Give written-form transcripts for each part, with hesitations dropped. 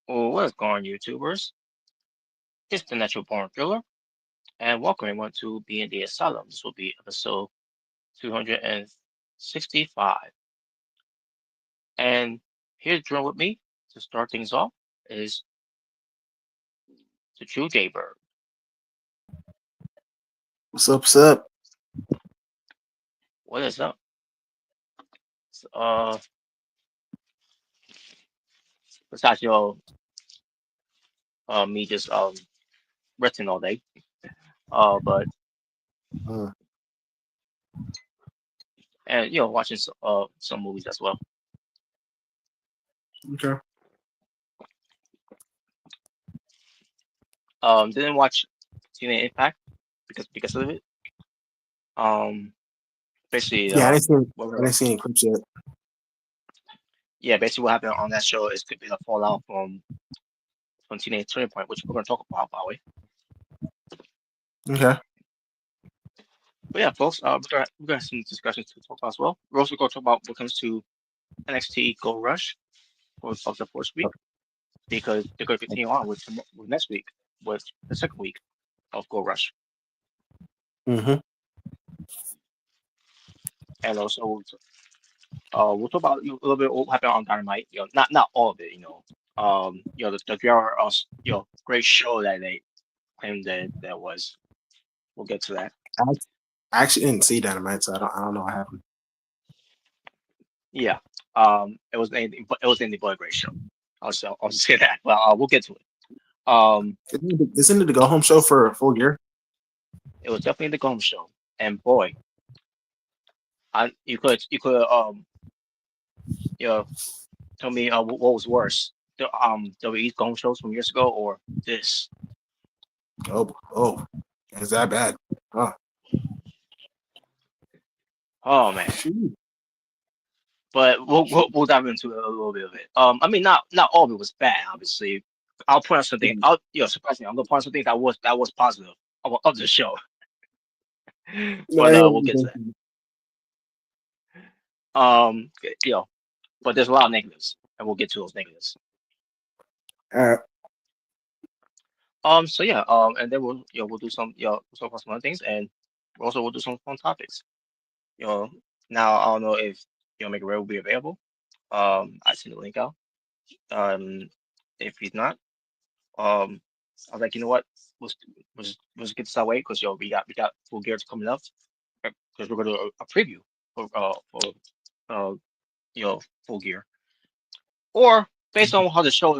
Well, what is going on, YouTubers? It's the Natural Born Thriller, and welcome everyone to Being the Asylum. This will be episode 265. And here to join with me to start things off is the True Jaybird. What's up? What's up? What is up? S- Uh, Besides me just resting all day, but Uh, and watching some movies as well. okay. Didn't watch TNA Impact because of it. Um, basically, Yeah, what I we're didn't see any clips yet. yeah, basically what happened on that show is could be the fallout from TNA Turning Point, which we're going to talk about, by the way. Okay. But yeah, folks, we got some discussions to talk about as well. We're also going to talk about what comes to NXT Gold Rush of the first week because they're going to continue on with next week with the second week of Gold Rush, Mm-hmm. and also we'll talk about a little bit what happened on Dynamite. Not all of it. The 3 hour great show that they claimed that was. We'll get to that. I, I actually didn't see Dynamite, so I don't know what happened. Yeah. It was anything, but it was anything but a great show. I'll just say that. Well, we'll get to it. Isn't it the go home show for Full Gear? It was definitely the Golem show, and boy, you could you know tell me what was worse, the WWE's Golem shows from years ago or this. Oh, is that bad? Oh, Oh man, shoot. but we'll dive into a little bit of it. I mean, not all of it was bad, obviously. I'll point out something. Surprisingly, I'm gonna point out something that was positive of the show, but we'll get to that. Um, you know, but there's a lot of negatives, and we'll get to those negatives. Uh, So yeah, and then we'll do some, we'll talk about some other things, and we'll do some fun topics. You know, now I don't know if Make a Red will be available. I sent the link out. Um, if he's not, I was like, you know what, let's get this out of the way because we got full gears coming up because we're gonna do a preview for uh full gear or based on how the show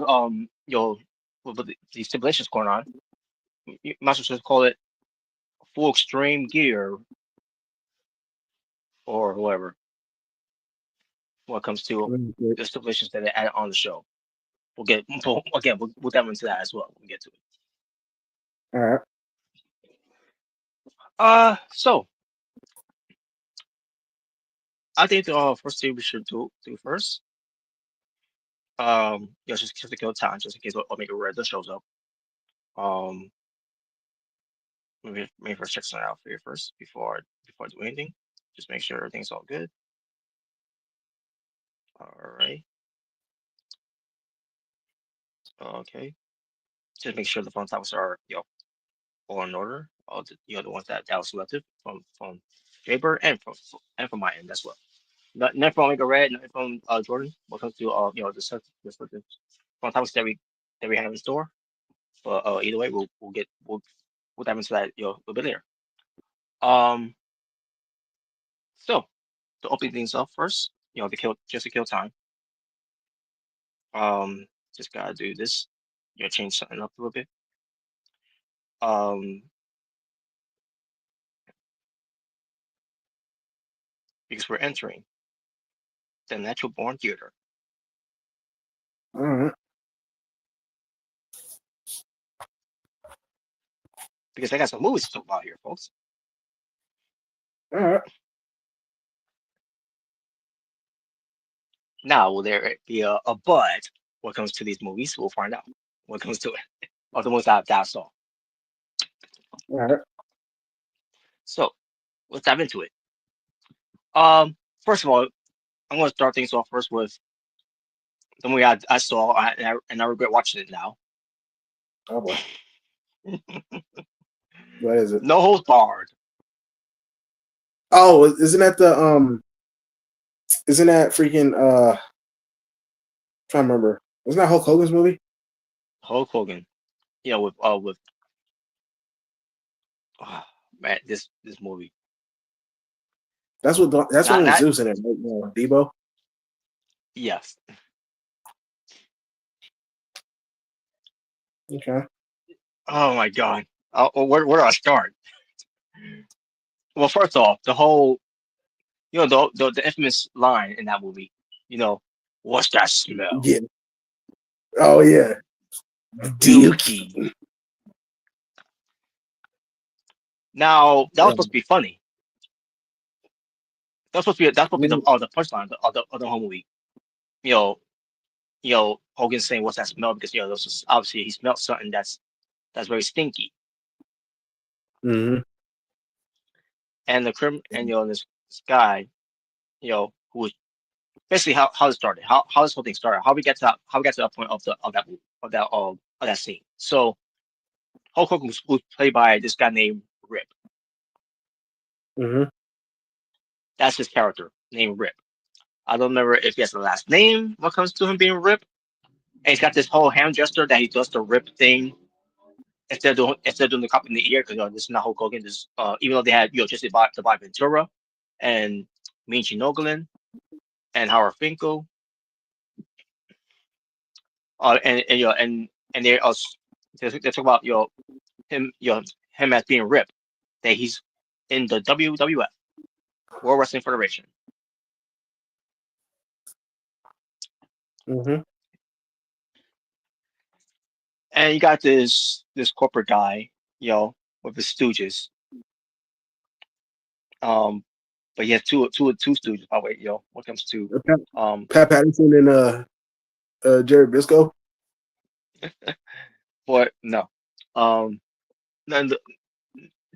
with the stipulations going on, you might as well just call it full extreme gear or whoever when it comes to the stipulations that they add on the show. We'll dive into that as well when we get to it. all right. So I think the first thing we should do first, just to kill time, just in case Omega Red shows up. Um, maybe first check something out for you first before I do anything. Just make sure everything's all good. All right. Okay. Just make sure the phone topics are all in order. All the ones that was selected from Jaybird and from my end as well. Not from Omega Red, not from Jordan. When it comes to the phone topics that we have in store. But either way, we'll dive into that a little bit later. Um, so to open things up first, to kill time. Um, just gotta do this. Change something up a little bit. Um, because we're entering the Natural Born Theater. All right. Because I got some movies to talk about here, folks. All right. Now, will there be a but when it comes to these movies? We'll find out when it comes to it. Or the ones that I saw. All right. So let's dive into it. First of all, I'm going to start things off first with The movie I saw, and I regret watching it now. Oh boy, what is it? No Holds Barred. Oh, isn't that the Isn't that freaking trying to remember? Wasn't that Hulk Hogan's movie? Hulk Hogan. With oh, man, this movie. That's Not one with not Zeus in it, right? Debo. yes. Okay. Oh my God. Where do I start? Well, first off, the whole the infamous line in that movie. You know, what's that smell? Yeah. Oh yeah. Dookie. Dookie. Now that was supposed to be funny. That's supposed to be the punchline of the whole movie. You know, Hogan saying what's that smell because this is obviously he smelled something that's very stinky. Mm-hmm. And the crim and this guy, who was basically how it started, how this whole thing started, how we got to that point of that scene. So Hulk Hogan was played by this guy named Rip. Mm-hmm. That's his character named Rip. I don't remember if he has the last name when it comes to him being Rip. And he's got this whole hand gesture that he does the Rip thing instead of doing the cop in the ear because this is not Hulk Hogan. This even though they had Jesse the Bob Ventura and Mean Gene Okerlund and Howard Finkel, and they talk about him him as being Rip, that he's in the WWF World Wrestling Federation, Mm-hmm. and you got this corporate guy, with his stooges. Um, but he has two stooges. By the way, when it comes to Pat, um, Pat Patterson and Jerry Briscoe. but no, um, none,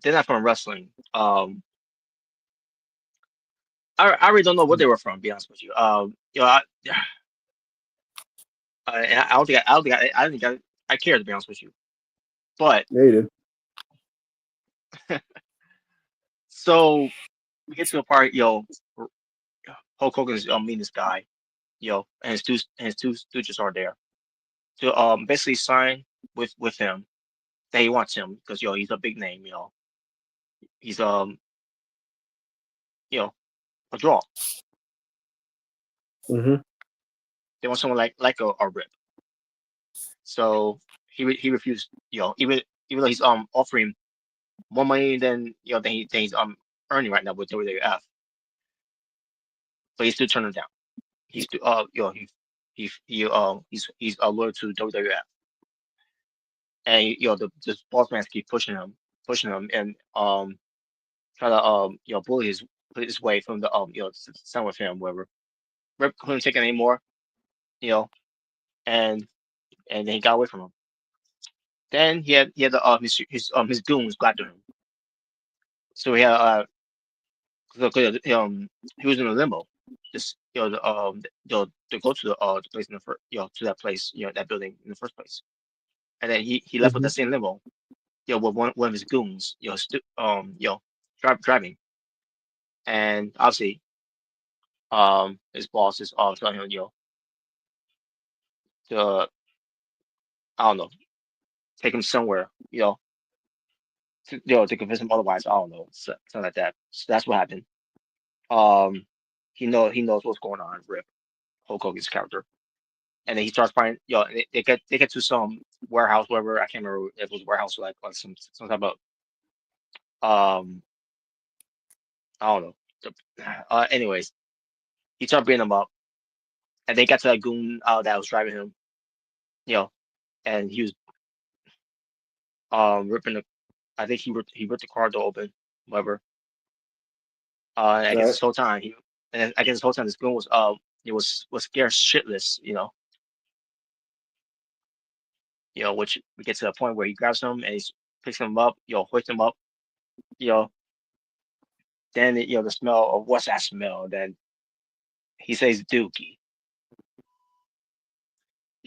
they're not from wrestling. I really don't know what they were from. To be honest with you, and I don't think I care to be honest with you. But Yeah, he did. so we get to a part, Hulk Hogan's meeting this guy, and his two stooges are there to basically sign with him that he wants him because he's a big name, he's you know a draw. Mm-hmm. They want someone like a Rip. So he refused, even though he's offering more money than he's earning right now with WWF, but he still turned him down. He's still he's loyal to WWF, and the boss man keep pushing him, and try to bully his way from the sign with him, whatever. Rip couldn't take it anymore, you know, and then he got away from him. Then he had his goons go after him. So he had so, 'cause, he was in a limbo. Just to go to the place in the first to that place that building in the first place, and then he left with Mm-hmm. that same limbo with one of his goons driving, and obviously his boss is telling him to I don't know, take him somewhere to convince him otherwise. I don't know, something like that. So that's what happened. Um, he knows what's going on. Rip Hulk Hogan's character, and then he starts finding they get to some warehouse, wherever. I can't remember if it was warehouse or like some type of um I don't know. Anyways, he started beating them up, and they got to that goon that was driving him, you know, and he was ripping the. I think he ripped the car door open, whatever. And I All guess right. this whole time I guess this whole time this goon was it was scared shitless, which we get to the point where he grabs him and he picks him up, hoists him up, you know. Then the smell of what's that smell? Then he says Dookie.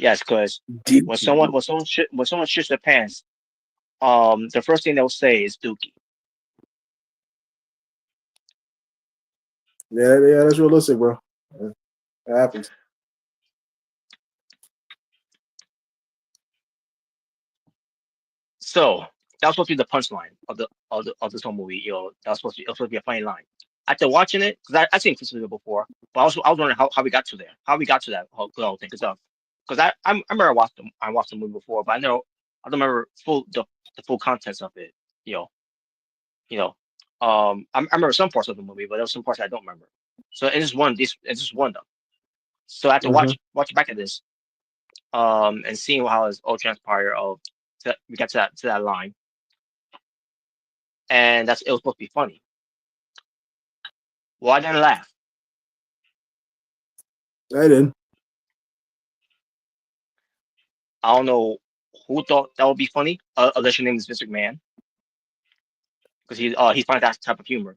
Yes, because Dookie. when someone shits their pants, the first thing they'll say is Dookie. Yeah, that's realistic, bro. Yeah, that happens. So that was supposed to be the punchline of this whole movie. That was supposed to be a funny line. After watching it, because I seen Christmas before, but I was wondering how we got to there, how we got to that whole thing. Because I remember I watched the movie before, but I don't remember the full contents of it. You know, you know. I remember some parts of the movie, but there were some parts I don't remember. So it's just one though. So I had to Mm-hmm. watch back at this, and seeing how it's all transpired we got to that line, and it was supposed to be funny. Well, I didn't laugh. I didn't. I don't know who thought that would be funny, unless your name is Vince McMahon, because he finds that type of humor.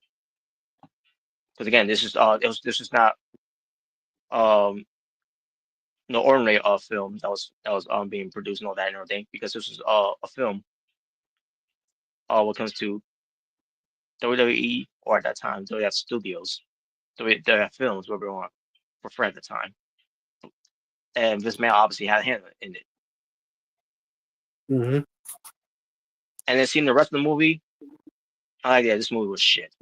Because again, this is not um no ordinary film that was being produced and all that and everything, because this was a film when it comes to WWE, or at that time WWF Studios, WWF Films, whatever you want to prefer at the time, and Vince McMahon obviously had a hand in it. Mm-hmm. And then seeing the rest of the movie, yeah, this movie was shit.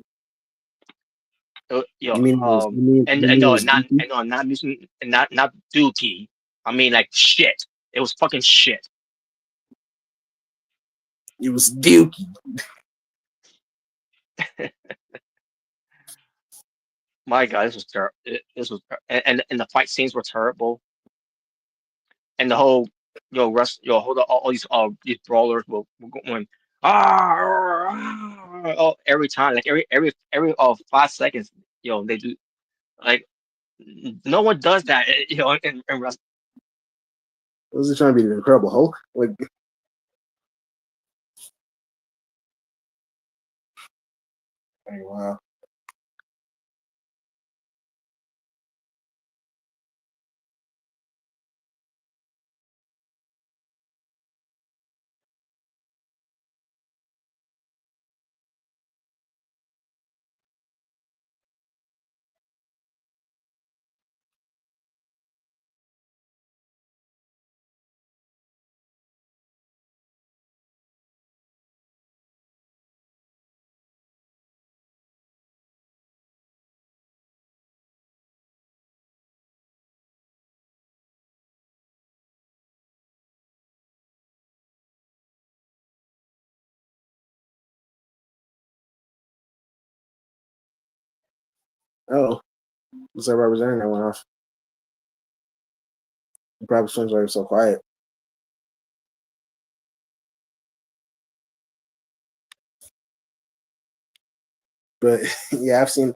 You mean it was? You And mean it no, was Dookie? not using, not Dookie. I mean like shit. It was fucking shit. It was Dookie. My God, this was terrible. And the fight scenes were terrible. And the whole hold on, all these brawlers were going oh, every time, like every 5 seconds, they do, like, no one does that, in wrestling. Was he trying to be the Incredible Hulk? Like, hey, wow. Oh, what's that representing that went off? It probably seems like it's so quiet. But yeah, I've seen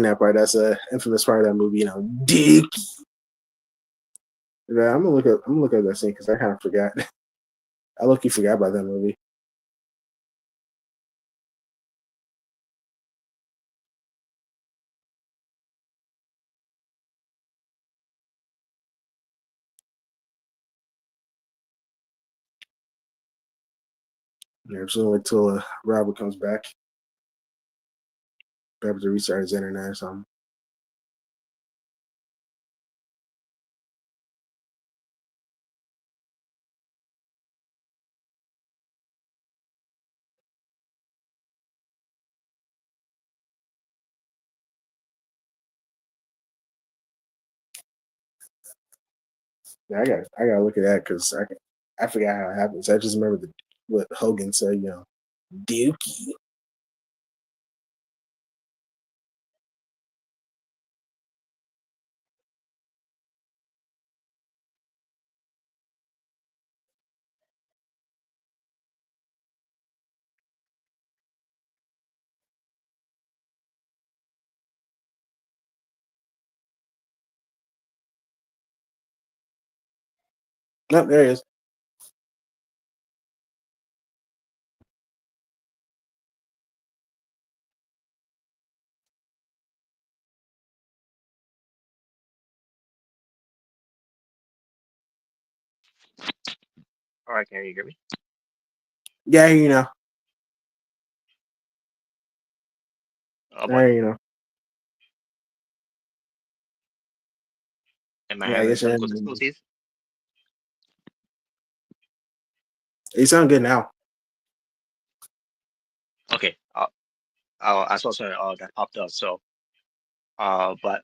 that part. That's a infamous part of that movie. Dick. Yeah, I'm gonna look at that scene because I kind of forgot. I look, forgot about that movie. Yeah, just gonna wait till Robert comes back. Probably to restart his internet or something. Yeah, I gotta look at that because I forgot how it happens. I just remember what Hogan said. Dookie. Nope, there he is. All right, can you hear me? Yeah, you know. But You know. am I Yeah, I having guess technical difficulties? you sound good now. Okay. I saw something that popped up. So but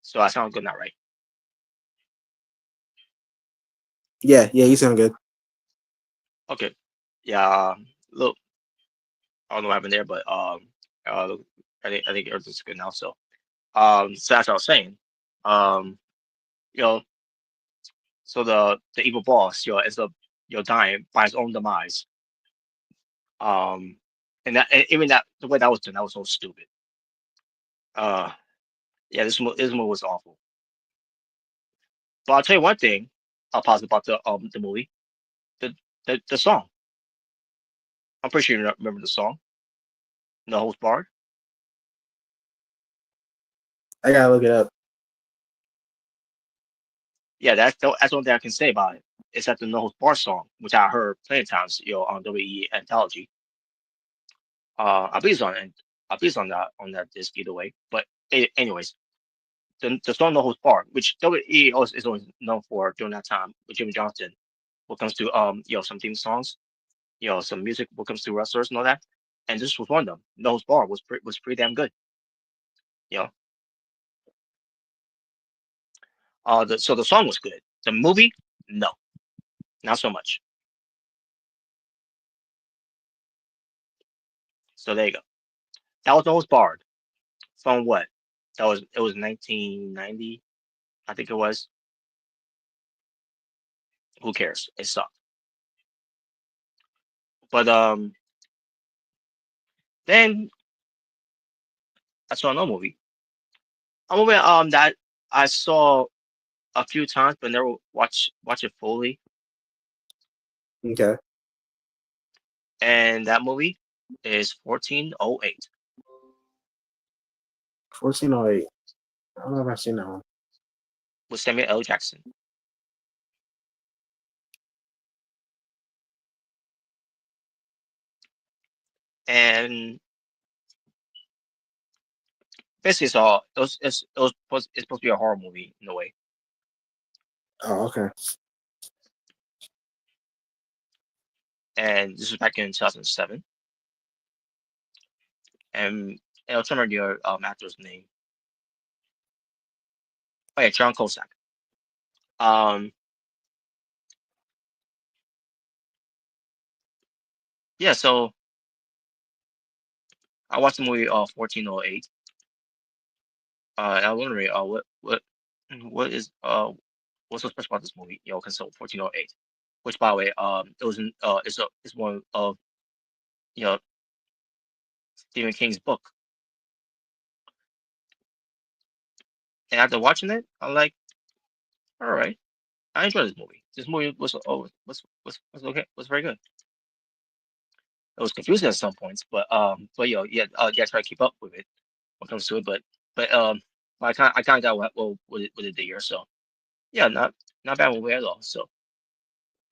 so I sound good now, right? Yeah, you sound good. Okay. Yeah. Look, I don't know what happened there, but uh, I think everything's good now. So as I was saying, um, you know, so the evil boss, ends up, dying by his own demise. Um, and even that the way that was done, that was so stupid. Uh, yeah, this movie was awful. But I'll tell you one thing, I'll pause about the movie, the the song. I'm pretty sure you remember the song, No Holds Barred. I gotta look it up. Yeah, that's one thing I can say about it. It's that the No Holds Barred song, which I heard plenty of times, on WWE Anthology. I believe it's on that disc either way. But anyways, the song No Holds Barred, which WWE is always known for during that time with Jimmy Johnson, when it comes to some theme songs, some music when it comes to wrestlers and all that. And this was one of them. No Holds Barred was pretty damn good. You know, so the song was good. The movie, no, not so much. So there you go. That was No Holds Barred from what? It was 1990, I think it was. Who cares? It sucked. But then I saw another movie. A movie that I saw a few times, but never watch it fully. Okay. And that movie is 1408 1408. I don't know if I've seen that one. with Samuel L. Jackson. And basically, it's supposed to be a horror movie in a way. Oh, okay. And this was back in 2007. And I'll tell me your actor's name. Oh yeah, John Cusack. Um, yeah. So I watched the movie 1408. And I was wondering what is what's so special about this movie? Because so 1408, which by the way, it was it's one of you know Stephen King's book. And after watching it, I'm like, all right, I enjoyed this movie. This movie was okay, was very good. It was confusing at some points, but yeah, try to keep up with it when it comes to it. But I kind of got what it did here. So yeah, not bad movie at all. So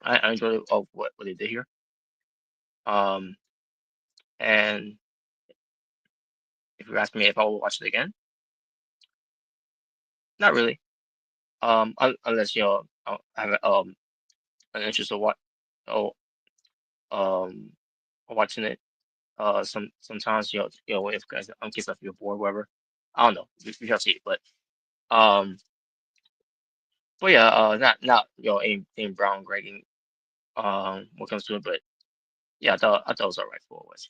I enjoyed what they did here. Um, and if you ask me if I will watch it again, not really. Unless I have an interest of what oh watching it. Sometimes if guys in case I feel bored, whatever. I don't know. We shall see. Um, but yeah, not any brown grading when it comes to it, but yeah, I thought it was alright for what it was.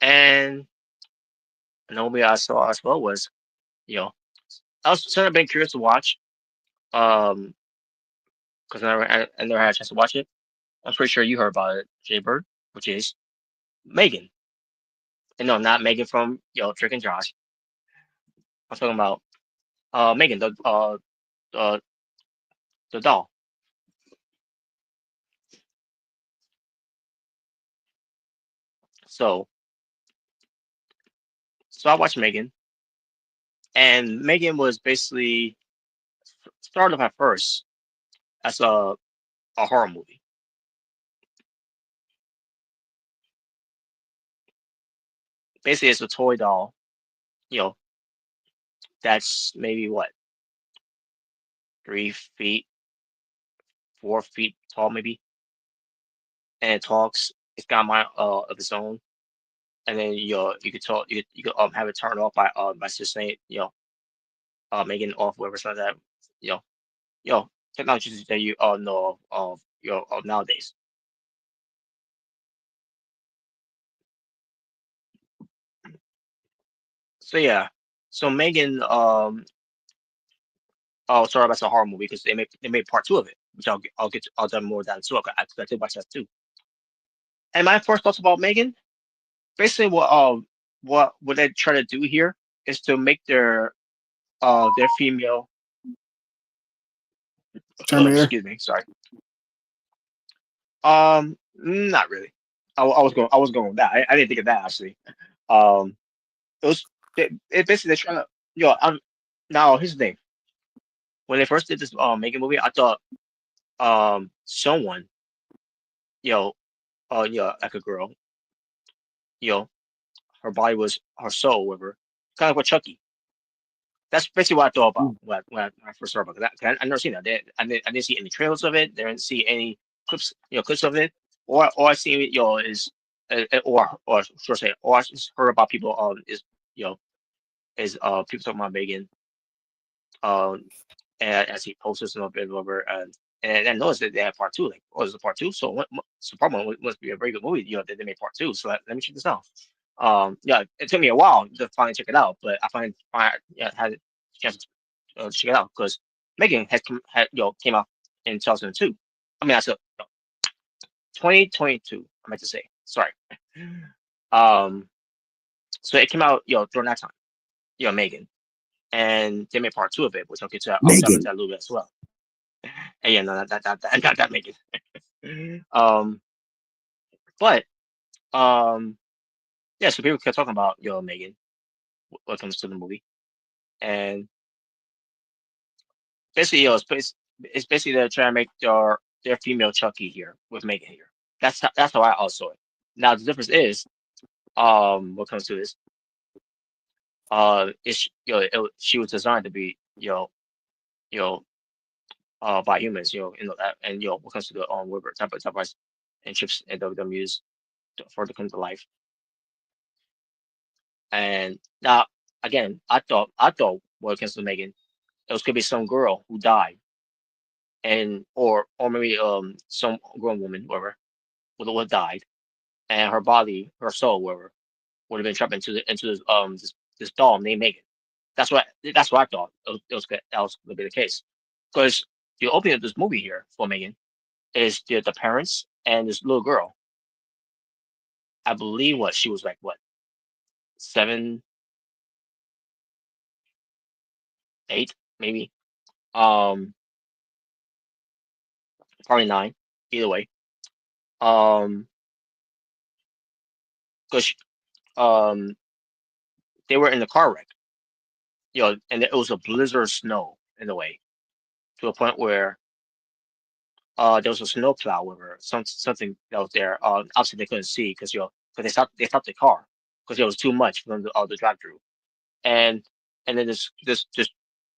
And another movie I saw as well was you know I was sort of been curious to watch because I never had a chance to watch it. I'm pretty sure you heard about it, Jay Bird, which is Megan. And no, not Megan from Drake and Josh. I'm talking about Megan, the the doll. So so I watched Megan, And Megan was basically started off at first as a horror movie. Basically, it's a toy doll, you know, that's maybe what 3 feet, 4 feet tall, maybe, and it talks. It's got a mind of its own, and then you could talk, you could have it turned off by just saying making it off whatever something like that, you know, you know, technologies that you all know of of nowadays. So yeah, so Megan, oh sorry about the horror movie because they made part 2 of it, which I'll tell more than two. I did watch that too. And my first thoughts about Megan, basically what they try to do here is to make their female Terminator. excuse me, sorry. Not really. I was going with that. I didn't think of that actually. Um, it was it basically they're trying to now here's the thing. When they first did this Megan movie, I thought someone you know like a girl, you know her body was her soul, whatever, kind of like what Chucky. That's basically what I thought about when I first saw about that. 'Cause I never seen that. I didn't see any trailers of it. Didn't see any clips of it. Or all I see is or should I say, or I just heard about people is you know people talking about Megan and I see posters and bit over and I noticed that they had part 2. Like, oh, is it part 2? So so probably must be a very good movie. That they made part 2. So let me check this out. Yeah, it took me a while to finally check it out, but I yeah, had a chance to check it out because Megan came out in 2002. I mean, I said 2022. I meant to say. Sorry. Um, so it came out during that time. Megan, and they made part 2 of it, which I'll get into Megan. that a little bit as well. And yeah, no, not that Megan. um, but yeah, so people kept talking about Megan when it comes to the movie, and basically it's basically they're trying to make their female Chucky here with Megan here. That's how I also saw it. Now the difference is what comes to this it's she was designed to be you know by humans that and what comes to the whatever type of and chips and WWE's for to come to life. And now again, I thought when it comes to Megan, it was gonna be some girl who died and or maybe some grown woman, whatever, would have died, and her body, her soul, whatever, would have been trapped into this doll named Megan. That's what I thought. That was gonna be the case, because the opening of this movie here for Megan is the parents and this little girl. I believe what she was like, what 7, 8, maybe, um, probably 9, either way. Um, because they were in the car wreck, and it was a blizzard of snow in the way to a point where there was a snow plow with her, something that was there. Obviously they couldn't see because because they stopped the car because it was too much for them to drive through. And then this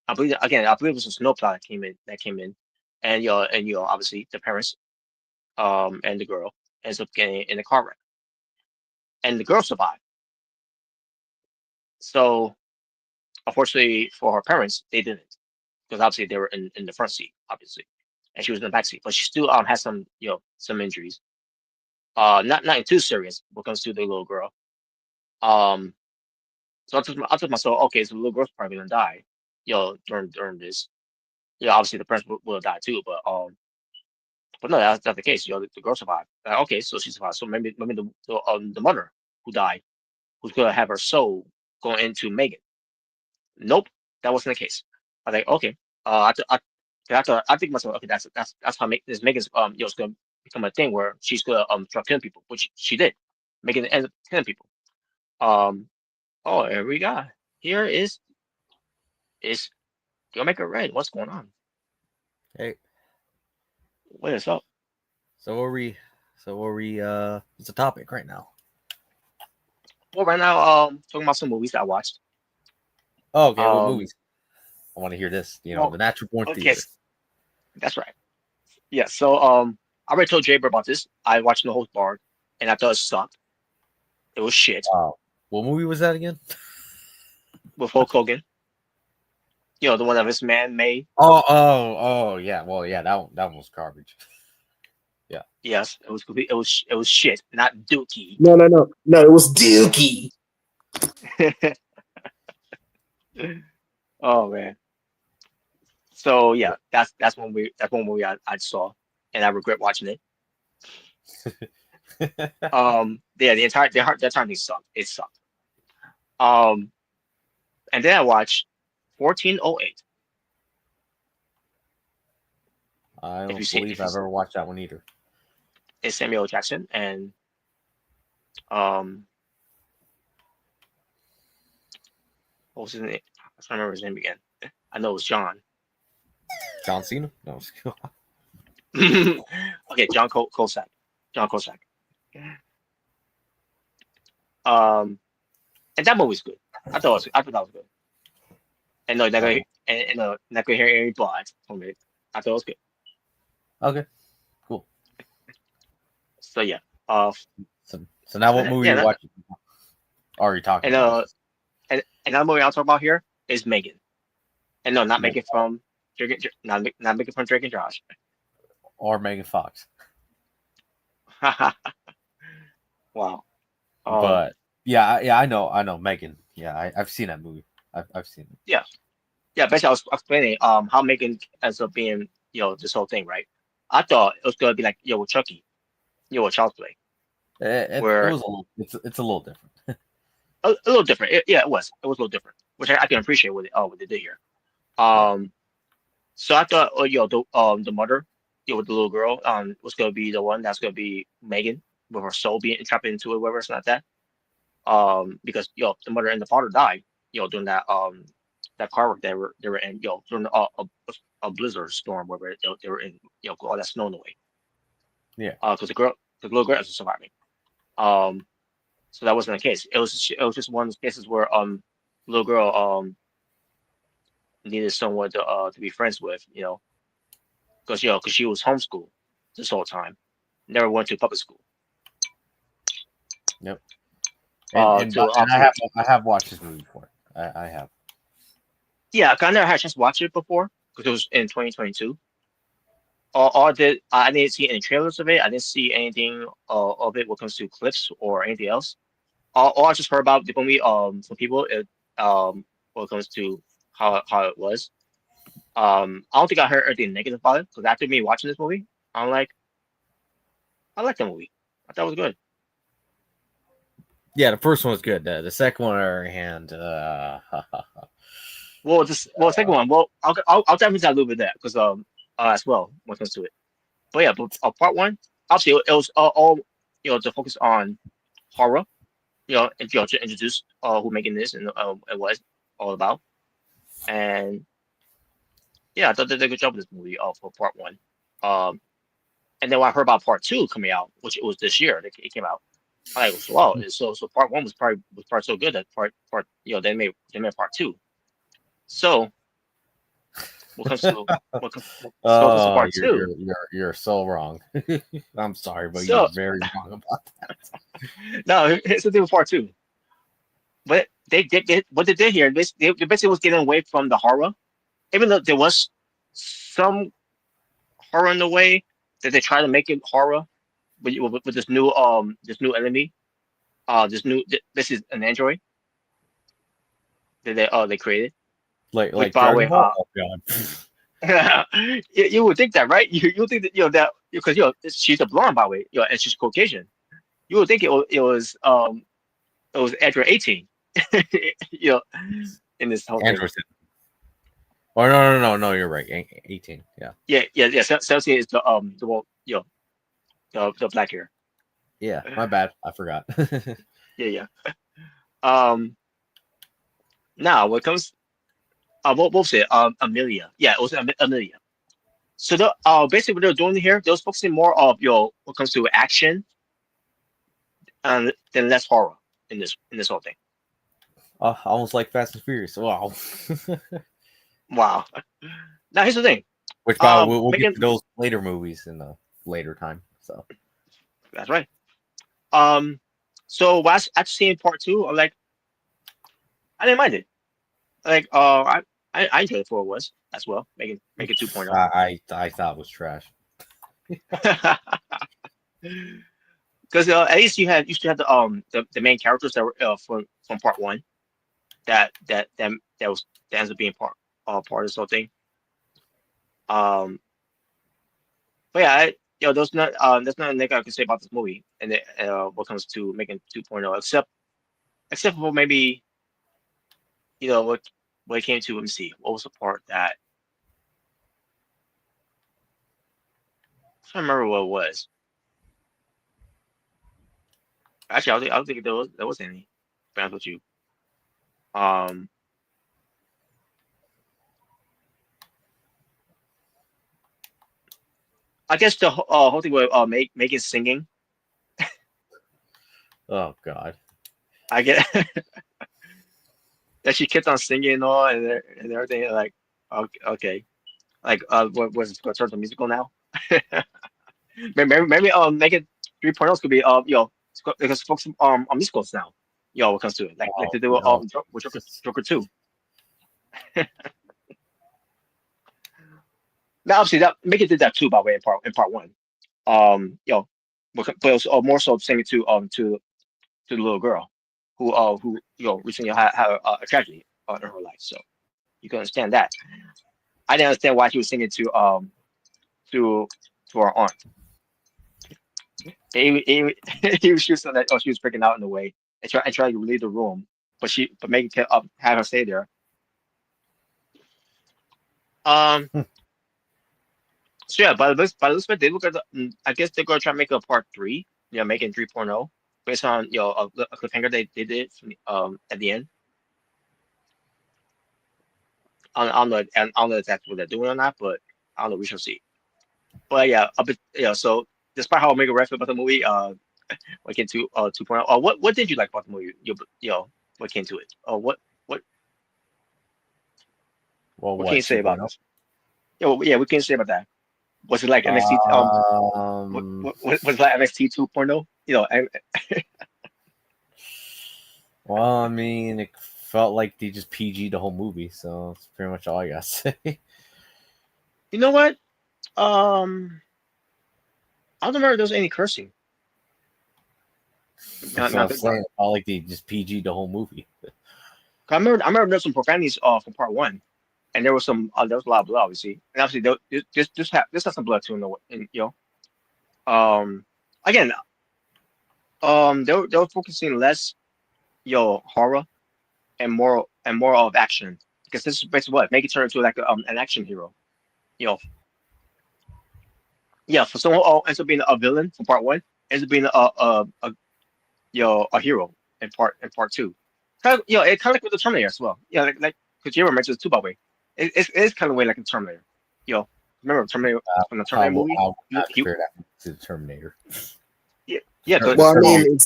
I believe it was a snow plow that came in, and obviously the parents and the girl ends up getting in a car wreck, and the girl survived. So unfortunately for her parents, they didn't, because obviously they were in the front seat, obviously, and she was in the back seat, but she still has some injuries. Not too serious when it comes to the little girl. Um, so I told myself, okay, so the little girl's probably gonna die, during this. Obviously the parents will die too, but no, that's not the case. The girl survived. Okay, so she survived. So maybe the mother who died, who's gonna have her soul going into Megan. Nope, that wasn't the case. I think okay. I think myself, okay, that's how this Megan's it's gonna become a thing where she's gonna start killing people, which she did. Megan ends up killing people. Um, oh, here we go. Here is It's Yo make it red. What's going on? Hey, What is up? so are we? So are we? It's a topic right now. Well, right now, talking about some movies that I watched. Oh, okay. What Um, movies? I want to hear this. well, The Natural Born okay, Theater. that's right. Yeah. So, I already told Jaber about this. I watched the whole bar, and I thought it sucked. It was shit Wow. What movie was that again? with Hulk Hogan. The one that this man made. Oh, yeah. Well, yeah, that one was garbage. Yeah. Yes, it was shit, not Dookie. No. It was Dookie. Oh man. So yeah, that's one movie I saw, and I regret watching it. Yeah, the entire thing sucked. It sucked. Um, and then I watched 1408. I If you don't see, believe I've ever watched that one either. it's Samuel L. Jackson and um, what was his name? I can't remember his name again. I know it was John. John Cena? No. Okay, Cusack. John Cusack. Um, and that movie was good. I thought that was good. And no, not gonna Oh, not gonna hear any but from it. I thought it was good. okay. Cool. So yeah. Uh, So now what movie yeah, are you watching? Are you talking and about? and another movie I'll talk about here is Megan. And no, not Megan Megan from not Megan from Drake and Josh. or Megan Fox? Wow. Um, But yeah, I know Megan. Yeah, I've seen that movie. I've seen it. yeah, yeah. Basically, I was explaining how Megan ends up being this whole thing, right? I thought it was gonna be like with Chucky, with Child's Play, It where was a little. It's a little different. a little different. Yeah, it was a little different, which I can appreciate what they did here. Yeah. Um, so I thought, the mother, with the little girl, was gonna be the one that's gonna be Megan with her soul being trapped into it, whatever it's not that. Because the mother and the father died, during that car wreck they were in, during a blizzard storm where they were in, all that snow in the way. Yeah. Because the little girl was surviving. Um, so that wasn't the case. It was just one of those cases where little girl needed someone to be friends with, because she was homeschooled this whole time, never went to public school. Yep. And To I have watched this movie before. I have. Yeah, I never had a chance to watch it before because it was in 2022. I didn't see any trailers of it. I didn't see anything of it when it comes to clips or anything else. All I just heard about the movie from people when it comes to how it was. I don't think I heard anything negative about it because after me watching this movie, I'm like, I like the movie. I thought it was good. Yeah, the first one was good. The second one, on the other hand, The second one, well, I'll dive into that a little bit there because as well when it comes to it. But yeah, but part one, obviously it was all to focus on horror, and to introduce who making this and what it's all about. And yeah, I thought they did a good job with this movie for part one. Um, and then when I heard about part two coming out, which it was this year, that it came out. I was wow, so part one was so good that part they made part two. So what comes to what comes to oh, part two? you're so wrong. I'm sorry, but you're So very wrong about that. no, here's the thing with part two. But what they did here, they basically was getting away from the horror, even though there was some horror in the way that they try to make it horror with this new enemy, this is an android that they created. Which Like by the Dragon way, Ball. Oh God. you would think that, right? You think that that because she's a blonde by the way, and she's Caucasian. You would think it was Android 18, you know, in this whole thing. Android. Oh no! You're right. 18. Yeah. Yeah. Celsius is the one, the black hair. Yeah. My bad. I forgot. Yeah. Um. Now, what comes? what was it? Amelia. Yeah, it was Amelia. So the basically what they're doing here, they're focusing more of what comes to action than less horror in this whole thing. Almost like Fast and Furious. Wow. Wow. Now here's the thing. Which, by the way, we'll Making get to those later movies in the later time. So that's right. So while after seeing part two, I'm like, I didn't mind it. Like, I enjoyed it for what it was as well. Making 2.0. I thought it was trash. Because at least you still had the main characters that were from part one that ends up being part of this whole thing. But yeah, there's nothing negative I can say about this movie and what comes to making 2.0, except for maybe what it came to. Let me see, what was the part that I'm trying to remember what it was. Actually, I don't think there was any. To be honest with you, I guess the whole thing with making singing. Oh God. I get that she kept on singing and all and everything. Like, okay, like what was it going to turn to musical now? maybe make it 3.0 could be because focus on musicals now. When it comes to it, like they do No. with Joker 2. Now obviously that make it did that too, by the way, in part one. But it was more so singing to the little girl who recently had a tragedy in her life. So you can understand that. I didn't understand why she was singing to her aunt. He was just that she was freaking out in the way and try to leave the room, but Megan kept have her stay there. So yeah, by this way, they look at I guess they're gonna try to make a part three. Making 3.0 based on a cliffhanger they did from, at the end. I don't know. I don't know if that's what they're doing or not, but I don't know. We shall see. But yeah, So despite how Omega Red felt about the movie, what came to 2.0. What did you like about the movie? What came to it? What Well, what can you what say about 2.0? this? What can you say about that? Was it like NXT? Was it like NXT 2.0? Well, I mean, it felt like they just PG the whole movie, so that's pretty much all I got to say. You know what? I don't remember if there was any cursing. That's what I'm saying. It felt like they just PG the whole movie. I remember there's some profanities from part one, and there was a lot of blood, obviously, and obviously this has some blood too again, they were focusing less horror and more of action, because this is basically what make it turn into like an action hero. For someone who ends up being a villain from part one, ends up being a hero in part two. It kind of like with the Terminator as well. Like Kojima mentions too, by the way. It's kind of way like a Terminator. Remember Terminator from the Terminator movie? I will not compare that to the Terminator. Yeah. Well, I mean,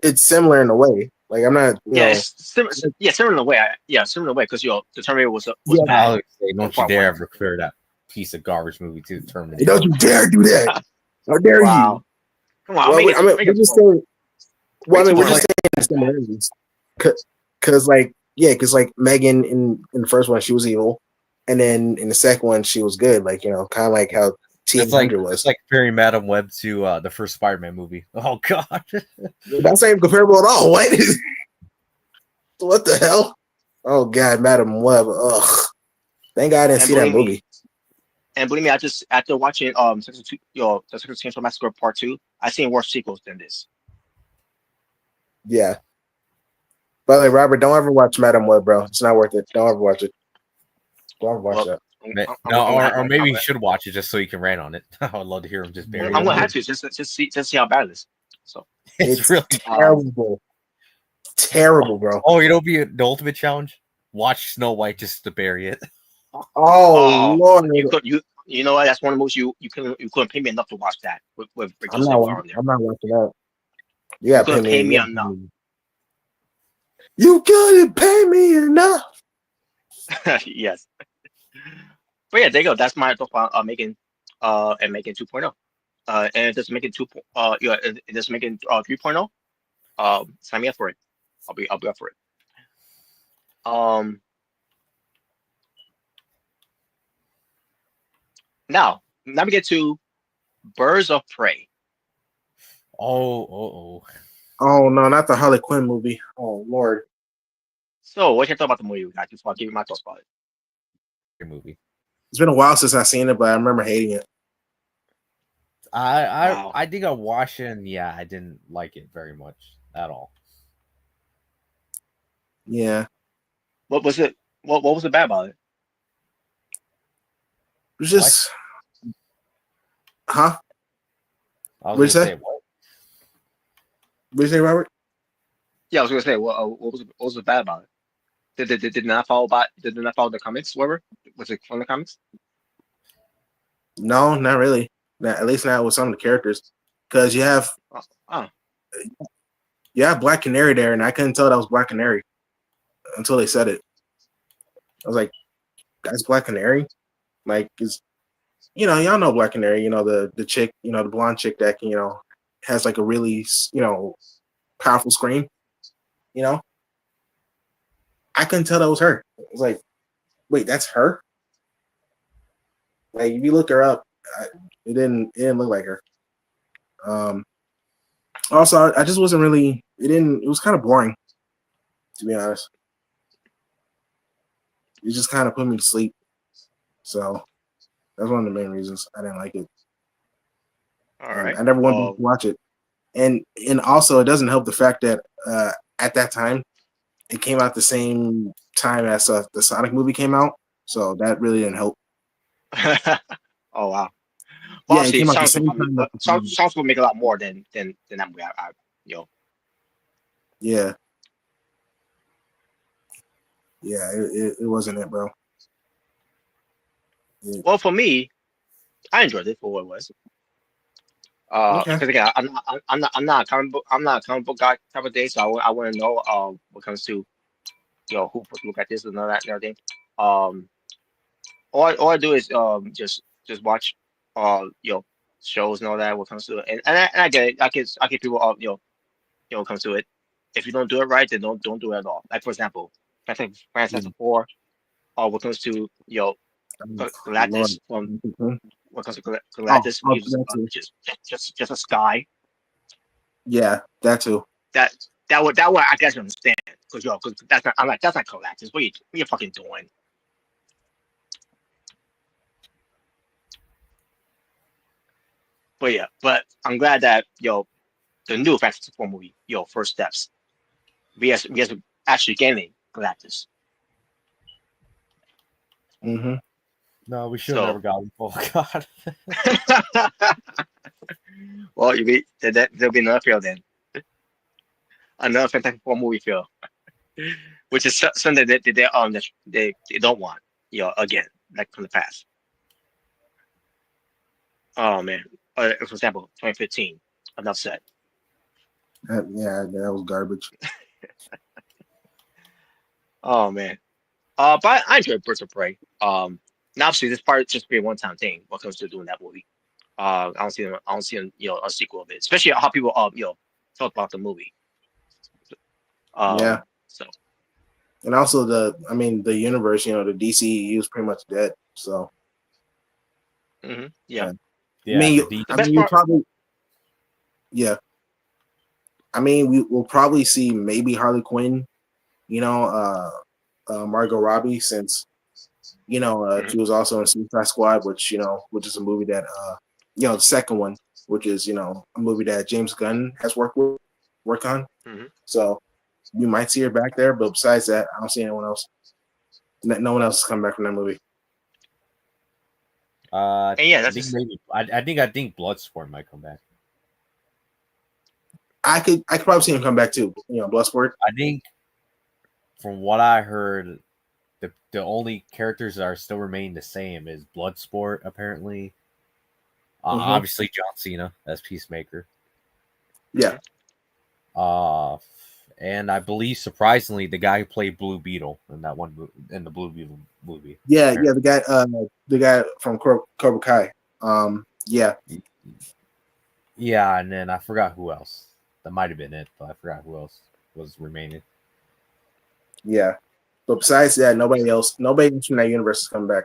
it's similar in a way. Like I'm not. It's similar in a way. Similar in a way because the Terminator was bad. I would say, don't you dare ever compare that piece of garbage movie to the Terminator. Don't you dare do that! How dare you? Come on, we're just saying. Well, I mean, we're just saying similarities. Because like Megan in the first one, she was evil, and then in the second one, she was good. Like kind of like how T-100 was. It's like comparing Madam Web to the first Spider-Man movie. Oh God, that's not even comparable at all. What the hell? Oh God, Madam Web. Ugh. Thank God I didn't see that movie. And believe me, after watching the Texas Chainsaw Massacre Part 2, I've seen worse sequels than this. Yeah. By the way, Robert, don't ever watch Madam Web, bro. It's not worth it. Don't ever watch it. Don't ever watch that. Or maybe you should watch it just so you can rant on it. I would love to hear him just bury it. I'm gonna have to just see how bad it is. So it's really terrible. Terrible, bro. Oh, be the ultimate challenge. watch Snow White just to bury it. Oh Oh, Lord, you know what? That's one of the movies you couldn't pay me enough to watch that with Ricky Stickler on there. I'm not watching that. You You gotta pay couldn't pay me. me enough. You couldn't pay me enough. Yes. But yeah, there you go. That's my thought on making and making 2.0. And just making just making 3.0. Sign me up for it. I'll be up for it. Um, now we get to Birds of Prey. Oh. Oh no, not the Harley Quinn movie. Oh Lord. So what you thought about the movie? I just want to give you my thoughts about it. Your movie. It's been a while since I've seen it, but I remember hating it. Wow. I think I watched it, and yeah, I didn't like it very much at all. Yeah. What was it? What was it bad about it? It was just huh? I was What'd you gonna say? say what? What'd you say, Robert? Yeah, I was gonna say what was it bad about it? Did it not follow the comics? Whatever. Was it from the comics? No, not really. Not, at least not with some of the characters. Because Oh, oh. you have Black Canary there, and I couldn't tell that was Black Canary until they said it. I was like, that's Black Canary? Like, it's y'all know Black Canary, the chick, the blonde chick that can, has like a really, powerful scream, you know? I couldn't tell that was her. It was like, wait, that's her? Like, if you look her up, it didn't look like her. Also, I just wasn't really, it was kind of boring, to be honest. It just kind of put me to sleep. So that's one of the main reasons I didn't like it. All And right. I never went back Well, to watch it. And also, it doesn't help the fact that at that time, it came out the same time as the Sonic movie came out. So that really didn't help. oh wow. Well, Yeah, it actually, came out the same time. songs will make a lot more than that movie. You know. Yeah. Yeah, it wasn't it, bro. Well, for me, I enjoyed it for what it was. Okay. Because again, I'm not a comic book guy type of day, so I want to know what comes to who supposed to look at this and all that and everything. Um, all I do is just watch shows and all that what comes to it, and I get it. I get people what comes to it. If you don't do it right, then don't do it at all. Like for example, Fantastic Four, or what comes to Lord. Galactus from what comes to Oh, Galactus, which is that too. just a sky. Yeah, that too. That that would I guess understand because that's not that's not Galactus. What you fucking doing? But yeah, but I'm glad that the new Fantastic Four movie, First Steps, we has actually getting Galactus. Mm-hmm. No, we should have So never gotten. Oh God. well, there'll be another film then, another Fantastic Four movie film, which is something that they don't want, again, like from the past. Oh man, for example, 2015, enough said. Yeah, that was garbage. Oh man, but I enjoyed Birds of Prey. Now obviously this part just be a one-time thing when it comes to doing that movie. I don't see a sequel of it, especially how people talk about the movie. Yeah. So And also the universe, the DCEU is pretty much dead. So yeah. Yeah, The best you part. probably yeah. I mean, we'll probably see maybe Harley Quinn, Margot Robbie, since she was also in Suicide Squad, which is a movie that the second one, which is a movie that James Gunn has worked on. Mhm. So we might see her back there, but besides that, I don't see anyone else. No one else is coming back from that movie. And yeah, I think maybe I think Bloodsport might come back. I could probably see him come back too. Bloodsport. I think from what I heard, the only characters that are still remain the same is Bloodsport, apparently. Obviously, John Cena as Peacemaker. Yeah. And I believe, surprisingly, the guy who played Blue Beetle in that one in the Blue Beetle movie. Yeah, apparently. The guy from Cobra Kai. Yeah. Yeah, and then I forgot who else. That might have been it, but I forgot who else was remaining. Yeah. But besides that, nobody else from that universe is coming back.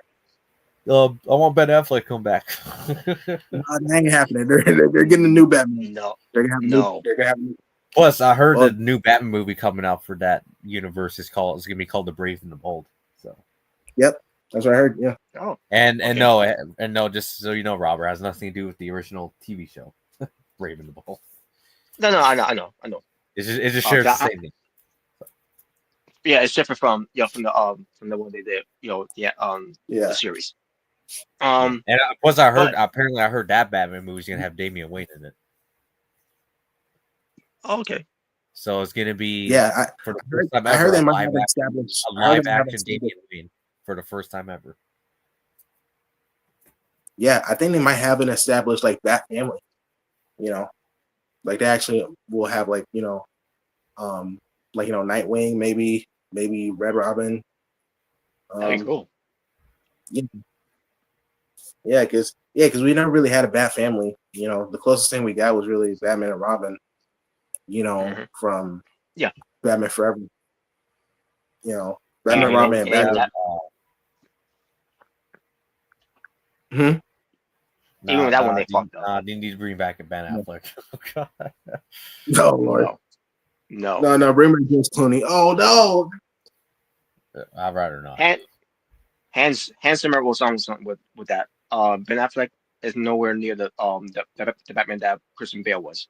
I want Ben Affleck to come back. That ain't happening. They're getting a new Batman. No. They're gonna have Plus, I heard the new Batman movie coming out for that universe is gonna be called The Brave and the Bold. So. Yep, that's what I heard. Yeah. Oh. And no, just so you know, Robert, it has nothing to do with the original TV show, Brave and the Bold. No, I know. It just shares the same thing. Yeah, it's different from from the one they did, the series. And plus, I heard that Batman movie is gonna have Damian Wayne in it. Oh, okay. So it's gonna be for the first time ever. I heard they might have established a live action Damian Wayne for the first time ever. Yeah, I think they might have an established like Bat family. Like they actually will have Nightwing, maybe Red Robin. That'd be cool. Yeah, because we never really had a Bat family. The closest thing we got was really Batman and Robin. From Batman Forever. Batman, Robin, and Batman. Even with that one, they fucked up. They need to bring back a Ben Affleck. No, Lord. No. Bring back James Clooney. Oh no. I'd rather not. Hans Zimmer was on something with that. Ben Affleck is nowhere near the Batman that Christian Bale was.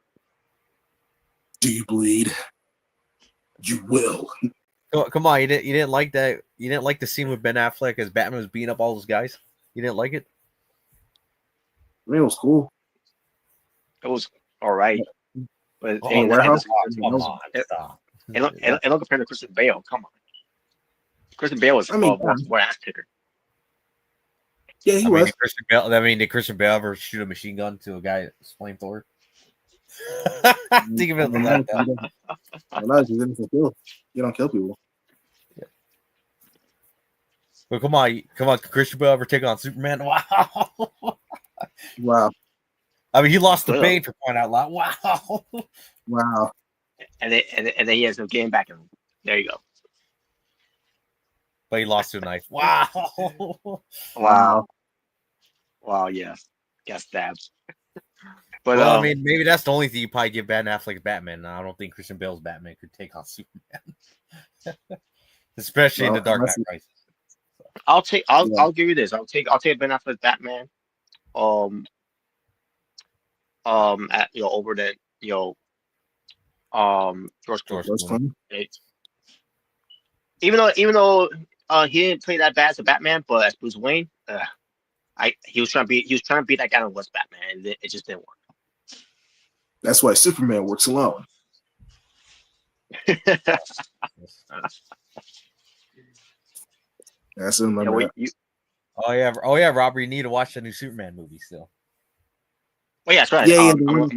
Do you bleed? You will. Come on, you didn't like that? You didn't like the scene with Ben Affleck as Batman was beating up all those guys? You didn't like it? I mean, it was cool. It was all right, but it don't compare to Christian Bale. Come on, Christian Bale was more ass kicker. Yeah, he was. Did Christian Bale ever shoot a machine gun to a guy flamethrower? Think of it like that. You don't kill people. Yeah. Well, come on, Christian Bale ever take on Superman? Wow. I mean, he lost the Bane for crying out loud. Wow. And then he has no game back in him. There you go. But he lost to a knife. Wow. Yeah. Got stabbed. But I mean, maybe that's the only thing you probably give Ben Affleck Batman. I don't think Christian Bale's Batman could take on Superman, especially in the Dark Knight Rises. I'll give you this. I'll take Ben Affleck Batman. At over that George Clooney. Even though he didn't play that bad as a Batman, but as Bruce Wayne, he was trying to be that guy that was Batman, and it just didn't work. That's why Superman works alone. That's in my Oh yeah, Robert, you need to watch the new Superman movie still. Oh yeah, that's right. I'm gonna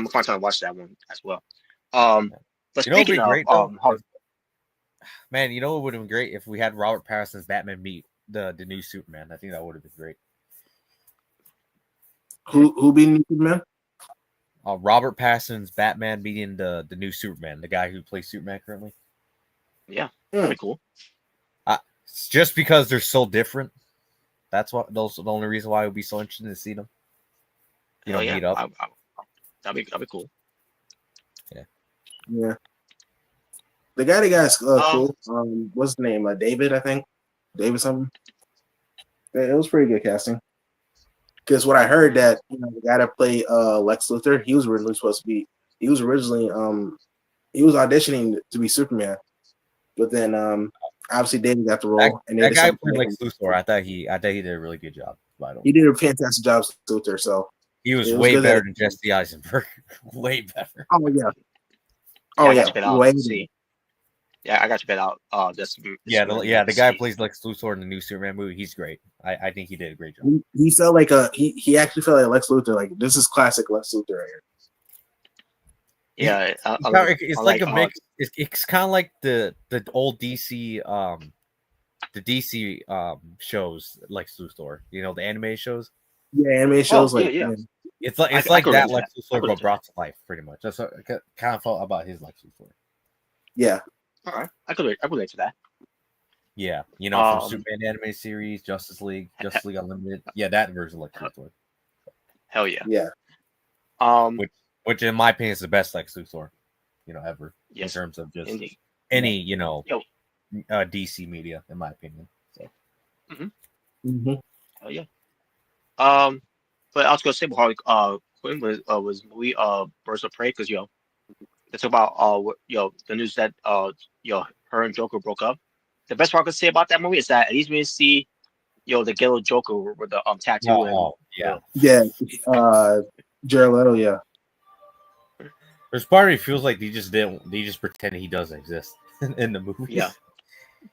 find time to watch that one as well. But speaking of, man, you know it would have been great if we had Robert Pattinson's Batman meet the new Superman. I think that would have been great. Who being Superman? Robert Pattinson's Batman beating the new Superman, the guy who plays Superman currently. Yeah, that'd be cool. Just because they're so different. That's the only reason why it would be so interesting to see them. Meet up. That'd be cool. Yeah. The guy that got cool. What's his name? David, I think. David something. It was pretty good casting. Because what I heard that the guy that played Lex Luthor, he was originally he was auditioning to be Superman, but then obviously David got the role. That guy played Lex Luthor. I thought he did a really good job. He did a fantastic job as Luthor. So he was way better than Jesse Eisenberg. Way better. Oh yeah. Oh yeah. Yeah, I got to bet out. The guy who plays Lex Luthor in the new Superman movie. He's great. I think he did a great job. He felt like he actually felt like Lex Luthor. Like this is classic Lex Luthor right here. Yeah, it's like a mix. It's kind of like the old DC the DC shows Lex Luthor. You know, the anime shows. Yeah, anime shows It's like that Lex Luthor got brought to life, pretty much. That's what I kind of felt about his Lex Luthor. Yeah. All right, I could relate to that. Yeah, you know, from Superman anime series, Justice League Unlimited. Yeah, that version of Lex Luthor. Hell yeah. Yeah. Which in my opinion is the best Lex Luthor, you know, ever in terms of just any, you know, DC media, in my opinion. So. Hell yeah. But I was gonna say before Quinn was movie Birds of Prey because it's about the news that her and Joker broke up. The best part I could say about that movie is that at least we didn't see the yellow Joker with the tattoo Jared Leto, yeah. There's part of me feels like they just pretend he doesn't exist in the movie. Yeah,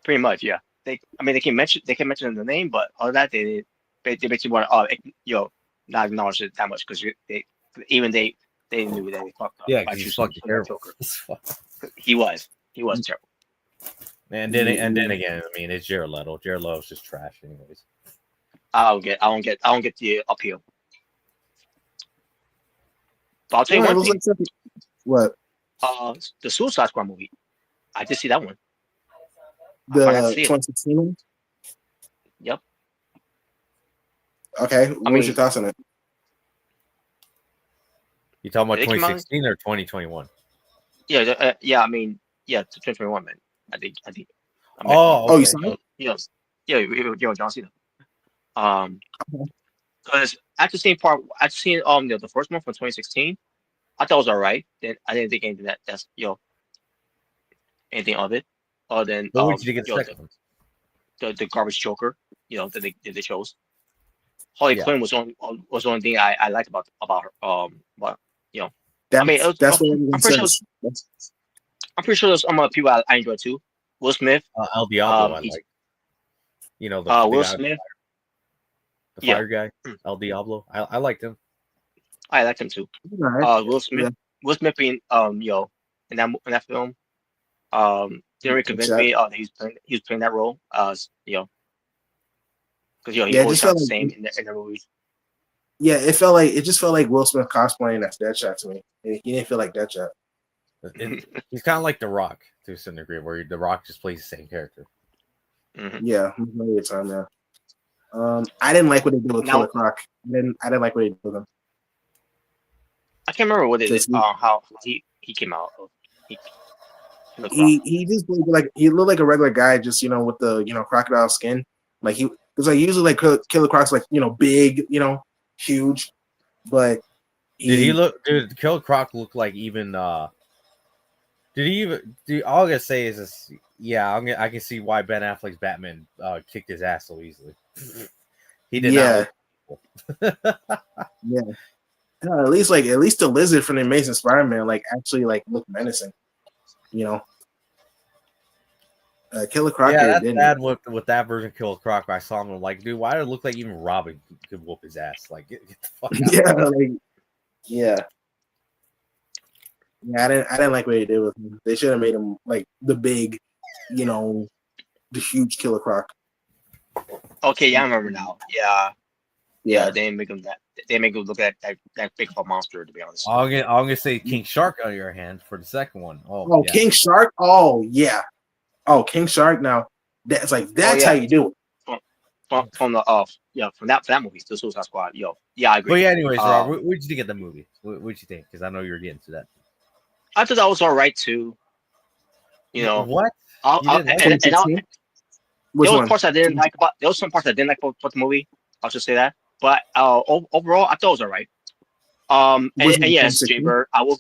pretty much. Yeah, they can mention the name, but all of that they basically want to not acknowledge it that much because they knew that they fucked up. Yeah, he's fucking terrible. He was terrible. And then again, I mean, it's Jared Leto. Jared Leto's just trash, anyways. I don't get the appeal. But I'll tell you one thing. What? The Suicide Squad movie. I did see that one. The 2016 one? Yep. Okay. What's your thoughts on it? You talking about 2016 or 2021? Yeah. I mean, 2021, man. I think. Okay. You saw it? Yes. Yeah. John Cena. Because after seeing the first one from 2016, I thought it was alright. Then I didn't think anything that's anything of it. Then the garbage Joker, that they chose. Harley Quinn was the only thing I liked about her. But I'm pretty sure there's some other people I enjoy too. Will Smith, El Diablo, I like. You know the Will Smith, the fire guy, El Diablo. I liked him. I liked him too. Right. Will Smith, being in that film, didn't really convince me. He was playing that role. Because he always sounds the same in the movies. Yeah, it just felt like Will Smith cosplaying as Deadshot to me. He didn't feel like Deadshot. He's kind of like The Rock to a certain degree, where The Rock just plays the same character. Mm-hmm. Yeah, most of the time now. I didn't like what they did with Killer Croc. I didn't like what they did with him. I can't remember what it is. How he came out. He just looked like a regular guy, just with the crocodile skin. Like because usually like Killer Croc's like big, huge, but did Killer Croc look like even? Did he even? All I'm gonna say is this. Yeah, I can see why Ben Affleck's Batman kicked his ass so easily. He did not. Yeah. At least the lizard from the Amazing Spider-Man actually looked menacing. Killer Croc. Yeah, that's bad with that version of Killer Croc. I saw him like, dude, why did it look like even Robin could whoop his ass? Like, get the fuck out. Yeah. I didn't like what they did with him. They should have made him like the big, the huge Killer Croc. Okay, yeah, I remember now. Yeah. They make him that. They make him look at that big of a monster. To be honest, I'm gonna say King Shark on your hand for the second one. Yeah. King Shark. Oh yeah. Oh, King Shark. Now that's how you do it. From that movie, the Suicide Squad. I agree. But yeah, anyways, Rob, what did you think of the movie? What did you think? Because I know you're getting to that. I thought that was all right too. What? There was parts I didn't like about. There was some parts I didn't like about the movie. I'll just say that. But overall, I thought it was all right. And yes, Jay Bird, I will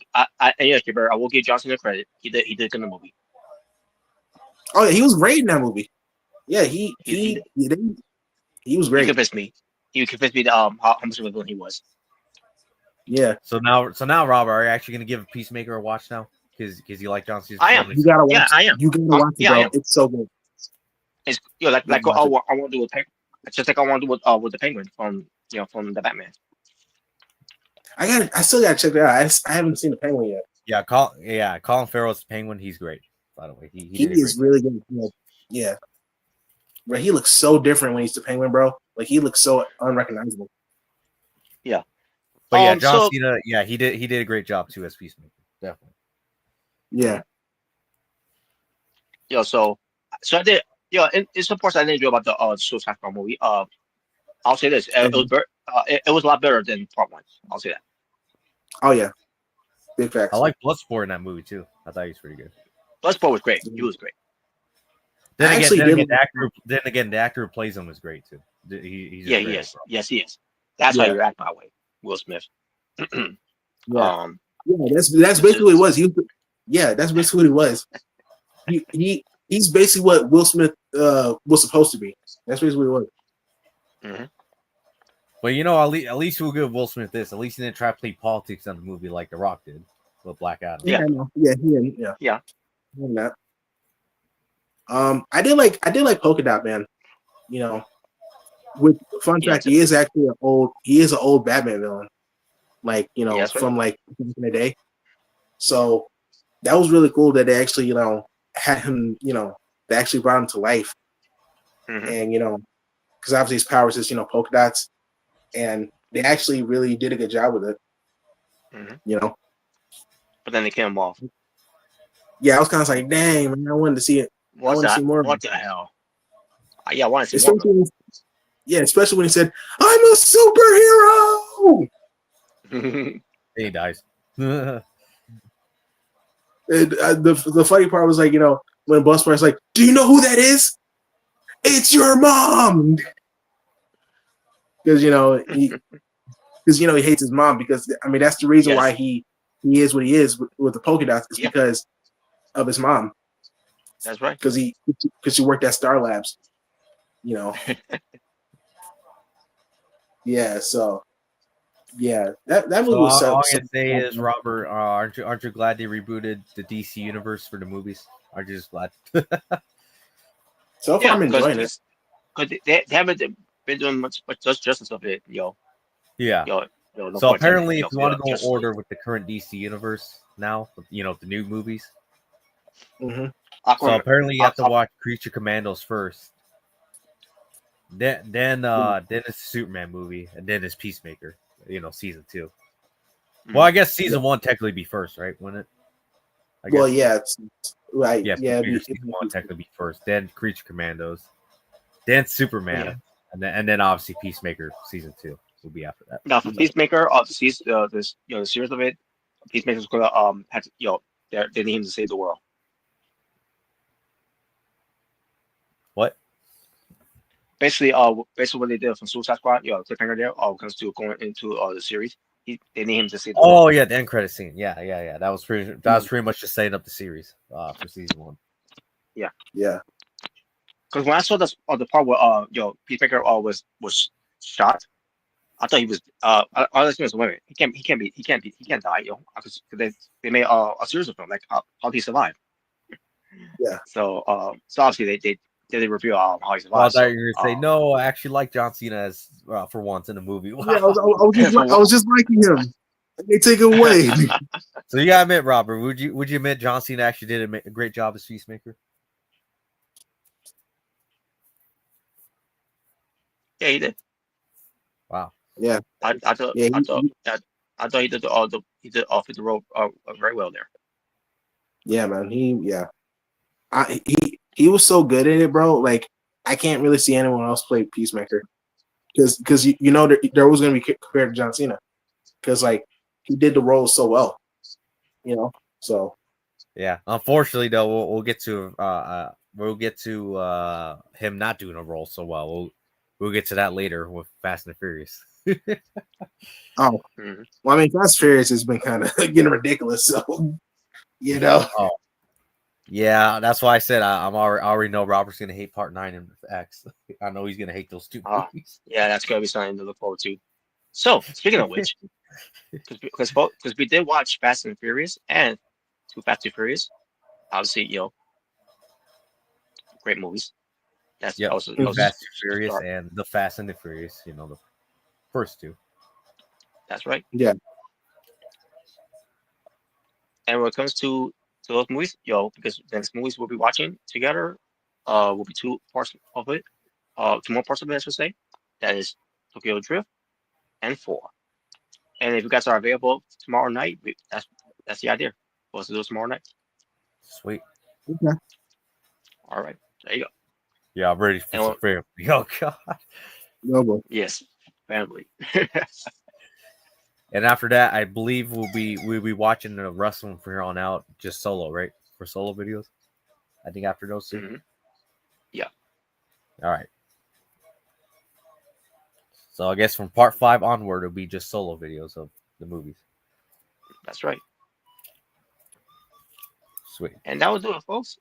give Johnson the credit. He did good in the movie. Oh yeah, he was great in that movie. Yeah, he was great. He convinced me. How much of a villain he was. Yeah. So now, Rob, are you actually going to give Peacemaker a watch now? because you like John Cena's I am. performance. You gotta watch. Yeah, I am. You gotta watch it, Yeah, I bro. am. It's so good. It's You gotta watch it. I want to do just like I want to do with the Penguin from from the Batman. I still gotta check it out. I haven't seen the Penguin yet. Yeah, Colin Farrell's Penguin. He's great. By the way, he He did a is great really good. Yeah, bro. He looks so different when he's the Penguin, bro. Like he looks so unrecognizable. Yeah. But yeah, John So Cena, yeah, he did a great job too as Peacemaker. Definitely. Yeah. so I did. It's some parts I didn't enjoy about the Suicide Squad movie. I'll say this. It was it was a lot better than part one. I'll say that. Oh yeah. Big facts. I like Bloodsport in that movie too. I thought he was pretty good. Bloodsport was great. He was great. Then I again, actually did. the actor who plays him is great too. He's Yeah, just he great is. overall. Yes, he is. That's why Yeah. you act that way, Will Smith. Yeah. Yeah, that's basically what it was. That's basically what he was. He's basically what Will Smith was supposed to be. That's basically what it was. Mm-hmm. But at least we'll give Will Smith this. At least he didn't try to play politics on the movie like The Rock did with Black Adam. Yeah. I know. Yeah. Yeah. That. I did like Polka Dot Man. With fun fact, he is an old Batman villain. Like, Yes, from like back in the day. So that was really cool that they actually, had him, they actually brought him to life. Mm-hmm. And, because obviously his powers is, polka dots. And they actually really did a good job with it. Mm-hmm. But then they kill him off. Yeah, I was kind of like, dang, man, I wanted to see it. I want to see more of What it. the hell? Yeah, I want to see more. Especially when he said, "I'm a superhero." He dies. And, the funny part was like, when Bloodsport's like, "Do you know who that is? It's your mom." Because he hates his mom because I mean that's the reason why he is what he is with the polka dots is because of his mom. That's right. Because she worked at Star Labs. Yeah. So. Yeah, that movie was so. All I can say is, Robert, aren't you glad they rebooted the DC universe for the movies? Aren't you just glad? So far, I'm enjoying it. Because they haven't been doing much justice of it, Yeah. No So point apparently, in, if you want to go in order with the current DC universe now, the new movies. Mm-hmm. So apparently, you have to watch Creature Commandos first. Then it's the Superman movie, and then it's Peacemaker. Season 2. Well, I guess season 1 technically be first, right? Wouldn't it? Well, yeah, it's right. Yeah, season 1 technically be first. Then Creature Commandos, then Superman, and then obviously Peacemaker season 2 will be after that. Now for Peacemaker, the series of it, Peacemaker's gonna have to, they need him to save the world. What? Basically what they did from Suicide Squad, cliffhanger there, comes to going into the series. They need him to save the world. Yeah, the end credit scene. Yeah. That was pretty much just setting up the series for season 1. Yeah. Because when I saw the part where Peacemaker was shot, I thought he was I was thinking, wait a minute, he can't die, because they made a series of him, like how he survived. Yeah. So obviously they did reveal how he survived. Well, I thought you were gonna say no. I actually like John Cena as for once in the movie. Wow. Yeah, I was just liking him. They take it away. So you gotta admit, Robert, would you admit John Cena actually did a great job as Peacemaker? Yeah, he did. Wow. Yeah. I thought he did the role very well there. Yeah, man. He was so good at it, bro. Like I can't really see anyone else play Peacemaker because there was going to be compared to John Cena because like he did the role so well, So yeah, unfortunately though, we'll get to him not doing a role so well. We'll get to that later with Fast and Furious. Well, I mean, Fast and Furious has been kind of getting ridiculous, so Oh. Yeah, that's why I said I already know Robert's gonna hate Part 9 and X. I know he's gonna hate those two movies. Yeah, that's gonna be something to look forward to. So speaking of which, because we did watch Fast and Furious and Too Fast, Too Furious. Obviously, great movies. That's Yep. also Too Fast, Too Furious, start. and The Fast and the Furious. The first two. That's right. Yeah. And when it comes to those movies, because the next movies we'll be watching together, will be two parts of it. Two more parts of it, I should say. That is Tokyo Drift and 4. And if you guys are available tomorrow night, that's the idea. For us to do tomorrow night. Sweet. Okay. All right, there you go. Yeah, I'm ready for And some family. Oh god. No, but yes, family. And after that, I believe we'll be watching the wrestling from here on out, just solo, right? For solo videos. I think after those 2. Mhm. Yeah, All right. So I guess from part 5 onward, it'll be just solo videos of the movies. that's right. Sweet. And that will do it, folks.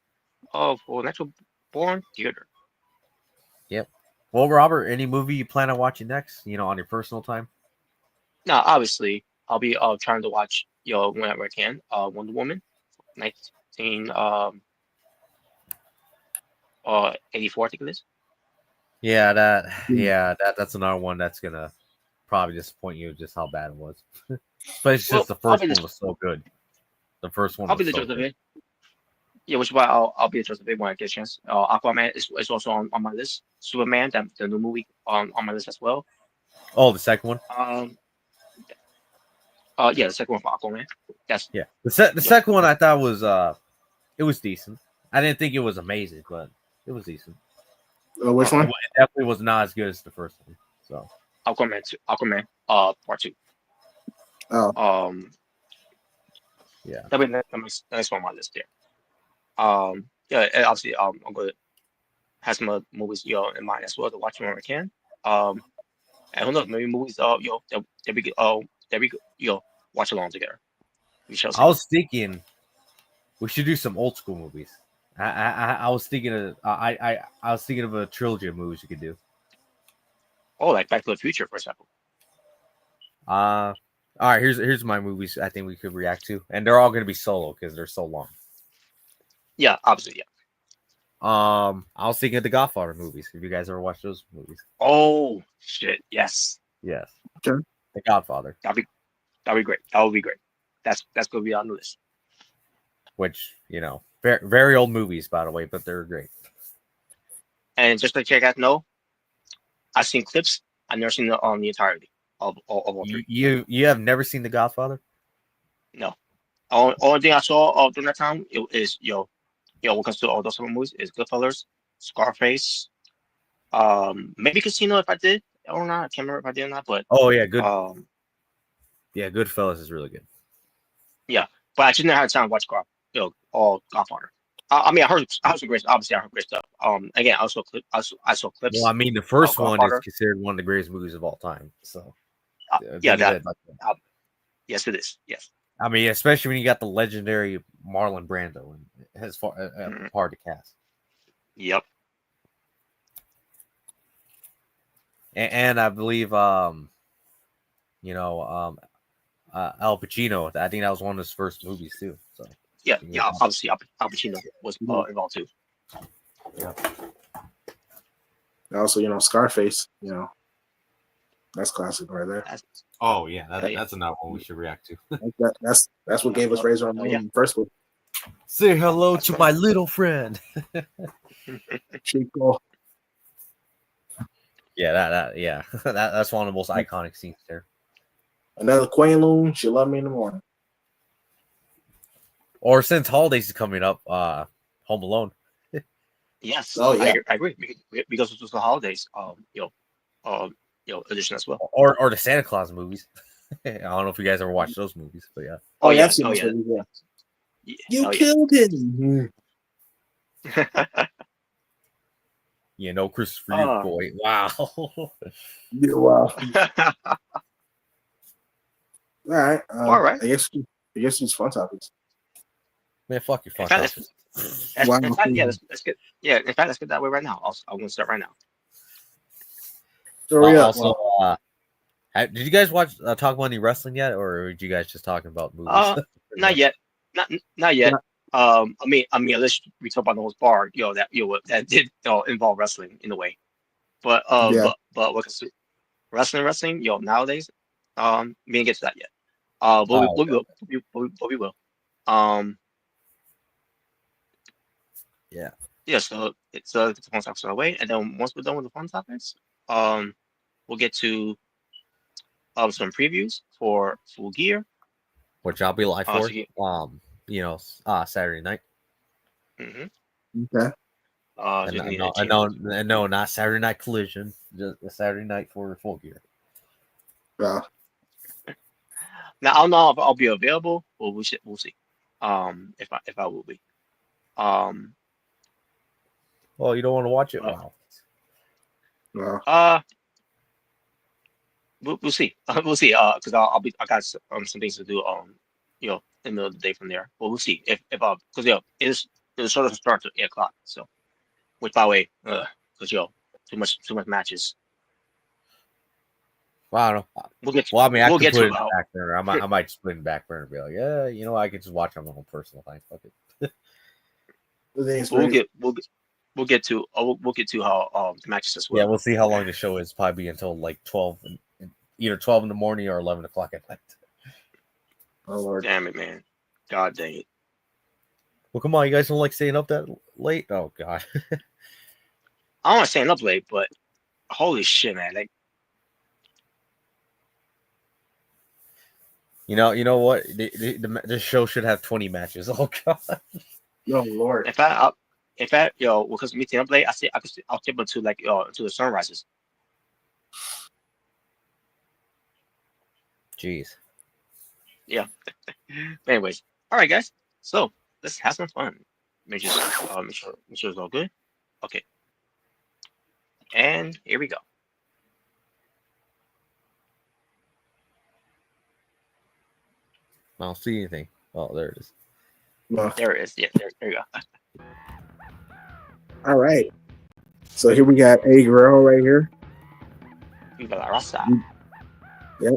For Natural Born Theater. Yep. Well, Robert, any movie you plan on watching next? On your personal time? Now, obviously, I'll be trying to watch whenever I can. Wonder Woman, 19 '84, I think it is. Yeah, that's another one that's gonna probably disappoint you just how bad it was. But it's Well, just the first one was so good. The first one I'll be was the so judge of good. it. Yeah, which is why I'll be the judge of it when I get a chance. Aquaman is also on my list. Superman, the new movie on my list as well. Oh, the second one? Um, yeah, the second one for Aquaman. That's Yeah. The second one I thought was it was decent. I didn't think it was amazing, but it was decent. which It one? definitely was not as good as the first one. So Aquaman part 2. Oh, yeah. That'll be the next one on my list there. Yeah, and obviously, I'm gonna have some movies, in mind as well to watch whenever I can. And who knows, maybe movies, that we could, watch along together. We shall see. I was thinking we should do some old school movies. I was thinking of I was thinking of a trilogy of movies you could do. Oh, like Back to the Future, for example. All right, here's my movies I think we could react to, and they're all going to be solo because they're so long. Yeah, obviously, yeah. I was thinking of the Godfather movies. Have you guys ever watched those movies? Oh shit, yes. Yes. okay. The Godfather, That'd be great. That would be great. That's gonna be on the list. which very very old movies by the way, but they're great. And just to let you guys know, I've seen clips. I've never seen the entirety of all three. You have never seen the Godfather? No. Only thing I saw during that time is when it comes to all those type of movies is Goodfellas, Scarface, maybe Casino if I did or not. I can't remember if I did or not, but Oh yeah, Goodfellas is really good. yeah. But I just never had time to watch all Godfather. I mean, I heard some great. Obviously, I heard great stuff. Again, I saw clips. Well, I mean, the first one is Godfather. considered one of the greatest movies of all time. So Yeah, think of it like that. yes, it is. Yes. I mean, especially when you got the legendary Marlon Brando and as far hard to cast. Yep. And I believe Al Pacino. I think that was one of his first movies too. So Yeah. Obviously, Al Pacino was involved too. Yeah. Also, Scarface. That's classic right there. Oh yeah, Yeah. that's another one we should react to. That's what gave us Razor Ramon in the first one. Say hello That's to right. my little friend. Chico. Yeah, that's one of the most iconic scenes there. Another Queen Loon. She loved me in the morning. Or since holidays is coming up, Home Alone. Yes. Oh, yeah. I agree because it was the holidays. Edition as well. Or the Santa Claus movies. I don't know if you guys ever watched those movies, but yeah. Oh, yeah. Yeah. Oh, yeah. Yeah. You killed him. Christopher Reeve boy. Wow. Yeah, wow. All right. All right. I guess it's fun topics. Man, fuck your fun In fact, topics. Wow. let's get. Yeah, in fact, let's get that way right now. I'm going to start right now. Hurry up. Also, did you guys talk about any wrestling yet, or were you guys just talking about movies? Not yet. not yet. I mean, unless we talk about the most bar, that did involve wrestling in a way. But Yeah. but what comes to wrestling, nowadays, we didn't get to that yet. Oh, But we will, but we will. Um, yeah. yeah. So it's the fun topics are away, and then once we're done with the fun topics, we'll get to some previews for Full Gear. Which I'll be live for. So Saturday night. hmm Okay. just need a team. No, not Saturday Night Collision. Just a Saturday night for Full Gear. Well, Now I don't know if I'll be available, but we'll see. If I will be. Um, Well, you don't want to watch it? but, Wow. uh, we'll see. We'll see. Because I got some things to do. In the middle of the day from there. But we'll see if because it's sort of starts at 8 o'clock. So, which by the way, because too much matches. Well, I don't know. We'll get. Well, I mean, I We'll could get put to it in the back burner. I might just put it in the back burner and be like, yeah, I could just watch on my own personal time. Fuck it. We'll get to how the matches as well. Yeah, we'll see how long the show is. Probably until like 12, either 12 in the morning or 11 o'clock at night. Oh Lord. Damn it, man! God dang it! Well, come on, you guys don't like staying up that late? Oh God. I don't want to stay up late, but holy shit, man! Like, You know what? This show should have 20 matches. Oh God. Oh Lord. in fact, because me staying up late, I'll skip until like until the sun rises. Jeez. Yeah. But anyways, all right, guys. So let's have some fun. Make sure it's all good. Okay. And here we go. I don't see anything. Oh, there it is. No. There it is. Yeah, there you go. All right. So here we got Eddie Guerrero right here. Viva la raza. Yep.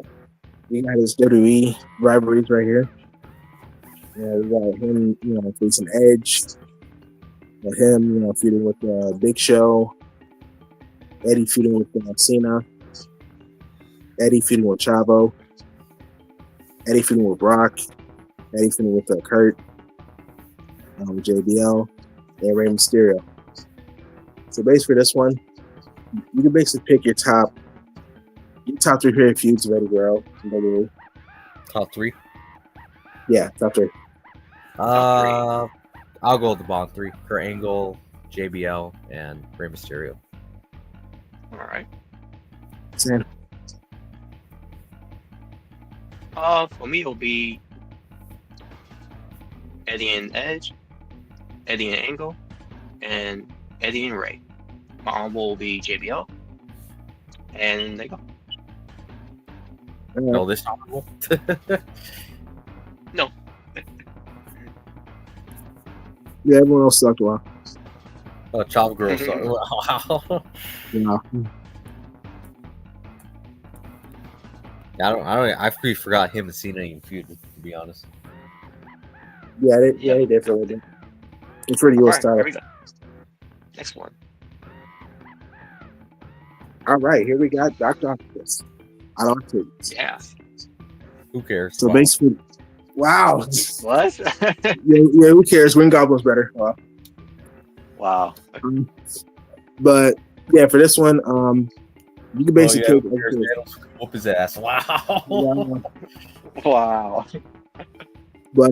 We got his WWE rivalries right here. Yeah, we got him, facing Edge. Got him, feuding with Big Show. Eddie feuding with Cena. Eddie feuding with Chavo. Eddie feuding with Brock. Eddie feuding with Kurt. JBL. And Rey Mysterio. So basically, this one, you can basically pick your top 3 favorite feuds of Eddie Guerrero from WWE. Top 3? Yeah, top 3. I'll go with the bottom 3. Kurt Angle, JBL, and Rey Mysterio. All right. Sam. For me, it'll be Eddie and Edge, Eddie and Angle, and Eddie and Ray. My honorable will be JBL. And there you go. No, this honorable? No. Yeah, everyone else sucked well. Chavo Girl sucked. Wow. Yeah. I pretty forgot him and Cena even feuded, to be honest. Yeah, they definitely did. It's pretty All good right, style. here we go. Next one. All right, here we got Dr. Octopus. I don't think. Yeah. Who cares? So basically, wow. What? yeah, who cares? Green Goblin's better. Wow. But yeah, for this one, you can basically whoop his ass. Wow. Wow. But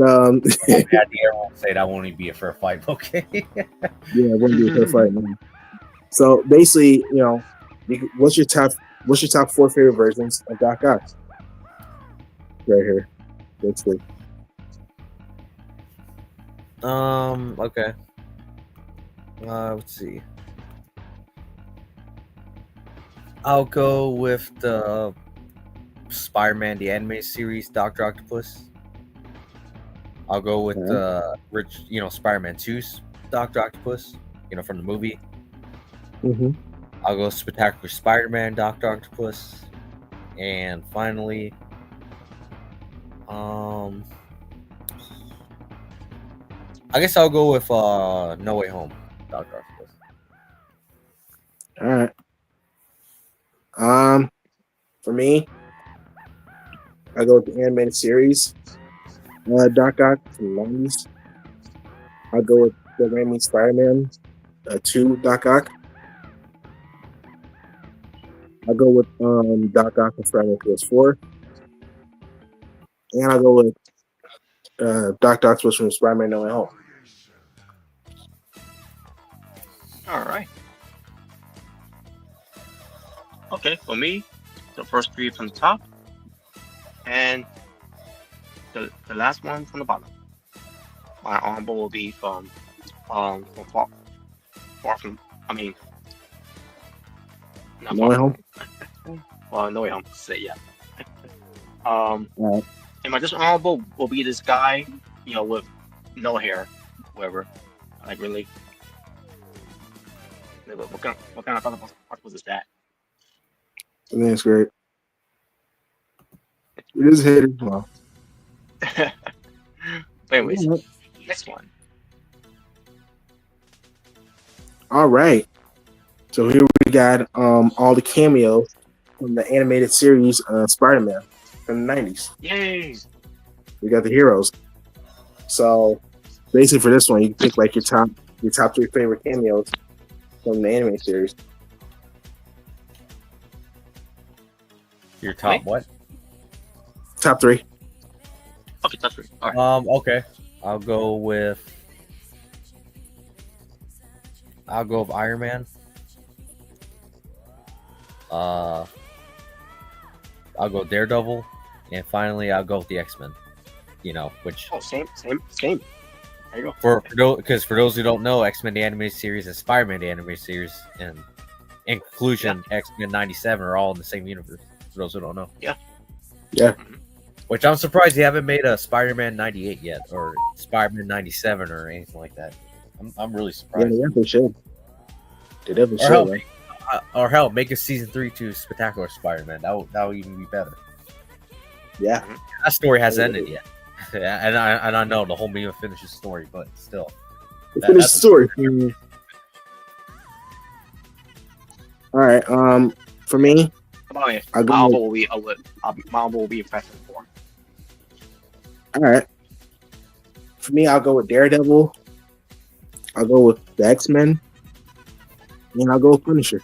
yeah, everyone say that won't even be a fair fight. Okay. Yeah, it wouldn't be a fair fight. Man. So basically, what's your top 4 favorite versions of Doc Ock? Right here, basically. Okay. Let's see. I'll go with the Spider-Man the anime series, Dr. Octopus. I'll go with Spider-Man 2's Dr. Octopus, from the movie. Mm-hmm. I'll go Spectacular Spider-Man, Dr. Octopus. And finally, I guess I'll go with No Way Home. Dr. Octopus. All right. For me, I go with the animated series. Doc Ock from the 90s. I'll go with the Raimi Spider-Man 2 Doc Ock. I'll go with Doc Ock from Spider-Man PS4. And I'll go with Dr. Octopus from Spider-Man No Way Home. All right. Okay, for me, the first three from the top, and the last one from the bottom. My honorable will be from far from. I mean, not No Way Home. Well, No Way Home. Say yeah. All right. And my dishonorable will be this guy, with no hair, whatever. Like really. What kind of octopus is that? I think it's great. It is hated. Well. But anyways, next one. All right. So here we got all the cameos from the animated series Spider-Man from the 90s. Yay! We got the heroes. So basically for this one, you can pick like your top 3 favorite cameos from the anime series. Your top what? Top 3. Okay, top 3. All right. Okay. I'll go with Iron Man. I'll go Daredevil, and finally I'll go with the X-Men. Which same. There you go. for those who don't know, X-Men the animated series and Spider-Man the animated series, and in conclusion, X-Men 97 are all in the same universe. For those who don't know. Yeah. Mm-hmm. Which I'm surprised they haven't made a Spider-Man 98 yet, or Spider-Man 97 or anything like that. I'm really surprised. Yeah, they definitely should. They definitely should. Right? Or hell, make a season 3 to Spectacular Spider-Man. That would even be better. Yeah. That story hasn't ended yet. and I know the whole media finishes the story, but still. Finish the story. All right. For me, my album will be Fantastic Four. All right. For me, I'll go with Daredevil. I'll go with the X-Men. And I'll go with Punisher.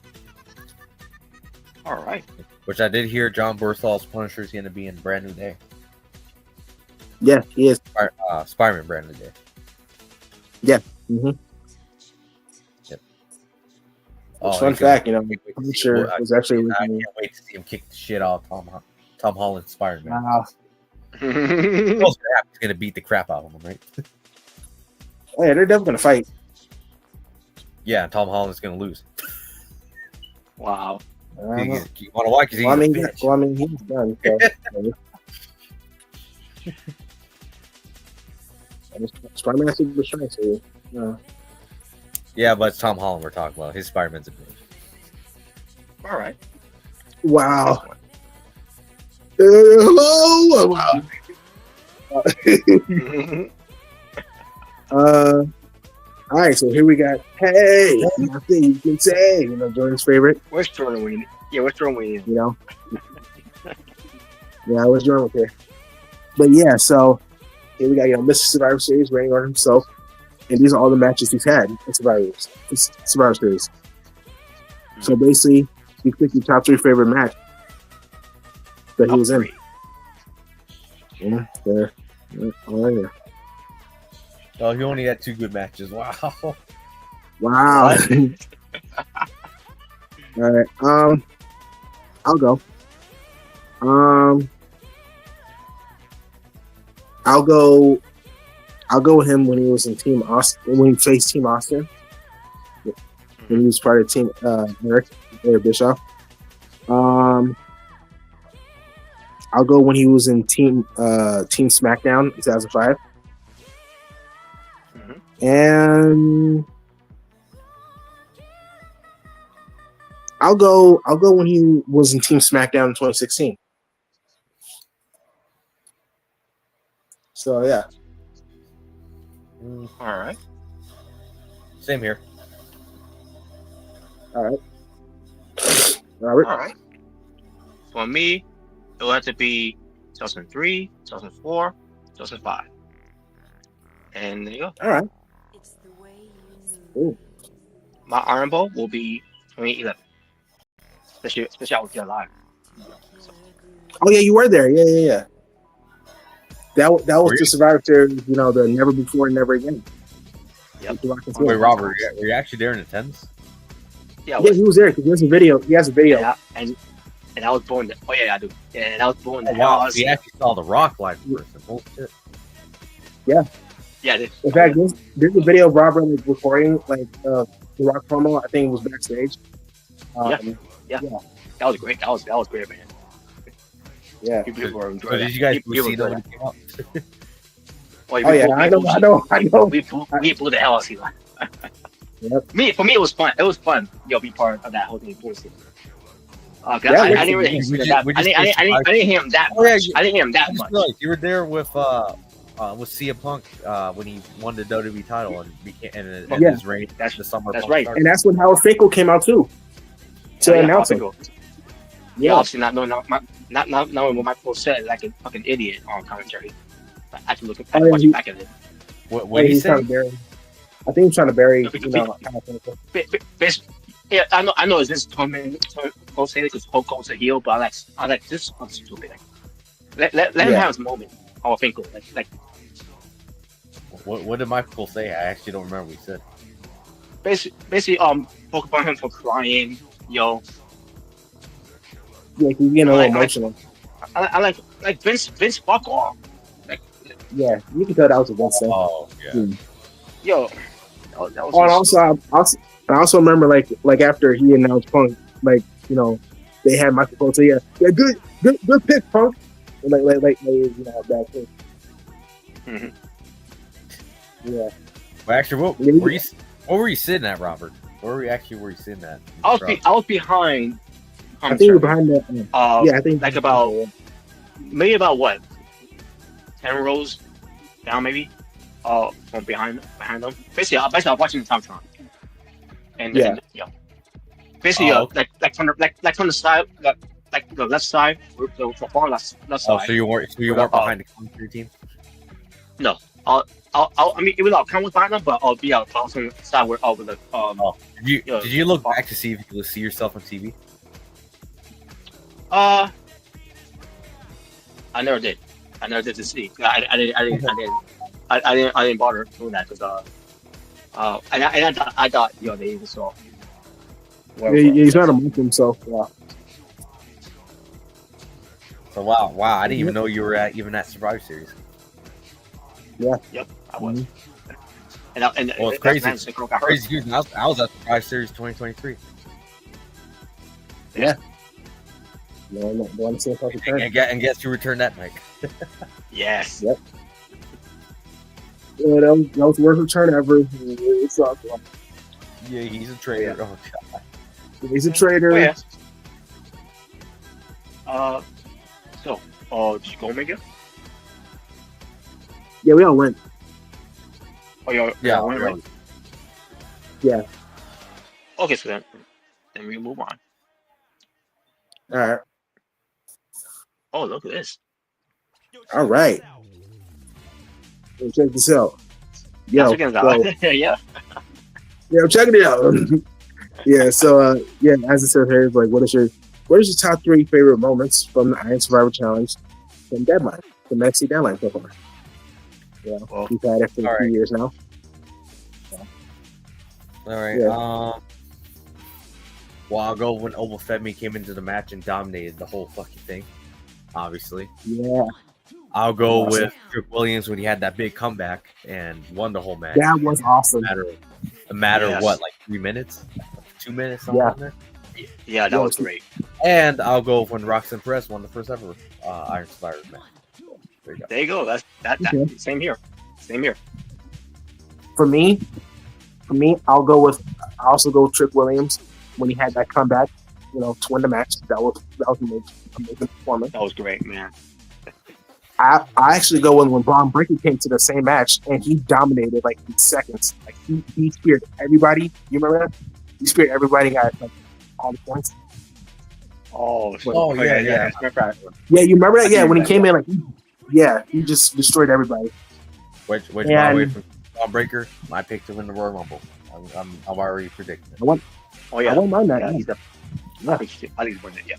All right. Which I did hear John Berthal's Punisher is going to be in Brand New Day. Yeah, he is. Spider-Man Brand New Day. Yeah. Mm-hmm. Yep. Fun fact, Punisher was actually. I can't wait to see him kick the shit out of Tom Holland's Spider-Man. Wow. He's going to beat the crap out of him, right? Oh, yeah, they're definitely going to fight. Yeah, Tom Holland's going to lose. Wow. You want to why? Because he's a bitch. He's done. So. Spider-Man super strong, so yeah, but it's Tom Holland we're talking about. His Spider-Man's a bitch. All right. Wow. Hello. Wow. All right, so here we got. Hey, nothing you can say. Jordan's favorite. Where's Jordan when where's Jordan when Yeah, where's Jordan with here? But yeah, so here we got Mr. Survivor Series, Randy Orton himself, and these are all the matches he's had in Survivor Series. So basically, you pick your top 3 favorite match that he was in. Yeah, there. Oh yeah. Oh, he only had 2 good matches. Wow. Wow. All right. I'll go. I'll go with him when he was in Team Austin. When he faced Team Austin. When he was part of Team Eric Bischoff. I'll go when he was in Team SmackDown in 2005. And I'll go when he was in Team SmackDown in 2016. So yeah. All right. Same here. All right. Robert. All right. For me, it will have to be 2003, 2004, 2005. And there you go. All right. Ooh. My Iron Bowl will be 2011. Especially I was there live. So, Oh yeah, you were there. Yeah. That was Were the you? Survivor Series. You know, the Never Before, Never Again. Yep. Wait, Robert, were you actually there in attendance? yeah, Yeah, he was there because there's a video. He has a video. and I was born there. Oh yeah, I do. Yeah, and I was born Oh, there. wow, we actually saw The Rock live in person. Holy shit. Yeah. In fact, there's a video of Robert like recording like the Rock promo. I think it was backstage. Yeah. That was great. That was great, man. Yeah. People were So enjoying did you guys People see that were when it came out? Oh yeah, I know. We blew the hell out of Eli. Yep. For me, it was fun. It was fun. Be part of that whole thing. Yeah, I didn't really we hear just- that. we I just didn't hear him that Oh, yeah, much. I didn't hear him I that just much. realized you were there with CM Punk when he won the WWE title and his reign. That's- the summer. that's Punk right. started. And that's when Howard Finkel came out too to announce him. Yeah, obviously not knowing what Michael said, like a fucking idiot on commentary. But I can look at watch back at it. What did he say? I think he's trying to bury. Yeah, I know. Is this tournament Hulk say because Hulk Hogan's a heel? But I like this is fucking stupid. Like, let him have his moment. I think like What did Michael say? I actually don't remember what he said. basically poke upon him for crying. Yo, Yeah, he's getting a little emotional. I like Vince. Fuck off. Yeah, you can tell that was a Vince thing. Oh yeah. Yo, that was And also remember like after he announced Punk, like you know, they had Michael Cole say, yeah, good pick, Punk. And like you know that thing. Mhm. Yeah. Well, actually, what were you sitting at, Robert? Where were you sitting at? I was behind. I think you're behind that. Yeah, I think like maybe about what 10 rows down, maybe. From behind them. Basically, I was watching the Tomtron. And then, basically, like from the side, like the left side, the far left side. Oh, so you weren't behind the commentary team? No, I mean, even though I was behind them, but I'll be out on the side where over the Did you look back to see if you could see yourself on TV? I never did. I never did to see. I didn't bother doing that because I thought they even saw. Yeah, he's not a monk himself. Yeah. So wow, I didn't even know you were at Survivor Series. Yeah. Yep, I was. Well, it's crazy. Crazy. I was at Survivor Series 2023. Yeah. No, I'm not going to say if I can turn. And guess who returned that night? Yes. Yep. Yeah, that was the worst return ever. It sucked. Yeah, he's a traitor. Yeah. Oh god. He's a traitor. Oh, yeah. So, did you go, Omega? Yeah, we all went. Oh, y'all went, right? Yeah. Okay, so then we move on. All right. Oh, look at this. All right. Let's check this out. Yo, Yeah. Yeah, I'm checking it out. Yeah, so as it says here, it's like what is your top 3 favorite moments from the Iron Survivor Challenge from Deadline, the NXT Deadline so far? Yeah, we've had it for a few years now. All right. Yeah. Well, I'll go when Opal Femi came into the match and dominated the whole fucking thing. Obviously. Yeah. I'll go with Trick Williams when he had that big comeback and won the whole match. That was awesome. A matter of what, like 3 minutes, 2 minutes, something like that. Yeah, that was great. And I'll go when Roxanne Perez won the first ever Iron Survivor match. There you go. That's that. Okay. Same here. For me, I'll also go with Trick Williams when he had that comeback, to win the match. That was an amazing performance. That was great, man. I actually go when Braun Breaker came to the same match and he dominated like in seconds. Like he speared everybody. You remember that? He speared everybody, got like all the points. Yeah. Yeah, you remember that? Yeah, when he came in, like, he just destroyed everybody. Which by the way, from Braun Breaker, I picked him in the Royal Rumble. I'm already predicting it. I won't mind that. I think he's winning it.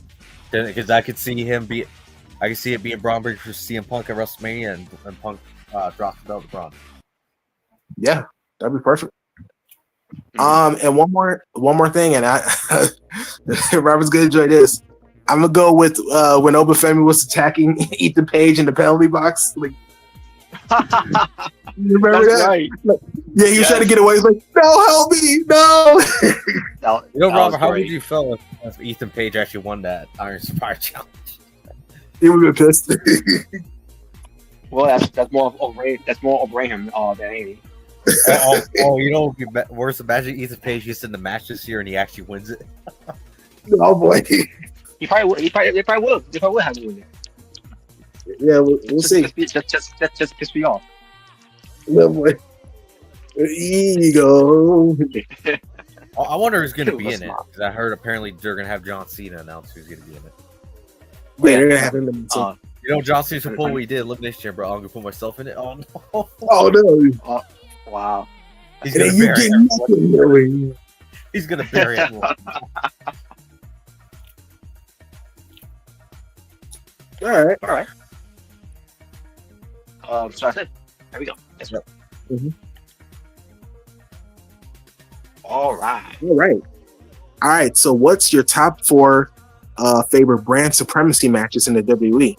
Yeah. Because I could see him I can see it being Braun Breaker for CM Punk at WrestleMania, and Punk drops the belt to Braun. Yeah, that'd be perfect. And one more thing, and Robert's gonna enjoy this. I'm gonna go with when Obafemi was attacking Ethan Page in the penalty box. Like, you remember that? Right. Like, yeah, he was trying to get away. He's like, "No, help me, no!" Robert, how would you feel if Ethan Page actually won that Iron Survivor Challenge? He would have been pissed. Well, that's more of Abraham than anything. You know, worse. Imagine Ethan Page gets in the match this year and he actually wins it. Oh boy, He probably would have to win it. Yeah, we'll see. Just piss me off. No boy. Ego. I wonder who's going to be in it. Because I heard apparently they're going to have John Cena announce who's going to be in it. Yeah, they're gonna have him. You know, John Cena's what we did Elimination Chamber. I'm gonna put myself in it. Oh no! Oh no! Wow! He's gonna bury it. He's gonna bury it. All right. So I said, there we go. That's right. Mm-hmm. All right. All right. So, what's your top 4 favorite brand supremacy matches in the WWE?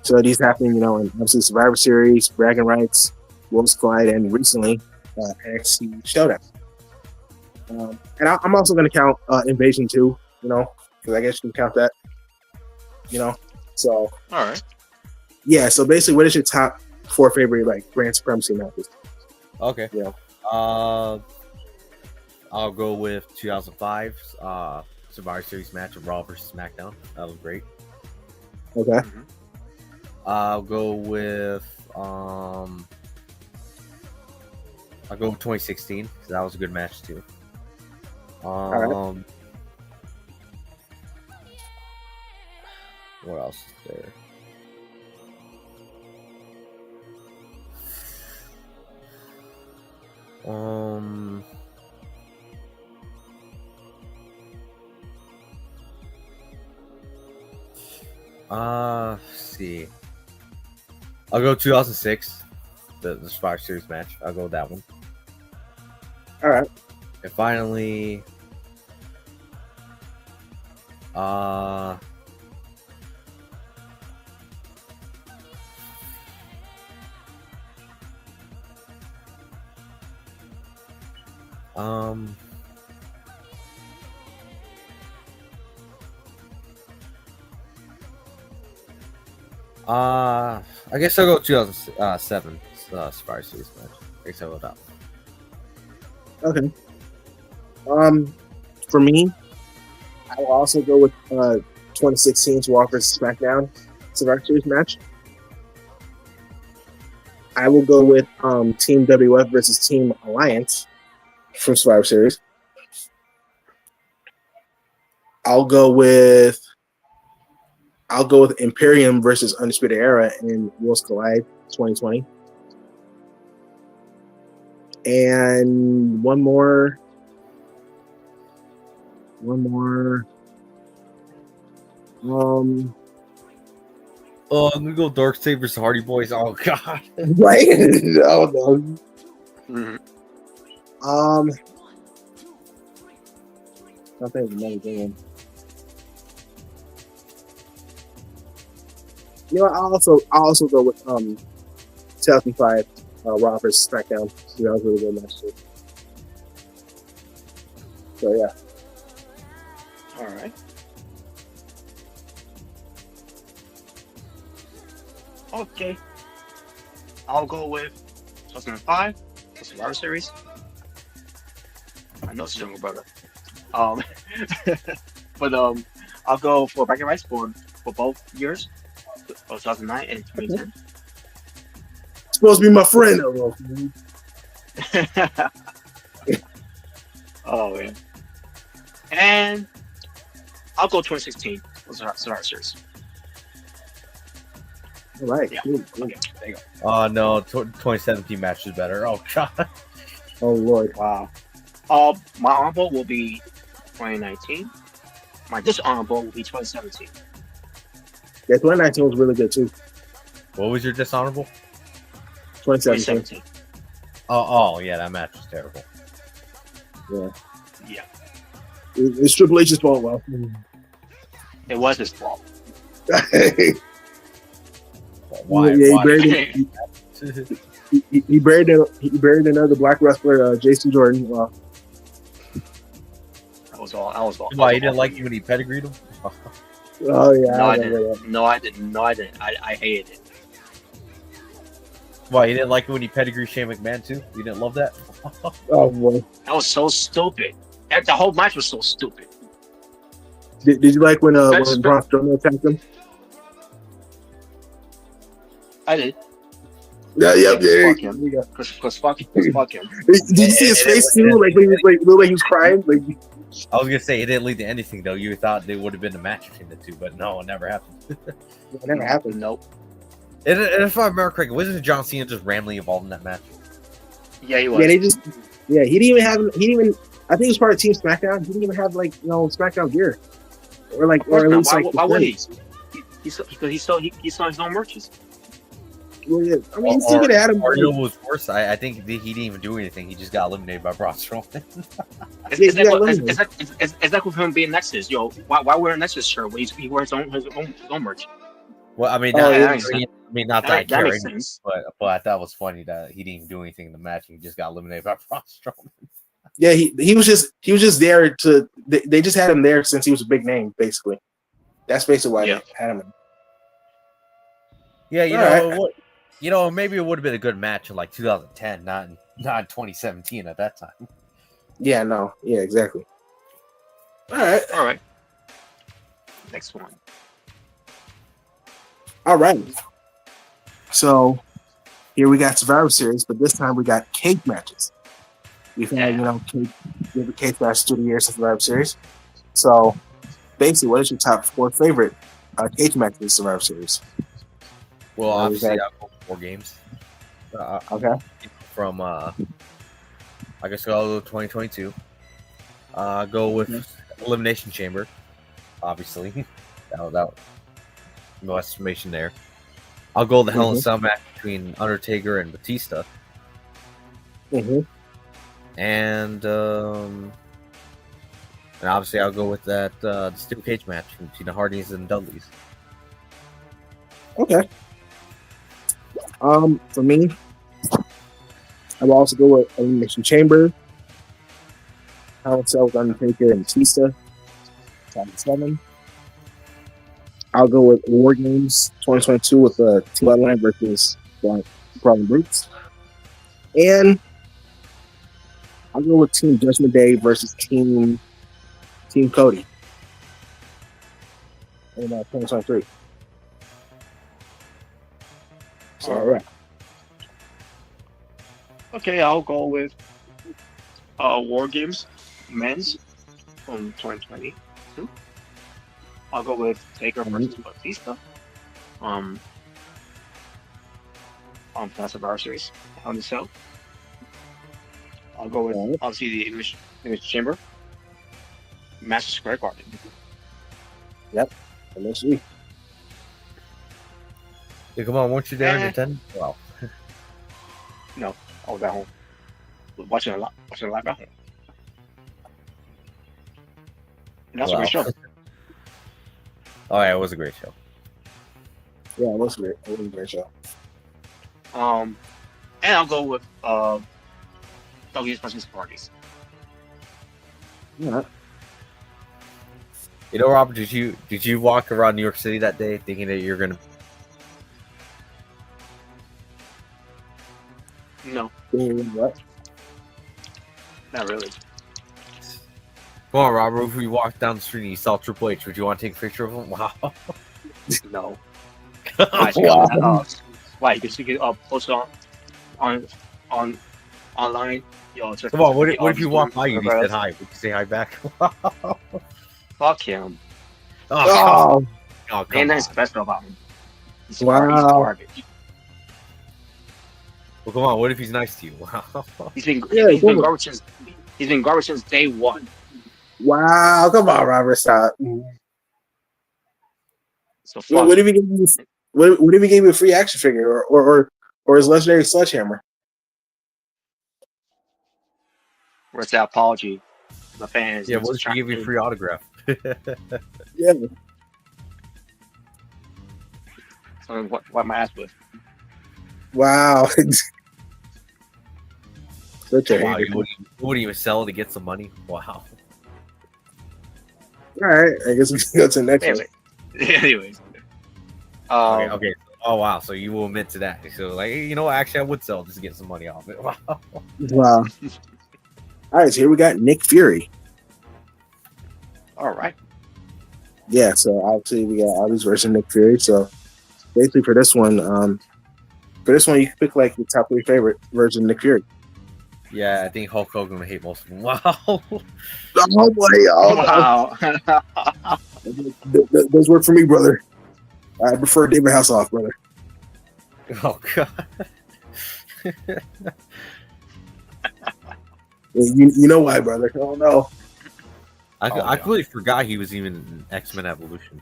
So these happening, in obviously Survivor Series, Bragging Rights, Worlds Collide, and recently NXT Showdown. And I'm also going to count Invasion 2, because I guess you can count that. So all right. Yeah. So basically, what is your top 4 favorite brand supremacy matches? Okay. Yeah. I'll go with 2005. Survivor Series match of Raw versus SmackDown. That was great. Okay. Mm-hmm. I'll go with 2016 because that was a good match too. Right. What else is there? Let's see. I'll go 2006, the Survivor Series match. I'll go with that one. All right. And finally, I guess I'll go 2007 Survivor Series match. I guess I'll go that one. Okay. For me, I will also go with 2016's Raw vs. SmackDown Survivor Series match. I will go with Team WF versus Team Alliance from Survivor Series. I'll go with Imperium versus Undisputed Era in Worlds Collide 2020. And one more. Oh, I'm gonna go Dark Saber versus Hardy Boys. Oh god. Right? Oh no. Mm-hmm. I think another thing. I'll also go with 2005 Raw vs. SmackDown. That was a really good match too. So yeah. All right. Okay. I'll go with 2005, the Survivor Series. I know it's a younger brother. But I'll go for bragging rights for both years, 2009 and 2010. supposed to be my friend. Oh man. And I'll go 2016. Survivor Series. All right. Yeah. Cool. Okay. There you go. Oh no, 2017 match is better. Oh god. Oh Lord. Wow. My honorable will be 2019. My dishonorable will be 2017. Yeah, 2019 was really good too. What was your dishonorable? 2017. 2017. Oh yeah, that match was terrible. Yeah. Yeah. It's Triple H's fault. Well, It was his fault. Why? Yeah, Why? he buried another black wrestler, Jason Jordan. Well, That was all. Why, you didn't like him when he pedigreed him? oh yeah. No, I remember didn't. that. No, I didn't. I hated it. Why, you didn't like it when he pedigreed Shane McMahon too? You didn't love that? Oh boy. That was so stupid. The whole match was so stupid. Did you like when That's- Braun Strowman attacked him? I did. Yeah. Fuck him. Cause fuck him. Did you see his face too? Like when he was looked like he was crying. Like I was gonna say it didn't lead to anything though. You thought there would have been a match between the two, but no, it never happened. it never happened. Nope. And if I remember correctly, wasn't John Cena just randomly involved in that match? Yeah, he was. Yeah, he didn't even. I think he was part of Team SmackDown. He didn't even have SmackDown gear, or at least why would he? He saw his own merches. Well, yeah. I mean, he's still gonna add him. Or was worse. I think he didn't even do anything. He just got eliminated by Braun Strowman. It's like with him being Nexus. Yo, why wear a Nexus shirt when he wears his own merch? Well, I mean, Oh, not that I That care, makes sense. but I thought it was funny that he didn't do anything in the match. He just got eliminated by Braun Strowman. Yeah, he was just there to. They just had him there since he was a big name, basically. That's basically why they had him. Yeah, maybe it would have been a good match in like 2010, not in 2017 at that time. Yeah, no, yeah, exactly. All right. Next one. All right. So here we got Survivor Series, but this time we got cage matches. We've had, we have a cage match through the years of Survivor Series. So basically, what is your top 4 favorite cage matches in Survivor Series? Well, obviously, I'll go 4 games. Okay. From, I guess I'll go 2022. Go with Elimination Chamber, obviously. that no estimation there. I'll go the Hell in a Cell match between Undertaker and Batista. And obviously I'll go with that the steel cage match between the Hardys and Dudleys. Okay. For me, I will also go with Elimination Chamber, Hell in a Cell with Undertaker and Batista, top 7. I'll go with War Games 2022 with Team Bloodline versus Problem Brutes. And I'll go with Team Judgment Day versus Team Cody in 2023. So, all right. Okay, I'll go with War Games Men's from 2022. I'll go with Taker versus Batista. On Survivor Series on the Cell. I'll go with obviously the English Chamber. Madison Square Garden. Yep. MSG. Yeah, come on, weren't you there in attendance? Wow. No, I was at home. Watching a live at home. And that's a great show. Oh yeah, it was a great show. Yeah, it was great. It was a great show. And I'll go with Doggies versus Parties. Yeah. You know, Robert, did you walk around New York City that day thinking that you're gonna? No. What? Not really. Come on, Robert. If we walked down the street and you saw Triple H, would you want to take a picture of him? Wow. No. Wow. Why? You can post on on online. Just Come on, what, all if these you walk groups by you and he said regardless. hi? Would you say hi back? Fuck him. Oh, Oh, come Ain't nothing on. special about him. He's wow. garbage. Well, come on. What if he's nice to you? Yeah, He's been come on. garbage since day one. Wow, come on, Robert, stop. So What, fuck what if him. he gave you? What if he gave you a free action figure or his legendary sledgehammer? Where's the apology to the fans Yeah, and what to if he gave you a China? free autograph? Yeah. So what my ass with? Wow. Such a Wow, hater. you wouldn't even sell to get some money? Wow. All right, I guess we can go to the next one. Anyways. Okay. Oh, wow. So you will admit to that. So, like, hey, you know what? Actually, I would sell just to get some money off it. Wow. Wow. All right, so here we got Nick Fury. All right. Yeah, so obviously we got all these versions of Nick Fury. So basically for this one you can pick like your top 3 favorite version of Nick Fury. Yeah, I think Hulk Hogan would hate most of them. Wow. Oh boy, oh Wow. no. Those work for me, brother. I prefer David Hasselhoff, brother. Oh, God. You know why, brother? Oh no. I yeah. completely forgot he was even in X-Men Evolution.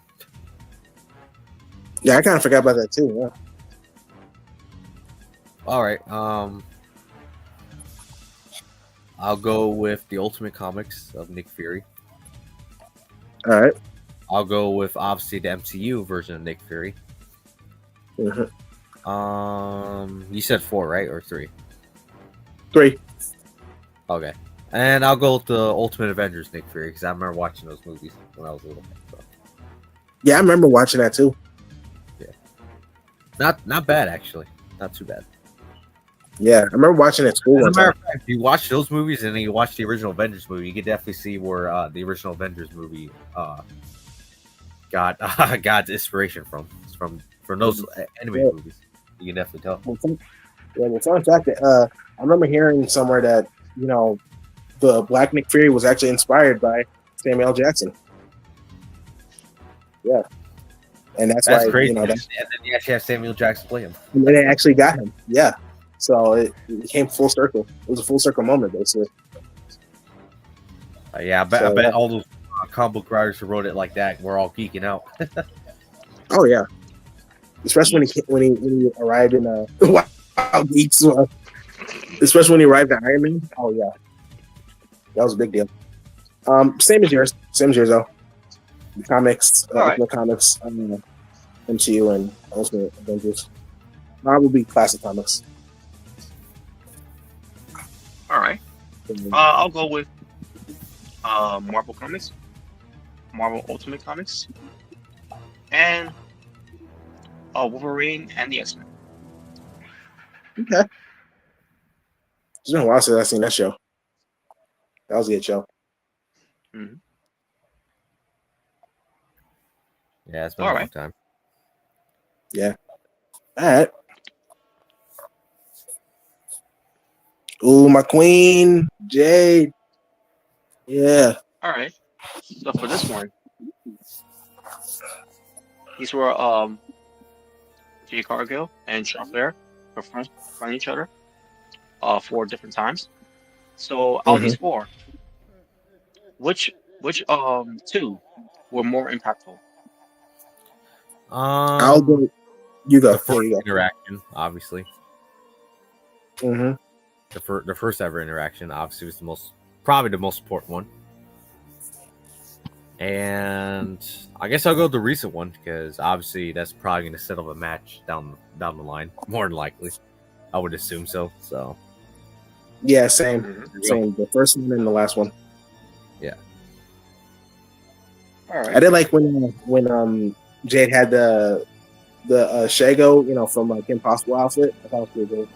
Yeah, I kind of forgot about that too. Yeah. All right. I'll go with the Ultimate Comics of Nick Fury. All right. I'll go with obviously the MCU version of Nick Fury. Mm-hmm. You said 4, right, or 3? 3. Okay. And I'll go with the Ultimate Avengers Nick Fury because I remember watching those movies when I was little. So. Yeah, I remember watching that too. Yeah. Not bad actually. Not too bad. Yeah, I remember watching it at school. As a one matter time. of fact, if you watch those movies and then you watch the original Avengers movie, you can definitely see where the original Avengers movie got inspiration from. It's from those animated movies. You can definitely tell. The fun fact that I remember hearing somewhere that the Black Nick Fury was actually inspired by Samuel L. Jackson. Yeah, and that's why crazy. that, And then you actually have Samuel Jackson play him. and they actually got him. Yeah, so it came full circle. It was a full circle moment, basically. Yeah, I bet all those comic book writers who wrote it like that were all geeking out. Oh yeah, especially when he arrived in wow, geeks. Especially when he arrived at Iron Man. Oh yeah, that was a big deal. Same as yours though. The comics, Right. Ultimate Comics, MCU, and Ultimate Avengers. Probably classic comics. All right. I'll go with Marvel Comics, Marvel Ultimate Comics, and Wolverine and the X-Men. Okay. It's been a while since I've seen that show. That was a good show. Mm-hmm. Yeah, it's been a long time. Yeah. All right. Ooh, my queen, Jade. Yeah. All right. So for this one, these were Jay Cargill and Charles Flair confront each other 4 different times. So out of these 4, which 2 were more impactful? I'll go. You go. The first You go. interaction, obviously. Mm-hmm. The first ever interaction, obviously, was probably the most important one. And I guess I'll go with the recent one because obviously that's probably going to set up a match down the line, more than likely. I would assume so. So Yeah, same. Same. The first one and the last one. Yeah. All right. I did like when Jade had the Shago, from Kim Possible outfit. I thought it was pretty good.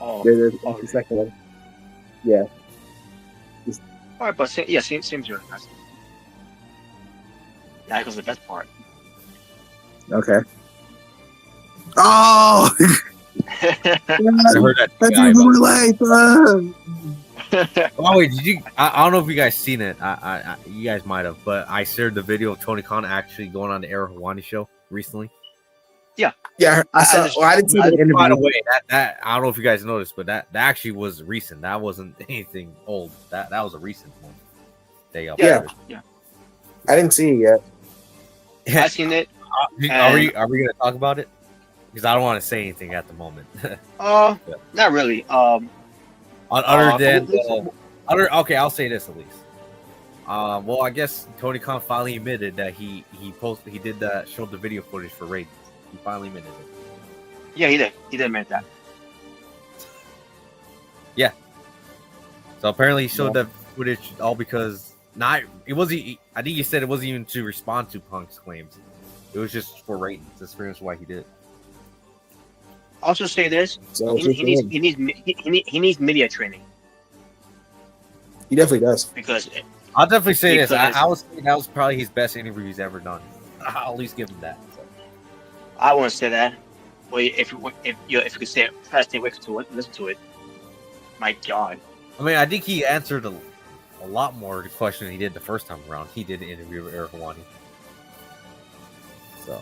The second one. Yeah. All right, but seems really nice. That was the best part. Okay. Oh, I heard that that's guy even about. like. Oh wait, did you? I don't know if you guys seen it. You guys might have, but I shared the video of Tony Khan actually going on the Era Hawani show recently. Yeah, I saw. I didn't see the interview. By the way, that I don't know if you guys noticed, but that actually was recent. That wasn't anything old. That was a recent one. Yeah. I didn't see it yet. I seen it. Are we gonna talk about it? Because I don't want to say anything at the moment. Not really. Other than okay, I'll say this at least. Well, I guess Tony Khan finally admitted that he showed the video footage for ratings. He finally admitted it. Yeah, he did. He did admit that. Yeah. So apparently he showed that footage all because it wasn't. I think he said it wasn't even to respond to Punk's claims. It was just for ratings. That's pretty much why he did it. Also say this: So he needs media training. He definitely does. Because I'll definitely say this: because- I was saying that was probably his best interview he's ever done. I'll at least give him that. So. I wouldn't say that. Well, if you could say it, try to stay away to it, listen to it. My God. I mean, I think he answered a lot more of the question than he did the first time around. He did an interview with Eric Hawani. So,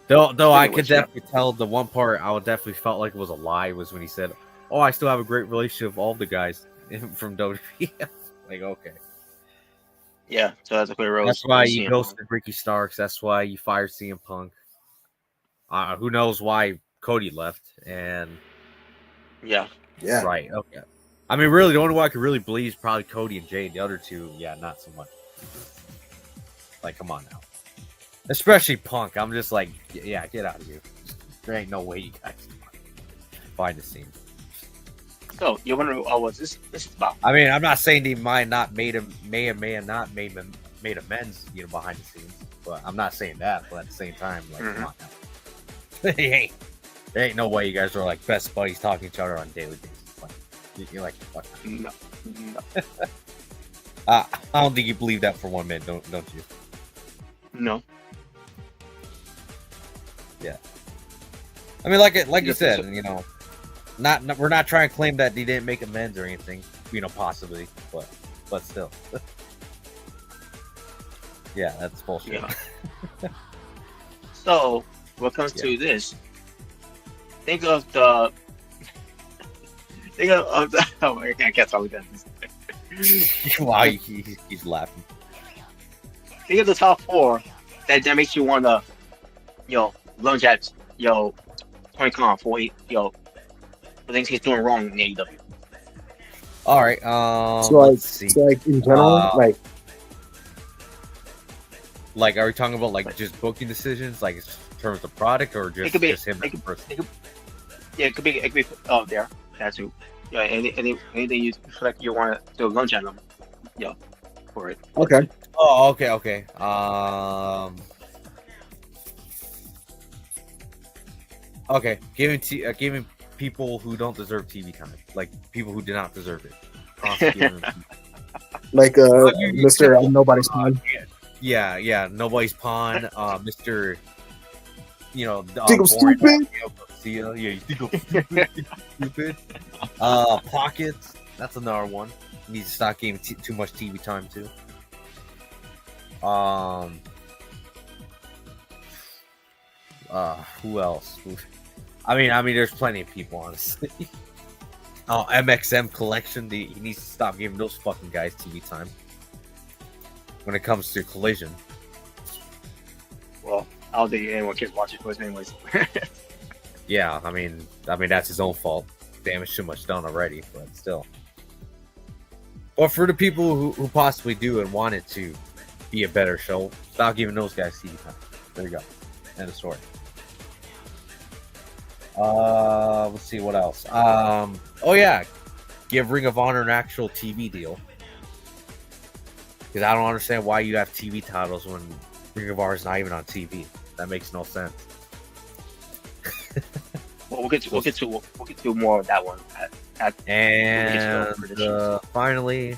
though I could definitely tell the one part I would definitely felt like it was a lie was when he said, "Oh, I still have a great relationship with all the guys from WWE." Like, okay, Yeah, so that's a clear road. that's why you ghosted Ricky Starks. That's why you fired CM Punk. Who knows why Cody left? And yeah, right, okay. I mean, really, the only one I could really believe is probably Cody and Jay. The other two, yeah, not so much. Like, come on now. Especially Punk. I'm just like, yeah, get out of here. There ain't no way you guys find the scene. So you're wondering, what's this is about? I mean, I'm not saying they may have not made amends, behind the scenes. But I'm not saying that. But at the same time, like, come on now. There ain't no way you guys are like best buddies talking to each other on a daily basis. Like, you're like, fuck. No. I don't think you believe that for 1 minute, don't you? No. Yeah. I mean, like you said, we're not trying to claim that they didn't make amends or anything, possibly, but still. Yeah, that's bullshit. Yeah. So, what comes to this? Think of the. Oh, I can't talk about this. Wow, he's laughing. Think of the top 4 that makes you want to, lunge at, Tony Khan for things he's doing wrong in AEW. All right. So like in general, like, are we talking about like just booking decisions, like in terms of product, or just him as a person? It could be. Oh, there. That's who. Yeah. Anything you feel like you want to do a lunge at them. Yeah. For it. Okay. Oh, okay. Okay, giving people who don't deserve TV time, like people who do not deserve it. Like Mr. Nobody's Pawn. Yeah, Nobody's Pawn. Mr. Think I'm stupid? Yeah, you think I'm stupid? Pockets. That's another one. He needs to stop giving too much TV time too. Who else? I mean, there's plenty of people, honestly. MXM Collection. He needs to stop giving those fucking guys TV time. When it comes to Collision. Well, I don't think anyone cares watching for his anyways. Yeah, I mean that's his own fault. Damage too much done already, but still. But for the people who possibly do and want it to be a better show, stop giving those guys TV time. There you go. End of story. Let's see what else. Oh yeah, give Ring of Honor an actual TV deal. Because I don't understand why you have TV titles when Ring of Honor is not even on TV. That makes no sense. Well, we'll get to more of that one. And finally,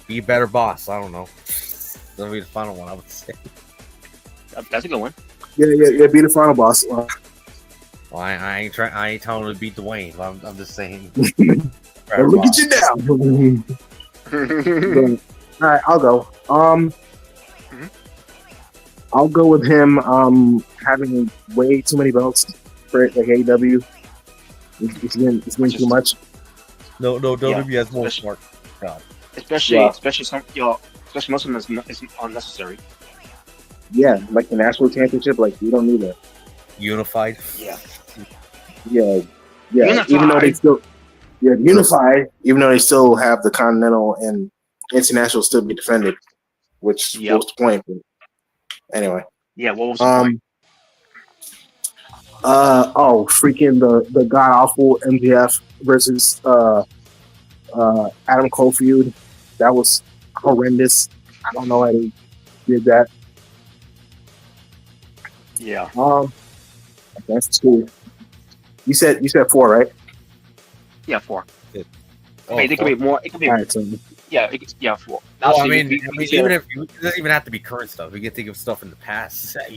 be a better boss. I don't know. That'll be the final one, I would say. That's a good one. Yeah. Be the final boss. Well, I ain't telling him to beat Dwayne. I'm just saying. Look at you now. All right, I'll go. I'll go with him. Having way too many belts for like AEW. It's been too much. No, WWE has more smart. God. Especially most of them is unnecessary. Yeah, like the national championship, like we don't need that. Unified. Yeah. Unified. Even though they still, unified. Even though they still have the Continental and International still be defended, which was the point. But anyway. Yeah. What was the point? Freaking the god awful MJF versus Adam Cole feud. That was horrendous. I don't know how they did that. Yeah. That's two. You said 4, right? Yeah, 4. Good. It could be more. It could be. Right, so. 4. Well, even if it doesn't even have to be current stuff, we can think of stuff in the past that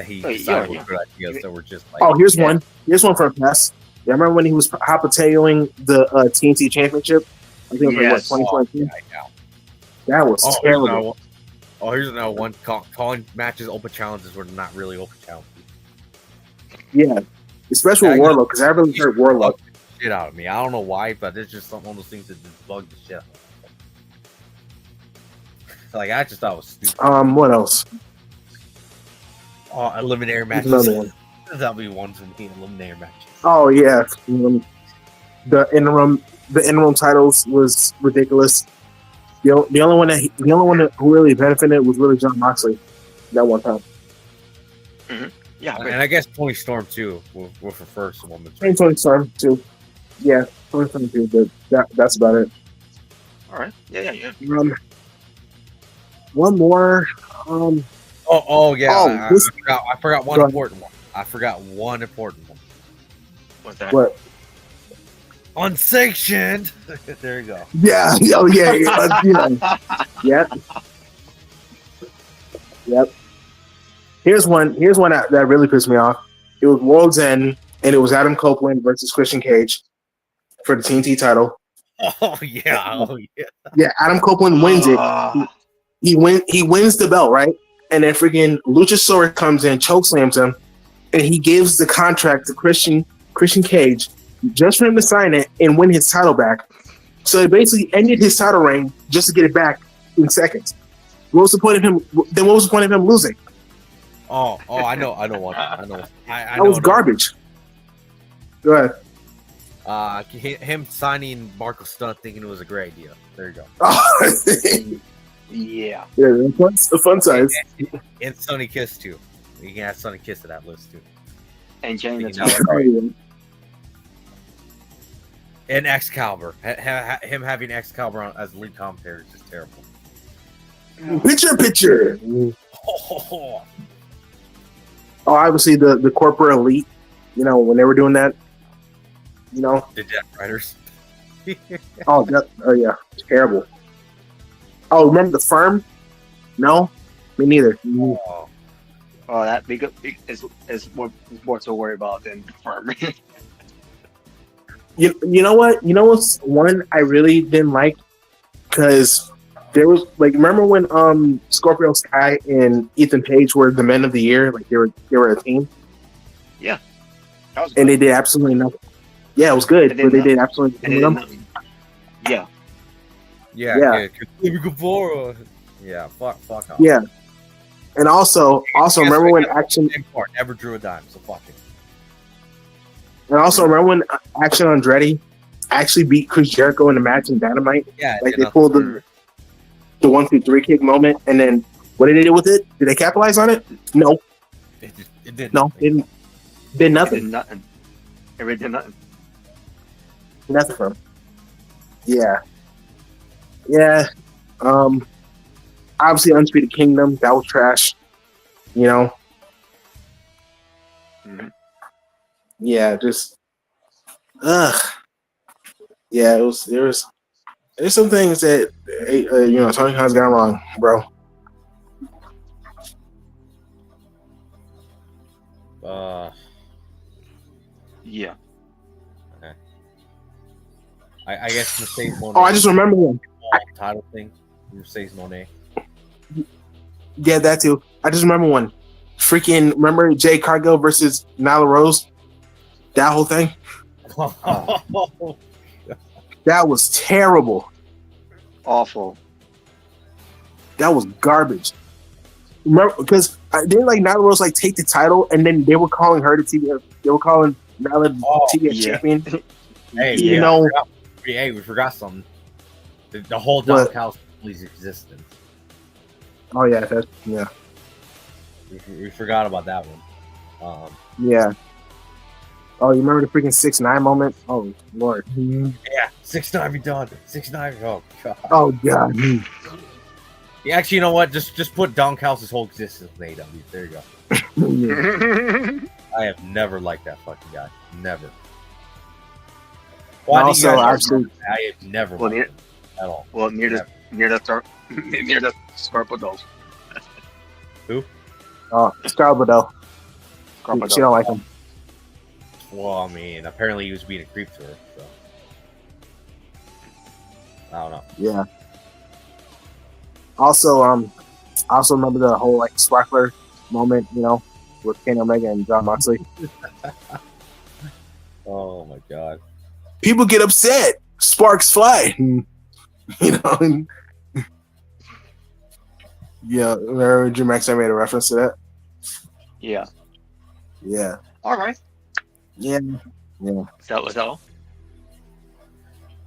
he decided were good ideas that were just like. Oh, here's one. Here's one from the past. Yeah, I remember when he was hot-potatoing the TNT Championship. I think it was 2022. That was terrible. Here's another one. Calling matches open challenges were not really open challenges. Yeah, especially with Warlock, because I really heard Warlock. Shit out of me. I don't know why, but it's just one of those things that just bugged the shit out of me. Like, I just thought it was stupid. What else? Oh, eliminator matches. Another one. That'll be one for me. Eliminator matches. Oh yeah, the interim titles was ridiculous. The only one who really benefited was really John Moxley that one time. Mm-hmm. Yeah, and I guess Tony Storm too. Were for first woman's. And Tony Storm too. Yeah, Tony Storm too. But that's about it. All right. Yeah. One more. Yeah. I forgot one important one. What's that? What? Unsanctioned. There you go. Yeah. Oh yeah. Yep. Here's one that really pissed me off. It was World's End, and it was Adam Copeland versus Christian Cage for the TNT title. Oh yeah. Yeah, Adam Copeland wins it. He wins the belt, right? And then freaking Luchasaurus comes in, chokeslams him, and he gives the contract to Christian Cage just for him to sign it and win his title back. So it basically ended his title reign just to get it back in seconds. What was the point of him? Then what was the point of him losing? Oh, I know what. I know. That was garbage. Go ahead. Him signing Marco Stunt thinking it was a great idea. There you go. Yeah. Yeah, the fun size. And Sonny Kiss too. You can add Sonny Kiss to that list too. And Jenny and Excalibur. Him having Excalibur as lead commentator is just terrible. Picture. Oh, obviously the corporate elite. You know when they were doing that. You know the Death Riders. Oh yeah, terrible. Oh, remember the Firm? No, me neither. Oh, that big is more to worry about than the Firm. You know what? You know what's one I really didn't like? Because there was remember when Scorpio Sky and Ethan Page were the men of the year? Like they were a team. Yeah, and they did absolutely nothing. Yeah, it was good, but they did absolutely nothing. Yeah. Yeah. Yeah, fuck off. Yeah, and also remember when Action never drew a dime, so fuck it. And also remember when Action Andretti actually beat Chris Jericho in the match in Dynamite? Yeah, they pulled the 1-2-3 kick moment, and then what did they do with it? Did they capitalize on it? No. It didn't. No, it did nothing. It did nothing. It really did nothing. Nothing from. Yeah. Yeah. Obviously, Undisputed Kingdom, that was trash. You know? Mm-hmm. Yeah, just. Yeah, there's some things that, Tony Khan's got wrong, bro. Yeah. I guess Mercedes Moné. Oh, I just remember one. Title thing. Mercedes Moné. Yeah, that too. I just remember one. Freaking remember Jay Cargill versus Nyla Rose? That whole thing? That was terrible. Awful. That was garbage. Remember, because didn't like Nyla Rose like take the title and then they were calling her the TV. They were calling Nyla TV champion. Hey, you know, we forgot something. The whole Don Callis' existence. Oh yeah, yeah. We forgot about that one. Yeah. Oh, you remember the freaking 6ix9ine moment? Oh Lord. Yeah, 6ix9ine be done. 6ix9ine. Oh god. Oh god. Yeah, actually, you know what? Just put Don Callis' whole existence in AEW. There you go. I have never liked that fucking guy. Never. Well, also, I have never liked him at all. Well, near the Scarpado. Who? Oh, Scarpado. She don't like him. Well, I mean, apparently he was being a creep to her. So I don't know. Yeah. Also, I also remember the whole like Sparkler moment, you know, with Kenny Omega and Jon Moxley. Oh my god! People get upset. Sparks fly. You know. Yeah, remember Jim Max made a reference to that. Yeah. Yeah. All right. Yeah. Yeah. Was that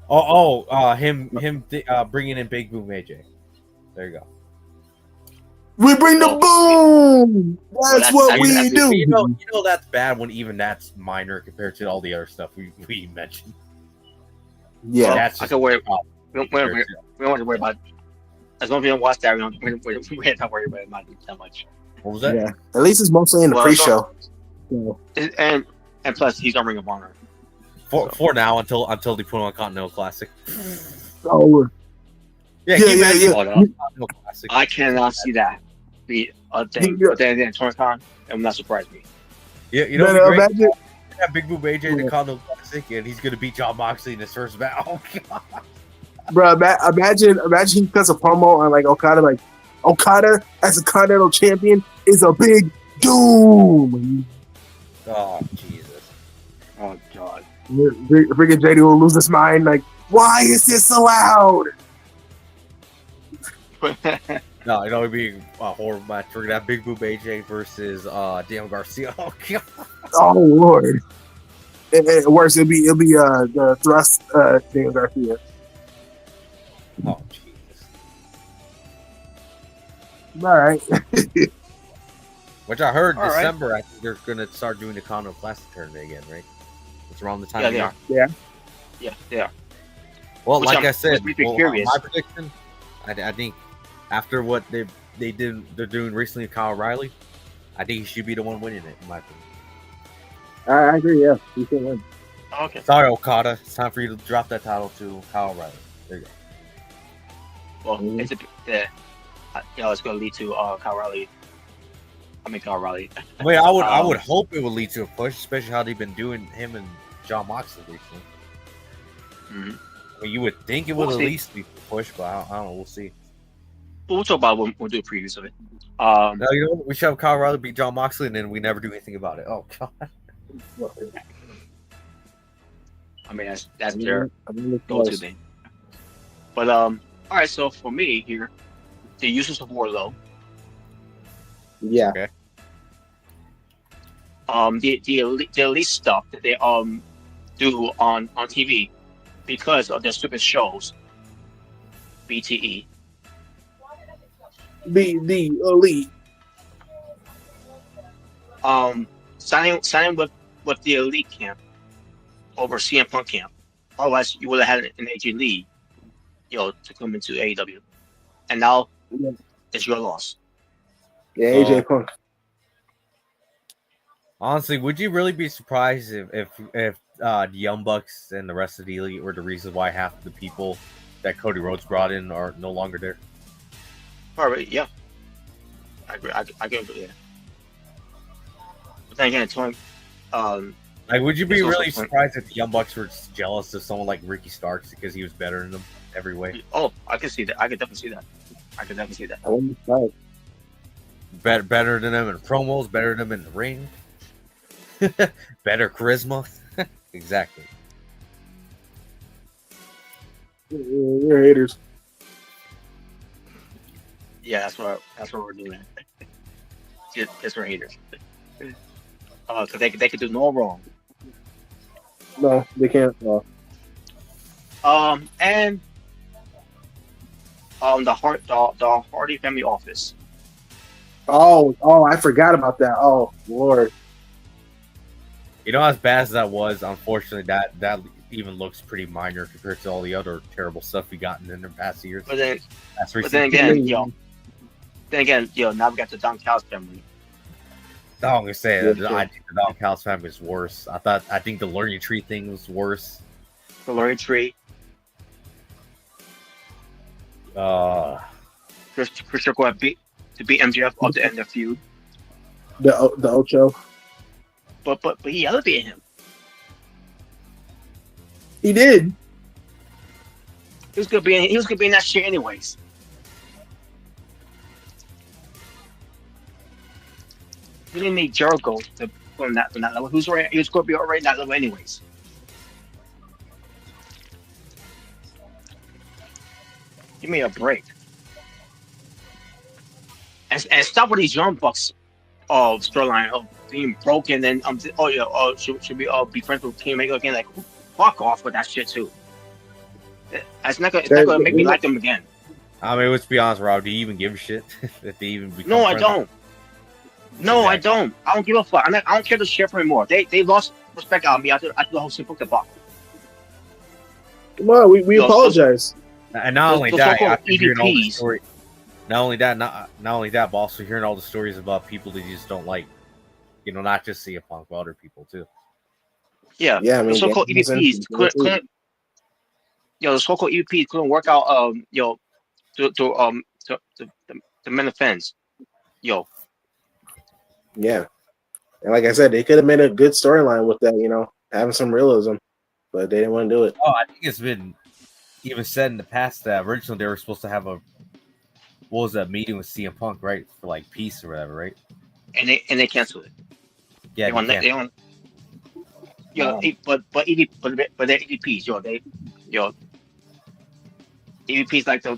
all? Him bringing in Big Boom AJ. There you go. We bring the boom. That's what we do. You know that's bad when even that's minor compared to all the other stuff we mentioned. Yeah, well, that's I can worry. We don't want to worry about. As long as we don't watch that, we don't worry about it that much. What was that? Yeah, at least it's mostly in the pre-show. And plus, he's on Ring of Honor. For now, until they put on Continental Classic. Oh. Yeah. I cannot see that be a thing. But then TornCon, it will not surprise me. Yeah, you know, imagine have Big Boom AJ in the Continental Classic, and he's gonna beat Jon Moxley in his first battle. Bro, imagine he cuts a promo on like Okada, like Okada as a Continental champion is a big doom. Oh Jesus! Oh God! Freaking JD will lose his mind. Like, why is this allowed? No, it would be a horrible match. We're gonna have Big Boom AJ versus Daniel Garcia. Oh God! Oh Lord! Worse, it'll be the thrust Daniel Garcia. Oh Jesus! All right. Which I heard All December. right. I think they're gonna start doing the Continental Classic tournament again, right? It's around the time. Yeah, they are. Yeah, they are. Well, Which like I said, my prediction, I think after what they're doing recently with Kyle O'Reilly, I think he should be the one winning it, in my opinion. I agree. Yeah, he should win. Okay. Sorry, Okada. It's time for you to drop that title to Kyle O'Reilly. There you go. Well, it's going to lead to Kyle O'Reilly. Kyle O'Reilly. I mean, I would hope it would lead to a push, especially how they've been doing him and Jon Moxley recently. Mm-hmm. I mean, you would think it would at least be a push, but I don't know. We'll see. We'll talk about it. We'll do a preview of it. No, you know, we should have Kyle O'Reilly beat Jon Moxley, and then we never do anything about it. Oh God. I mean, that's their go-to thing. But all right. So for me here, the uses of Warlow. Yeah. Okay. The elite stuff that they do on TV because of their stupid shows. BTE. The elite. Signing with the elite camp over CM Punk camp. Otherwise, you would have had an AJ Lee, to come into AEW, and now it's your loss. Yeah, AJ Punk. Honestly, would you really be surprised if the Young Bucks and the rest of the elite were the reason why half of the people that Cody Rhodes brought in are no longer there? All right, yeah, I agree. I agree with that. then again, Tony, like, would you be There's also really point- surprised if the Young Bucks were jealous of someone like Ricky Starks because he was better than them every way? oh, I can see that. I could definitely see that. I could definitely see that. I wouldn't start. Better than them in promos, better than them in the ring, better charisma. Exactly. You're haters. Yeah, that's what we're doing. Just for haters. Because they could do no wrong. No, they can't. No. And the Hardy family office. Oh, I forgot about that. Oh, Lord. You know, as bad as that was, unfortunately, that even looks pretty minor compared to all the other terrible stuff we gotten in the past years. But then That's then again, now we got the Don Callis family. I'm gonna say Yeah, that sure. I think the Don Callis family is worse. I think the learning tree thing was worse. The Learning Tree. Chris Jericho to beat MJF at the end of the feud. The Ocho. But he elevated him. He did. He was gonna be in that shit anyways. We didn't need Jericho to from that level. He was going to be already that level anyways. Give me a break. And stop with these Young Bucks storyline of being broken and should we be friends with Team Omega again? Like, fuck off with that shit too. It's not gonna make me like them again. I mean, let's be honest, Rob. Do you even give a shit if they even become No, I friends? don't. No, Exactly. I don't. I don't give a fuck. I don't care to share for anymore. They lost respect out of me after the whole simple debacle. Come on, we apologize. And not only Those that, so-called after hearing all the EVPs. story, not only that, but also hearing all the stories about people that you just don't like. You know, not just CM Punk, but other people too. Yeah, Yeah, I mean, the so-called Danielson, EVPs couldn't the so-called EVPs couldn't work out. To mend the fence. Yeah, and like I said, they could have made a good storyline with that. You know, having some realism, but they didn't want to do it. Oh, I think it's been even said in the past that originally they were supposed to have a meeting with CM Punk, right, for like peace or whatever, right? And they canceled it. Yeah, They want but they're EVPs, EVPs like the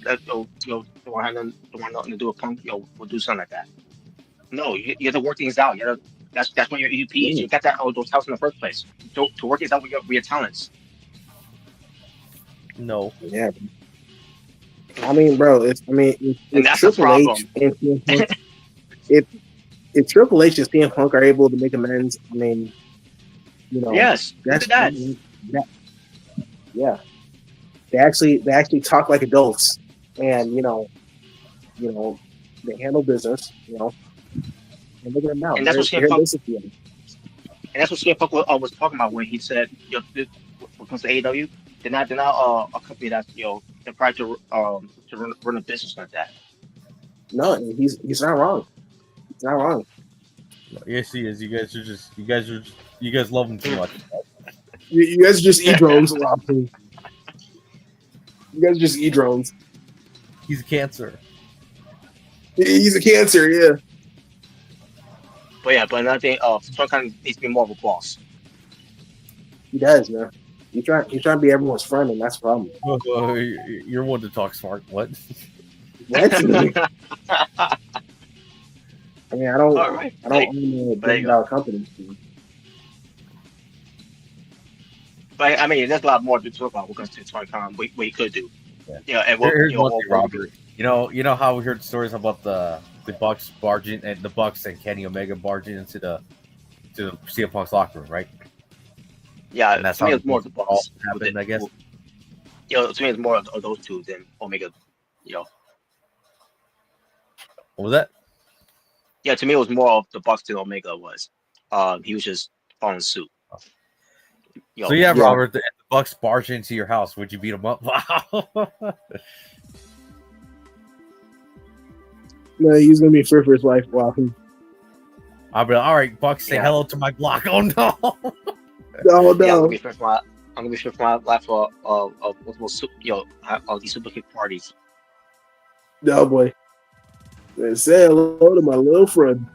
one nothing to do with Punk, will do something like that. No, you have to work things out. That's when you're EVPs. You got those talents in the first place. To work things out with your talents. No. Yeah, I mean, bro, it's that's the Triple H problem. and CM Punk. If Triple H and CM Punk are able to make amends, I mean, you know, Yes, that's look at that. yeah. They actually talk like adults, and you know, they handle business, you know. And look at them now. And that's what They're CM Punk. disciplined. And that's what CM Punk was talking about when he said, when it comes to AEW, they're not a company that's they're trying to run a business like that. No, he's not wrong. He's not wrong. Yes, he is. You guys love him too much. You guys are just Yeah. e-drones. You guys are just e-drones. He's a cancer. He's a cancer, yeah. But another thing, Punk kind of needs to be more of a boss. He does, man. He's trying to be everyone's friend, and that's the problem. You're one to talk smart. What? What? I mean, I don't All right. own a billion-dollar company. But I mean, there's a lot more to talk about because it's Tony Khan. We could do. Yeah. And Here's one thing, Robert. You know how we heard stories about the Bucks barging and the Bucks and Kenny Omega barging into the CM Punk's locker room, right? Yeah, And that's to me how it's more of the boss. happened, I guess. To me it's more of those two than Omega. What was that? Yeah, to me it was more of the Bucks than Omega was. He was just following suit. So yeah, Robert, if the Bucks barge into your house, would you beat them up? Wow. No, he's gonna be free for his wife. Wow. I'll be like, all right, Buck, say hello to my block. Oh no. Oh Yeah, I'm no. gonna be spent for my life for multiple all these super kick parties. No boy. Say hello to my little friend.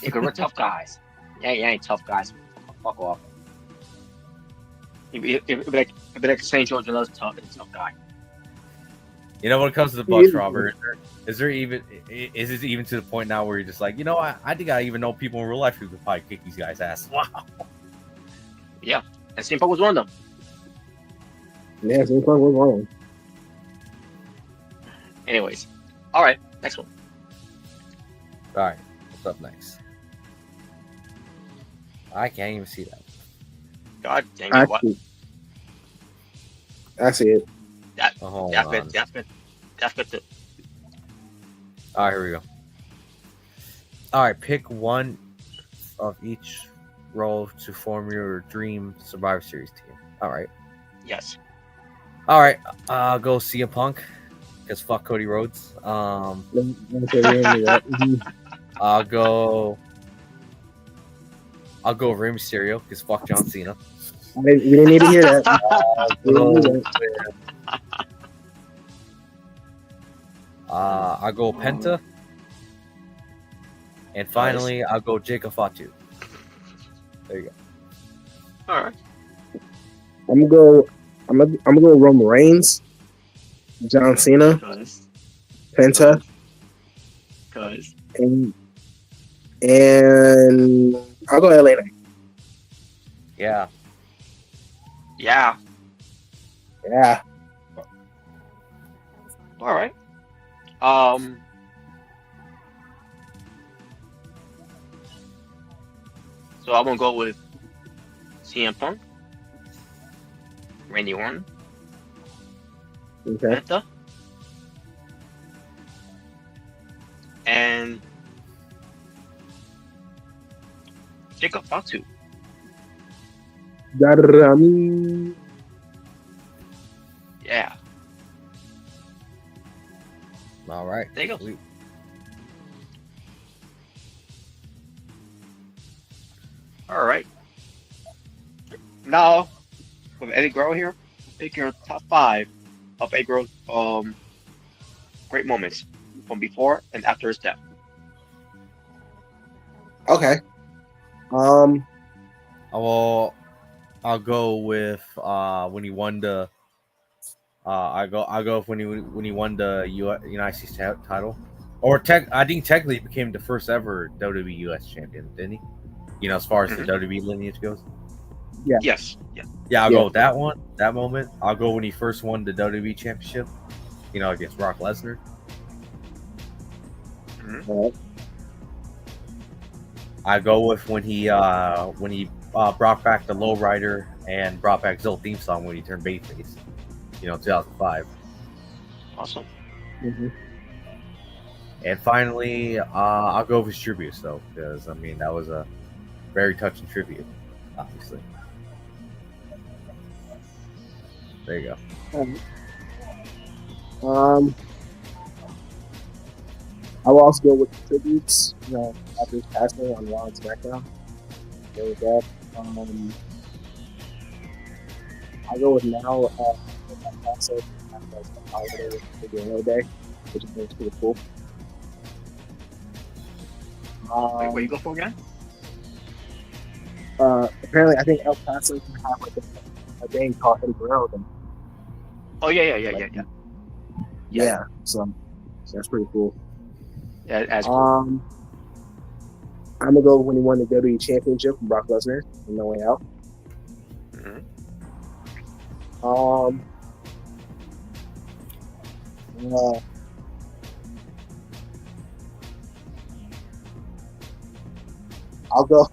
Yeah, 'cause we're tough guys. Yeah, you ain't tough guys. Fuck off. It'd be like St. George and us tough guy. You know, when it comes to the Bucks, Robert, is it even to the point now where you're just like, you know, I think I even know people in real life who could probably kick these guys' ass. Wow. Yeah, and CM Punk was one of them. Yeah, CM Punk was wrong. Anyways, all right, next one. All right, what's up next? I can't even see that. God dang it! What? I see it. That's good too. All right, here we go. All right, pick one of each role to form your dream Survivor Series team. All right. Yes. All right, I'll go CM Punk because fuck Cody Rhodes. I'll go Rey Mysterio because fuck John Cena. We didn't need to hear that. I'll go Penta. And finally, I'll go Jacob Fatu. There you go. All right. I'm gonna go Roman Reigns, John Cena, Penta, and I'll go LA Knight. Yeah. Yeah. Yeah. All right. So I'm gonna go with CM Punk, Randy Orton, Okay. Penta, and Jacob Fatu. Yeah. All right. There you go. Sweet. All right. Now, with Eddie Guerrero here, pick your top 5 of Eddie Guerrero's great moments from before and after his death. Okay. Well, I'll go with when he won the. I'll go with when he won the United States title, or I think technically he became the first ever WWE US champion, didn't he? You know, as far as the WWE lineage goes. Yeah. Yes. Yeah. Yeah, I'll go with that one. That moment. I'll go when he first won the WWE championship. You know, against Brock Lesnar. I go with when he brought back the Lowrider and brought back Zill theme song when he turned babyface. You know, 2005. Awesome. Mm-hmm. And finally, I'll go with his tribute, though, because I mean that was a very touching tribute, obviously. There you go. I will also go with the tributes. You know, after his passing on Raw and SmackDown. Very bad. I'll go with now. Also, a holiday with the Guerrero Day, which I think is pretty cool. Wait, what you go for again? Apparently, I think El Paso can have like a day called Eddie Guerrero Day. Oh yeah. So that's pretty cool. Yeah, as cool. I'm gonna go when he won the WWE Championship from Brock Lesnar on No Way Out. I'll go.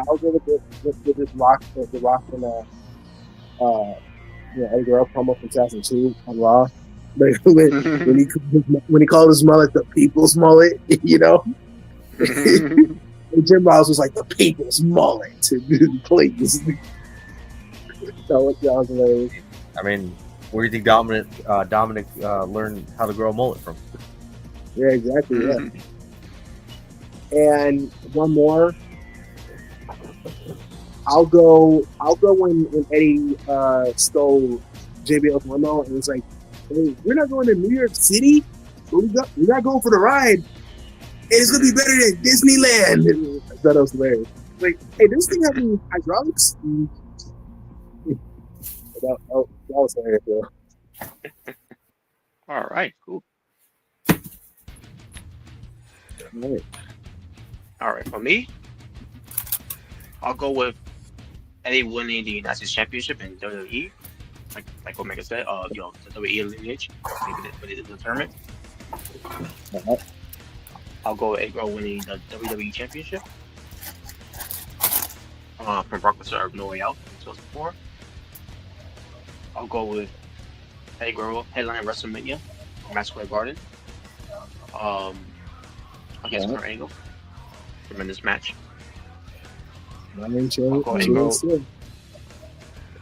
I'll go with this Rock, the Rock and Eddie Guerrero promo from 2002 on Raw. when he called his mullet the People's Mullet, you know. And Jim Ross was like the People's Mullet, please. That was hilarious. I mean, where do you think Dominic learned how to grow a mullet from? Yeah, exactly. Yeah. And one more. I'll go when Eddie stole JBL's limo and was like, "Hey, we're not going to New York City, but we're not going for the ride. Hey, it's gonna be better than Disneyland." And I thought that was hilarious. Like, hey, does this thing have any hydraulics? That was hilarious, though. All right, cool. All right, for me, I'll go with Eddie winning the United States Championship in WWE. Like Omega said, the WWE lineage when they did the tournament. I'll go with Eddie Guerrero winning the WWE Championship. From Brock Lesnar No Way Out in 2004. I'll go with Eddie Guerrero headline WrestleMania from Madison Square Garden. Against Kurt Angle. Tremendous match. I'll go Eddie Guerrero.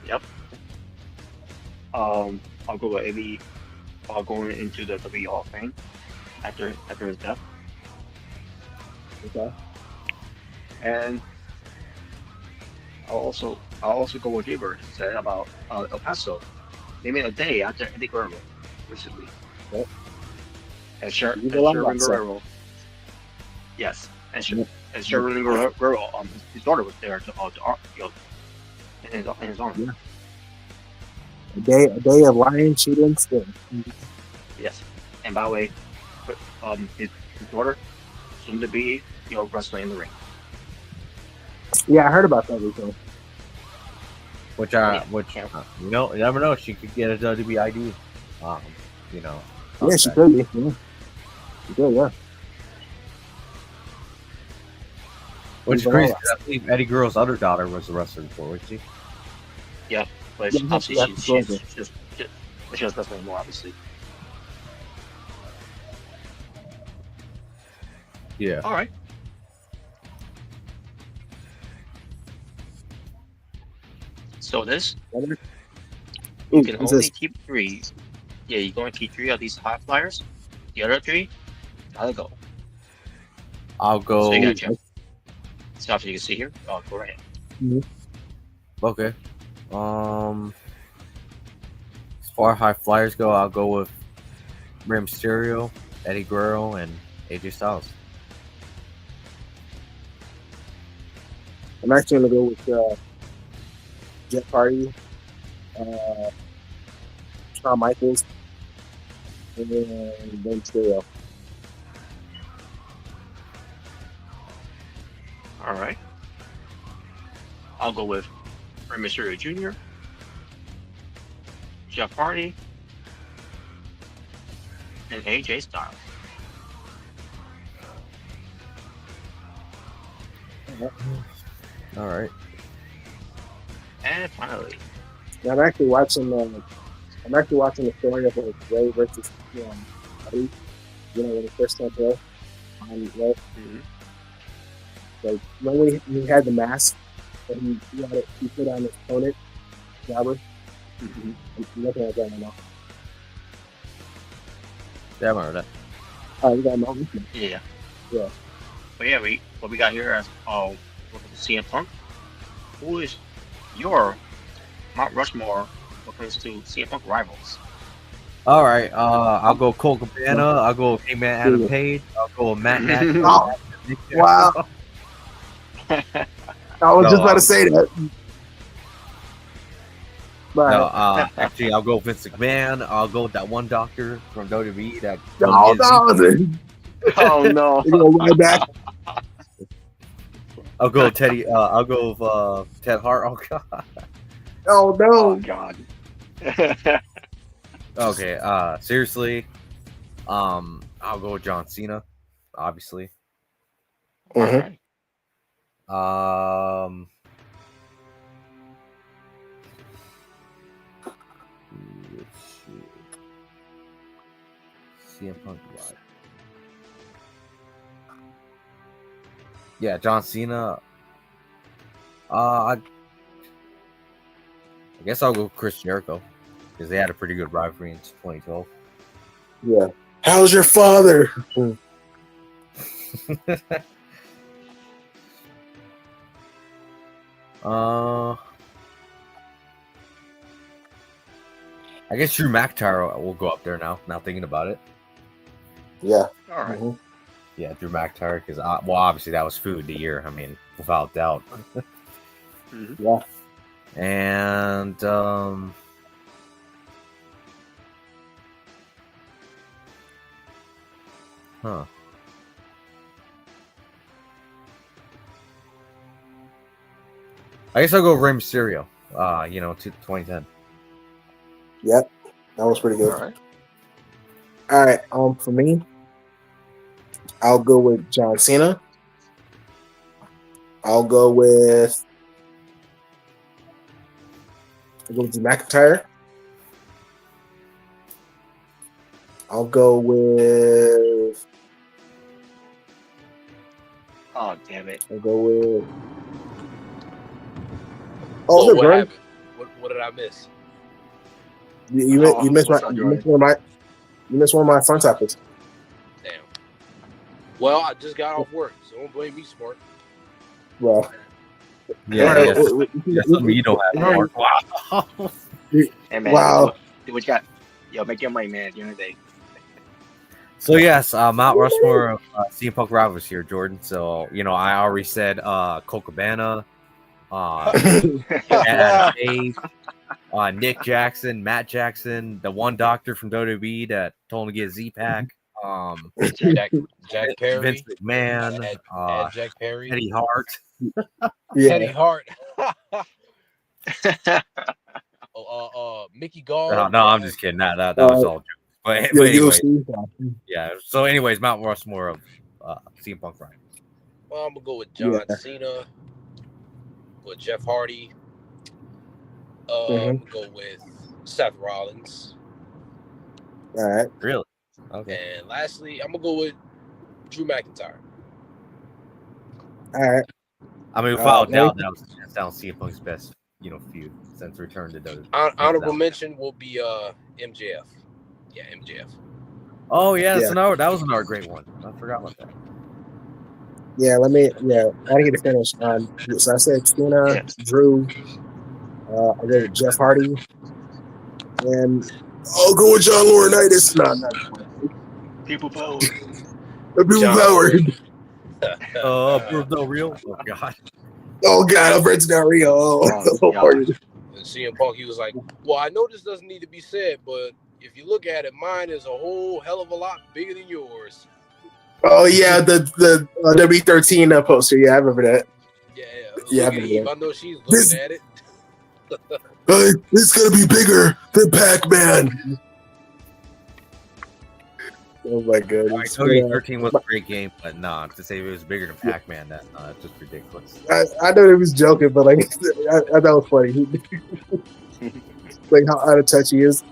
Yep. I'll go with Eddie going into the WWE Hall of Fame after his death. Okay. And I'll also go with Gilbert said about El Paso. They made a day after Eddie Guerrero recently. Yep. And Sherwin Guerrero. Yes. And Sherwin Guerrero, his daughter was there in his honor. Yeah. A day of lion shooting still. Yes. And by the way, his daughter soon to be wrestling in the ring. Yeah, I heard about that recently. Which you never know. She could get a WWE ID. Yeah, she could be. Yeah. She could, yeah. Which is crazy. I believe Eddie Guerrero's other daughter was a wrestler before, wasn't she? Yeah, but obviously she was wrestling more, obviously. Yeah. All right. So you can only keep 3. Yeah, you're going to keep 3 of these high flyers. The other 3, gotta go. I'll go. So you got Jeff. So after you can see here, go right ahead. Mm-hmm. Okay. As far as high flyers go, I'll go with Rey Mysterio, Eddie Guerrero, and AJ Styles. I'm actually gonna go with Jeff Hardy, Shawn Michaels, and then Rey Mysterio. All right. I'll go with Rey Mysterio Jr., Jeff Hardy, and AJ Styles. All right. And finally, I'm actually watching the story of Ray versus Hardy. When he first started Ray on Ray. Mm-hmm. Like when he had the mask and he put on his opponent, Robert. Mm-hmm. I'm looking at that right now. Yeah, I remember that. Oh, you got a moment? Yeah. Yeah. But yeah, what we got here as CM Punk. Who is your Mount Rushmore when it comes to CM Punk rivals? All right. I'll go Cole Cabana. I'll go Hangman Adam Page. I'll go Matt Nash. Wow. I was just about to say that. But No, actually, I'll go Vince McMahon. I'll go with that one doctor from WWE. That Oh no! You go right back. I'll go Teddy. I'll go with Ted Hart. Oh god. Oh no! Oh god. Okay. Seriously. I'll go with John Cena. Obviously. Mm-hmm. CM Punk live. Yeah, John Cena. I guess I'll go with Chris Jericho because they had a pretty good rivalry in 2012. Yeah. How's your father? I guess Drew McIntyre will go up there now. Now thinking about it. Yeah. All right. Mm-hmm. Yeah, Drew McIntyre, because well, obviously that was food of the year. I mean, without doubt. Mhm. Yeah. And I guess I'll go Rey Mysterio. 2010. Yep. That was pretty All good. right. All right. For me, I'll go with John Cena. I'll go with Drew McIntyre. I'll go with. Oh, damn it. I'll go with. Oh, Oh, what Jordan. happened? What did I miss? You missed What's up, Jordan? you missed one of my fun topics. Damn. Well, I just got off work, so don't blame me, smart. Well, Yeah, all right, yes. Something you don't have. Hey. Mark. Wow. Hey, man. Wow. Do what you got. Yo, make your money, man, at the end of the day. So yes, Mount Rushmore of CM Punk rivals here, Jordan. So I already said Colt Cabana, Adam Page, Nick Jackson, Matt Jackson, the one doctor from WWE that told him to get a Z-Pack, Jack Perry, Vince McMahon, Add Jack Perry, Eddie Hart. Yeah. Teddy Hart, Mickey Gall. No, I'm just kidding. That was all jokes. But Yeah, anyway, UFC. yeah. So anyways, Mount Rushmore of CM Punk rivals. Well, I'm gonna go with John Yeah. Cena, with Jeff Hardy. Mhm. I'm gonna go with Seth Rollins, All right. Really? Okay. and lastly, I'm gonna go with Drew McIntyre. All right. I mean, without doubt, Nick? that was hands down CM Punk's best, feud since return to WWE. Honorable mention will be MJF. Yeah, MJF. Oh yeah, Yeah. that was another great one. I forgot about that. Yeah. I didn't get to finish. So I said Cena, Yeah. Drew. I'll go with Jeff Hardy, and I'll go with John Laurinaitis. No. People power. People John power. Bruce Del Rio. Oh god. Oh God, Alberto Del Rio. Oh, God. CM Punk, he was like, well, I know this doesn't need to be said, but if you look at it, mine is a whole hell of a lot bigger than yours. Oh yeah, the W13 poster. Yeah, I remember that. Yeah, I look at remember Eve. that. I know she's looking at it. It's gonna be bigger than Pac-Man. Oh my God. All right, 2013 was a great game, but nah, to say it was bigger than Pac-Man, that's just ridiculous. I know he was joking, but like I thought it was funny. Like how out of touch he is.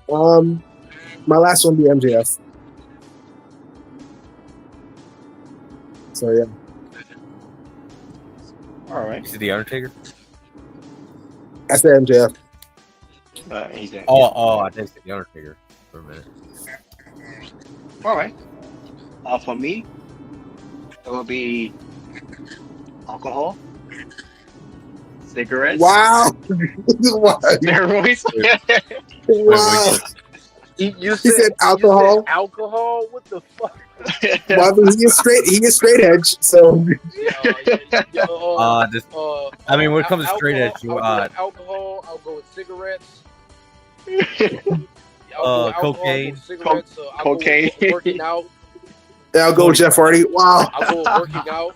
My last one be MJF. So yeah. All right. You see the Undertaker? I said MJF. He's in. Oh, I did say the Undertaker for a minute. All right. For me, it will be alcohol, cigarettes, Wow. Wow. steroids. Wow. You He said alcohol. Alcohol? What the fuck? Well, he is straight edge, so I mean, when it comes to straight edge, alcohol, I'll go with cigarettes. Cocaine. Cigarettes, Cocaine. I'll go with working out. yeah, I'll go with Jeff Hardy. Wow. I'll go with working out.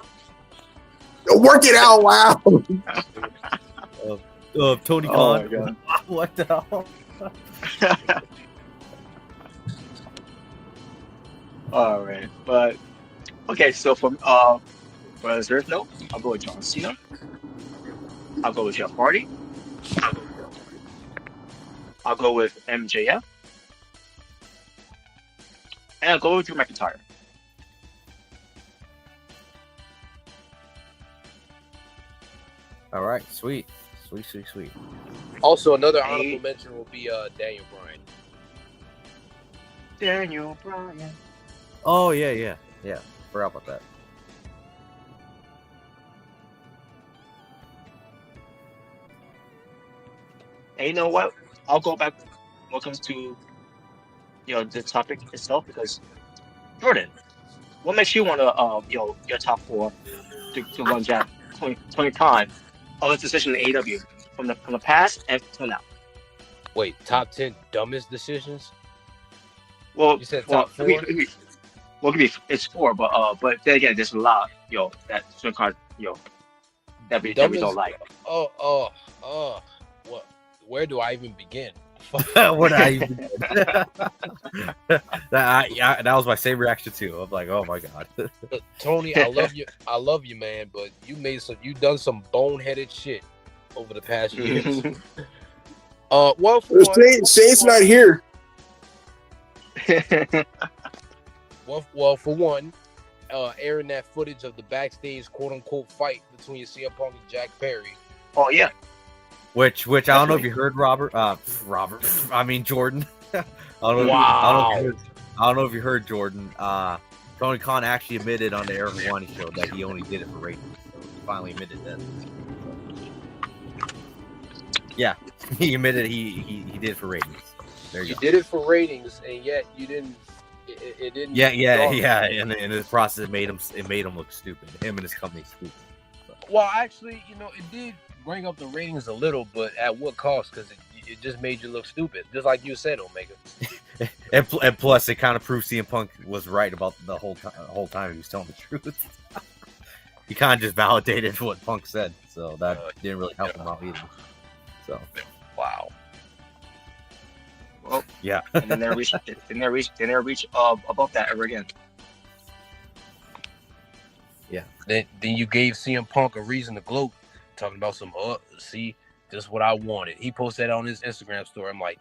Work it out, wow. Tony Oh, Khan. my God. What the hell? All right, but okay. So for the third note, I'll go with John Cena. I'll go with Jeff Hardy. I'll go with MJF, and I'll go with Drew McIntyre. All right, sweet. Also, another honorable mention will be Daniel Bryan. Daniel Bryan. Oh yeah. Forgot about that. And you know what? I'll go back when it comes to the topic itself because Jordan, what makes you want to your top four to run Jack Tony Khan of his decision in AEW from the past and till now? Wait, top 10 dumbest decisions? Well, You said well, top 4? it's four, but then again, there's a lot that Tony Khan that we don't Dumbest. like. What? Where do I even begin? Where did I even that was my same reaction too. I'm like, oh my god. Tony, I love you, man, but you done some boneheaded shit over the past years. Well, for one, Shane's not here. Well, for one, airing that footage of the backstage quote unquote fight between CM Punk and Jack Perry. Oh yeah. Which I don't know if you heard, Jordan. I don't know if you heard Jordan. Tony Khan actually admitted on the Eric One show that he only did it for ratings. So he finally admitted that. Yeah, he admitted he did it for ratings. There you go. Did it for ratings, and yet you didn't. It didn't. Yeah. And in the process, it made him look stupid. Him and his company stupid. So. Well, actually, it did bring up the ratings a little, but at what cost? Because it just made you look stupid, just like you said, Omega. and plus, it kind of proved CM Punk was right about the whole time he was telling the truth. He kind of just validated what Punk said, so that didn't really help him out either. So, wow. Well, yeah. And then they reach above that ever again. Yeah. Then you gave CM Punk a reason to gloat, talking about some see, this is what I wanted. He posted that on his Instagram story. I'm like,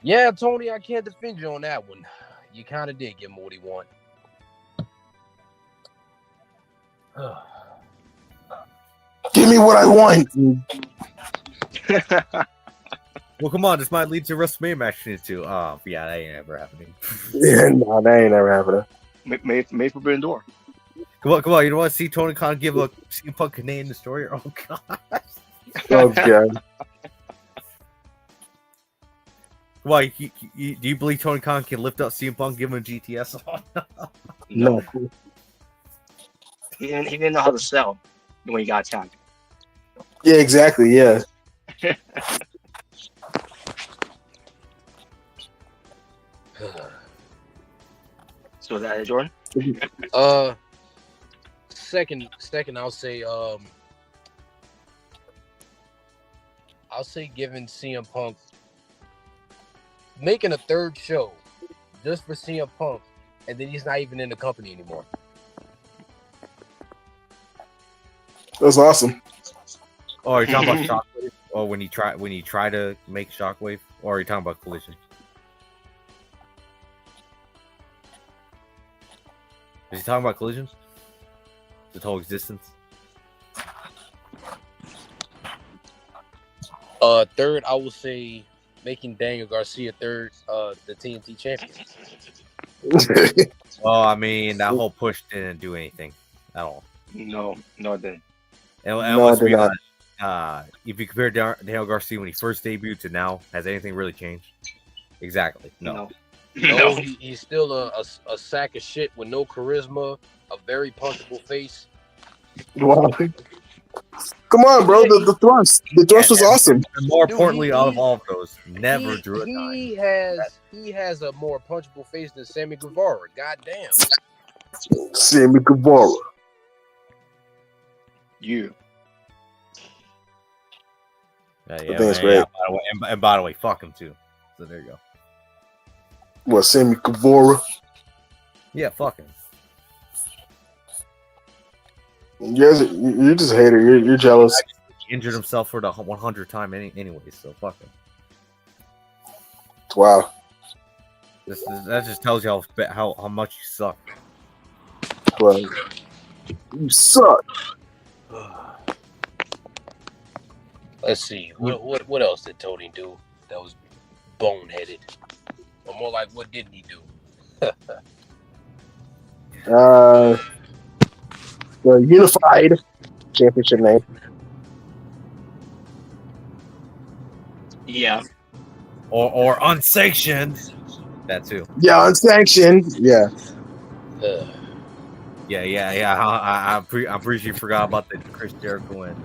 yeah, Tony, I can't defend you on that one. You kind of did give him what he wanted. Give me what I want. Well, come on, this might lead to a WrestleMania match too. Oh, yeah, that ain't ever happening. Yeah, no, that ain't never happening. Made Forbidden Door. Come on, you don't want to see Tony Khan give a CM Punk Canadian destroyer? Oh god. Oh god. Why? Do you believe Tony Khan can lift up CM Punk, give him a GTS? No. He didn't know how to sell when he got attacked. Yeah, exactly. Yeah. So is that it, Jordan? Second, I'll say giving CM Punk, making a third show just for CM Punk, and then he's not even in the company anymore. That's awesome. Oh, are you talking about Shockwave? Or when you try to make Shockwave? Or are you talking about Collision? Is he talking about Collision? The whole existence? Third, I will say making Daniel Garcia third, the TNT champion. Well, I mean, that whole push didn't do anything at all. No, it didn't. And let's be honest, if you compare Daniel Garcia when he first debuted to now, has anything really changed? Exactly. No. No, he's still a sack of shit with no charisma, a very punchable face. Wow. Come on, bro. The thrust. The thrust was awesome. And more importantly, out of all of those, never drew a dime. He has a more punchable face than Sammy Guevara. Goddamn. Sammy Guevara. You. That's great. And by the way, fuck him too. So there you go. What, Sammy Guevara? Yeah, fuck him. You're just a hater. You're jealous. He injured himself for the 100th time anyway, so fuck him. Wow. That just tells you how much you suck. Well, you suck. Let's see. What else did Tony do that was boneheaded? Or more like, what didn't he do? The Unified Championship name. Yeah. or unsanctioned. That too. Yeah, unsanctioned. Yeah. Yeah. I'm pretty sure you forgot about the Chris Jericho and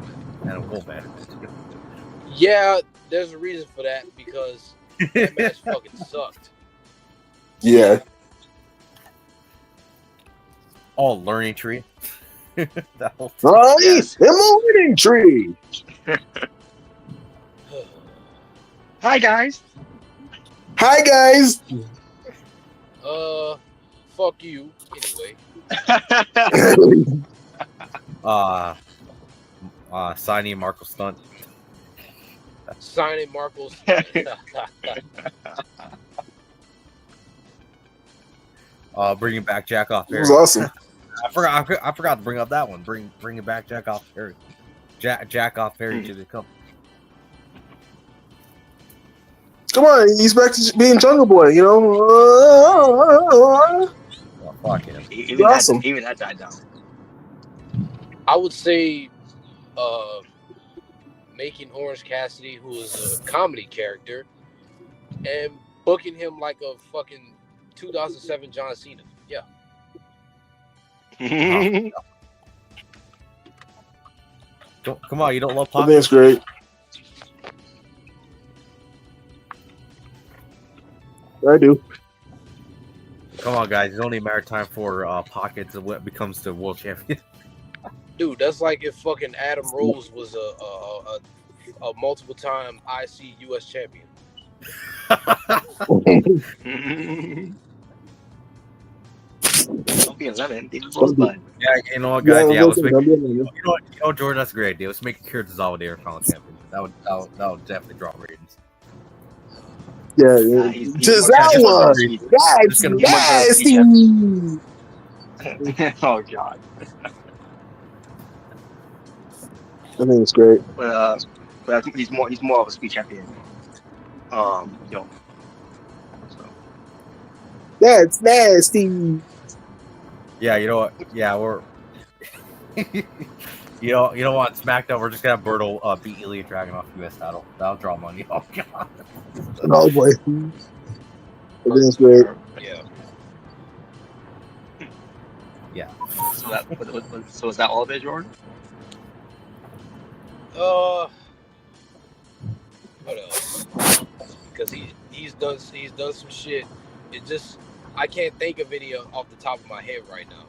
a Wolfman. Yeah, there's a reason for that because that match fucking sucked. Yeah. Oh, learning tree. That whole thing. Right? Yes. The morning tree. Hi guys. Hi, guys. Fuck you. Anyway, Signing Marco Stunt. signing Marcos. Bringing back Jack off It was Perry. awesome. I forgot to bring up that one. Bringing back Jack off Perry. Jack off Perry to the company. Come on, he's back to being Jungle Boy, you know? Oh, fuck him. even Awesome. that died down. I would say, making Orange Cassidy, who is a comedy character, and booking him like a fucking 2007 John Cena. Yeah. Come on, you don't love I pop? think it's great. I do. Come on, guys. It's only a matter of time for Pocket to what becomes the world champion. Dude, that's like if fucking Adam Rose was a multiple time IC US champion. Don't be 11. David Rosebud. Yeah, you know what, guys? Yeah, let's make, you you know, Jordan, that's a great idea. Let's make Kira Tozawa the Intercontinental champion. That would definitely draw ratings. Yeah, He's Tozawa. Just gonna be Nasty. Oh god. I think it's great. But I think he's more of a speed champion. So That's nasty. Yeah, you know what? Yeah, we're. you know what? On SmackDown, we're just gonna have Berto beat Ilya Dragunov US title. That'll draw money. Oh god. Oh boy. I think it's great. yeah. So is that all of it, Jordan? What else? Because he's done some shit. It just I can't think of any off the top of my head right now.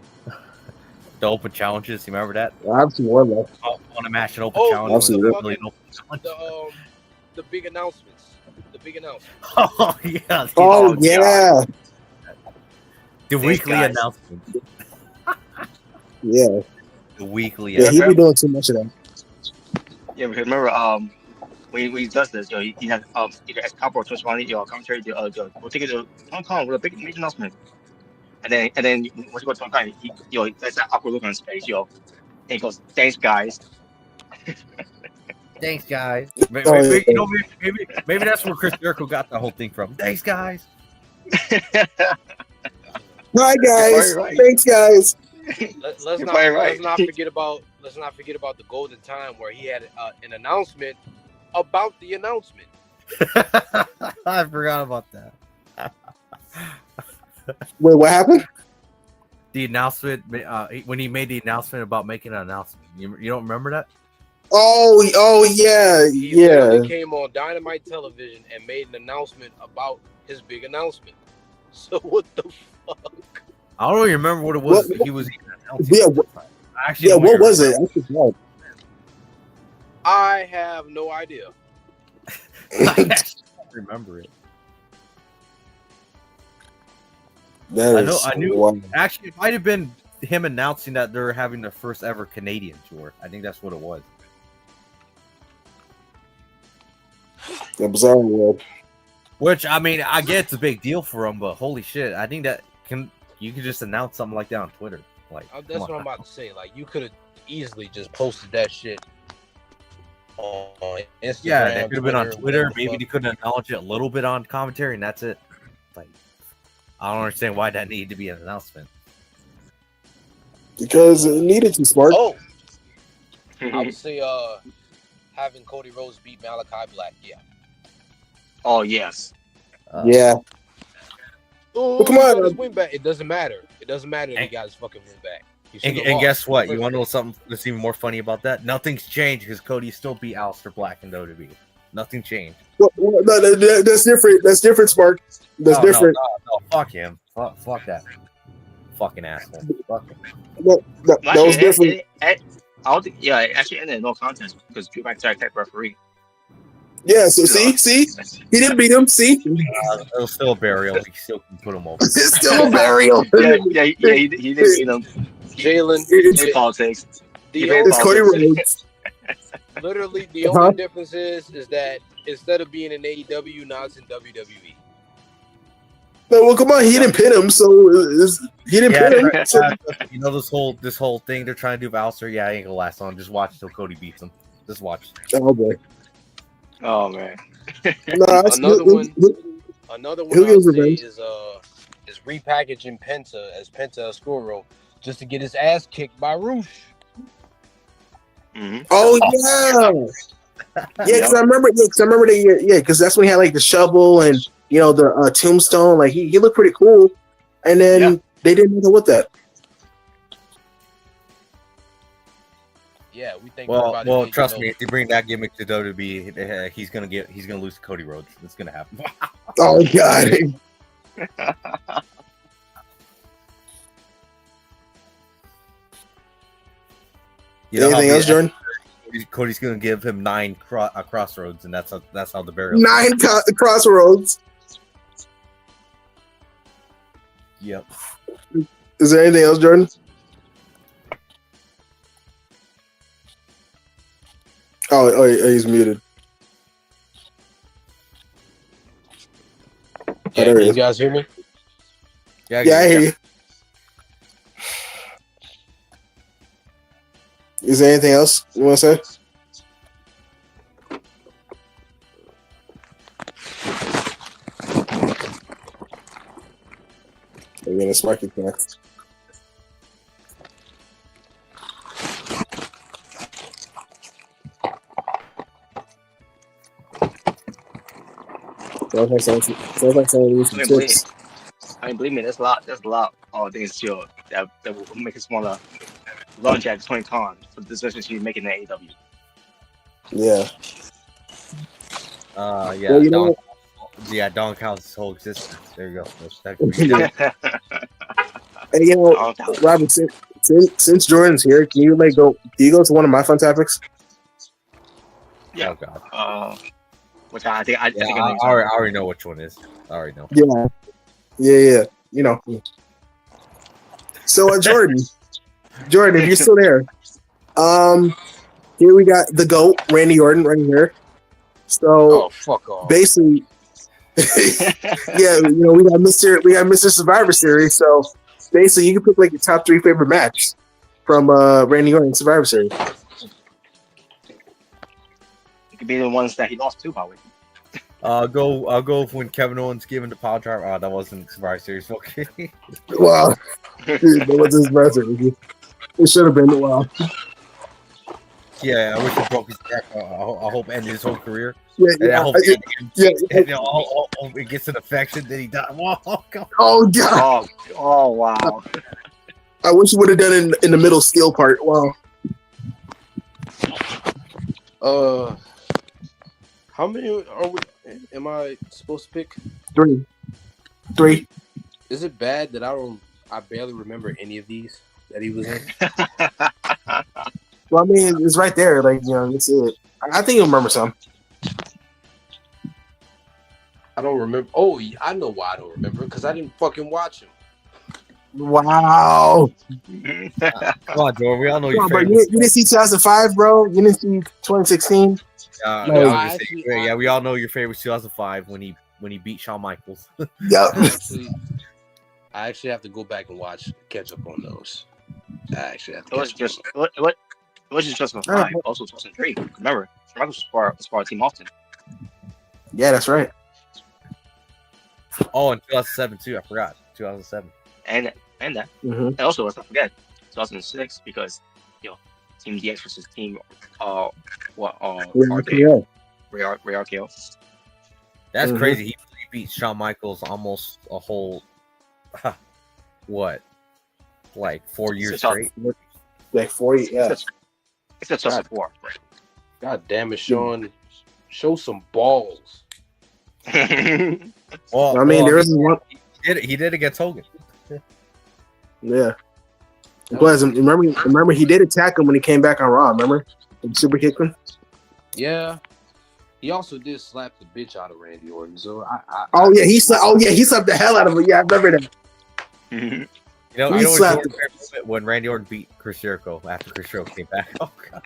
The open challenges, you remember that? I have some more left. On a match, an open challenge. absolutely. The big announcements. The big announcements. Oh yeah. Oh yeah. The weekly announcement. Yeah. The weekly. Yeah, he be doing too much of that. Yeah, because remember, when he does this, he has either as Cowboy or Twitch Money, commentary, we'll take it to Hong Kong with a big major announcement. And then once you go to Hong Kong, he there's that awkward look on his face, and he goes, "Thanks, guys." Thanks, guys. Maybe that's where Chris Jericho got the whole thing from. Thanks, guys. Hi guys. Right. Thanks, guys. Let's not forget about the golden time where he had an announcement about the announcement. I forgot about that. Wait, what happened? The announcement when he made the announcement about making an announcement. You don't remember that? Oh yeah, He yeah. literally came on Dynamite Television and made an announcement about his big announcement. So what the fuck? I don't really remember what it was. He was even announcing. Yeah, what was it? I forgot. I have no idea. I don't remember it. I knew. Wild. Actually, it might have been him announcing that they're having their first ever Canadian tour. I think that's what it was. The Bizarre World. Which, I mean, I get it's a big deal for him, but holy shit, I think that you could just announce something like that on Twitter. Like, that's what I'm about to say. Like, you could have easily just posted that shit on Instagram. Yeah, that could have been on Twitter. Maybe you could acknowledge it a little bit on commentary, and that's it. Like, I don't understand why that needed to be an announcement. Because it needed to, smart. Oh, I would say having Cody Rhodes beat Malachi Black. Yeah. Oh yes. Yeah. Oh, Well, come he on, got his win back. It doesn't matter. It doesn't matter if he And- got his fucking win back. He And, shouldn't have and lost guess in the what? You first want to know place. something that's even more funny about that? Nothing's changed because Cody still beat Aleister Black in WWE. Nothing changed. Well, that's different. That's different, Spark. That's No, different. no, fuck him. Fuck that fucking asshole. Fuck him. That Actually, was different. I don't think. Yeah, it actually ended in no contest because Drew McIntyre attacked referee. Yeah. So So, see, he didn't beat him. See, It was still a burial. We still can put him over. it's still a burial. yeah. He didn't beat him. Jalen, It's, Played politics. He the played only it's Cody politics. Rhodes. literally the Uh-huh. only difference is that instead of being in AEW, now it's in WWE. No, well, come on, he didn't pin him, so he didn't Yeah, pin him. So, you know this whole thing they're trying to do with Aleister. Yeah, it ain't gonna last long. Just watch until Cody beats him. Just watch. oh boy, Oh man. no, Another one I would gives say revenge? is repackaging Penta as Penta Oscuro just to get his ass kicked by Roosh. Mm-hmm. Oh yeah, because Yep. I remember. Because that's when he had like the shovel and the tombstone. Like he looked pretty cool, and then Yeah. they didn't know what that. Yeah, we think we're about to Well, get, trust me. If you bring that gimmick to WWE, he's gonna lose to Cody Rhodes. It's gonna happen. Oh god. You know Anything how else, Jordan? Cody's gonna give him 9 crossroads, and that's how the burial. 9 crossroads. Yep. Is there anything else, Jordan? Oh, he's muted. Yeah, there can he you is. guys hear me? Yeah, I hear you. Is there anything else you want to say? Again, it's Market Connect. Sounds like someone needs some I mean, believe, tips. believe me, there's a lot of things still that will make us want to launch at 20 times for the decisions she's making in AEW. Yeah. Yeah. Well, you know what? Don counts his whole existence. There you go. Yeah. Hey, Robert, since Jordan's here, can you go? Do you go to one of my fun topics? Yeah. Oh god. Which I think I already know which one is. I already know. Yeah. So, Jordan, if you're still there, here we got the GOAT, Randy Orton, right here. So, fuck off. basically, yeah, we got Mr. Survivor Series. So, basically, you can pick your top 3 favorite match from Randy Orton Survivor Series. It could be the ones that he lost to, probably. I'll go when Kevin Owens giving the power drive. Oh, that wasn't Survivor Series. Okay. Wow. That was his Series. It should have been a while. Yeah, I wish he broke his neck. I hope ended his whole career. Yeah, I hope it gets an infection that he died. Whoa, oh god. Oh wow. I wish you would have done it in the middle skill part. Wow. How many are we? Am I supposed to pick? 3. Is it bad that I barely remember any of these that he was in? Well, I mean, it's right there. That's it. I think you'll remember some. I don't remember. Oh, I know why I don't remember, because I didn't fucking watch him. Wow. come on, Joe. We all know your Bro, favorite. you didn't see 2005, bro. You didn't see 2016. We all know your favorite 2005 when he beat Shawn Michaels. Yep. I actually have to go back and catch up on those. I actually have to. It wasn't just 2005. Also 2003. Remember, Michaels was part of Team Austin. Yeah, that's right. Oh, and 2007 too. I forgot 2007. And that. Mm-hmm. And also, let's not forget 2006 because Team DX versus Team Ray RKO. That's crazy. He beat Shawn Michaels almost a whole what, like 4 years straight? Like 4 years. Yeah. It's a tough support. God damn it, Sean. Show some balls. Well, I mean, there is one. He did it against Hogan. Yeah. Plus, remember, he did attack him when he came back on Raw. Remember, and super kicked him. Yeah. He also did slap the bitch out of Randy Orton. So he slapped the hell out of him. Yeah, I remember that. You know when Randy Orton beat Chris Jericho after Chris Jericho came back. Oh god.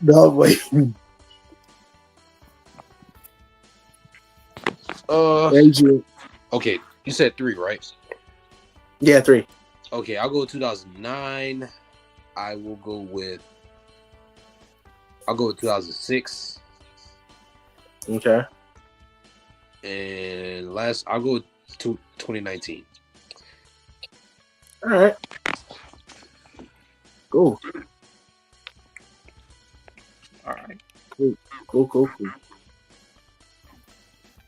No way. Okay, you said 3, right? Yeah, 3. Okay, I'll go with 2009. I'll go with 2006. Okay. And I'll go with 2019. All right. Cool. All right. Cool.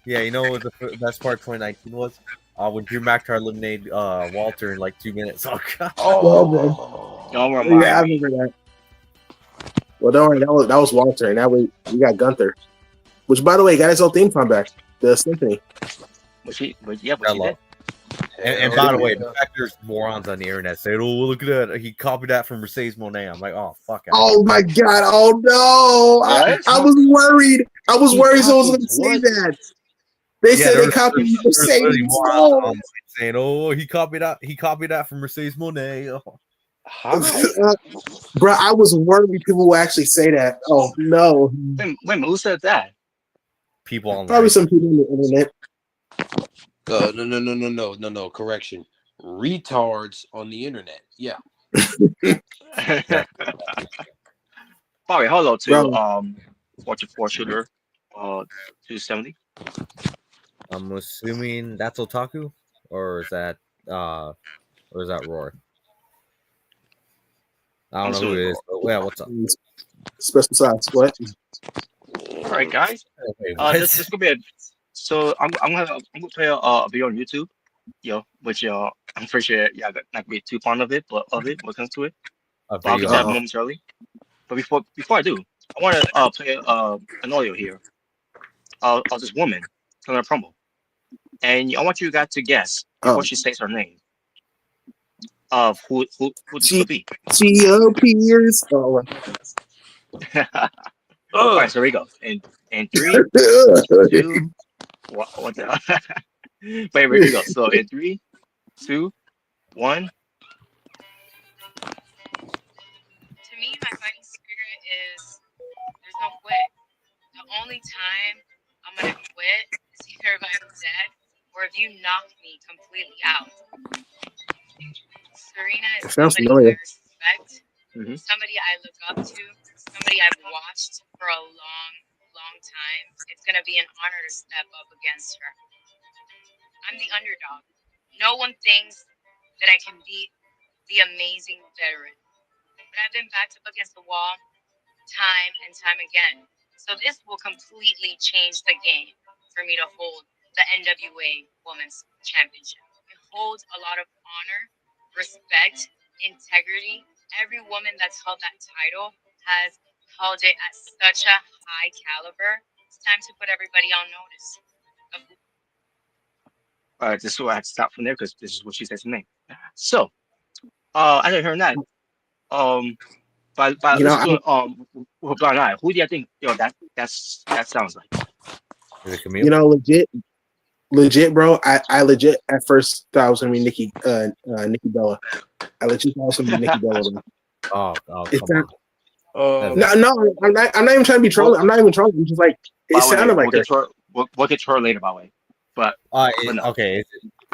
Yeah, you know what the best part of 2019 was? When Drew McIntyre eliminated Walter in like 2 minutes. Oh god. Don't remind me. I remember that. Well, don't worry, that was Walter, and that way we got Gunther, which, by the way, got his own theme song back, the Symphony. But she did. And by the way, the fact there's morons on the internet saying, "Oh, look at that! He copied that from Mercedes Moné." I'm like, "Oh fuck!" Oh my god! Oh no! I was worried. Someone was going to say that. They said they copied Mercedes. Saying, "Oh, he copied that from Mercedes Moné." Oh. Bro, I was worried people would actually say that. Oh no! Wait, who said that? People online. Probably some people on the internet. No. Correction. Retards on the internet. Yeah. Probably hello to 44 shooter 270. I'm assuming that's Otaku, or is that Roy? I don't know who it is. But yeah, what's up? Special sauce. What? All right, guys. Okay, this could be so I'm gonna play a video on YouTube, which I'm pretty sure not gonna be too fond of it, but when it comes to it. But I'll get that momentarily. But before I do, I want to play an audio here of this woman telling a promo, and I want you guys to guess before she says her name of who this could be. She appears. All right, so here we go. In 3, 2, what the? Wait, here we go. So in 3, 2, 1. To me, my fighting spirit is there's no quit. The only time I'm gonna quit is either if I'm dead or if you knock me completely out. Serena is somebody I respect, somebody I look up to, somebody I've watched for a long time. It's gonna be an honor to step up against her. I'm the underdog. No one thinks that I can beat the amazing veteran. But I've been backed up against the wall time and time again. So this will completely change the game for me to hold the NWA Women's Championship. It holds a lot of honor, respect, integrity. Every woman that's held that title has held it at such a high caliber. It's time to put everybody on notice. This is where I had to stop from there because this is what she says her name. So, I didn't hear that. But listen to with blind eye, who do you think that sounds like? Is it Camille? Legit, bro. I legit at first thought it was gonna be Nikki Bella. I legit thought it was gonna be Nikki Bella. Oh, come on. No, I'm not even trying to be trolling. I'm not even trolling. I'm just like it sounded like her. We'll get to her later, by the way. But no. Okay,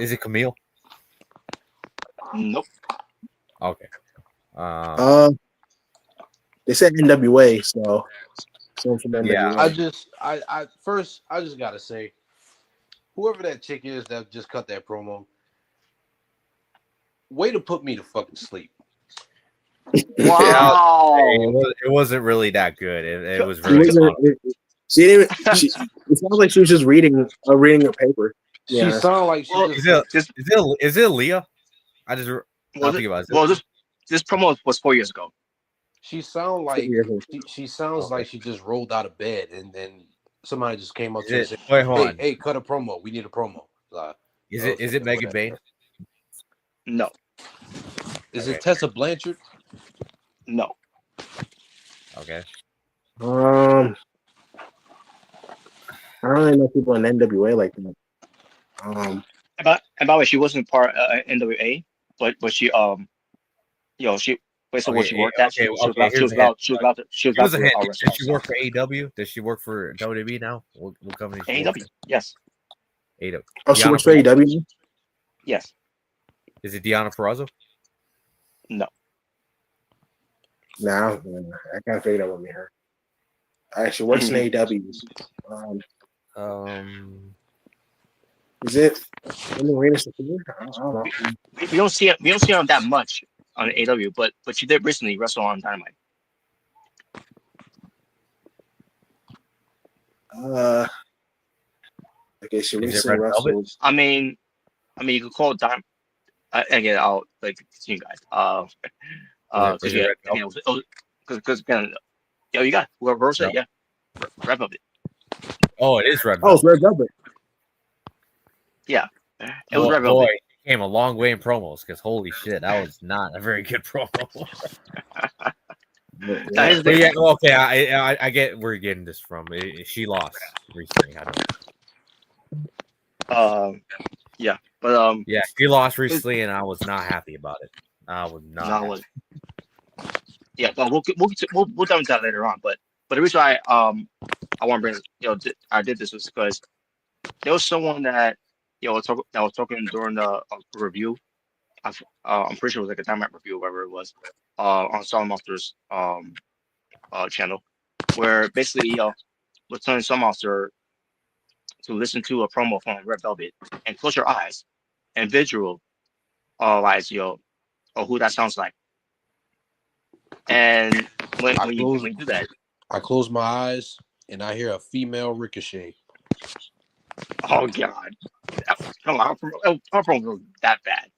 is it Camille? Nope. Okay. They said NWA, so from NWA. Yeah. I first gotta say, whoever that chick is that just cut that promo, way to put me to fucking sleep. Wow. It wasn't really that good. It was really. It sounds like she was just reading a paper. She sounds like she Well, Is it Leah? I just well, think about it. well, this promo was 4 years ago. She sounds like she sounds Okay. like she just rolled out of bed and then somebody just came up to her and said, Wait, hold on. Hey, cut a promo. We need a promo. Is it Megan Bain? No, Is it Tessa Blanchard? no. Okay. I don't really know people in NWA like that. And by the way, she wasn't part NWA, but she she basically what she worked at. She was about Here's to Give us a hint. wrestle. Does she work for AEW? Does she work for WWE now? What company? AEW? Yes. AEW. Oh, she works for AEW? Yes. Is it Deonna Purrazzo? No. No, I can't figure that would be her. She works in AEW. Is it in the Arena Superior? I don't know. We don't see her that much on AEW, but she did recently wrestle on Dynamite. Okay, she recently wrestled. I mean, you could call it Dynamite. Again, I'll continue, guys. Because again, you got whoever wrote it, yeah, Red Velvet. Oh, it is Red Velvet. Oh, it's Red Velvet. Yeah, it was Red Velvet. Boy, it came a long way in promos because holy shit, that was not a very good promo. Okay, I get where you're getting this from. She lost recently. Yeah, but yeah, she lost recently, and I was not happy about it. I was not. Yeah, but we'll dive into that later on. But the reason I want to bring I did this was because there was someone that was talking during the review. I'm pretty sure it was like a Dynamite review, or whatever it was, on Solid Monsters channel, where basically was telling Solid Monster to listen to a promo from Red Velvet and close your eyes and visualize who that sounds like. And when you do that, I close my eyes and I hear a female Ricochet. Oh God! Come on, our promo was that bad.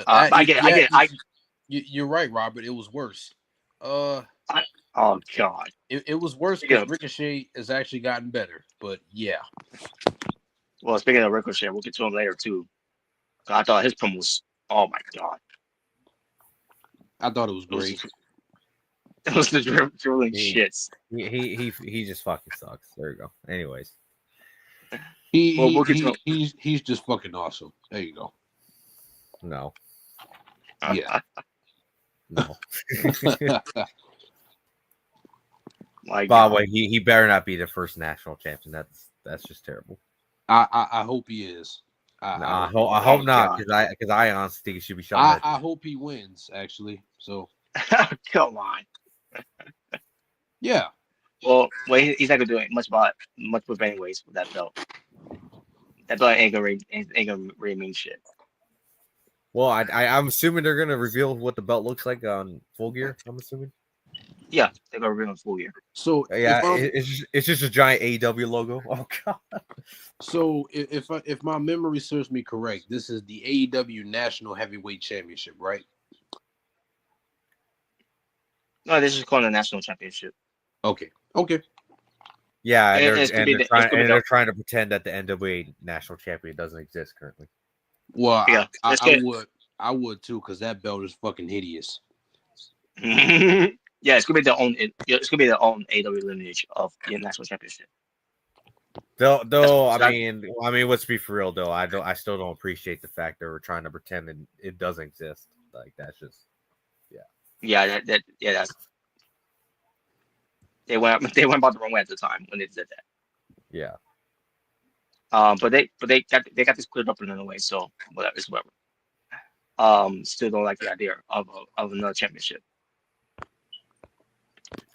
I get it. You're right, Robert. It was worse. Oh God! It was worse because Ricochet has actually gotten better. But yeah. Well, speaking of Ricochet, we'll get to him later too. I thought his promo was. Oh my God! I thought it was great. It was the dribbling shits. He just fucking sucks. There you go. Anyways, he's just fucking awesome. There you go. No. Yeah. No. By the way, he better not be the first national champion. That's just terrible. I hope he is. I hope not, because I honestly think he should be shot. I hope he wins, actually. So come on. Yeah. Well, he's not gonna do it much with anyways with that belt. That belt ain't gonna really mean shit. Well, I'm assuming they're gonna reveal what the belt looks like on Full Gear. I'm assuming. Yeah, they're gonna reveal on Full Gear. So yeah, it's just a giant AEW logo. Oh God. So if my memory serves me correct, this is the AEW National Heavyweight Championship, right? No, this is called the National Championship. Okay. Yeah, they're trying to pretend that the NWA National Champion doesn't exist currently. Well, yeah, I would too, because that belt is fucking hideous. Yeah, it's gonna be their own. It's gonna be their own AW lineage of the National Championship. Though I mean, let's be for real though. I still don't appreciate the fact that we're trying to pretend it doesn't exist. Like that's just, yeah. That's. They went about the wrong way at the time when they did that. Yeah. But they got this cleared up in another way. So whatever. Still don't like the idea of another championship.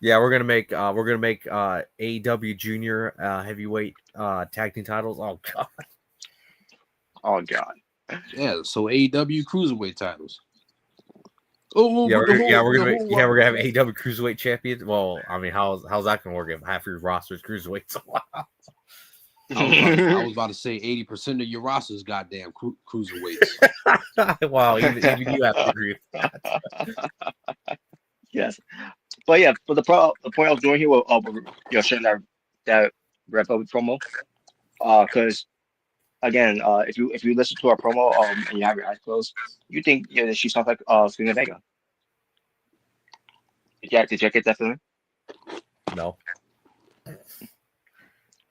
Yeah, we're gonna make AEW Junior Heavyweight Tag Team titles. Oh God. Oh God. Yeah. So AEW Cruiserweight titles. Oh yeah, we're gonna have AEW Cruiserweight champions. Well, I mean, how's that gonna work if half your roster is cruiserweights? I was about to say 80% of your roster is goddamn cruiserweights. Wow, even you have to agree with that. Yes, but yeah, but the point I was doing here was sharing that Red Velvet promo, because again, if you listen to our promo, and you have your eyes closed, you think that she sounds like Selena Vega. Did you get that feeling? No.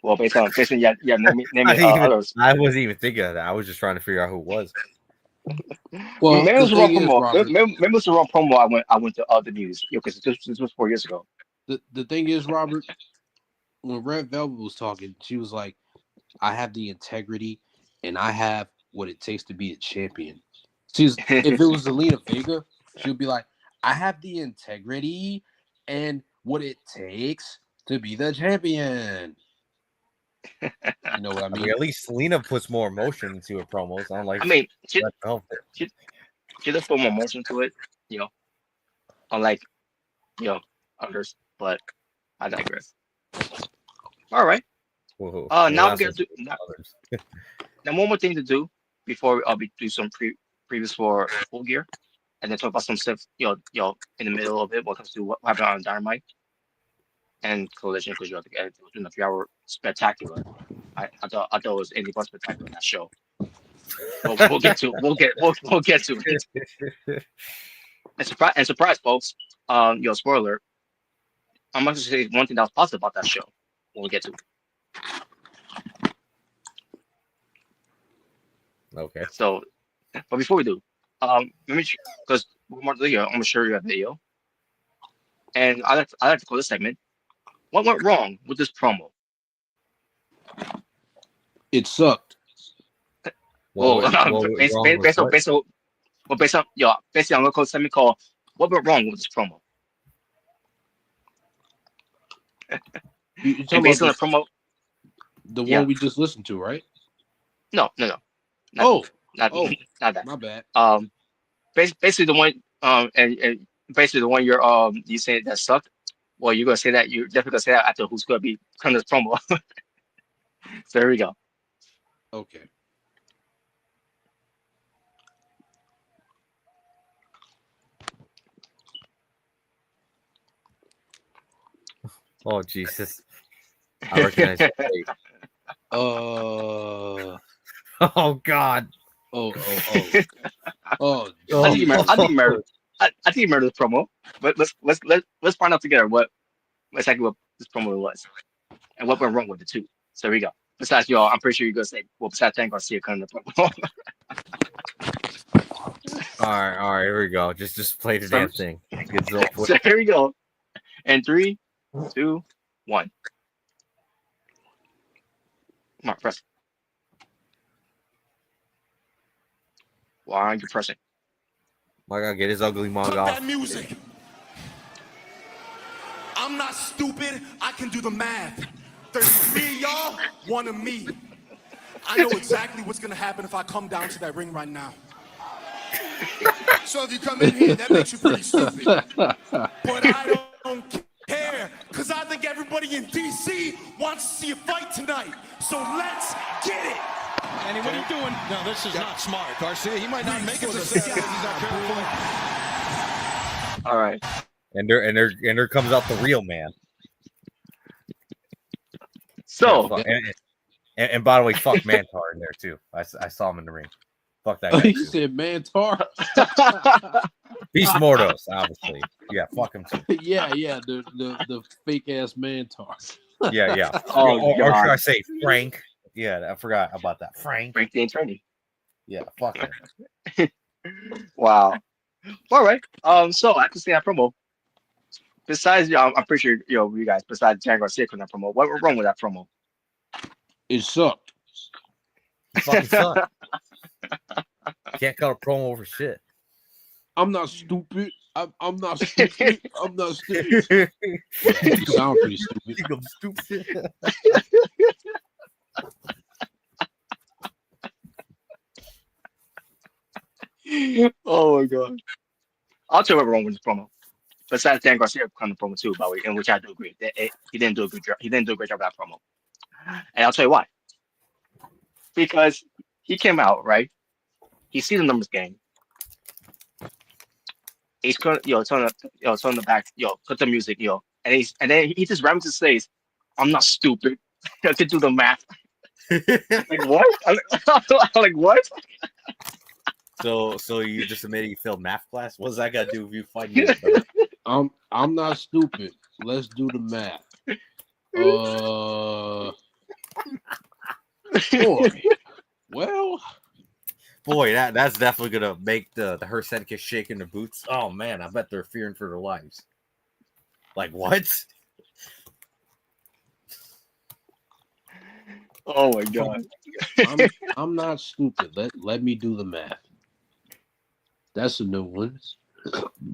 Well, based on naming others. I wasn't even thinking of that. I was just trying to figure out who it was. Well, Maybe it the was the wrong thing is, promo. Robert, Maybe it was the wrong promo. I went to the news, because this was 4 years ago. the thing is, Robert, when Red Velvet was talking, she was like, I have the integrity and I have what it takes to be a champion. If it was Zelina Vega, she would be like, I have the integrity and what it takes to be the champion. You know what I I mean? mean, at least Selena puts more emotion into her promos. Unlike I mean, Red Velvet. she does put more emotion to it, unlike others. But I digress. All right. Whoa, Now we're not so gonna do others. now one more thing to do before we do some previews for Full Gear, and then talk about some stuff in the middle of it. What comes to what happened on Dynamite and Collision, because it was in a 3 hour spectacular. I thought it was anything but spectacular, that show. But we'll get to it. And surprise, folks. Spoiler. I'm going to say one thing that was positive about that show when we get to it. Okay. So, but before we do, let me, because we're more video, I'm gonna show you a video, and I like to call this segment. What went wrong with this promo? It sucked. Well, based on basically, I'm gonna call this segment called "What went wrong with this promo?" You're talking And based on about the promo, the yeah. one we just listened to, right? No. Not that. My bad. Basically the one, and basically the one you say that sucked. Well, you're gonna say that, you're definitely gonna say that after who's gonna be coming this promo. So there we go. Okay. Oh Jesus! I recognize the face. Oh God! oh. I think you murdered the promo. But let's find out together what exactly what this promo was and what went wrong with it too. So here we go. Besides y'all, I'm pretty sure you're gonna say, well, besides Tank Garcia coming the promo. All right, here we go. Just play the damn thing. So here we go. And 3, 2, 1. Come on, press. Why aren't you pressing? I gotta get his ugly mug off. That music. I'm not stupid. I can do the math. 33 of y'all, one of me. I know exactly what's gonna happen if I come down to that ring right now. So if you come in here, that makes you pretty stupid. But I don't care, because I think everybody in DC wants to see a fight tonight. So let's get it. Andy, what are you doing? No, this is not smart. Garcia, he might not make it to the he's not careful. All right. And there comes out the real man. So and by the way, fuck Mantar in there too. I saw him in the ring. Fuck that guy. He too. said Mantar. Beast Mordos, obviously. Yeah, fuck him too. yeah, the fake ass Mantar. Yeah. Oh, or should God. I say Frank? Yeah, I forgot about that. Frank the attorney. Yeah, fuck him. Wow. All right. So I can see that promo. Besides, I'm pretty sure you guys. Besides Tank Garcia on that promo, what went wrong with that promo? It sucked. It fucking sucked. Can't cut a promo over shit. I'm not stupid. I'm not stupid. I'm not stupid. You sound pretty stupid. You go stupid. Oh my God. I'll tell you what wrong with this promo. Besides Dan Garcia coming promo too, by the way, in which I do agree that he didn't do a good job. He didn't do a great job with that promo. And I'll tell you why. because he came out, right? He see the numbers game. He's gonna turn the back, cut the music, and then he just randomly says, "I'm not stupid. I can do the math." Like what? I'm like what? So you just admitted you failed math class? What's that got to do with you fighting me, brother? I'm not stupid. Let's do the math. Boy. Well, Boy, that's definitely gonna make the her syndicate shake in their boots. Oh man, I bet they're fearing for their lives. Like what? Oh my god. I'm not stupid. Let me do the math. That's a new one.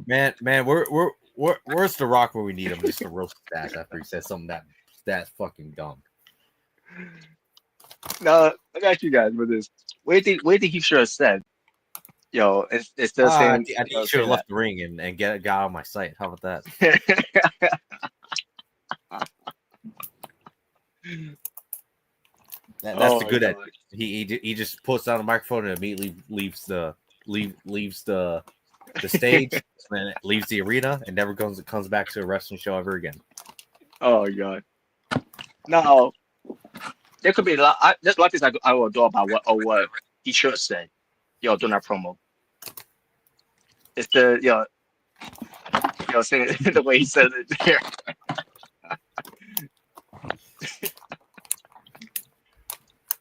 Man, where's the Rock where we need him just to roast his ass after he says something that fucking dumb. Now let me ask you guys with this. What do you think he should have said? It's still I saying. think he should have left the ring and got out of my sight. How about that? That's the good at. He just puts down the microphone and immediately leaves the stage, and then leaves the arena and never comes back to a wrestling show ever again. Oh my god. Now there could be a lot. There's a lot of things I will do about what he should have said. During that promo. It's the saying it the way he says it there.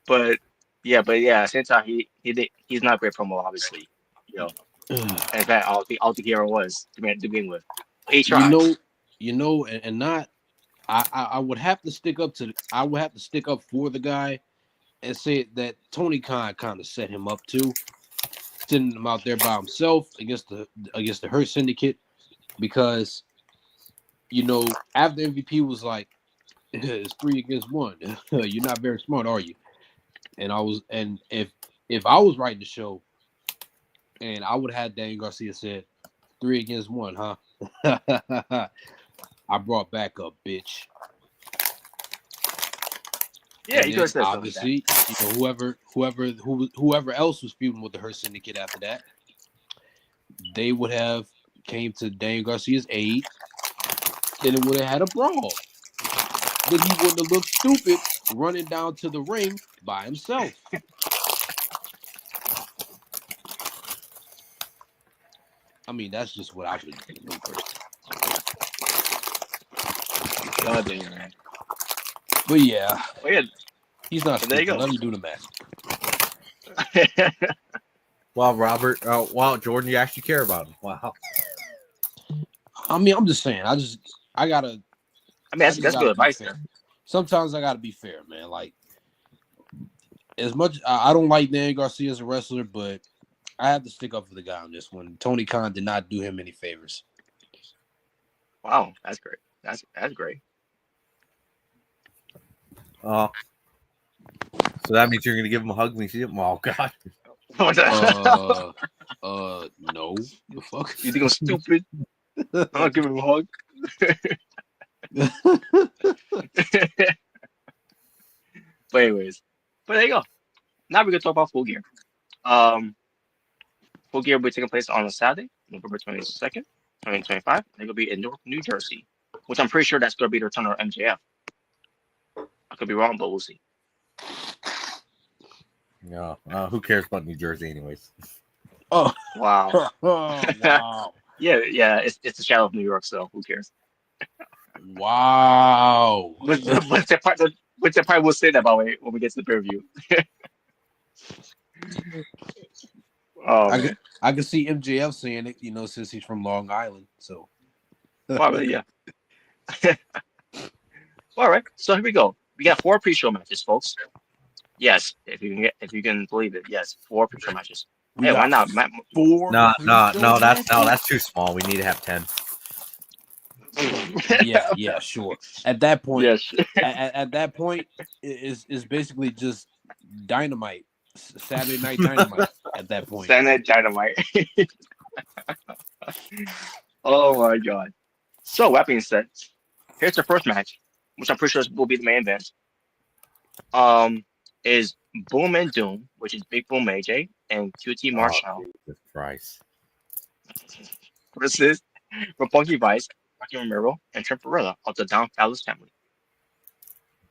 But yeah, at the same time he's not a great promo, obviously. In fact, all the hero was to begin with. He tried. And not. I would have to stick up for the guy and say that Tony Khan kind of set him up too, sending him out there by himself against the Hurt Syndicate, because after MVP was like, it's 3 against 1. You're not very smart, are you? And if I was writing the show, and I would have had Daniel Garcia said 3 against 1, huh? I brought back up, bitch. Yeah, you could have said obviously, whoever else was feuding with the Hurt Syndicate after that, they would have came to Daniel Garcia's aid. Then it would have had a brawl. Then he wouldn't have looked stupid running down to the ring by himself. I mean, that's just what I would do first. God damn, man. But yeah, he's not stupid. There you go. Let him do the math. Wow, Robert. Wow, Jordan, you actually care about him. Wow. I mean, I'm just saying. I gotta. I mean, that's good advice there. Sometimes I gotta be fair, man. Like, as much I don't like Daniel Garcia as a wrestler, but I have to stick up for the guy on this one. Tony Khan did not do him any favors. Wow, that's great. That's great. So that means you're gonna give him a hug when you see him? Oh God. No. The fuck? You think I'm stupid? I'm not giving him a hug. But anyways, there you go. Now we're gonna talk about Full Gear. Full Gear will be taking place on a Saturday, November 22nd, 2025. They're gonna be in Newark, New Jersey, which I'm pretty sure that's gonna be the return of MJF. I could be wrong, but we'll see. No, who cares about New Jersey, anyways? Oh wow! Wow! yeah, it's the shadow of New York, so who cares? Wow! What's the part we'll say that about when we get to the preview? I can see MJF saying it, since he's from Long Island. So, probably yeah. All right, so here we go. We got 4 pre-show matches, folks. Yes, if you can believe it. Yes, 4 pre-show matches. Hey, why not? 4? No, that's too small. We need to have 10. Yeah, sure. At that point, yes. at that point, is basically just Dynamite, Saturday Night Dynamite. At that point, Saturday Night Dynamite. Oh my god! So that being said, here's the first match, which I'm pretty sure will be the main event. Is Boom and Doom, which is Big Boom AJ and QT Marshall Jesus Christ. versus Roppongi Vice, Rocky Romero, and Trent Barrella of the Don Callis family.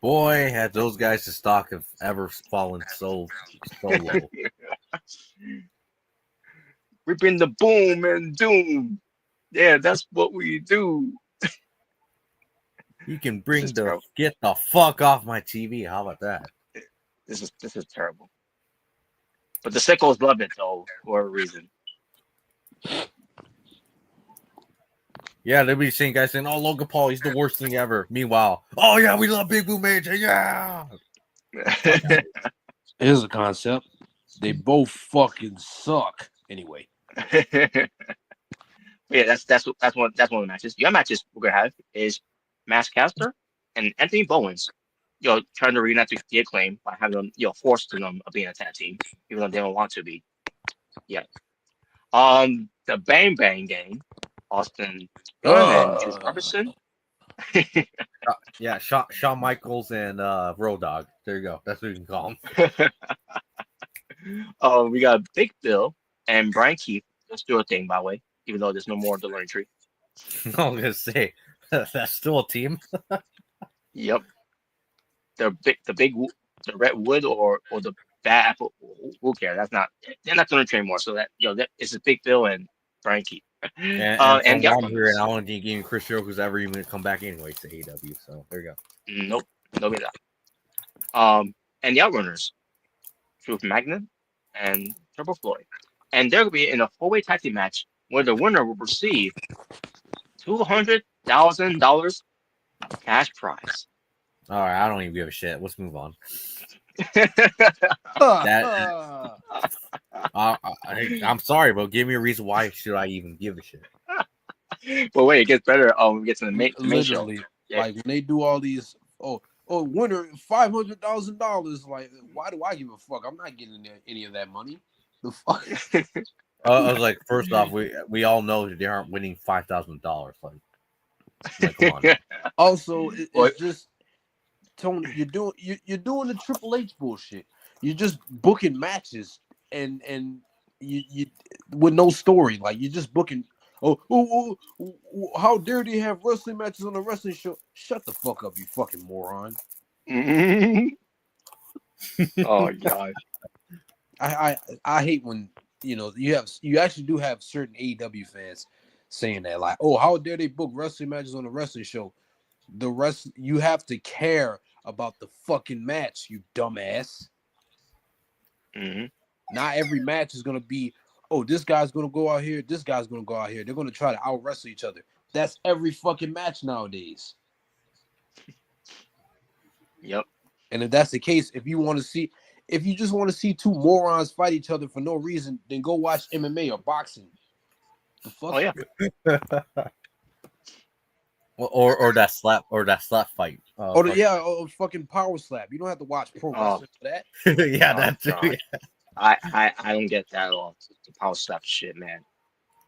Boy, had those guys' stock have ever fallen so low. We bring the Boom and Doom. Yeah, that's what we do. You can This is terrible. get the fuck off my TV. How about that? This is terrible. But the sickos love it though for a reason. Yeah, they'll be seeing guys saying, "Oh, Logan Paul, he's the worst thing ever." Meanwhile, oh yeah, we love Big Boom AJ. Yeah. Here's a concept. They both fucking suck. Anyway. Yeah, that's one of the matches. The other matches we're gonna have is Max Caster and Anthony Bowens. Trying to reunite the Acclaim by having them, forcing them of being a tag team, even though they don't want to be. Yeah. The Bang Bang Gang, Austin Gunn and Juice Robinson. Yeah, Shawn Michaels and Road Dogg. There you go. That's what you can call them. We got Big Bill and Brian Keith. Let's do a thing, by the way, even though there's no more the Learning Tree. I was gonna say that's still a team. Yep. The Red Wood or the Bad Apple. Who cares? They're not Learning Tree anymore. So that it's a Big Bill and Brian Keith. And And the from Outrunners. here, and I don't think even Chris Jericho's ever even come back anyway to AEW. So there you go. Nope, nobody that. And the Outrunners, Truth Magnet and Turbo Floyd, and they're gonna be in a 4-way tag team match where the winner will receive $200,000 cash prize. All right, I don't even give a shit. Let's move on. I'm sorry, but give me a reason why should I even give a shit. But wait, it gets better. We get to the main show. Yeah. Like when they do all these, winner $500,000. Like, why do I give a fuck? I'm not getting any of that money. The fuck. I was like, first off, we all know that they aren't winning $5,000. Like, come on. Also, it's just Tony. You're doing the Triple H bullshit. You're just booking matches and you with no story. Like you're just booking. Oh, how dare they have wrestling matches on a wrestling show? Shut the fuck up, you fucking moron. Oh god. I hate when you actually do have certain AEW fans saying that, like, oh, how dare they book wrestling matches on a wrestling show? You have to care about the fucking match, you dumbass. Mm-hmm. Not every match is gonna be, oh, this guy's gonna go out here, this guy's gonna go out here. They're gonna try to out wrestle each other. That's every fucking match nowadays. Yep. And if that's the case, if you just want to see two morons fight each other for no reason, then go watch MMA or boxing. The fuck? Oh yeah. or that slap fight. Or fucking power slap. You don't have to watch pro wrestling for that. Yeah, that's it. I don't get that at all. The power slap shit, man.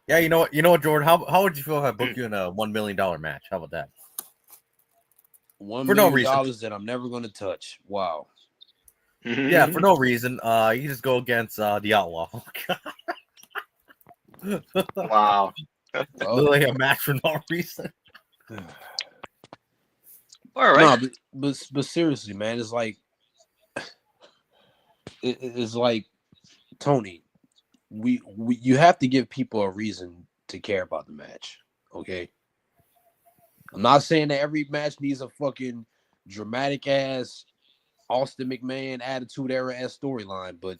Yeah, you know what, Jordan? How would you feel if I booked you in a $1 million match? How about that? $1 million that I'm never gonna touch. Wow. Yeah, for no reason. You just go against the Outlaw. Wow. Literally a match for no reason. All right. No, but seriously, man, it's like it's like Tony. You have to give people a reason to care about the match. Okay. I'm not saying that every match needs a fucking dramatic ass Austin McMahon attitude era ass storyline, but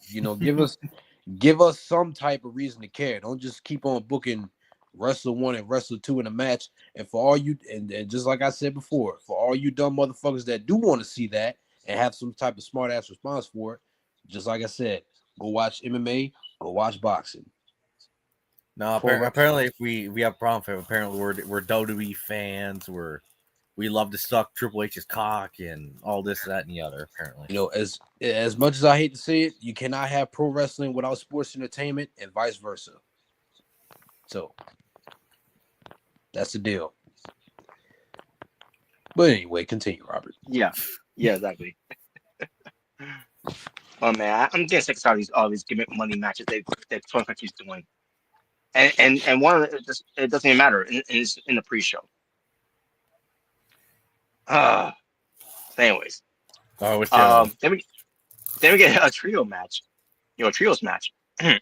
give us some type of reason to care. Don't just keep on booking Wrestle 1 and Wrestle 2 in a match. And for all you and just like I said before, for all you dumb motherfuckers that do want to see that and have some type of smart ass response for it, just like I said, go watch MMA, go watch boxing. No, apparently if we have a problem, apparently we're WWE fans. We love to suck Triple H's cock and all this, that, and the other. Apparently, as much as I hate to say it, you cannot have pro wrestling without sports entertainment, and vice versa. So that's the deal. But anyway, continue, Robert. Yeah, exactly. Oh man, I'm getting sick of all these gimmick money matches that Tony Khan keeps doing. And one of it doesn't even matter. It's in the pre-show. Anyways, Oh, what's the other one? then we get a trio match. Trios match for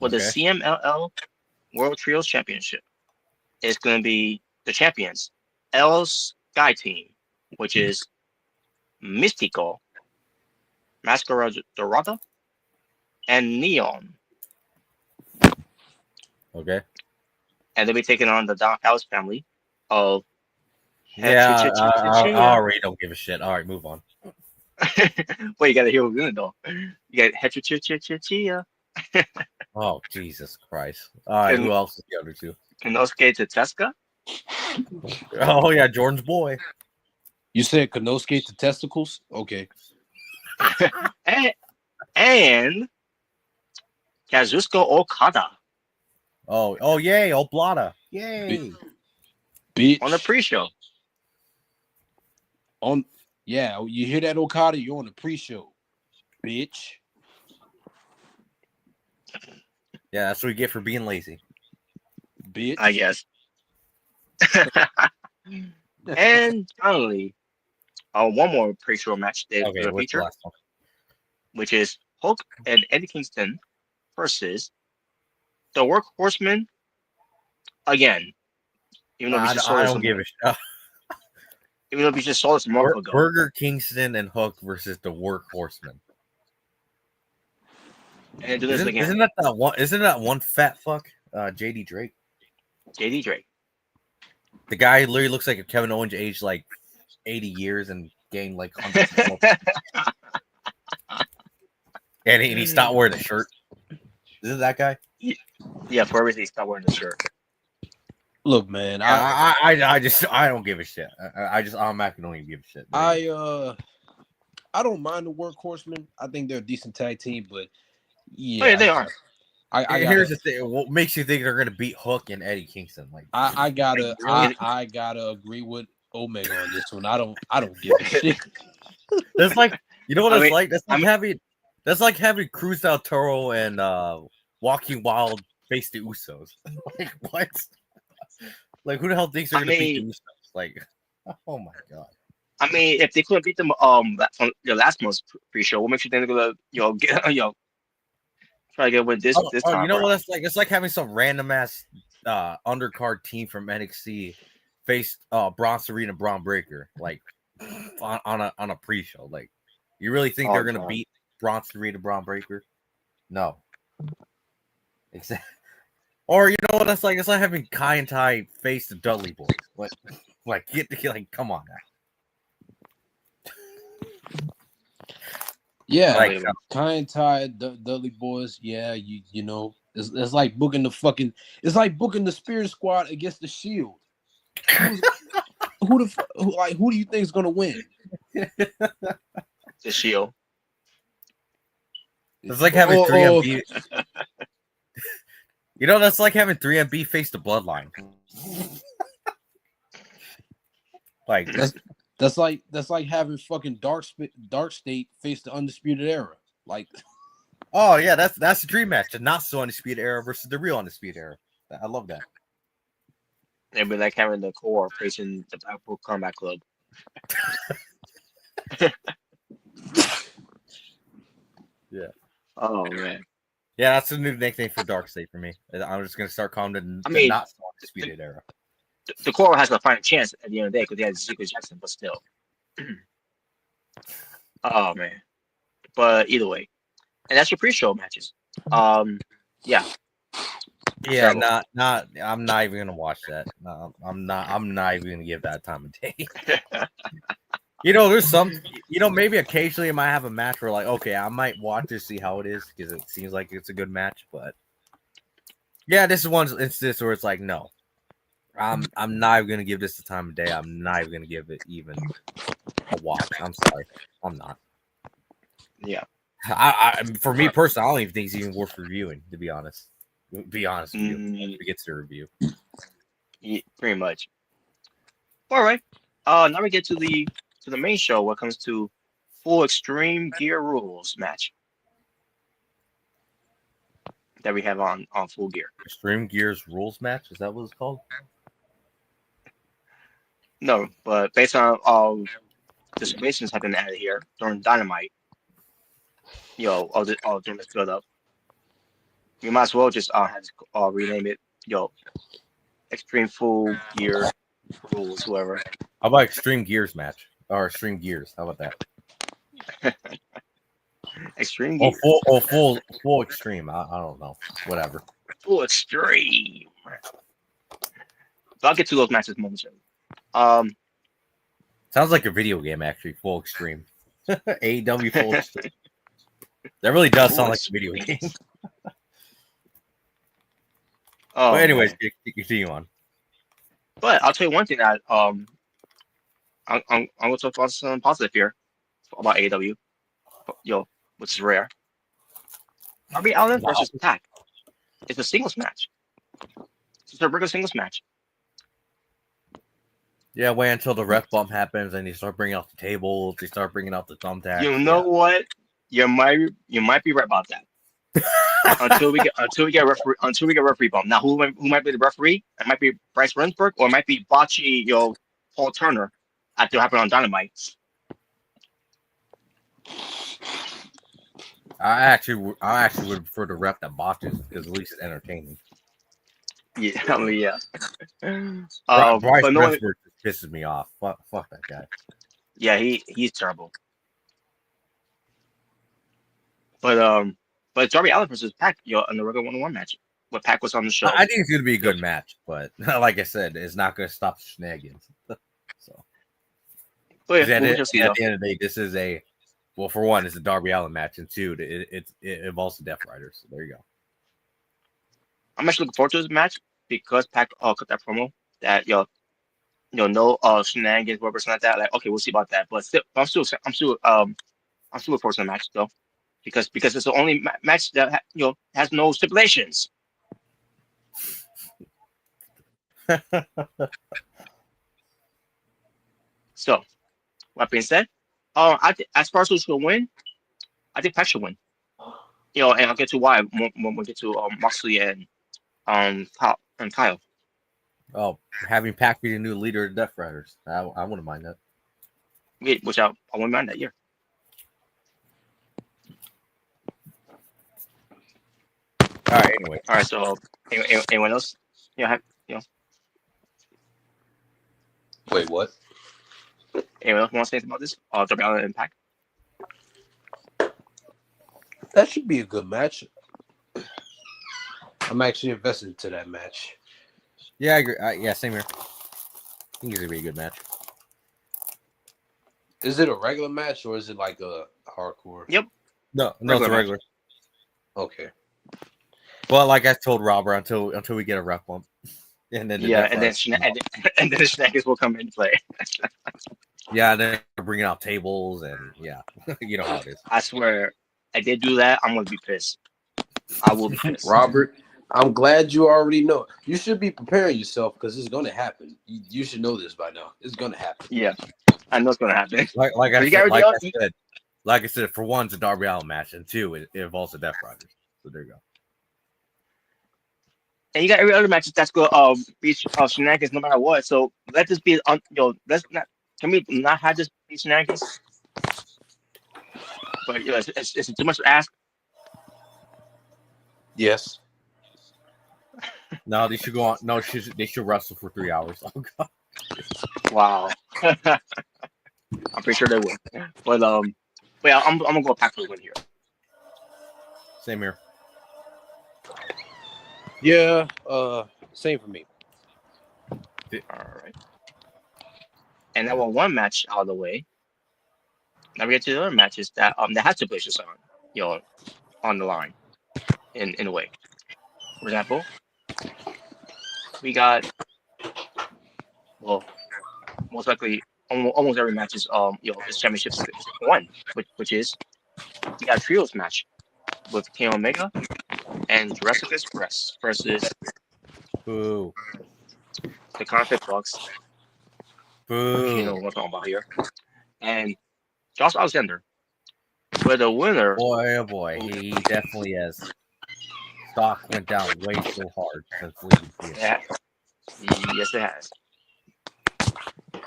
the Okay. CMLL World Trios Championship. It's going to be the champions, El Sky Team, which is Mystico, Masquerada, and Neon. Okay. And they'll be taking on the Don Callis family of Yeah, I already don't give a shit. All right, move on. Well, you got to hear who's in it though. You got Hetrichia, Oh, Jesus Christ. All right, who else is the other two? Konosuke Tetsuka. Oh, yeah, Jordan's boy. You said Konosuke to testicles? Okay. and Kazuchika Okada. Oh, yay, Oblada. Yay. Bitch. On the pre-show. Yeah, you hear that, Okada? You're on the pre-show. Bitch. Yeah, that's what we get for being lazy. Bitch. I guess. And finally, one more pre-show match they're Okay, going to what's the feature, last one? which is Hulk and Eddie Kingston versus the Workhorsemen again. Even though we just saw I this don't give a shit. Even though we just saw this a month ago. Burger Kingston and Hook versus the Workhorsemen. And do this again. Isn't that one fat fuck? JD Drake. JD Drake. The guy literally looks like a Kevin Owens aged like 80 years and gained like hundreds of and he stopped wearing a shirt. Is it that guy? Yeah, for everything, he stopped wearing the shirt. Look, man, I don't give a shit. I'm not gonna give a shit. I don't mind the Workhorsemen. I think they're a decent tag team, but yeah, they are. Here's the thing: what makes you think they're gonna beat Hook and Eddie Kingston? Like, I gotta agree with Omega on this one. I don't give a shit. That's like, you know what it's like? That's like having Cruz del Toro and Walking Wild face the Usos. Like, what? Like, who the hell thinks they're gonna beat the Usos? Like, oh my god. I mean, if they couldn't beat them from the last month's pre-show, what makes you think they're gonna get try to get with this time? You know what it's like? It's like having some random ass undercard team from NXT face Bronson Reed and Braun Breaker, like on a pre-show. Like, you really think they're gonna beat Bronson Reed and Braun Breaker? No. Exactly. Or you know what it's like? It's like having Kai and Tai face the Dudley Boys. Like come on now. Yeah, like Kai and Tai, Dudley Boys. Yeah, you know, it's like booking the Spirit Squad against the Shield. Who do you think is gonna win? The Shield. It's like having 3MB. You know, that's like having 3MB face the Bloodline. Like that's like having fucking Dark State face the Undisputed Era. Like, oh yeah, that's the dream match. The not so Undisputed Era versus the real Undisputed Era. I love that. It'd be like having the Core facing the Blackpool Combat Club. Yeah. Oh man. Yeah, that's a new nickname for Dark State for me. I'm just gonna start calling it the not so Undisputed Era. The Core has to find a chance at the end of the day because they had Ziggler Jackson, but still. Oh man. But either way. And that's your pre-show matches. Yeah. Yeah, not I'm not even gonna watch that. No, I'm not even gonna give that time of day. You know, there's some, maybe occasionally I might have a match where like, okay, I might watch to see how it is because it seems like it's a good match, but yeah, this is one instance where it's like, no, I'm not even gonna give this the time of day. I'm not even gonna give it even a watch. I'm sorry, I'm not. Yeah. I for me personally, I don't even think it's even worth reviewing. To be honest with you, once it gets to review. Yeah, pretty much. All right. Now we get to the main show. What comes to full Extreme Gear Rules match that we have on Full Gear. Extreme Gears rules match. Is that what it's called? No, but based on the situations have been added here during Dynamite, all during this build up, we might as well just have rename it, Extreme Full Gear Rules, whoever. How about Extreme Gears match or Extreme Gears? How about that? Extreme Gear. Full Extreme. I don't know. Whatever. Full Extreme. So I'll get to those matches momentarily. Sounds like a video game, actually. Full Extreme. AEW Full Extreme. That really does sound like a video game. But anyways, continue on. But I'll tell you one thing that I'm going to talk about something positive here about AEW, which is rare. Darby Allin versus Pac. It's a singles match. It's a regular singles match. Yeah, wait until the ref bump happens and they start bringing out the tables. They start bringing out the thumbtacks. You know what? You might be right about that. until we get referee bump. Now, who might be the referee? It might be Bryce Remsburg, or it might be Bocce, Paul Turner, after it happened on Dynamite. I actually would prefer the ref that botches because at least it's entertaining. Yeah, I mean, yeah. Bryce but Remsburg pisses me off. Fuck that guy. Yeah, he's terrible. But Darby Allin versus Pac, in the regular 1-on-1 match, when Pac was on the show. I think it's going to be a good match, but like I said, it's not going to stop the shenanigans. So, but yeah, at the end of the day, this is for one, it's a Darby Allin match, and two, it involves the Death Riders. So there you go. I'm actually looking forward to this match because Pac cut that promo that no shenanigans, whatever, something like that. Like, okay, we'll see about that. But still, I'm still looking forward to the match though. Because it's the only match that has no stipulations. So, that being said, as far as who's going to win, I think Pac should win. And I'll get to why when we get to Moxley and Kyle. Oh, having Pac be the new leader of the Death Riders, I wouldn't mind that. Yeah, which I wouldn't mind that year. All right. Anyway. All right. So, anyone else? Wait, what? Anyone else want to say anything about this? Darby Allin and Pac. That should be a good match. I'm actually invested into that match. Yeah, I agree. Yeah, same here. I think it's gonna be a good match. Is it a regular match or is it like a hardcore? Yep. No, it's a regular. Okay. Well, like I told Robert, until we get a ref bump, and then the shenanigans will come into play. Yeah, they're bringing out tables and you know how it is. I swear, if they do that, I'm gonna be pissed. I will be pissed. Robert, I'm glad you already know. You should be preparing yourself because it's going to happen. You should know this by now. It's going to happen. Yeah, I know it's going to happen. Like I said, for one, it's a Darby Allin match, and two, it involves the Death Riders. So there you go. And you got every other match that's going to be shenanigans no matter what. So let this be let's not. Can we not have this be shenanigans? But it's too much to ask. Yes. No, they should go on. No, they should wrestle for 3 hours. Oh god. Wow. I'm pretty sure they will. But yeah, I'm gonna go Pac for the win here. Same here. Yeah. Same for me. All right. And that one match out of the way. Now we get to the other matches that has stipulations on, on the line, in a way. For example, we got most likely almost every match is is championship one, which is we got a trios match with Kenny Omega and Jurassic Express versus Boo. the Conflict Bucks. Boo. You know what I'm talking about here. And Josh Alexander But the winner, Boy, oh boy, he definitely has. Stock went down way so hard since leaving TNA. yeah, yes, it has.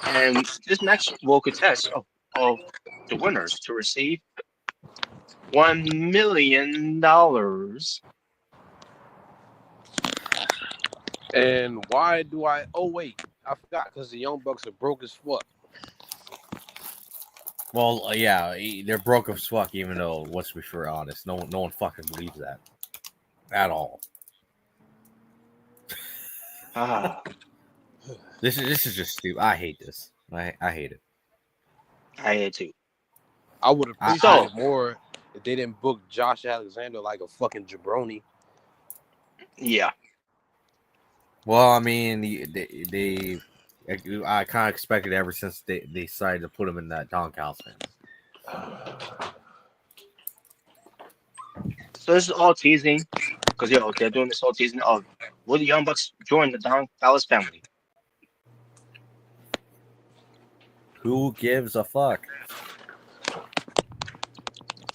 And this match will contest of the winners to receive $1 million. And why do I? Oh wait, I forgot because the Young Bucks are broke as fuck. Well, yeah, they're broke as fuck. Even though, let's be sure honest, no one fucking believes that at all. Ah, This is just stupid. I hate this. I hate it. I hate too. I would appreciate So- it more if they didn't book Josh Alexander like a fucking jabroni. Yeah. Well, I mean, they I kind of expected it ever since they decided to put him in that Don Callis match. So this is all teasing, because they're doing this whole teasing of will the Young Bucks join the Don Callis family? Who gives a fuck?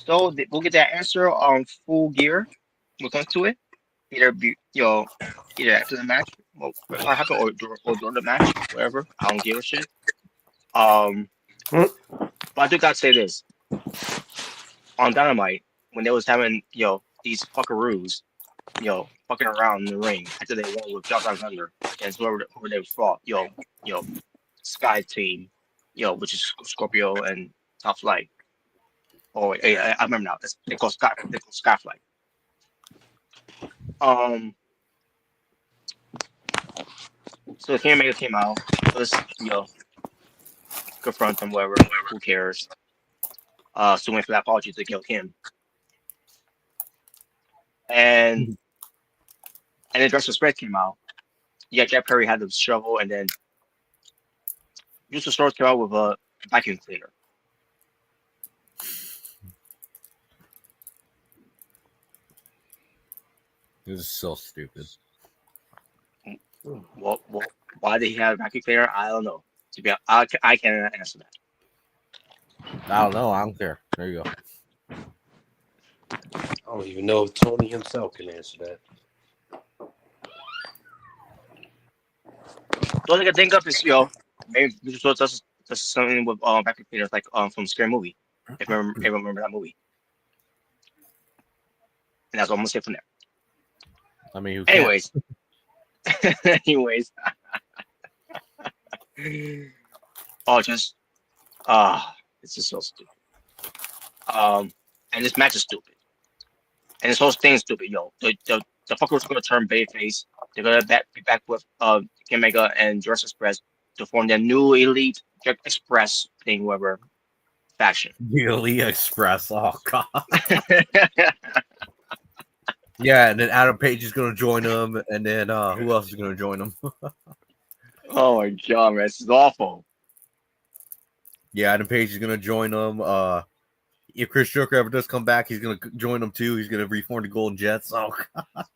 So we'll get that answer on Full Gear. We'll come to it. Either either after the match, well, what happened, or during the match, whatever. I don't give a shit. But I do gotta say this: on Dynamite, when they was having these fuckaroos, fucking around in the ring after they won with Josh Alexander against whoever they fought, Sky Team, which is Scorpio and Top Flight. Oh, I remember now. They call Skyflight. So Kenny Omega came out. Let's confront him. Whatever. Who cares? So went for that apology to kill Kim. And then Dresser Spread came out. Yeah, Jeff Perry had the shovel, and then Uso Stores came out with a vacuum cleaner. This is so stupid. Well, why did he have a vacuum cleaner? I don't know. To be honest, I cannot answer that. I don't know. I don't care. There you go. I don't even know if Tony himself can answer that. The only thing I think of is maybe Uso does something with vacuum cleaners like from Scary Movie. If you remember that movie. And that's all I'm gonna say from there. I mean, who Anyways. Anyways. It's just so stupid. And this match is stupid. And this whole thing is stupid, The fuckers are gonna turn babyface. They're gonna be back with Kenny Omega and Jurassic Express to form their new Elite Express thing, whatever faction. The Elite Express. Oh god. Yeah, and then Adam Page is gonna join them, and then who else is gonna join them? Oh my god, man, this is awful. Yeah, Adam Page is gonna join them. If Chris Jericho ever does come back, he's gonna join them too. He's gonna reform the Golden Jets. Oh god.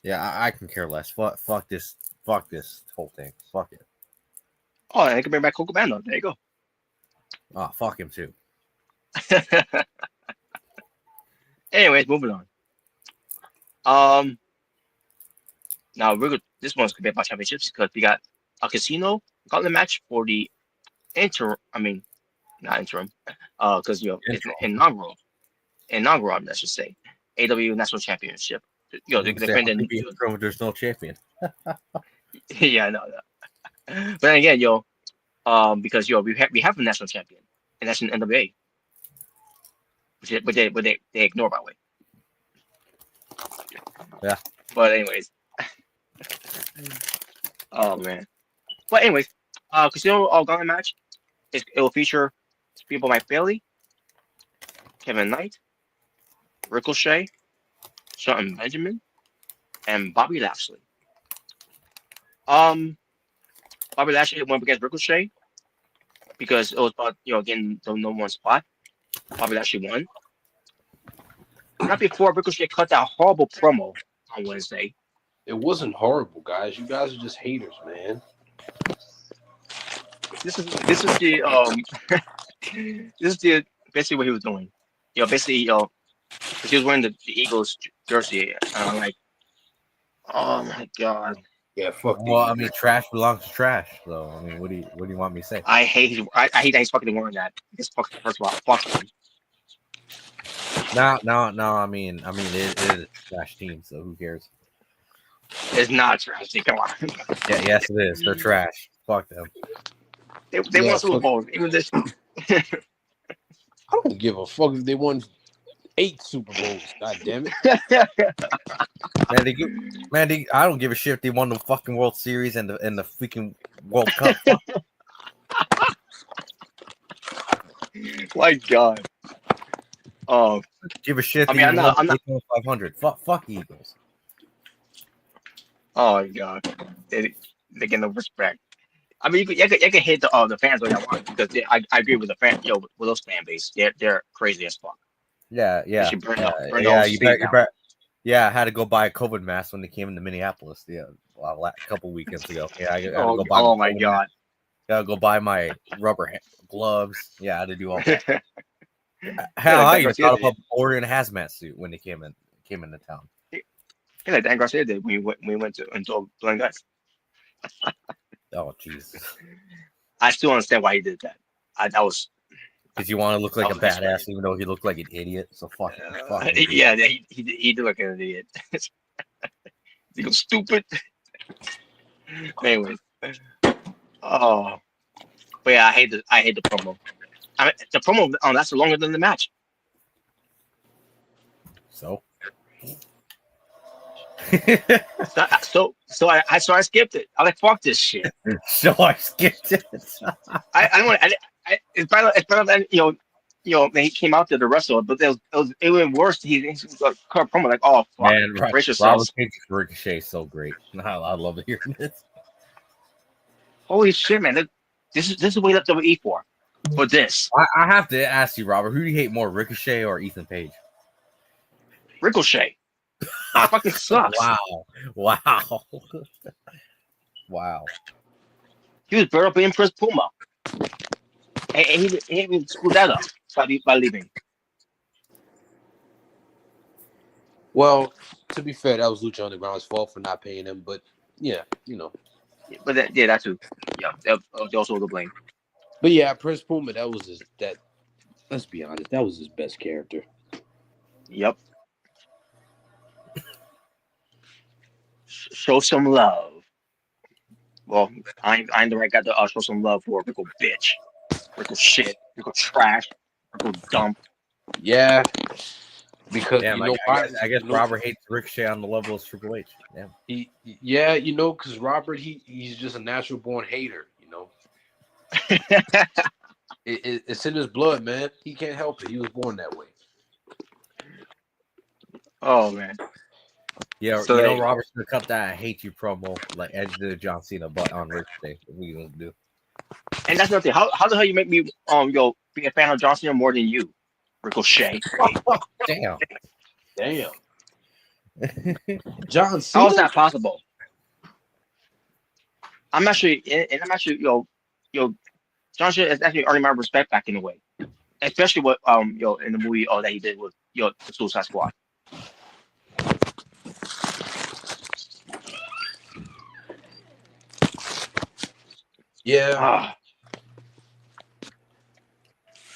Yeah, I can care less. Fuck this whole thing. Fuck it. Oh, and I can bring back Coco Bando. There you go. Oh, fuck him too. Anyways, moving on. Now this one's gonna be about championships because we got a casino gauntlet match for the interim. I mean, not interim. Because it's inaugural, I should say. AEW National Championship. They're defending. There's no champion. Yeah, I know that. But then again, because we have a national champion, and that's in NWA. But they ignore, by the way. Yeah. But anyways. Oh man. But anyways, Casino Gauntlet match. It will feature people like Bailey, Kevin Knight, Ricochet, Shelton Benjamin, and Bobby Lashley. Bobby Lashley went against Ricochet because it was about getting the number one spot. Bobby Lashley won. Not before Ricochet cut that horrible promo on Wednesday. It wasn't horrible, guys. You guys are just haters, man. this is the this is the basically what he was doing. Basically, because he was wearing the Eagles jersey, and I'm like, oh my god, Yeah, fuck Well, I the mean, trash belongs to trash. So, I mean, what do you want me to say? I hate that he's fucking wearing that. Because first of all, fuck him. No. I mean, it is a trash team. So who cares? It's not trash. Come on, Yeah, yes, it is. They're trash. Fuck them. they Yeah, won Super fuck. Bowls. Even this, I don't give a fuck if they won 8 Super Bowls. God damn it. Man, I don't give a shit if they won the fucking World Series and the freaking World Cup. Fuck. my god. Oh, Give a shit I if mean, they I'm won not. the 500. Fuck Eagles. Oh my god, they get no respect. I mean, you can hate the fans all you want because I agree with the fan, with those fan base. They're crazy as fuck. Yeah. They should burn the Yeah. whole city down. Yeah, I had to go buy a COVID mask when they came into Minneapolis. Yeah, a couple weekends ago. Yeah, I had to go buy my Oh my COVID mask. god. Gotta go buy my rubber gloves. Yeah, I had to do all that. Yeah, Hell, like I Dan even Garcia thought did. about ordering a hazmat suit when they came into town. Yeah, like Dan Garcia did when we went to into Blind Guys. Oh, Jesus. I still understand why he did that. That was Because you want to look like a was misread. badass, even though he looked like an idiot. So fuck him. Yeah, he did like an idiot. He goes stupid. Anyways, oh, but yeah, I hate the promo. I mean, the promo that's longer than the match. So. So I skipped it. I like fuck this shit. So I skipped it. I don't want. It's better than when he came out there to wrestle, but it was even worse. He's cut promo like, oh fuck, Man, brace Robert yourselves. Ricochet is so great. I love hearing this. Holy shit, man! This is what he left WWE for this. I have to ask you, Robert, who do you hate more, Ricochet or Ethan Page? Ricochet. Fucking sucks. Wow. Wow. He was better up in Prince Puma, and he even screwed that up by leaving. Well, to be fair, that was Lucha Underground's fault for not paying him. But yeah, But that too. Yeah, that was also the blame. But yeah, Prince Puma, that was that. Let's be honest, that was his best character. Yep. Show some love. Well, I ain't the right guy to show some love for Rico bitch, Rico shit, Rico trash, Rico dump. Yeah, because Damn, I guess Robert hates Ricochet on the level of Triple H. Yeah, because Robert he's just a natural born hater. It's in his blood, man. He can't help it. He was born that way. Oh man. Yeah, So Robert's gonna cut that "I hate you" promo like Edge did John Cena, but on Ricochet. What are you gonna do? And that's nothing. How the hell you make me be a fan of John Cena more than you, Ricochet? Damn. John Cena. How is that possible? I'm actually John Cena is actually earning my respect back in a way, especially what in the movie that he did with the Suicide Squad. Yeah.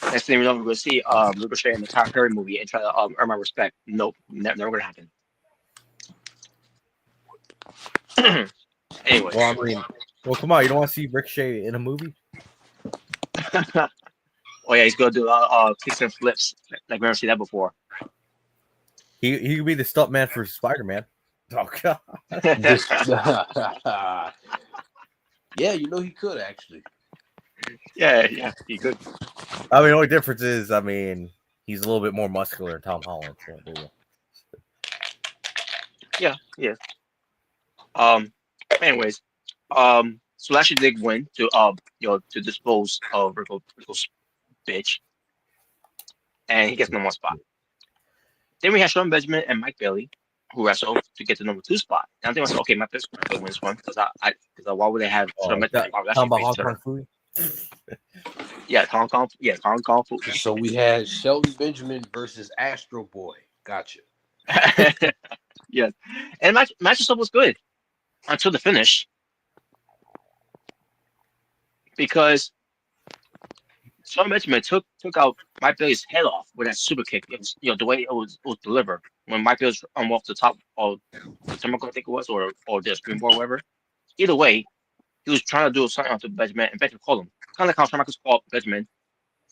Next thing we know, we're gonna see Ricochet in the Tyler Perry movie and try to earn my respect. Nope, never gonna happen. Anyway. Well, come on, you don't want to see Ricochet in a movie? Oh yeah, he's gonna do kicks and flips like we've never seen that before. He could be the stuntman for Spider-Man. Oh god. Yeah, he could actually. Yeah, he could. I mean, the only difference is, he's a little bit more muscular than Tom Holland. So there you go. Yeah. Anyways, so Lashley did win to to dispose of Rico's bitch, and he gets number 1 spot. Then we had Sean Benjamin and Mike Bailey, who wrestled to get the number 2 spot. And I think I said, okay, Mike Bailey wins one because why would they have Sean Benjamin? Yeah, Hong Kong. Yeah, Hong Kong food. So we had Shelton Benjamin versus Astro Boy. Gotcha. Yes, and match itself was good until the finish because Sean Benjamin took out Mike Bailey's head off with that super kick. It was, the way it was delivered when Mike Bailey was off the top of the turnbuckle, I think it was, or the springboard, whatever. Either way, he was trying to do something onto Benjamin, and Benjamin called him. Kind of like how Shawn Michaels called Benjamin.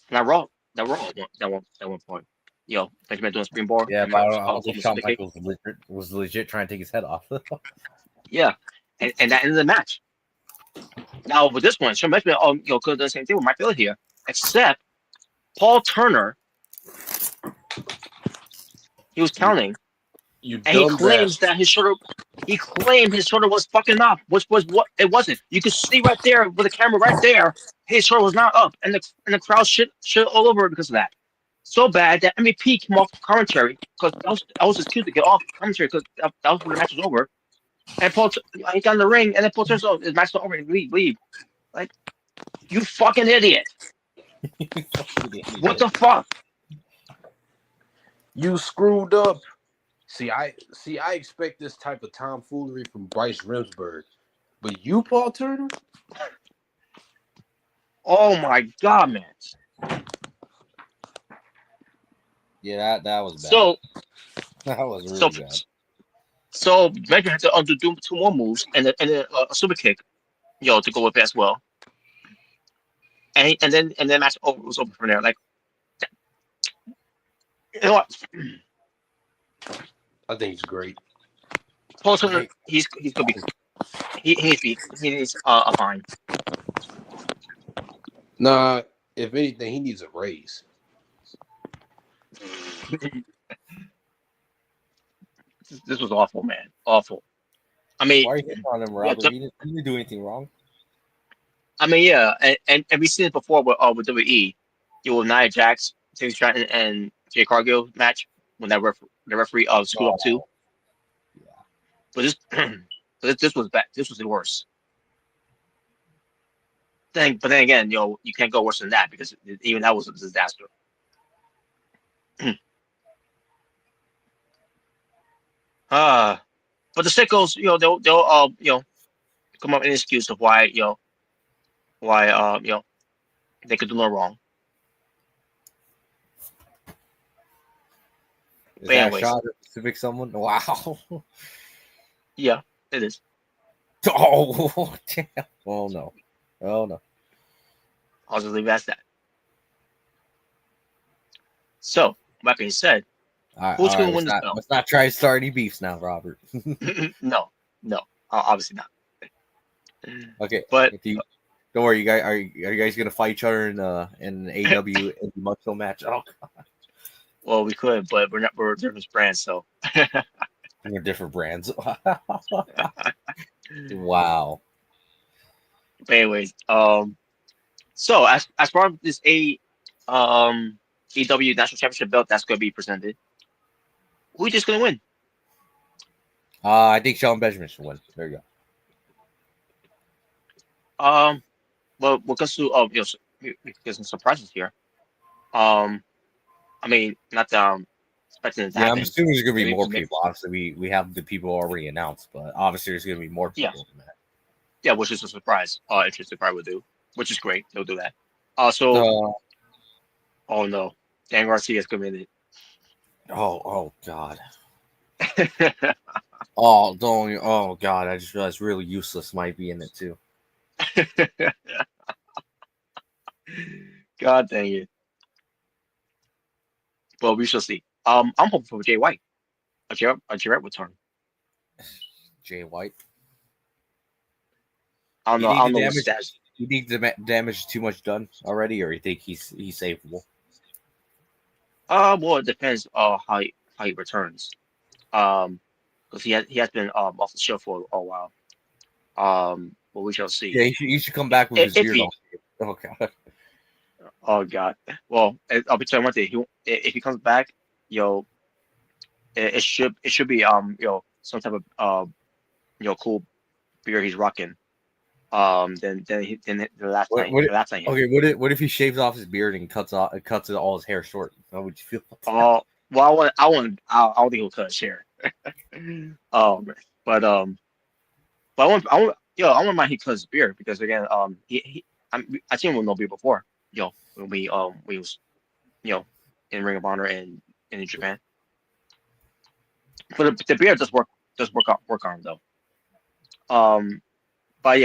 And I raw that one point. Benjamin doing springboard. Yeah, And but I Michaels don't think the Shawn super kick. Michaels was legit trying to take his head off. Yeah, and that ended the match. Now with this one, Shawn Benjamin, could have done the same thing with Mike Bailey here, except Paul Turner. He was counting, You and he dumb claims bastard. that his shoulder. He claimed his shoulder was fucking up, which was what it wasn't. You could see right there with the camera right there. His shoulder was not up, and the crowd shit all over it because of that. So bad that MVP came off commentary because that was his cue to get off commentary because that was when the match was over. And he got in the ring, and then Paul turns out his match is over and leave. Like, you fucking idiot! What the fuck? You screwed up. See, I expect this type of tomfoolery from Bryce Remsburg, but you, Paul Turner. Oh my god, man! Yeah, that was bad. So That was really bad. So Benjamin had to do two more moves and then a super kick, to go with it as well. And then match was over from there. Like, you know what? I think he's great. Paul Turner, he's gonna be he needs a fine. Nah, if anything, he needs a raise. This was awful, man. Awful. I mean, why are you hitting on him, Robert? He didn't do anything wrong. I mean, yeah, and we've seen it before with WWE. With Nia Jax, James Stratton, and Jay Cargill match when the referee screwed up too. Yeah. But this was bad. This was the worst. But then again, you can't go worse than that because even that was a disaster. But the sickos, they'll come up with an excuse of why they could do no wrong. Is But that anyways, a shot at specific someone? Wow. Yeah, it is. Oh, damn. Oh no. I'll just leave it as that. So, that being said, who's going to win this belt? Let's not try to start any beefs now, Robert. No, obviously not. Okay, but don't worry, you guys are you guys gonna fight each other in an AEW Muscle match? Oh god. Well, we could, but we're not. We're different brands, so we're different brands. Wow. But anyways, so as far as this AEW National Championship belt that's going to be presented, who's just going to win? I think Shelton Benjamin should win. There you go. Well, we'll go through because some surprises here. I mean, not expecting it to happen. I'm assuming there's going to be more people. Obviously, we have the people already announced, but obviously there's going to be more people in that. Yeah, which is a surprise. Interesting, probably would do, which is great. They'll do that. Oh no, Dan Garcia is coming in. Oh god. Oh god, I just realized really useless might be in it too. God dang it. Well, we shall see. I'm hoping for Jay White. A Jay White return. Jay White. I don't know. You think the damage is too much done already, or you think he's savable? Well, it depends how he returns. Because he has been off the show for a while. But we shall see. Yeah, he should come back with his beard on. Oh god. Oh god. Well, I'll be telling you one thing. If he comes back, it should be some type of cool beard he's rocking. Then the last night. The last night. Okay, what if he shaves off his beard and cuts all his hair short? How would you feel about that? Oh, well, I don't think he'll cut his hair. But I wouldn't mind he cut his beard because again, I seen him with no beard before. When we was in Ring of Honor and in Japan. But the beard does work on him though. But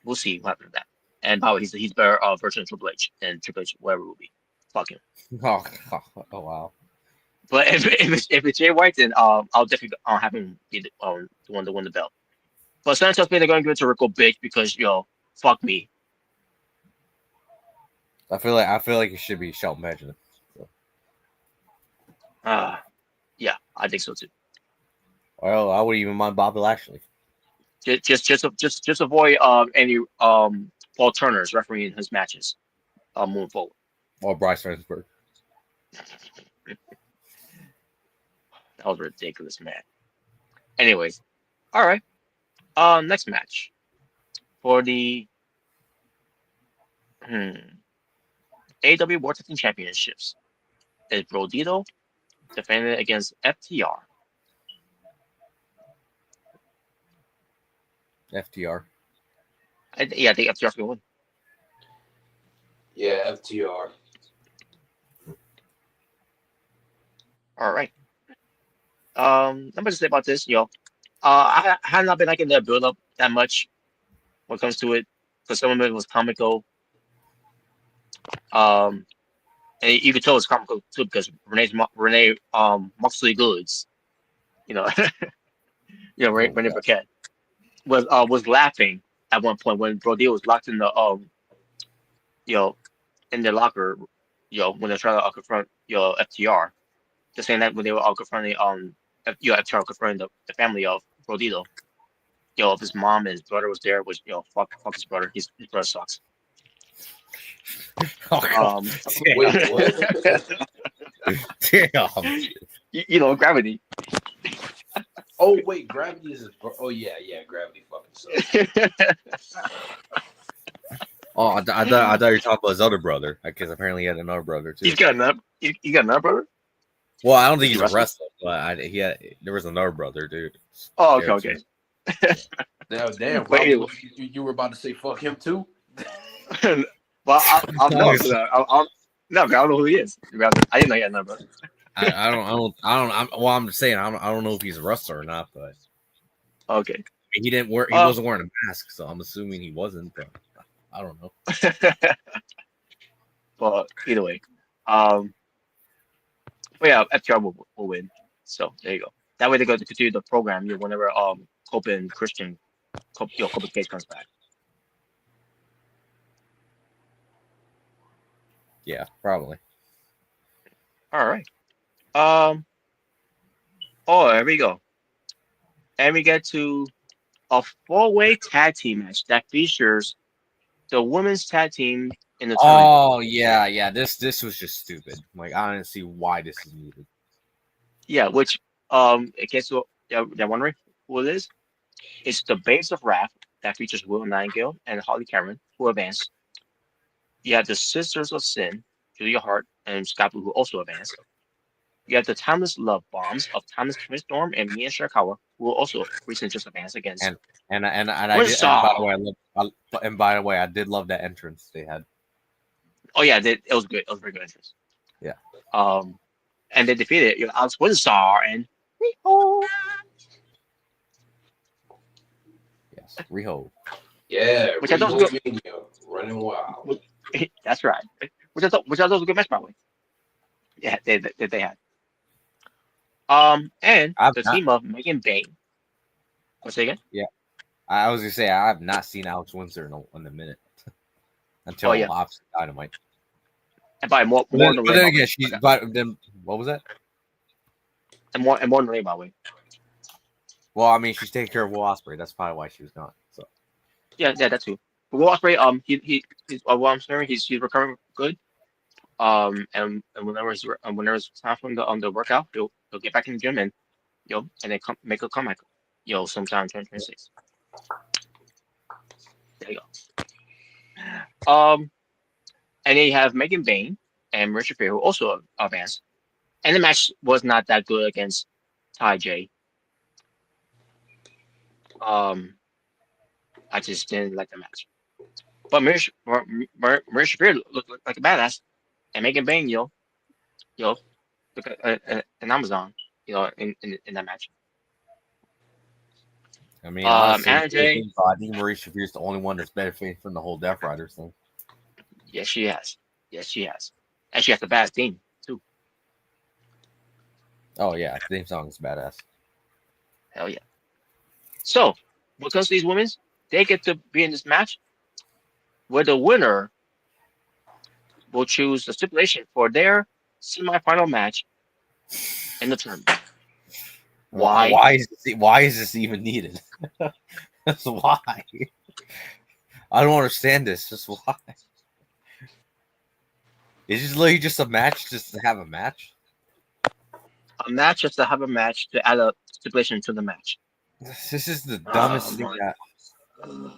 we'll see what happens with that. And by the way, he's better version of Triple H than Triple H, whatever it will be. Fuck him. Oh wow. But if it's Jay White, then I'll definitely have him be the one to win the belt. But someone tells me they're going to give it to Rico Big because fuck me. I feel like it should be Shelton Benjamin. So. Yeah, I think so too. Well, I wouldn't even mind Bobby Lashley. Just avoid any Paul Turner's refereeing his matches moving forward. Or Bryce Remsburg. That was ridiculous, man. Anyways, all right. Next match for the AEW World Tag Team Championships is Brodito defending against FTR. FTR. I think FTR's gonna win. Yeah, FTR. All right. Let me just say about this, I have not been liking the build up that much when it comes to it, because some of it was comical. And you could tell it's comical too because Renee Moxley Goods, Renee Burkett was laughing at one point when Brody was locked in the in their locker, when they're trying to confront FTR, just saying that when they were all confronting FTR confronting the family of Brodito, if his mom and his brother was there, which fuck his brother, his brother sucks. Wait, what? Damn. Gravity. Oh wait, Gravity is his oh yeah, Gravity fucking sucks. Oh, I thought you were talking about his other brother, because apparently he had another brother too. He's got another brother. Well, I don't think he's a wrestler, but there was another brother, dude. Oh, okay. Damn, Wait, you were about to say fuck him too? Well, I don't know who he is. I didn't know he had another brother. I'm just saying, I don't know if he's a wrestler or not, but okay. He wasn't wearing a mask, so I'm assuming he wasn't, but I don't know. But either way, but yeah, FTR will win. So there you go. That way they go to continue the program. Whenever Cope and Christian, Cope Cage comes back. Yeah, probably. All right. There we go. And we get to a 4-way tag team match that features the women's tag team in the tournament. Oh yeah. This was just stupid. Like, I don't see why this is needed. Yeah, which in case you're wondering who it is, it's the Babes of Wrath that features Will Nightingale and Holly Cameron, who advanced. You have the Sisters of Sin, Julia Hart and Scott Blue, who also advanced. You have the Timeless Love Bombs of Timeless Storm and Mia Shirakawa, who will also recently just advanced against. And by the way, I did love that entrance they had. Oh yeah, it was good. It was a very good entrance. Yeah. And they defeated Alex Windsor and Riho. Yes, Riho. Yeah, which I thought was good. Running wild. That's right. Which I thought was a good match, by the way. Yeah, they had. And the team of Megan Bain. What's it again? Yeah, I was gonna say I have not seen Alex Windsor in a minute until Lobster Dynamite. And by more but than then again, she's. But then what was that? And more than Ray, by the way. Well, I mean, she's taking care of Will Ospreay. That's probably why she was gone. So. Yeah, that's too. But Will Ospreay, he's what I'm saying, he's recovering good. And whenever it's time for him the workout, he'll get back in the gym and and then make a comeback, sometime in 2026. There you go. And then you have Megan Bain and Richard Fair, who also advanced. And the match was not that good against Ty J. I just didn't like the match. But Marisha Spear looked like a badass, and Megan Bain, look at an Amazon, in that match. I mean, honestly, Anna Jay, I think Marie Shafir is the only one that's benefiting from the whole Death Riders thing. yes, she has. Yes, she has. And she has the badass theme, too. Oh yeah, the theme song is badass. Hell yeah. So, when it comes to these women, they get to be in this match where the winner will choose the stipulation for their semifinal match in the tournament. Why? Why is this even needed? That's why. I don't understand this. Just why? Is this literally just a match just to have a match? A match just to have a match to add a stipulation to the match. This is the dumbest thing. Uh,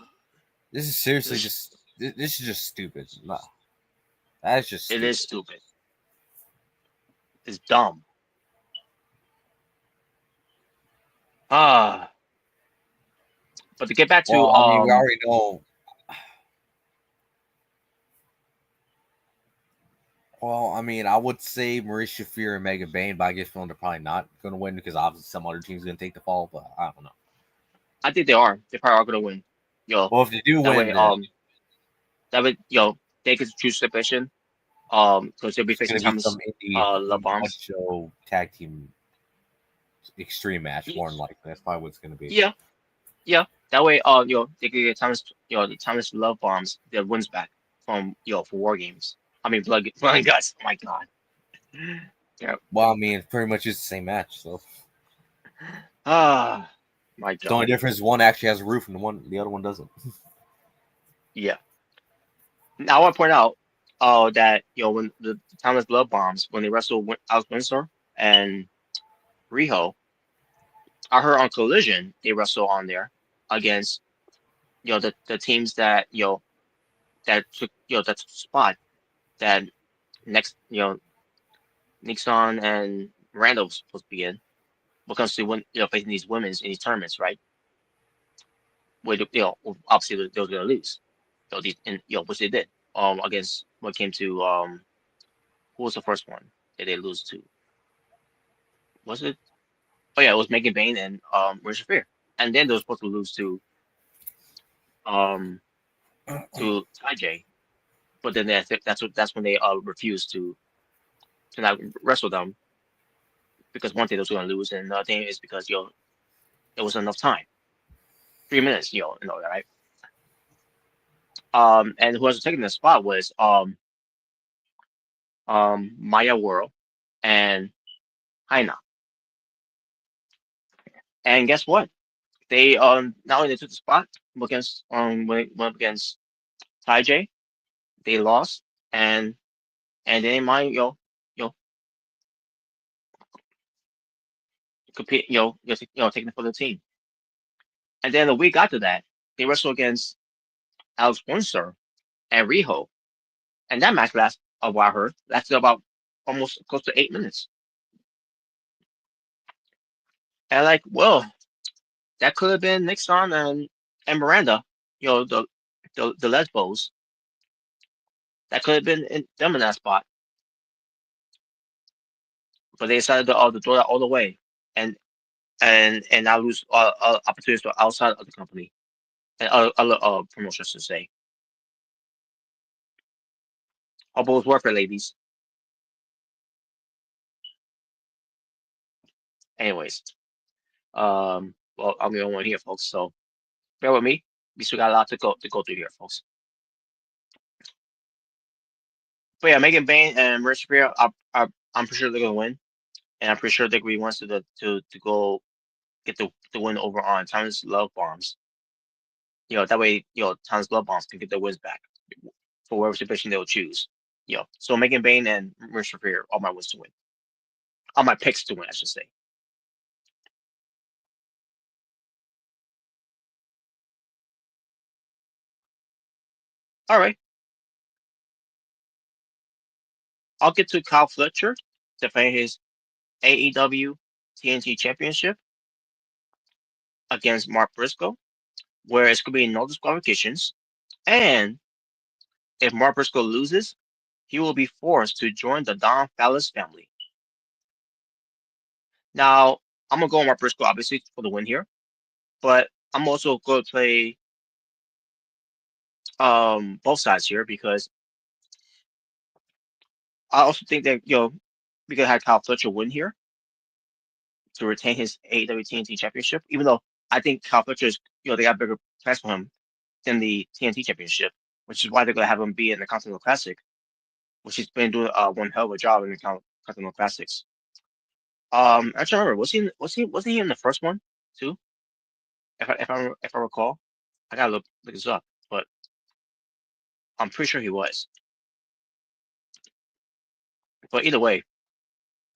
This is seriously just. This is just stupid. No, that is just. It Stupid. is stupid. It's dumb. But to get back to Well, I mean, we already know. Well, I mean, I would say Marie Shafir and Megan Bain, but I guess they're probably not going to win because obviously some other team's going to take the fall. But I don't know. I think they are. They probably are gonna win. Well, if they do that win, way, then that way, they could choose stipulation. Because they'll be it's facing going to be Thomas, some Love Bombs. show tag team extreme match more than likely. That's probably what it's going to be. Yeah. That way, they could get Thomas, the Thomas Love Bombs that wins back from, for War Games. I mean, Blood and Guts. Oh my God. Yeah. Well, I mean, pretty much it's the same match. So My the only God. difference is one actually has a roof and the other one doesn't. Yeah. Now I want to point out, that when the Thomas Love Bombs when they wrestled Alex Windsor and Riho, I heard on Collision they wrestle on there against the teams that that took that took the spot that next Nixon and Randall was supposed to be in because they went facing these women's in these tournaments, right? Where obviously they were gonna lose. These and which they did against when it came to who was the first one that they lose to? Was it? Oh yeah, it was Megan Bain and Richard Fair, and then they were supposed to lose um to Ty J, but then that's when they refused to not wrestle them because one thing they was going to lose, and another thing is because there was enough time, 3 minutes, right? And who was taking the spot was Maya World and Haina, and guess what? They not only took the spot against when it went up against Ty J, they lost, and they mind you know compete taking it for the team. And then the week after that, they wrestled against Alex Windsor and Riho, and that match lasted a while. Lasted about almost close to 8 minutes. And like, well, that could have been Nixon and Miranda, the lesbos. That could have been them in that spot, but they decided to throw that all the way, and now lose opportunities to outside of the company and other promotions to say. All both work for ladies. Anyways, well, I'm the only one here, folks. So bear with me. We still got a lot to go through here, folks. But yeah, Megan Bain and Rich Spear, I'm pretty sure they're gonna win, and I'm pretty sure that we wants to go get the win over on Thomas Love Bombs. That way, Thomas Love Bombs can get their wins back for whatever situation they'll choose. So Megan Bain and Rich Spear are my wins to win. All my picks to win, I should say. All right, I'll get to Kyle Fletcher defending his AEW TNT Championship against Mark Briscoe, where it's going to be no disqualifications. And if Mark Briscoe loses, he will be forced to join the Don Callis family. Now, I'm going to go on Mark Briscoe, obviously, for the win here, but I'm also going to play both sides here because I also think that, we could have Kyle Fletcher win here to retain his AEW TNT Championship, even though I think Kyle Fletcher's, they got bigger plans for him than the TNT Championship, which is why they're going to have him be in the Continental Classic, which he's been doing one hell of a job in the Continental Classics. I trying to remember, wasn't he in the first one too? If I recall, I gotta look this up, but I'm pretty sure he was. But either way,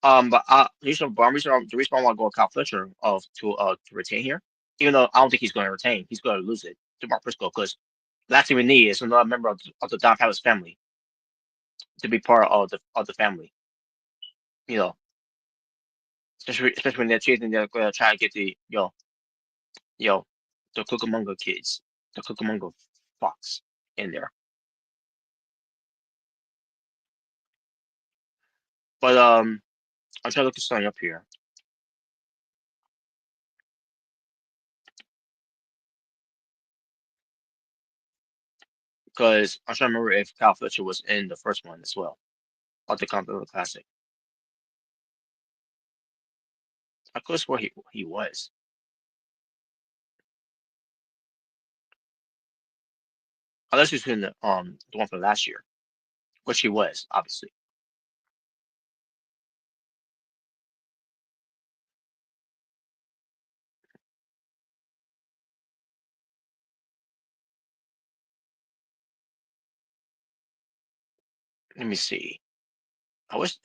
but the reason I want to go with Kyle Fletcher to retain here, even though I don't think he's going to retain, he's going to lose it to Mark Briscoe because last thing we need is another member of the Don Callis family to be part of the family. You know, especially when they're chasing, they're going to try to get yo, the Cucamonga kids, the Cucamonga Fox in there. But I'm trying to look this thing up here because I'm trying to remember if Kyle Fletcher was in the first one as well, of the Continental Classic. I could have swore he was. Unless he's in the one from last year, which he was, obviously. Let me see. I wish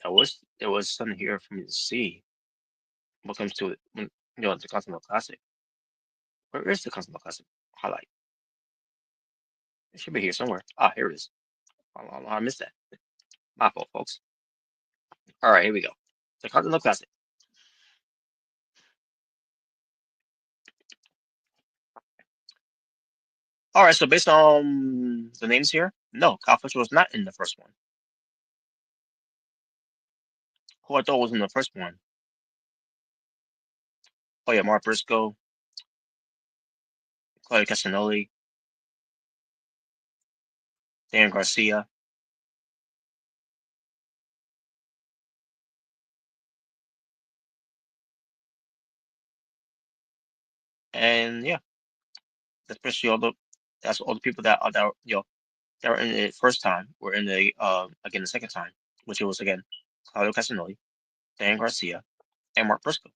there was something here for me to see when it comes to it, the Continental Classic. Where is the Continental Classic highlight? It should be here somewhere. Ah, here it is. I missed that. My fault, folks. All right, here we go. The Continental Classic. All right, so based on the names here, no, Kyle Fletcher was not in the first one. Who I thought was in the first one? Oh yeah, Mark Briscoe, Claudio Castagnoli, Dan Garcia. And yeah, especially that's all the people that were in the first time were in the again the second time, which it was again Claudio Castagnoli, Dan Garcia, and Mark Briscoe.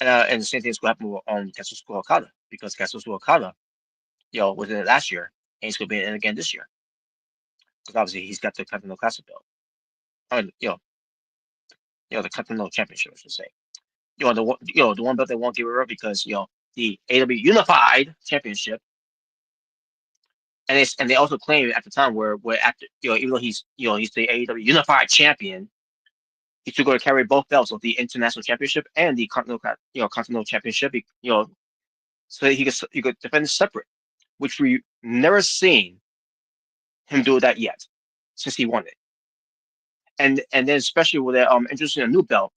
And the same thing is going to happen with Kazuchika Okada because Kazuchika Okada, was in it last year and he's going to be in it again this year because obviously he's got the Continental Classic belt. I mean, the Continental Championship, I should say. The one belt they won't give rid of because the AEW Unified Championship, and they also claim at the time where after even though he's the AEW Unified Champion, he's still going to carry both belts of the International Championship and the Continental Championship, so that he could defend separate, which we never seen him do that yet since he won it, and then especially with introducing a new belt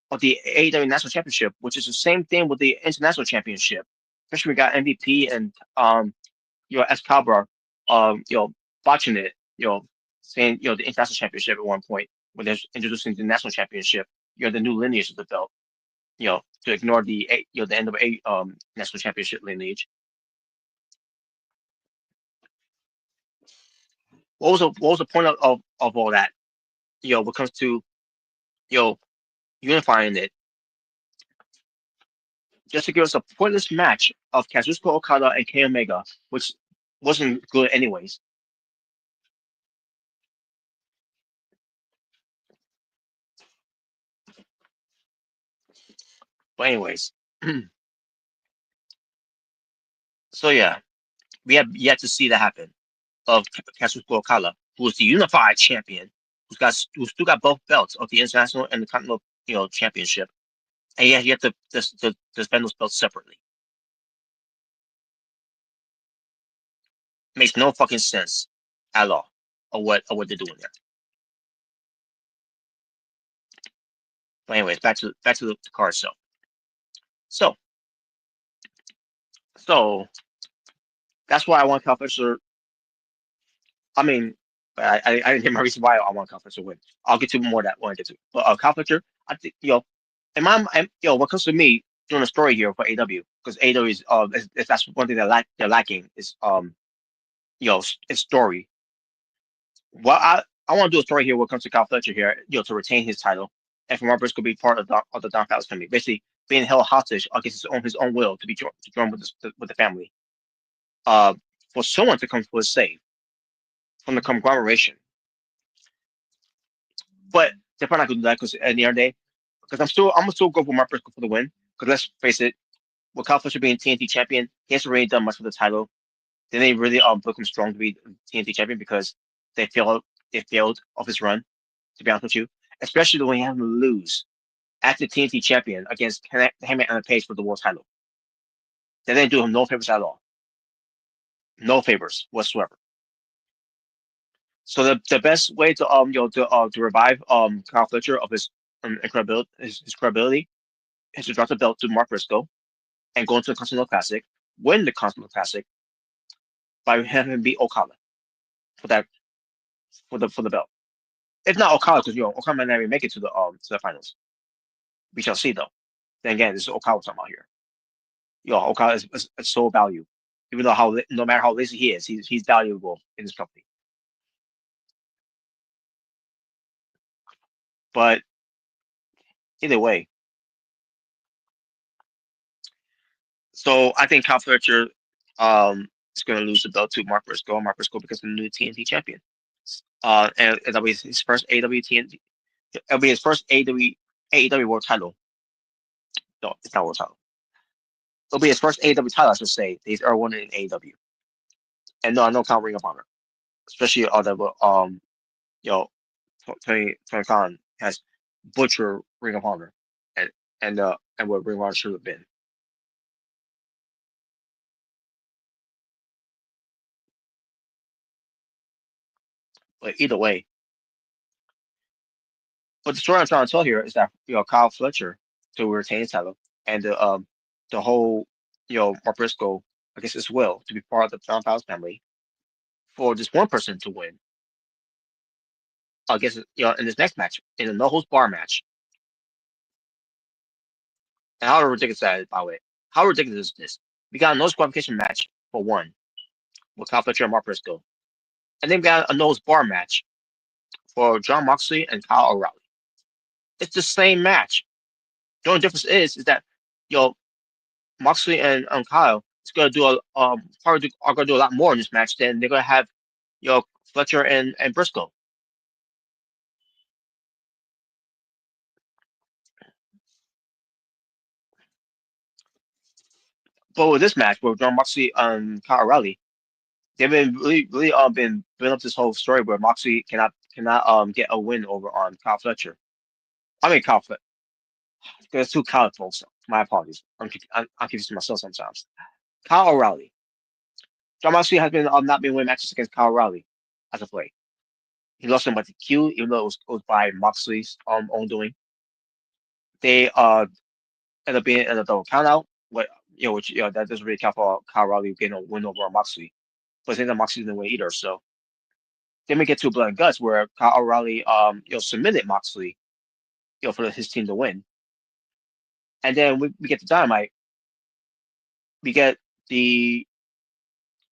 of the AEW National Championship, which is the same thing with the International Championship. Especially we got MVP and Excalibur, botching it, saying the International Championship at one point when they're introducing the National Championship, the new lineage of the belt, to ignore the end of National Championship lineage. What was the point of all that? When it comes to unifying it, just to give us a pointless match of Kazuchika Okada and Kenny Omega, which wasn't good anyways. But anyways, So yeah, we have yet to see that happen. Of Kazuchika Okada, who is the unified champion, who's still got both belts of the international and the continental championship, and he has yet to defend those belts separately. Makes no fucking sense at all of what they're doing there. But anyways, back to the card itself. So that's why I want Kyle Fisher. I mean, I didn't get my reason why I want Kyle Fisher to win. I'll get to more of that when I get to. But Kyle Fisher, I think what comes to me doing a story here for AW, because AW is that's one thing they're lacking is is story. Well, I want to do a story here when it comes to Kyle Fletcher here, to retain his title, and for Marcus to be part of the Don Callis family, basically being held hostage against his own will to join with the family. For someone to come for his save from the conglomeration, but they're probably not going to do that because at the end of the day, because I'm still go for Mark Briscoe for the win. Because let's face it, with Kyle Fletcher being TNT champion, he hasn't really done much for the title. Then they really book him strong to be TNT champion because they failed of his run. To be honest with you, especially when he had to lose as the TNT champion against Hangman and Page for the world title. They didn't do him no favors at all. No favors whatsoever. So the best way to revive Kyle Fletcher of his credibility is to drop the belt to Mark Briscoe and go into the Continental Classic, win the Continental Classic by having him beat Okada for that for the belt. If not Okada, because Okada might never make it to the finals. We shall see though. Then again, this is Okada talking about here. Okada is so valuable. Even though no matter how lazy he is, he's valuable in this company. But either way, so I think Kyle Fletcher is going to lose the belt to Mark Briscoe. Mark Briscoe becomes the new TNT champion. And that'll be his first AEW TNT. It'll be his first AEW World Title. No, it's not World Title. It'll be his first AEW title, I should say. He's ever won in AEW. And no, I don't count Ring of Honor, especially you know, Tony Khan has butchered Ring of Honor, and and what Ring of Honor should have been. But either way, but the story I'm trying to tell here is that Kyle Fletcher to retain his title and the whole Mark Briscoe, I guess as well, to be part of the Don Callis family for just one person to win. I guess in this next match in a no holds bar match. And how ridiculous that is, by the way. How ridiculous is this? We got a no qualification match for one with Kyle Fletcher and Mark Briscoe, and then we got a no bar match for John Moxley and Kyle O'Reilly. It's the same match. The only difference is that Moxley and Kyle is gonna do are gonna do a lot more in this match than they're gonna have Fletcher and Briscoe. But with this match, with John Moxley and Kyle O'Reilly, they've been really been building up this whole story where Moxley cannot get a win over on Kyle Fletcher. I mean Kyle Fletcher. There's two Kyle folks. My apologies. I'm confusing myself sometimes. Kyle O'Reilly. John Moxley has been not been winning matches against Kyle O'Reilly as of late. He lost him by DQ, even though it was by Moxley's own doing. They ended up being in a double count out, which that doesn't really count for Kyle O'Reilly getting a win over Moxley. But then Moxley didn't win either, so then we get to Blood and Guts where Kyle O'Reilly submitted Moxley for his team to win. And then we get to Dynamite. We get the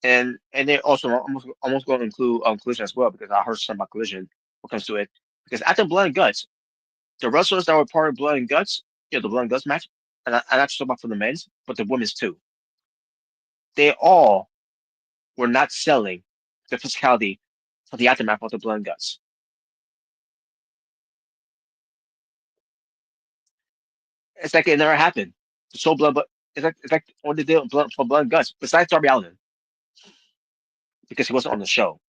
and then also I'm almost going to include Collision as well because I heard something about Collision when it comes to it. Because after Blood and Guts, the wrestlers that were part of Blood and Guts, the Blood and Guts match, and I not just talking about for the men's, but the women's too. They all were not selling the physicality for the aftermath of the Blood and Guts. It's like it never happened. The Soul Blood, it's like what they did for Blood and Guts. Besides Darby Allin, because he wasn't on the show,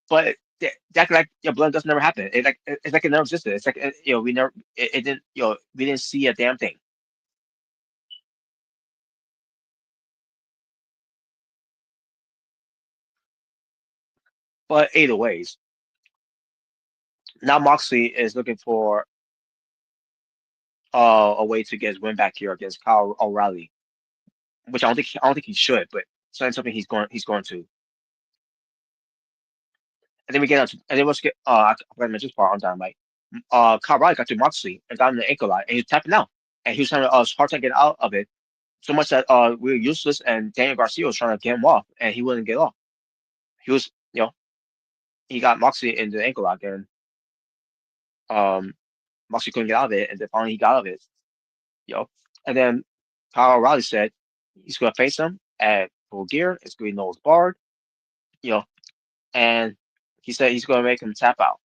but that like Blood and Guts never happened. It's like it never existed. It's like we never it didn't we didn't see a damn thing. But either ways, now Moxley is looking for a way to get his win back here against Kyle O'Reilly, which I don't think he should, but it's something he's going to. And then we get out, and then let's get I forgot to mention this part on Dynamite. Kyle O'Reilly got to Moxley and got him the ankle lock, and he's tapping out, and he was trying to hard time get out of it. So much that we were useless, and Daniel Garcia was trying to get him off, and he wouldn't get off. He was, he got Moxley in the ankle lock, and um, Moxley couldn't get out of it, and then finally he got out of it. And then Kyle O'Reilly said he's going to face him at Full Gear. It's going to be nose barred, and he said he's going to make him tap out.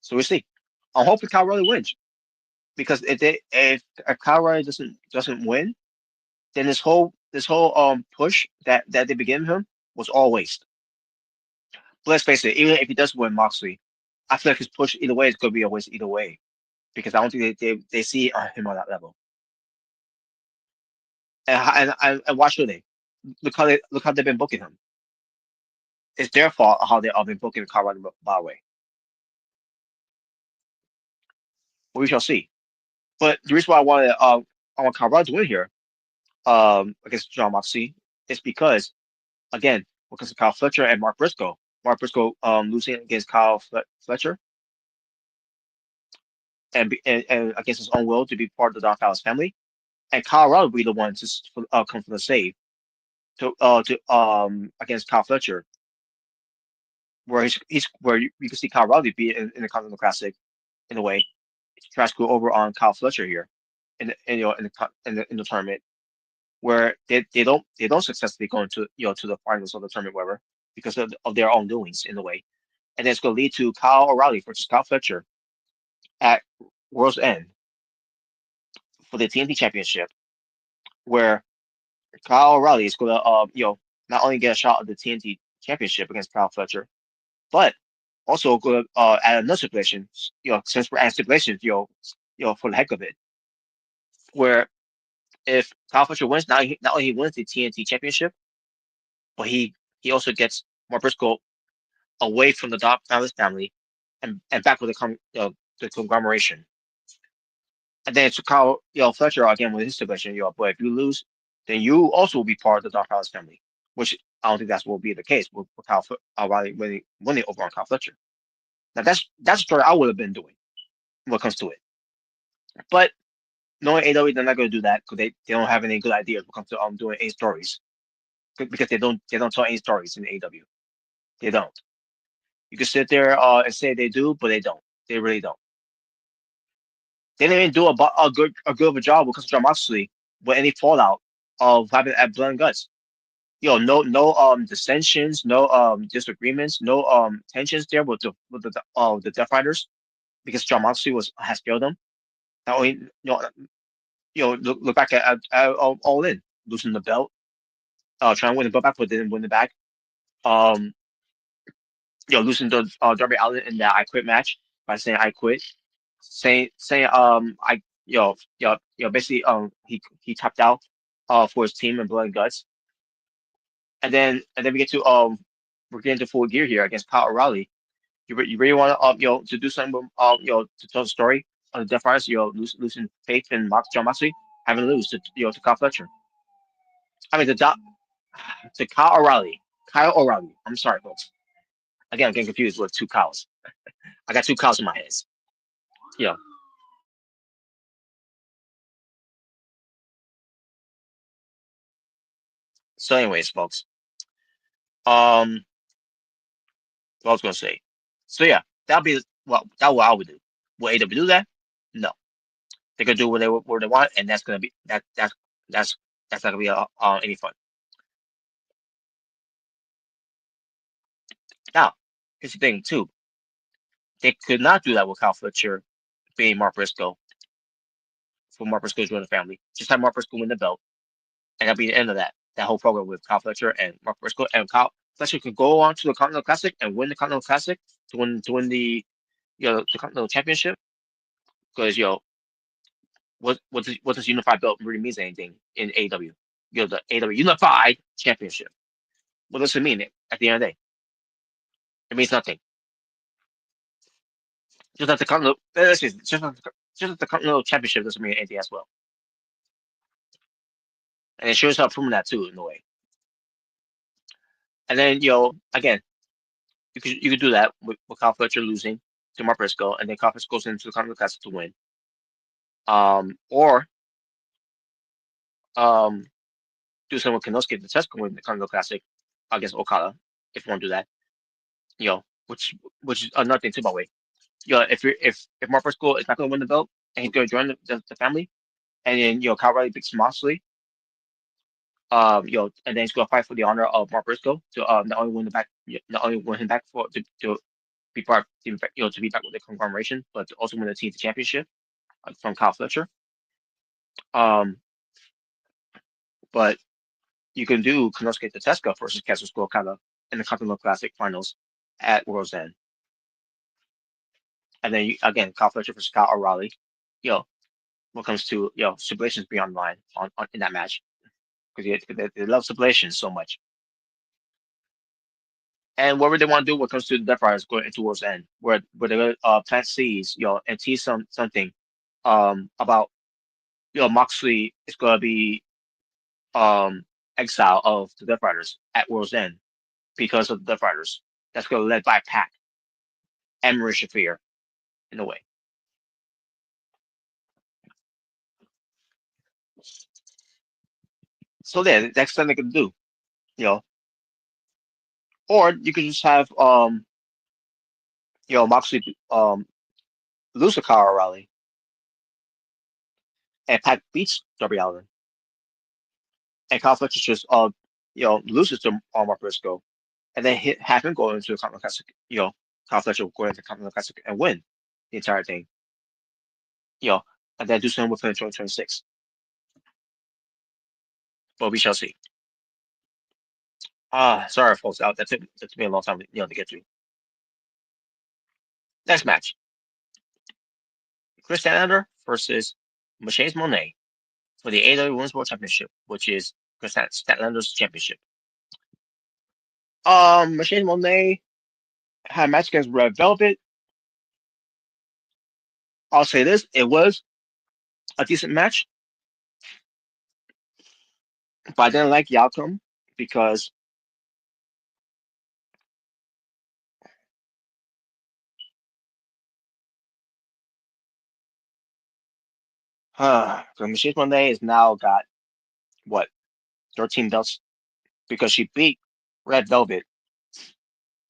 So we'll see. I'm hoping Kyle O'Reilly wins because if Kyle O'Reilly doesn't win, then this whole push that they began him was all waste. But let's face it, even if he does win Moxley, I feel like his push either way is going to be a waste either way because I don't think they see him on that level. And why should they? Look how they've been booking him. It's their fault how they've been booking Kyle O'Reilly by the way. We shall see. But the reason why I want Kyle O'Reilly to win here against John Moxley is because again because of Kyle Fletcher and Mark Briscoe. Mark Briscoe losing against Kyle Fletcher and against his own will to be part of the Dark Palace family, and Kyle O'Reilly will be the one to come from the save to against Kyle Fletcher, where he's where you can see Kyle O'Reilly be in the Continental Classic in a way, try to screw over on Kyle Fletcher here in the tournament where they don't successfully go into to the finals of the tournament whatever because of their own doings in a way, and it's going to lead to Kyle O'Reilly versus Kyle Fletcher at World's End for the TNT Championship, where Kyle O'Reilly is going to not only get a shot at the TNT Championship against Kyle Fletcher, but also going to add another stipulation, since we're adding stipulations, for the heck of it, where if Kyle Fletcher wins, not only he wins the TNT Championship, but he also gets Mark Briscoe away from the Doc Palace family and back with the conglomeration. And then it's Kyle Fletcher again with his stipulation, but if you lose, then you also will be part of the Doc Palace family, which I don't think that will be the case with Kyle O'Reilly winning over on Kyle Fletcher. Now that's the story I would have been doing when it comes to it. But knowing AEW, they're not going to do that because they don't have any good ideas when it comes to doing any stories because they don't tell any stories in AEW. They don't. You can sit there and say they do, but they don't. They really don't. They didn't even do a good of a job with John Moxley with any fallout of having at Blood and Guts. No dissensions, no disagreements, no tensions there with the Death Riders because John Moxley has failed them. Not only look back at All In, losing the belt, trying to win the belt back, but didn't win it back. Losing to Darby Allin in that I Quit match by saying I quit, saying I basically he tapped out for his team in Blood and Guts, and then we get to we're getting to Full Gear here against Kyle O'Reilly. You really want to to do something to tell the story on the Death Riders, losing faith in John Moxley, having to lose to Kyle Fletcher. I mean to Kyle O'Reilly. Kyle O'Reilly. I'm sorry, folks. Again, I'm getting confused with two Kyles. I got two Kyles in my head. Yeah. So, anyways, folks. What I was gonna say. So yeah, that'll be what I would do. Will AEW do that? No. They're gonna do what they want, and that's gonna be that's not gonna be any fun. Now, here's the thing too. They could not do that with Kyle Fletcher being Mark Briscoe for Mark Briscoe join the family. Just have Mark Briscoe win the belt, and that'll be the end of that. That whole program with Kyle Fletcher and Mark Briscoe, and Kyle Fletcher could go on to the Continental Classic and win the Continental Classic to win the the Continental Championship because what does unified belt really means anything in AEW? The AEW Unified Championship. What does it mean at the end of the day? It means nothing. Just like the Continental, just like the Continental Championship doesn't mean anything as well. And it shows up proving that too in a way. And then again, you could do that with Kyle Fletcher losing to Mark Briscoe, and then Kyle Fletcher goes into the Continental Classic to win. Or do something with Kenosuke Tetsuya win the Continental Classic against Okada if you want to do that. Which is another thing too, by the way. If Mark Briscoe is not going to win the belt and he's going to join the family, and then Kyle Riley beats Moxley, and then he's going to fight for the honor of Mark Briscoe to not only win him back for to be part to be back with the conglomeration, but to also win the team championship from Kyle Fletcher. But you can do Konosuke Tetsuya versus Kazuchika Okada in the Continental Classic Finals at World's End. And then again, Kyle Fletcher versus Kyle O'Reilly. When it comes to stipulations beyond the line on in that match because they love stipulations so much. And whatever they want to do when it comes to the Death Riders going into World's End, where they plant seeds, and tease something about Moxley is going to be exile of the Death Riders at World's End because of the Death Riders. That's going to be led by Pac and Marisha Shafir in a way. So yeah, that's something they can do, Or you could just have Moxley lose to Kyle O'Reilly and Pac beats Darby Allin. And Kyle Fletcher just loses to Mark Briscoe, and then have him go into the Continental Classic. Kyle Fletcher will go into the Continental Classic and win the entire thing. And then do something with him in 2026. But we shall see. Sorry, folks. That took me a long time, to get to. Next match: Chris Statlander versus Mercedes Moné for the AEW Women's World Championship, which is Chris Statlander's championship. Mercedes Moné had a match against Red Velvet. I'll say this: it was a decent match, but I didn't like the outcome because Mercedes Moné has now got what 13 belts because she beat Red Velvet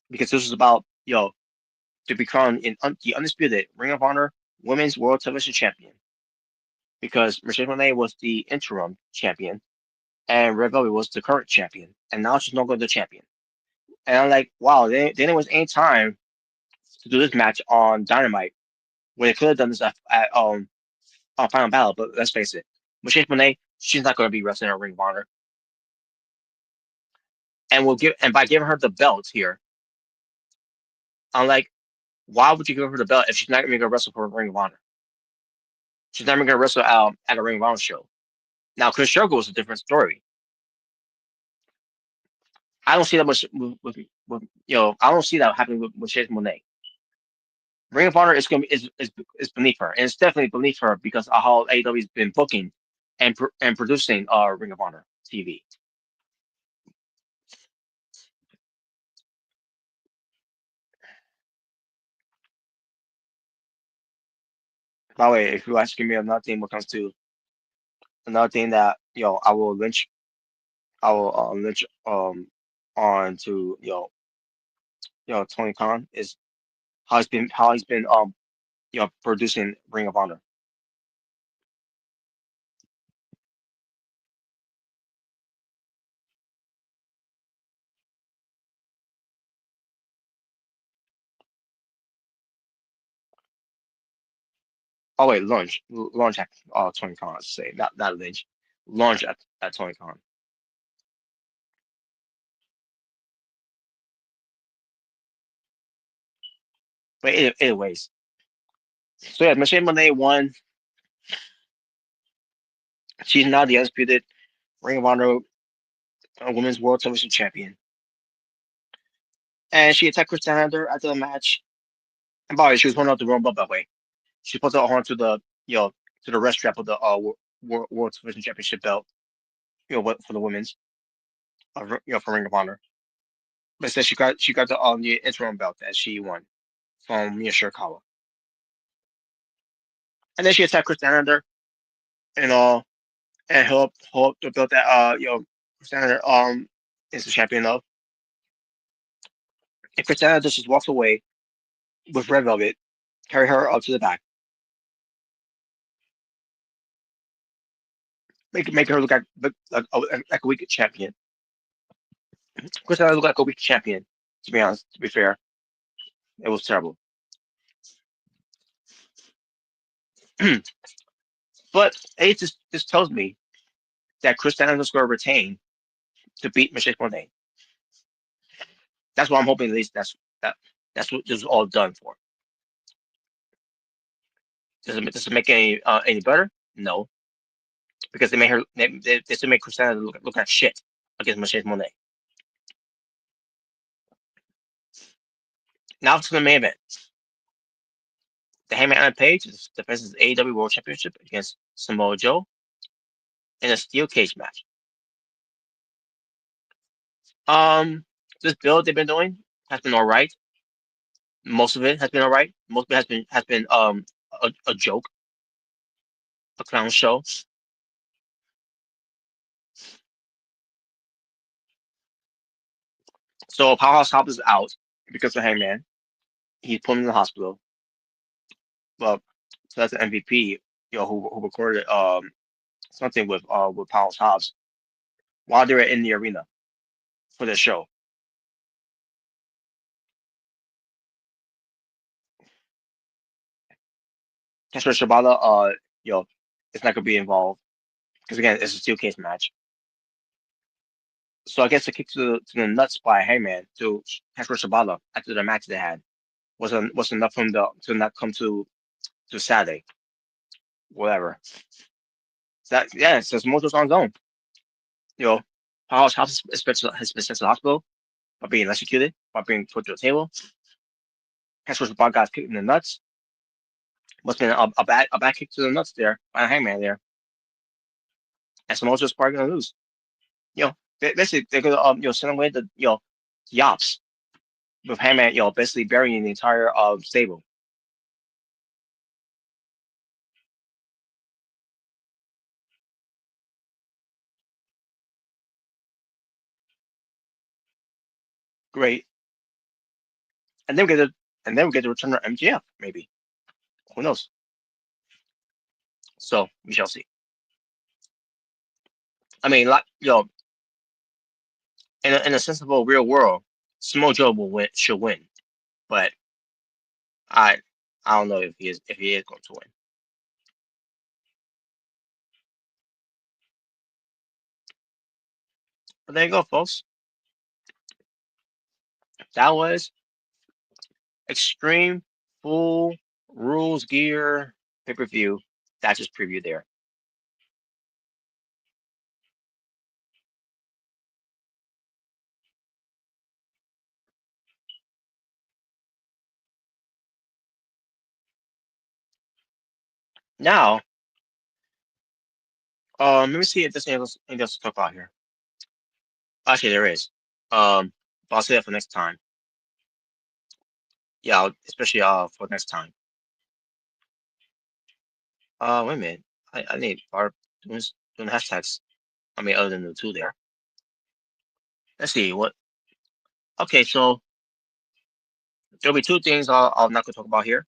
because this was about to become the undisputed Ring of Honor Women's World Television Champion because Mercedes Moné was the interim champion and Red Velvet was the current champion, and now she's no longer the champion. And I'm like, wow, they didn't waste any time to do this match on Dynamite when they could have done this on Final Battle. But let's face it, Mercedes Moné, she's not going to be wrestling in Ring of Honor, and by giving her the belt here, I'm like, why would you give her the belt if she's not going to wrestle for Ring of Honor? She's not even going to wrestle at a Ring of Honor show. Now, Chris Jericho was a different story. I don't see that much with I don't see that happening with Mercedes Moné. Ring of Honor is beneath her, and it's definitely beneath her because of how AEW has been booking and producing Ring of Honor TV. By the way, if you asking me another thing, what comes to another thing that I will lynch on to Tony Khan is how he's been producing Ring of Honor. Oh wait, launch at Tony Khan. I should say not Lynch. Launch at Tony Khan. But anyways, so yeah, Michelle Monet won. She's now the undisputed Ring of Honor Women's World Television Champion, and she attacked Chris Statlander after the match. And by the way, she was holding up the Rumble, by the way. She put her arm to the to the wrist strap of the World Television Championship belt, for the women's, for Ring of Honor. But instead, she got the interim belt that she won from Mia Shirakawa. And then she attacked Chris Statlander and helped the belt that Chris Statlander is the champion of. And Chris Statlander just walks away with Red Velvet, carry her up to the back, make her look like a weak champion. Chris Statlander looked like a weak champion. To be honest, to be fair, it was terrible. But it just tells me that Chris Statlander is going to retain to beat Michelle Monet. That's what I'm hoping. At least that's what this is all done for. Does it make any better? No, because they still make Chris Statlander look like shit against Michelle Monet. Now to the main event. The Hangman Adam Page defends his AEW World Championship against Samoa Joe in a steel cage match. This build they've been doing has been all right. Most of it has been all right. Most of it has been a joke, a clown show. So Powerhouse Hobbs is out because of Hangman. He's put him in the hospital. Well, so that's the MVP, who recorded something with Powerhouse Hobbs while they were in the arena for the show. Kessler Shibata, it's not gonna be involved because again, it's a steel cage match. So I guess the kick to the nuts by Hangman to Kessler Shibata after the match they had was enough for him to not come to Saturday, whatever. So so Mojo's on his own. Powerhouse Hobbs has been sent to the hospital by being electrocuted, by being put to a table. Kessler Shibata got kicked in the nuts. Must have been a bad kick to the nuts there by Hangman there. And Samoa's probably gonna lose. Basically they're gonna send away the Yops with Hangman, basically burying the entire stable. Great. And then we get to return to MJF, maybe. Who knows? So we shall see. I mean, like in a sensible real world, Samoa Joe should win. But I don't know if he is going to win. But there you go, folks. That was Extreme Full Rules Gear pay-per-view. That's just preview there. Now, let me see if there's anything else to talk about here. Actually, there is. But I'll say that for next time. Yeah, especially for next time. Wait a minute. I need Barb doing hashtags. I mean, other than the two there. Let's see what. Okay, so there'll be two things I'm not gonna talk about here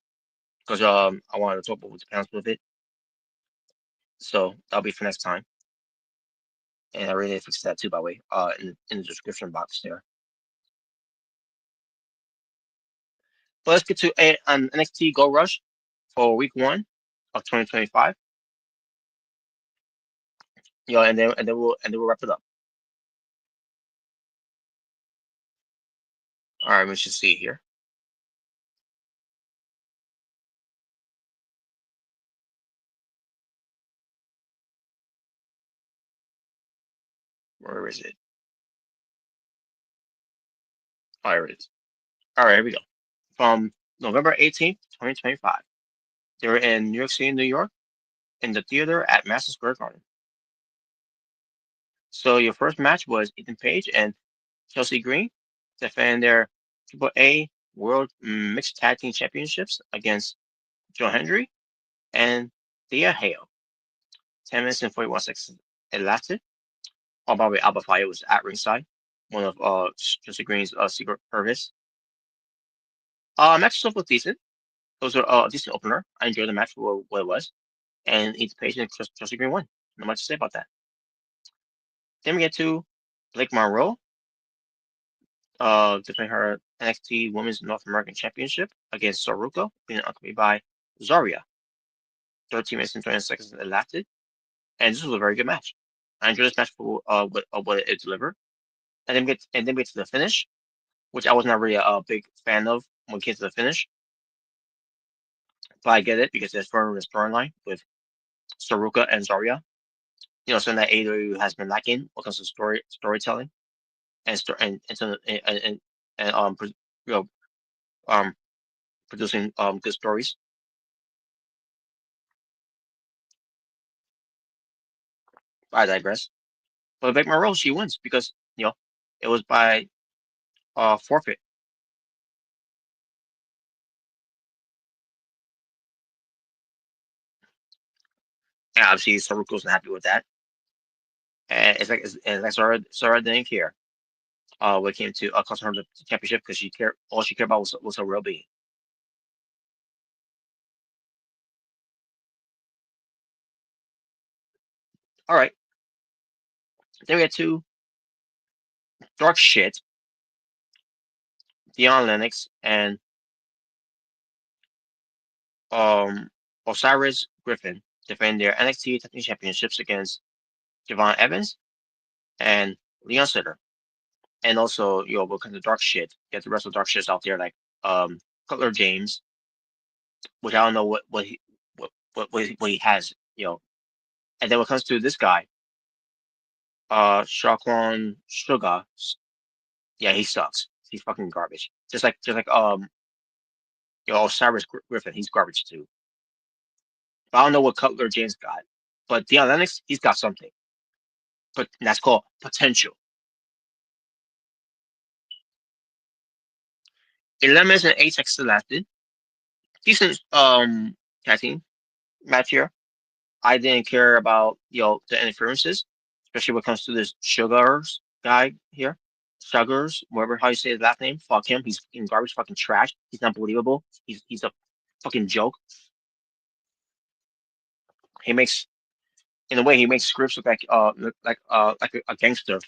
because I wanted to talk about what's plans with it. So that'll be for next time. And I really fixed that too, by the way. In the description box there. But let's get to an NXT Gold Rush for week 1. of 2025. And then we'll wrap it up. All right, let's just see here. Where is it? Oh, here it is. All right, here we go. From November 18th, 2025. They were in New York City, New York, in the theater at Madison Square Garden. So your first match was Ethan Page and Chelsea Green defending their AAA World Mixed Tag Team Championships against Joe Hendry and Thea Hale. 10 minutes and 41 seconds it lasted. Oh, by the way, Alba Fire was at ringside, one of Chelsea Green's secret purpose. Match itself was decent. It was a decent opener. I enjoyed the match for what it was. And Ethan Page and Chelsea Green won. Not much to say about that. Then we get to Blake Monroe defending her NXT Women's North American Championship against Saruka, being accompanied by Zarya. 13 minutes and 20 seconds it lasted. And this was a very good match. I enjoyed this match for what it delivered. And then we get to the finish, which I was not really a big fan of when it came to the finish. But I get it because it's further the storyline with Saruka and Zarya. Something that AEW has been lacking when it comes to storytelling and you know um producing good stories. I digress. But Beck Monroe, she wins because it was by forfeit. And obviously Saruka wasn't happy with that. And it's like Sarah didn't care. When it came to costing her the championship because all she cared about was her well being. All right. Then we had two dark shit, Dion Lennox and um Osiris Griffin defending their NXT Tag Team Championships against Javon Evans and Leon Sitter. And also, what kind of dark shit? You have the rest of the dark shits out there like Cutler James, which I don't know what he has, And then when it comes to this guy, Shaquan Sugar, yeah, he sucks. He's fucking garbage. Just like Cyrus Griffin, he's garbage too. But I don't know what Cutler James got. But Deion Lennox, he's got something. But that's called potential. 11 minutes and 8 seconds lasted. Decent tag team match here. I didn't care about the interferences, especially when it comes to this Sugars guy here. Sugars, whatever how you say his last name. Fuck him. He's fucking garbage, fucking trash. He's not believable. He's a fucking joke. He makes in a way he makes scripts look like a gangster,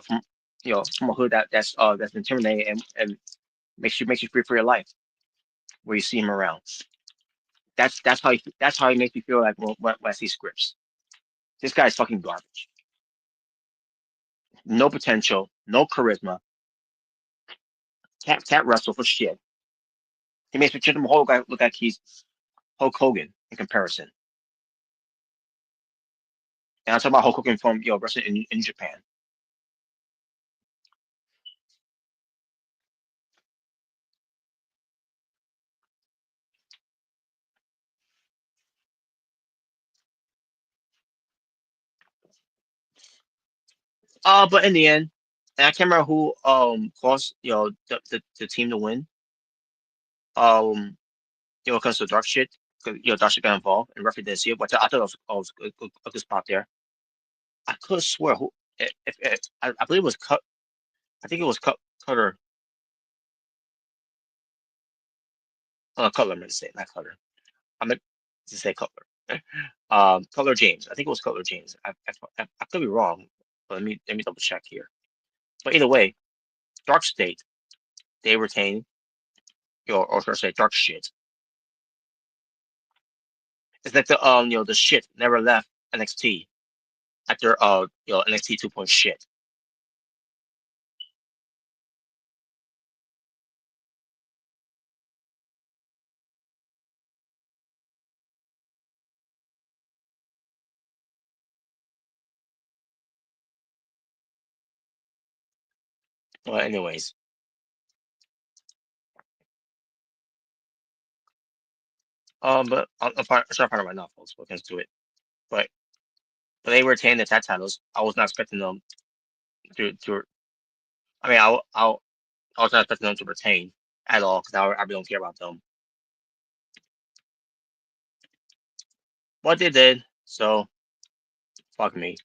from from a hood that's intimidating and makes you fear for your life where you see him around. That's how he makes me feel like when I see scripts. This guy's fucking garbage. No potential, no charisma. Can't wrestle for shit. He makes Jim Whole guy look like he's Hulk Hogan in comparison. And I'm talking about Hulk Hogan from wrestling in Japan. But in the end, and I can't remember who caused the team to win. When it comes to dark shit, because dark shit got involved and referee didn't see it, but I thought it was a good spot there. I could swear who if I believe it was cut. I think it was Cutter. Cutler, I'm going to say not Cutter. I'm going to say Cutler. Cutler James. I think it was Cutler James. I could be wrong, but let me double check here. But either way, Dark State they retain or should I say Dark Shit. it's like the shit never left NXT after NXT 2.0 shit. Well, anyways, but I'm trying to find it right now, folks. We'll get to it. But they retained the tag titles. I was not expecting them to. I mean, I was not expecting them to retain at all because I really don't care about them. But they did, so fuck me.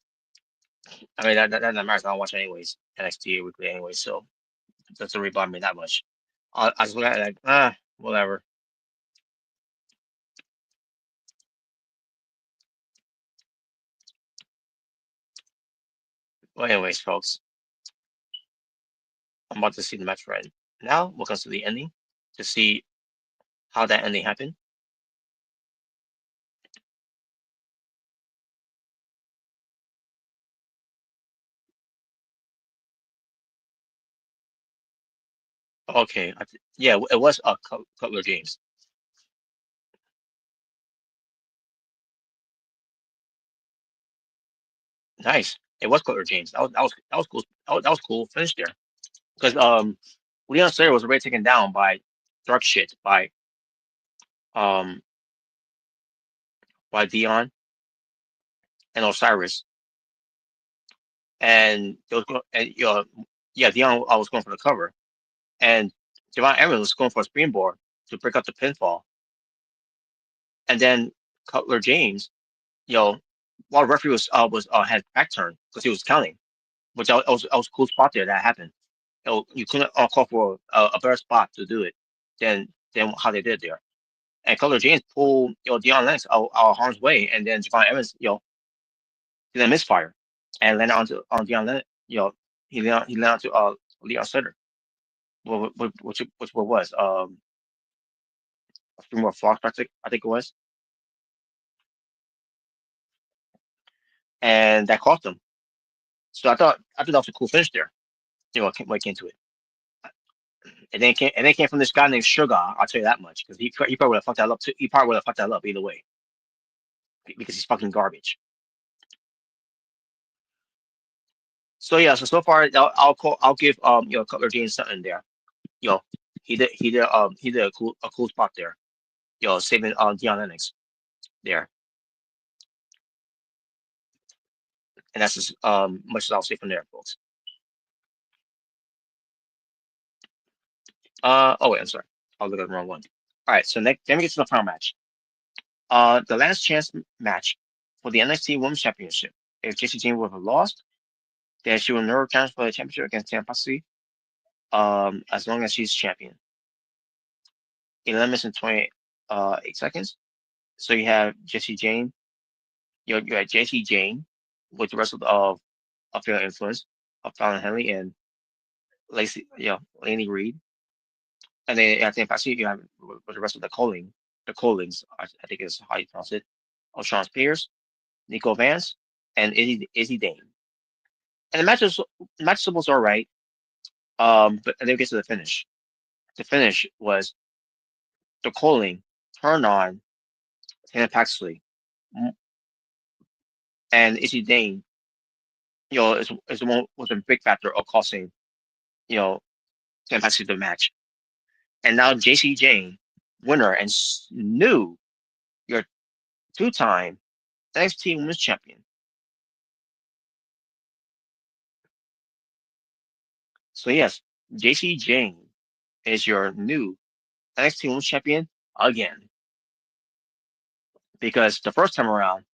I mean, that matters. I don't watch anyways. NXT weekly anyway, so it doesn't really bother me that much. I was looking at it like, whatever. Well, anyways, folks, I'm about to see the match right now. We'll come to the ending to see how that ending happened. Okay, yeah, it was Cutler James. Nice. It was Cutler James. That was cool. That was cool. Finish there because Leon Slayer was already taken down by Dark Shit um by Dion and Osiris, and it was and yeah, Dion I was going for the cover, and Javon Evans was going for a springboard to break up the pinfall, and then Cutler James, you know, while the referee was had back turn because he was counting, which I was a cool spot there that happened. You couldn't call for a better spot to do it than how they did there. And Cutler James pulled Dion Lennox out harm's way, and then Javon Evans did a misfire and landed on Dion Lennox. He landed onto Leon Sutter, which what was a few more Fox I think it was, and that cost him. So I thought that was a cool finish there. When it came to it. And then came from this guy named Sugar. I'll tell you that much because he probably would have fucked that up too. He probably would have fucked that up either way because he's fucking garbage. So yeah, so far I'll give Cutler James something there. You know, he did a cool spot there. Saving Dion Lennox there, and that's as much as I'll say from there, folks. Oh wait, I'm sorry, I'll look at the wrong one. All right, so next, then we get to the final match. The last chance match for the NXT Women's Championship. If Jessie Jane would have lost, then she will never transfer the championship against Tampa City. As long as she's champion. 11 minutes and 28 seconds. So you have Jessie Jane. You had Jessie Jane with the rest of your influence of Fallon Henley and Lacey, Laney Reed. And then I think I see you have with the rest of the Collings, I think is how you pronounce it. Of Sean Spears, Nico Vance, and Izzy Dane. And the match was all right. But and then we get to the finish. The finish was the Colling turned on Tanner Paxley, and Izzy Dane. Is the one was a big factor of costing Tanner Paxley the match. And now JC Jane, winner and new your two-time NXT Women's Champion. So yes, JC Jane is your new NXT Women's Champion again. Because the first time around,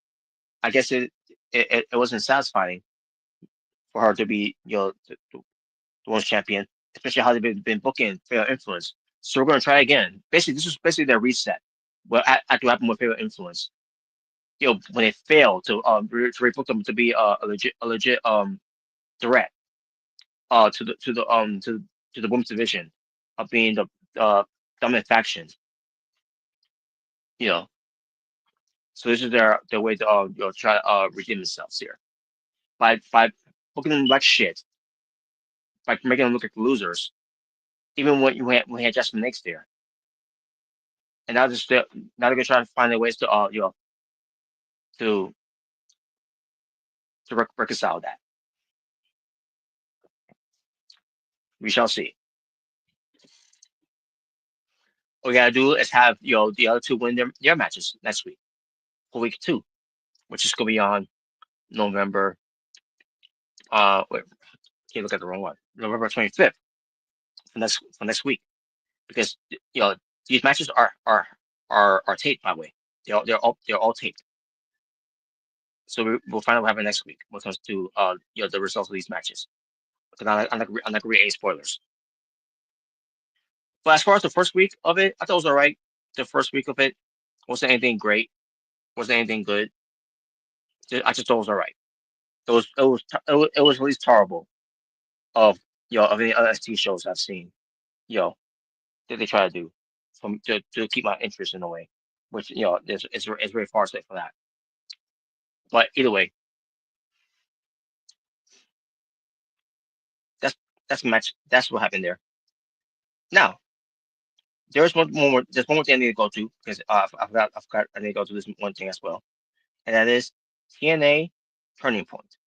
I guess it wasn't satisfying for her to be the Women's Champion, especially how they've been booking Fatal Influence. So we're going to try again. Basically, this was basically their reset. Well, after what happened with Fatal Influence, when they failed to rebook them to be a legit threat to the women's division of being the dominant faction. You know, So this is their way to try to redeem themselves here by booking them like shit, by making them look like losers, even when you had Justin Nix there, and now they're gonna try to find their ways to to reconcile that. We shall see. All we gotta do is have the other two win their matches next week for week 2, which is gonna be on November. Wait, can't look at the wrong one. November 25th for next week, because these matches are taped, by the way. They're all taped. So we'll find out what happens next week when it comes to the results of these matches. Because I'm not gonna read any spoilers. But as far as the first week of it, I thought it was alright. The first week of it wasn't anything great, wasn't anything good. I just thought it was alright. It was at least tolerable of of any other ST shows I've seen. That they try to do to keep my interest in a way, which it's very far sight for that. But either way, that's that's match. That's what happened there. Now there's there's one more thing I need to go to, because I forgot I need to go to this one thing as well, and that is TNA Turning Point.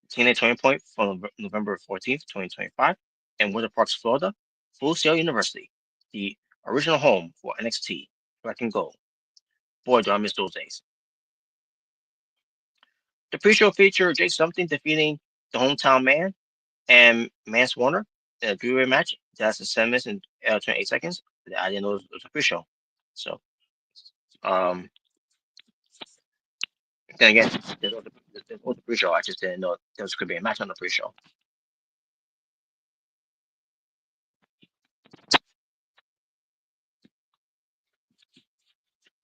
TNA Turning Point from November 14th, 2025, in Winter Park, Florida, Full Sail University, the original home for NXT Black and Gold. Boy, do I miss those days. The pre-show featured Jake Something defeating the Hometown Man and Mance Warner in a three-way match. That's the 7 minutes and 28 seconds. I didn't know it was a pre-show. So, um, then again, there's also pre-show. I just didn't know there could be a match on the pre-show.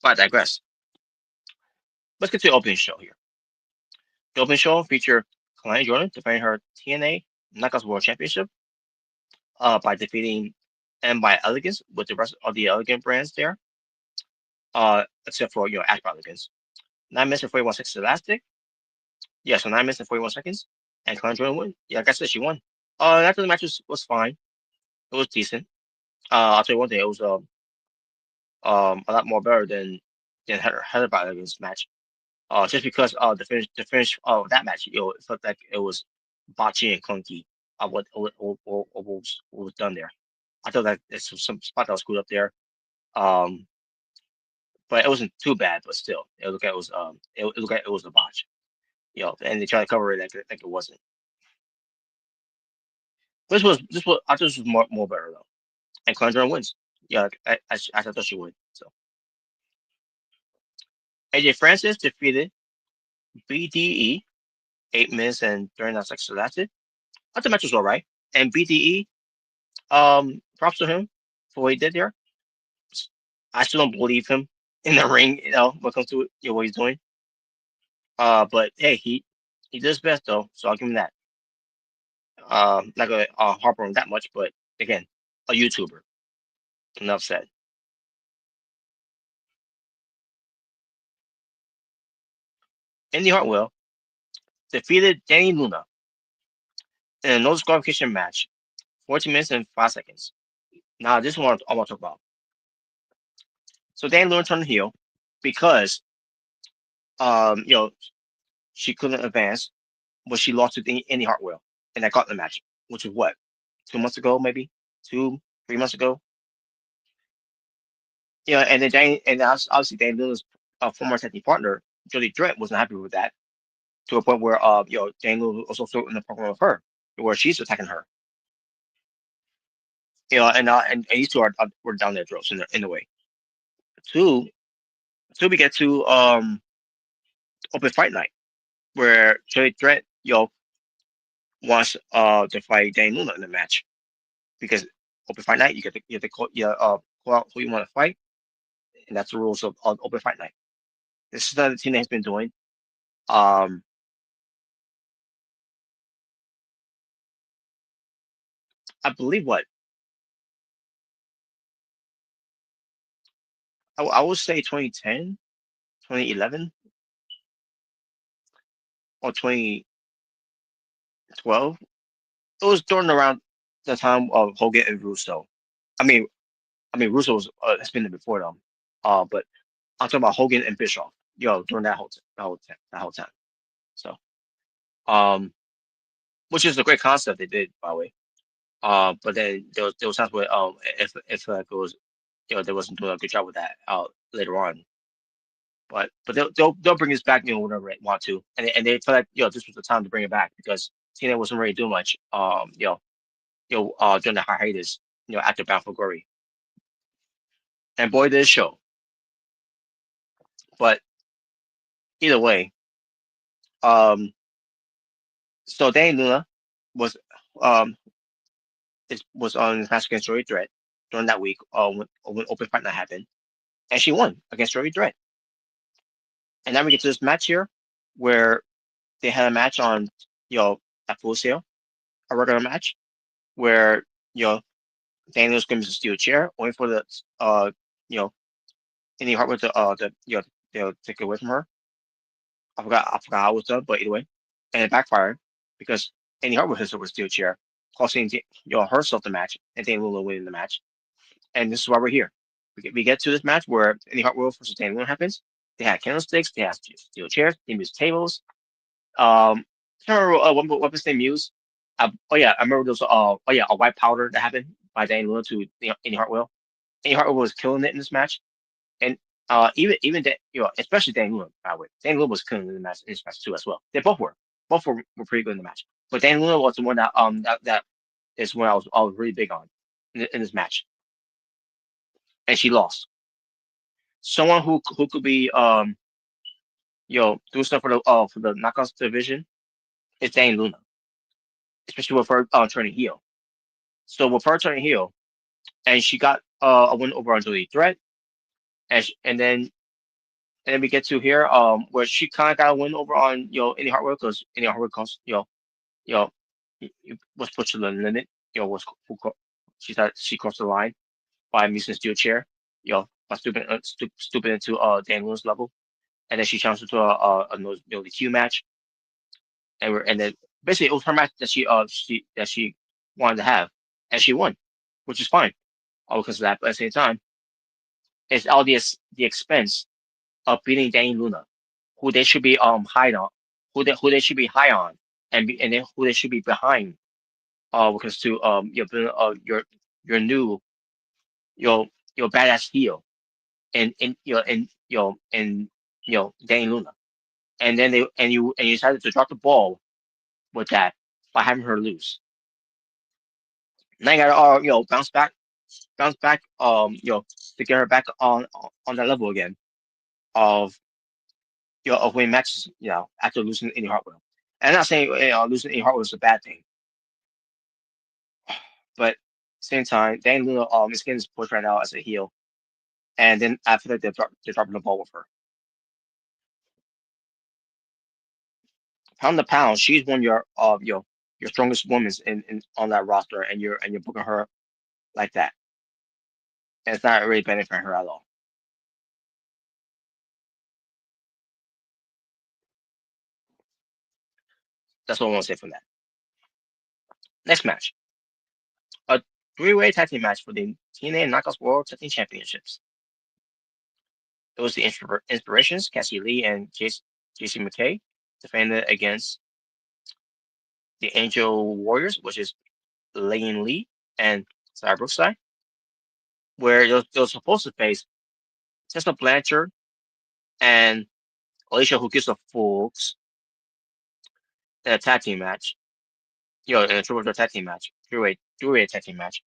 But I digress. Let's get to the opening show here. The opening show featured Kalani Jordan defending her TNA Knockouts World Championship by defeating and by Elegance with the rest of the Elegant brands there, except for Ashby Elegance. 9 minutes and 41 seconds to elastic. Yeah, so 9 minutes and 41 seconds, and Kalani Jordan won. Yeah, like I said, she won. After the match was fine. It was decent. I'll tell you one thing. It was a lot more better than Heather by Elegance match. Just because the finish of that match, it felt like it was botchy and clunky of what was done there. I thought that there's some spot that was screwed up there. Um, but it wasn't too bad. But still, it looked like it looked like it was a botch. And they tried to cover it like it wasn't. This was I thought this was more better though. And Conjuring wins. Yeah, I thought she would. So AJ Francis defeated BDE 8 minutes and 39 seconds. So that's it. I thought the match was alright. And BDE, props to him for what he did there. I still don't believe him in the ring, when it comes to what he's doing. But hey, he did his best though, so I'll give him that. Not gonna harp on him that much, but again, a YouTuber. Enough said. Indy Hartwell defeated Danny Luna in a no disqualification match, 14 minutes and 5 seconds. Now this one I want to talk about. So Danny Luna turned heel because she couldn't advance, but she lost to Indy Hartwell in that gauntlet match, which was what, 2 months ago, maybe 3 months ago. And then obviously Danny Luna's former tag team partner, Jody Drent, wasn't happy with that, to a point where Danny Luna was also in the program with her, where she's attacking her. And these two were down their throats in the way. Two, we get to open fight night, where Jody Drent wants to fight Danny Luna in the match, because open fight night you have to call out who you want to fight, and that's the rules of open fight night. This is another thing that has been doing. I believe I would say 2010, 2011, or 2012. It was during around the time of Hogan and Russo. I mean, Russo was has been there before them. But I'm talking about Hogan and Bischoff. During that whole time. So, um, which is a great concept they did, by the way. But then there was times where if like it was they wasn't doing a good job with that later on. But they'll bring this back whenever they want to, and they feel like this was the time to bring it back because TNA wasn't really doing much during the hiatus after Bound for Glory, and boy did it show. But either way, um, so Dane Luna was um was on his match against Joey Threat during that week when Open Fight Night happened, and she won against Joey Threat. And now we get to this match here where they had a match on at Full Sail, a regular match where Daniel's going to steal a chair, only for the you know Indy Hartwell to they'll take it away from her. I forgot how it was done, but either way, and it backfired because Indy Hartwell hits her with a steel chair, costing herself the match and Daniel Luna winning the match. And this is why we're here. We get to this match where Indy Hartwell versus Daniel Luna happens. They had candlesticks, they had steel chairs, they used tables. I can't remember what was name used. Oh yeah, I remember there was a white powder that happened by Daniel Luna to Indy Hartwell. Indy Hartwell was killing it in this match, and even that especially Daniel Luna, by the way, Daniel Luna was killing it in this match too as well. They both were pretty good in the match, but Daniel Luna was the one that is one I was really big on in this match, and she lost. Someone who could be doing stuff for the knockouts division is Daniel Luna, especially with her turning heel. So with her turning heel, and she got a win over on Julie Threat, and then we get to here where she kind of got a win over on Indy Hartwell because Indy Hartwell cost you know was pushed to the limit. Was she crossed the line by using a steel chair. By stupid into Dan Luna's level, and then she challenged her to a no DQ match, and then basically it was her match that she wanted to have, and she won, which is fine. All because of that, but at the same time, it's all the expense of beating Dane Luna, who they should be high on, who they should be high on, and then who they should be behind. Because to your new your badass heel and Dane Luna, and then you decided to drop the ball with that by having her lose. Now you gotta bounce back to get her back on that level again of of winning matches after losing Indy Hartwell. And I'm not saying losing Indy Hartwell is a bad thing, but same time, Dane Luna is getting his push right now as a heel, and then after that they're dropping the ball with her. Pound to pound, she's one of your strongest women in on that roster, and you're booking her like that, and it's not really benefiting her at all. That's what I want to say from that. Next match, a three-way tag team match for the TNA Knockouts World Tag Team Championships. It was the Inspirations, Cassie Lee and JC McKay, defended against the Angel Warriors, which is Lane Lee and Sarah Brookside, where they were supposed to face Tessa Blanchard and Alicia who gives the Folks in a tag team match, in a triple threat tag team match, three-way tag team match.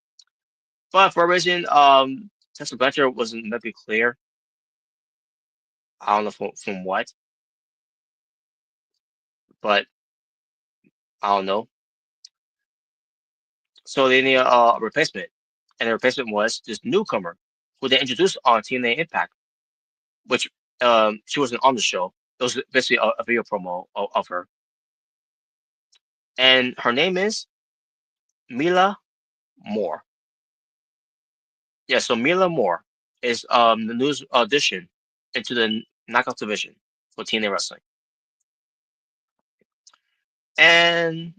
But for a reason, Tessa Blanchard wasn't maybe clear. I don't know from what, but I don't know. So they need a replacement, and the replacement was this newcomer who they introduced on TNA Impact, which she wasn't on the show. It was basically a video promo of her, and her name is Mila Moore. Yeah, so Mila Moore, is the newest addition into the knockout division for TNA wrestling. And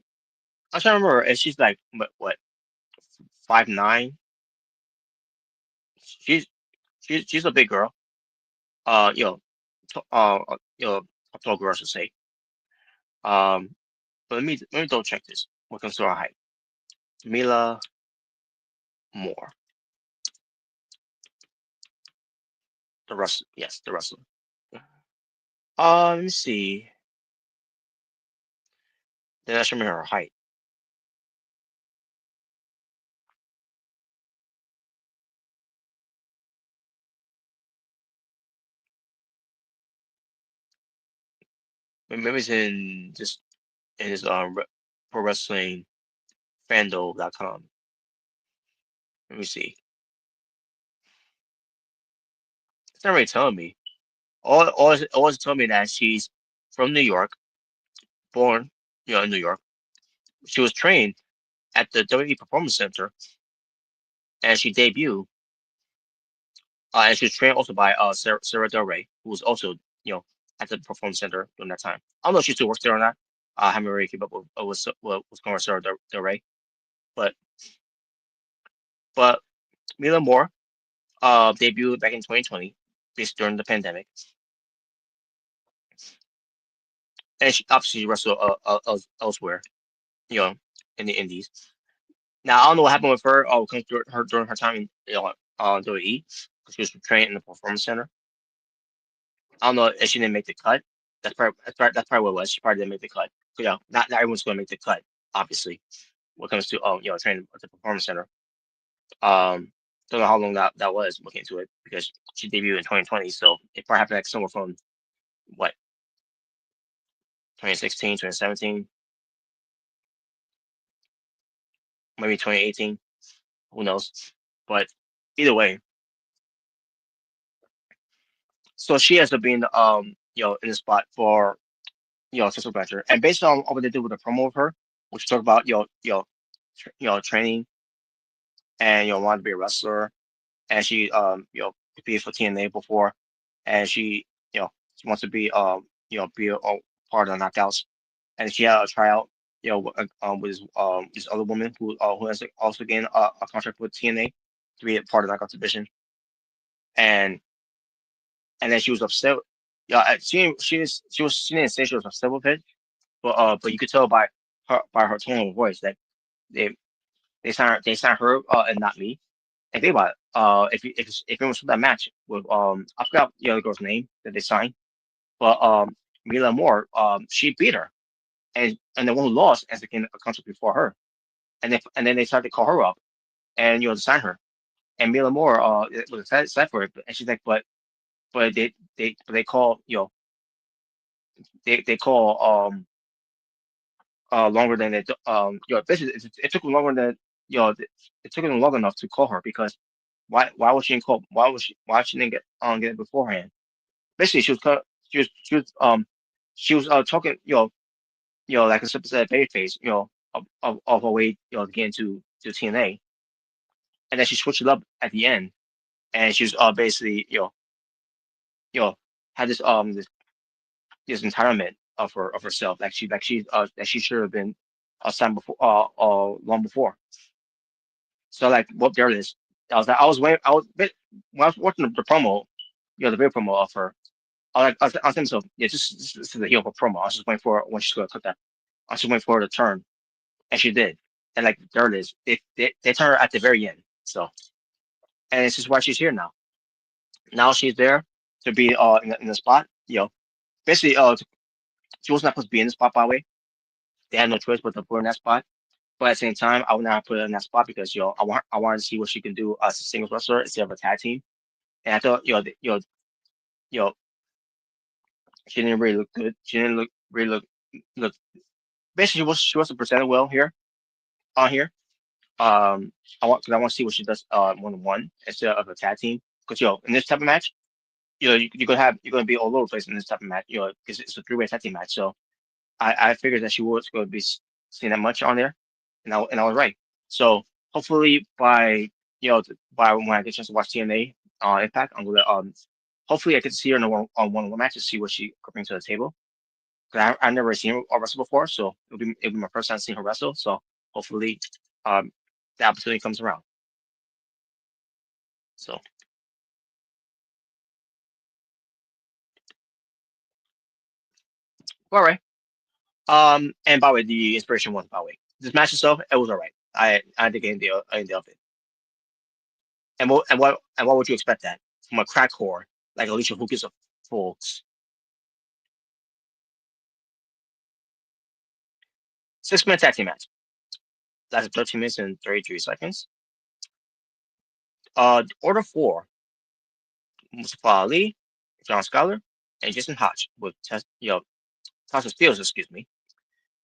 I'm trying to remember, and she's like what 5'9". She's she's a big girl. You know, a tall girl I should say. But let me double check this. When it comes to her height, Mila Moore, the wrestler. Yes, the wrestler. Let me see. Then I show me her height. Maybe it's in just in his pro wrestling fandom.com. Let me see. It's not really telling me. All it's telling me that she's from New York, born in New York. She was trained at the WWE Performance Center, and she debuted. And she was trained also by Sarah Del Rey, who was also at the Performance Center during that time. I don't know if she still works there or not. I haven't really keep up with what's going on with Sarah Del Rey, but but Mila Moore debuted back in 2020, based during the pandemic, and she obviously wrestled elsewhere, in the Indies. Now I don't know what happened with her. During her time in WWE, because she was trained in the Performance Center. I don't know if she didn't make the cut. That's probably what it was. She probably didn't make the cut. Not everyone's going to make the cut, obviously. When it comes to training at the Performance Center. Don't know how long that was looking into it, because she debuted in 2020, so it probably happened like somewhere from what 2016, 2017, maybe 2018. Who knows? But either way, so she has to be in in the spot for Cecil Fletcher, and based on what they did with the promo of her, which talk about training, and wanted to be a wrestler, and she competed for TNA before, and she wants to be be a part of the knockouts, and she had a tryout with this other woman who has also gained a contract with TNA to be a part of the knockout division, and then she was upset. Yeah, she didn't say she was upset with it, but you could tell by her tone of voice that they signed her and not me. And think about it. If it was for that match with I forgot the other girl's name that they signed, but Mila Moore, she beat her, and the one who lost as again a contract before her, and then they tried to call her up and to sign her, and Mila Moore was excited for it, and she's like, but they call they call longer than basically it took them longer than it took them long enough to call her, because why was she in call why she didn't get it beforehand. Basically she was talking like a sympathetic baby face of her way to get into TNA, and then she switched it up at the end, and she was basically you know had this entitlement of herself, that she should have been signed before long before. So like, what there it is. I was waiting. When I was watching the promo, the video promo of her. I was thinking, so yeah, this is the heel of a promo. I was just waiting for when she's gonna cut that. I was just waiting for her to turn, and she did. And like, there it is. They turn her at the very end. So, and this is why she's here now. Now she's there to be in the spot. Basically she was not supposed to be in the spot, by the way. They had no choice but to put her in that spot. But at the same time, I would not put her in that spot, because I wanted to see what she can do as a singles wrestler instead of a tag team. And I thought you know she didn't really look good. She didn't really look. Basically, she wasn't presented well here on here. I want to see what she does 1-on-1 instead of a tag team, because in this type of match, you're gonna be all over the place in this type of match, because it's a three-way tag team match. So I figured that she was going to be seeing that much on there, and I was right. So hopefully by when I get a chance to watch TNA Impact. I'm gonna hopefully I get to see her in one match to see what she could bring to the table. Cause I've never seen her wrestle before, so it'll be my first time seeing her wrestle. So hopefully, the opportunity comes around. So. All right. And by the way, the inspiration one. By the way, this match itself, it was alright. I did get the of it. And what would you expect that from a crack whore like Alicia who gives a fucks? 6 minute tag team match. Lasted 13 minutes and 33 seconds. Order 4: Mustafa Ali, John Scholar, and Jason Hodge with Tasha Steelz, excuse me,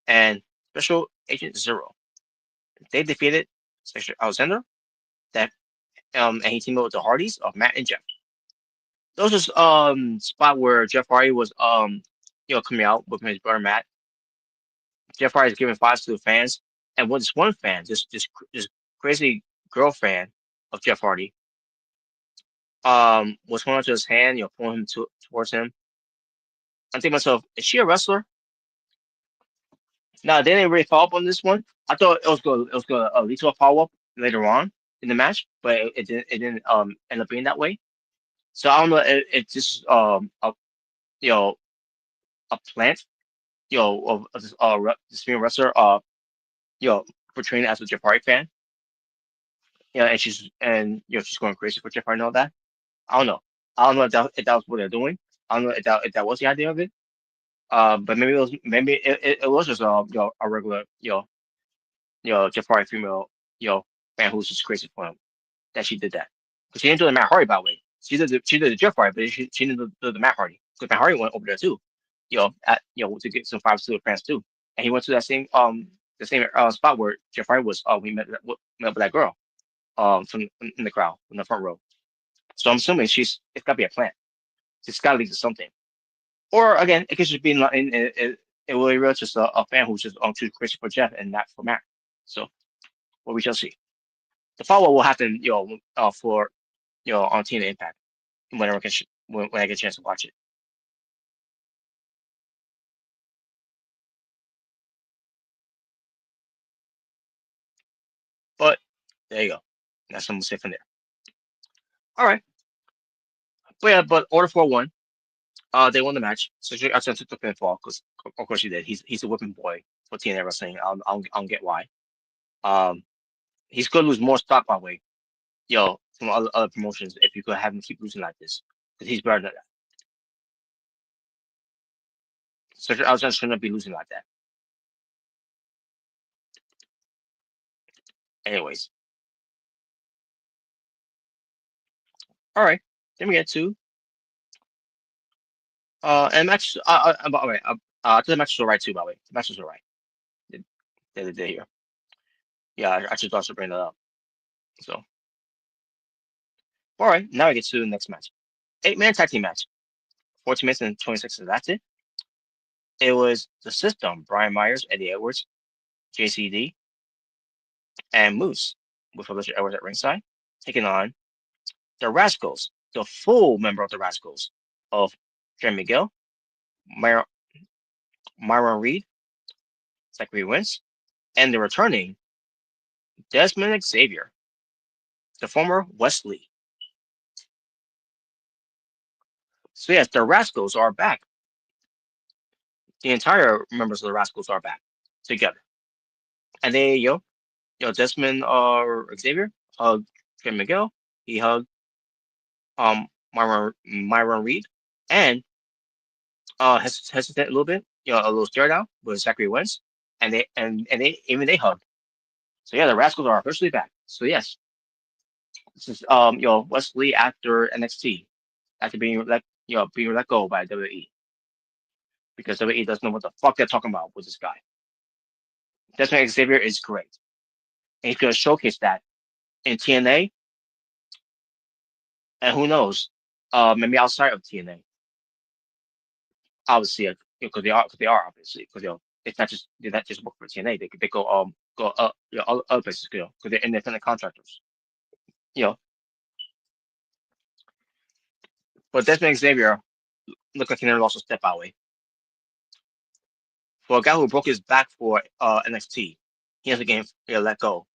and Special Agent Zero. They defeated Cedric Alexander, that and he teamed up with the Hardys of Matt and Jeff. Those was spot where Jeff Hardy was coming out with his brother Matt. Jeff Hardy is giving fives to the fans, and when this one fan, this crazy girl fan of Jeff Hardy, was holding onto his hand, pulling him towards him. I'm thinking to myself, is she a wrestler? Now they didn't really follow up on this one. I thought it was going to lead to a follow up later on in the match, but it didn't end up being that way. So I don't know if it's just a you know a plant of this female wrestler portraying as a Jeff Hardy fan. And she's going crazy for Jeff Hardy and all that. I don't know. I don't know if that was what they're doing. I don't know if that was the idea of it. But maybe it was just a regular Jeff Hardy female fan who's just crazy for him that she did that. Because she didn't do the Matt Hardy, by the way. She did the Jeff Hardy, but she didn't do the Matt Hardy. Because Matt Hardy went over there too, to get some fives to the fans too. And he went to that same spot where Jeff Hardy was. We met with that girl from in the crowd in the front row. So I'm assuming it's got to be a plant. It's got to lead to something. Or again, it could just be it really real just a fan who's just too crazy for Jeff and not for Matt. So, well, we shall see. The follow-up will happen, for on TNA Impact whenever when I get a chance to watch it. But there you go. That's something to say from there. All right. But Order 4 won. They won the match. So I took the pinfall because of course he did. He's a whipping boy for TNA wrestling. I don't get why. He's gonna lose more stock by the way, from other promotions if you could have him keep losing like this, because he's better than that. So I was just shouldn't be losing like that. Anyways, all right. Then we get to and match. By the way, the match was alright too. By the way, the match was alright. They did here. Yeah, I should also bring that up. So, all right. Now we get to the next match. 8-man tag team match. 14 minutes and 26 seconds. That's it. It was the System: Brian Myers, Eddie Edwards, JCD, and Moose with Alicia Edwards at ringside, taking on the Rascals, the full member of the Rascals of Trey Miguel, Myron Reed, Zachary Wentz, and the returning Desmond Xavier, the former Wesley. So yes, the Rascals are back. The entire members of the Rascals are back together, and they Desmond or Xavier hugged Trey Miguel. He hugged Myron Reed, and hesitant a little bit, a little stared out with Zachary Wentz, and they hugged. So yeah, the Rascals are officially back. So yes, this is Wesley after NXT, after being let go by WWE, because WWE doesn't know what the fuck they're talking about with this guy. Desmond Xavier is great, and he's gonna showcase that in TNA, and who knows, maybe outside of TNA. Obviously, because they are obviously, because they're not just work for TNA. They go other places, because they're independent contractors. You know, But Desmond Xavier looked like he never lost a step that way. For a guy who broke his back for NXT, he has to get let go.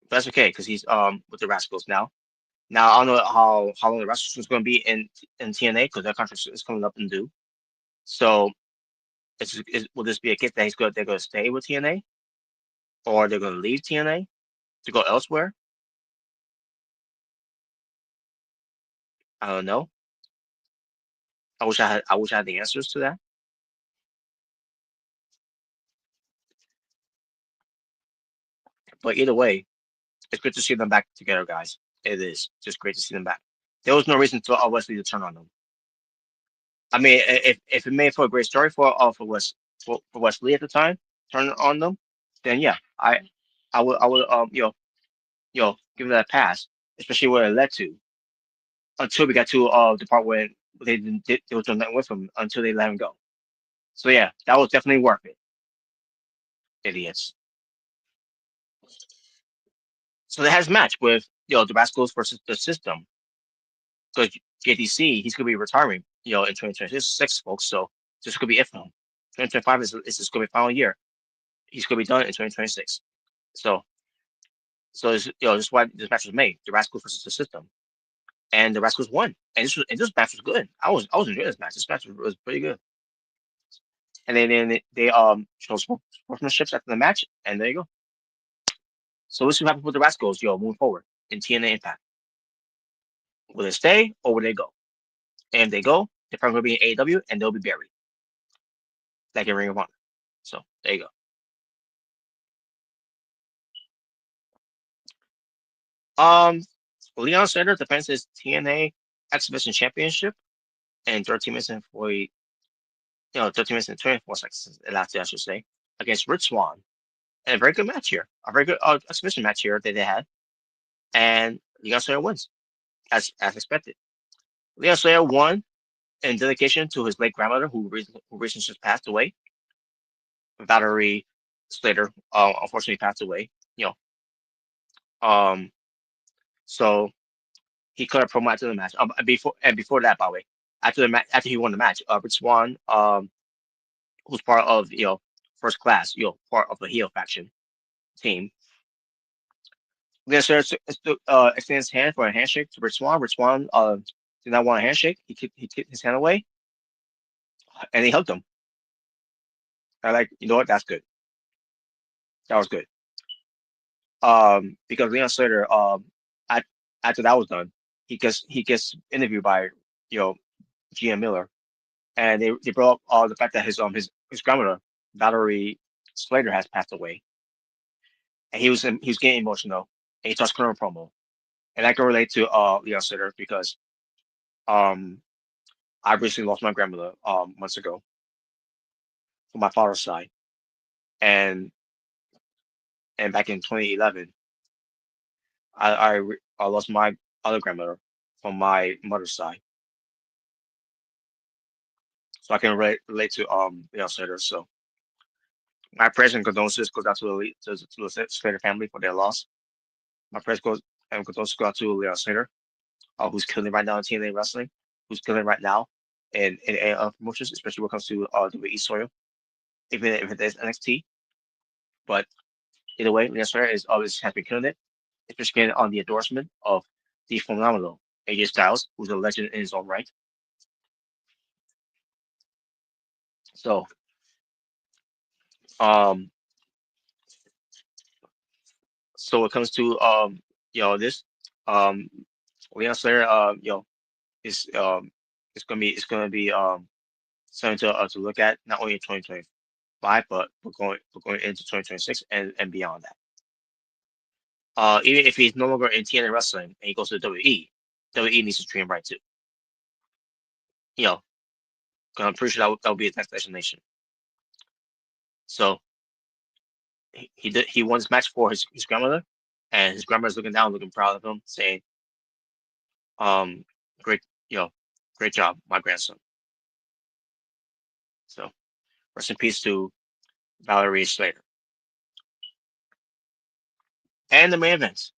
But that's okay because he's with the Rascals now. Now I don't know how long the Rascals is going to be in TNA because their contract is coming up in due. So will this be a case that they're going to stay with TNA, or they're going to leave TNA to go elsewhere? I don't know. I wish I had the answers to that. But either way, it's good to see them back together, guys. It is just great to see them back. There was no reason for Wesley to turn on them. I mean, if it made for a great story for Wesley at the time, turn on them, then yeah, I would give that a pass, especially where it led to. Until we got to the part where they was doing nothing with him until they let him go. So yeah, that was definitely worth it. Idiots. So they has match with the Rascals versus the System. Because JTC, he's gonna be retiring, in 2026, folks. So this could be it for him. 2025 is just gonna be final year. He's gonna be done in 2026. So this is why this match was made. The Rascals versus the System, and the Rascals won. And this match was good. I was enjoying this match. This match was pretty good. And then they showed sportsmanship after the match, and there you go. So let's see what happens with the Rascals, moving forward in TNA Impact. Will they stay or will they go? And if they go, they're probably going to be in AEW and they'll be buried, like in Ring of Honor. So there you go. Leon Slater defends his TNA Exhibition Championship in 13 minutes and 13 minutes and 24 seconds. Last I should say, against Rich Swann, and a very good match here, a very good exhibition match here that they had, and Leon Slater wins as expected. Leon Slater won in dedication to his late grandmother, who recently just passed away. Valerie Slater, unfortunately passed away. So he cut a promo after the match. Before that, by the way, after he won the match, Rich Swann, who's part of First Class, part of the heel faction team. Leon Slater extended his hand for a handshake to Rich Swann. Rich Swann did not want a handshake. He kicked his hand away, and he hugged him. I like, you know what? That's good. That was good. Because Leon Slater, after that was done, he gets interviewed by GM Miller, and they brought up the fact that his grandmother Valerie Slater has passed away, and he was getting emotional, and he starts cutting a promo, and I can relate to Leon Slater because I recently lost my grandmother months ago from my father's side, and back in 2011, I lost my other grandmother from my mother's side. So I can relate to Leon Slater. So my prayers and condolences goes out to the Slater family for their loss. My prayers goes and condolences go out to Leon Slater, who's killing right now in TNA wrestling, who's killing right now in promotions, especially when it comes to WWE soil, even if it is NXT. But either way, Leon Slater has been killing it, especially getting on the endorsement of the phenomenal AJ Styles, who's a legend in his own right. So so when it comes to this Leon Slater is it's gonna be something to look at not only in 2025 but going into 2026 and beyond that. Even if he's no longer in TNA wrestling and he goes to WWE needs to treat him right too. 'Cause I'm pretty sure that would be his next destination. So he won this match for his grandmother, and his grandmother's looking down, looking proud of him, saying, great, great job, my grandson. So rest in peace to Valerie Slater. And the main event.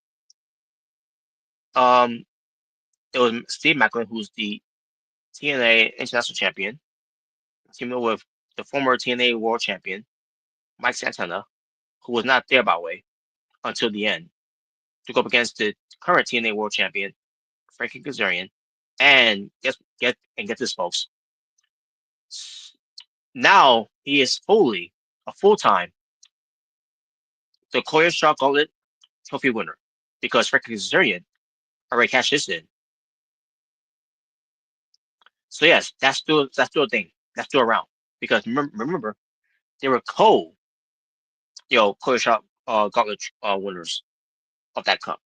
Um, it was Steve Macklin, who's the TNA International Champion, teaming up with the former TNA World Champion Mike Santana, who was not there by the way until the end, to go up against the current TNA World Champion Frankie Kazarian, and get this, folks. Now he is fully a full-time the Koya Shaw Gauntlet Trophy winner because Frankie Kazarian already cashed this in. So yes, that's still a thing. That's still around because remember they were Koya Shaw Gauntlet winners of that cup.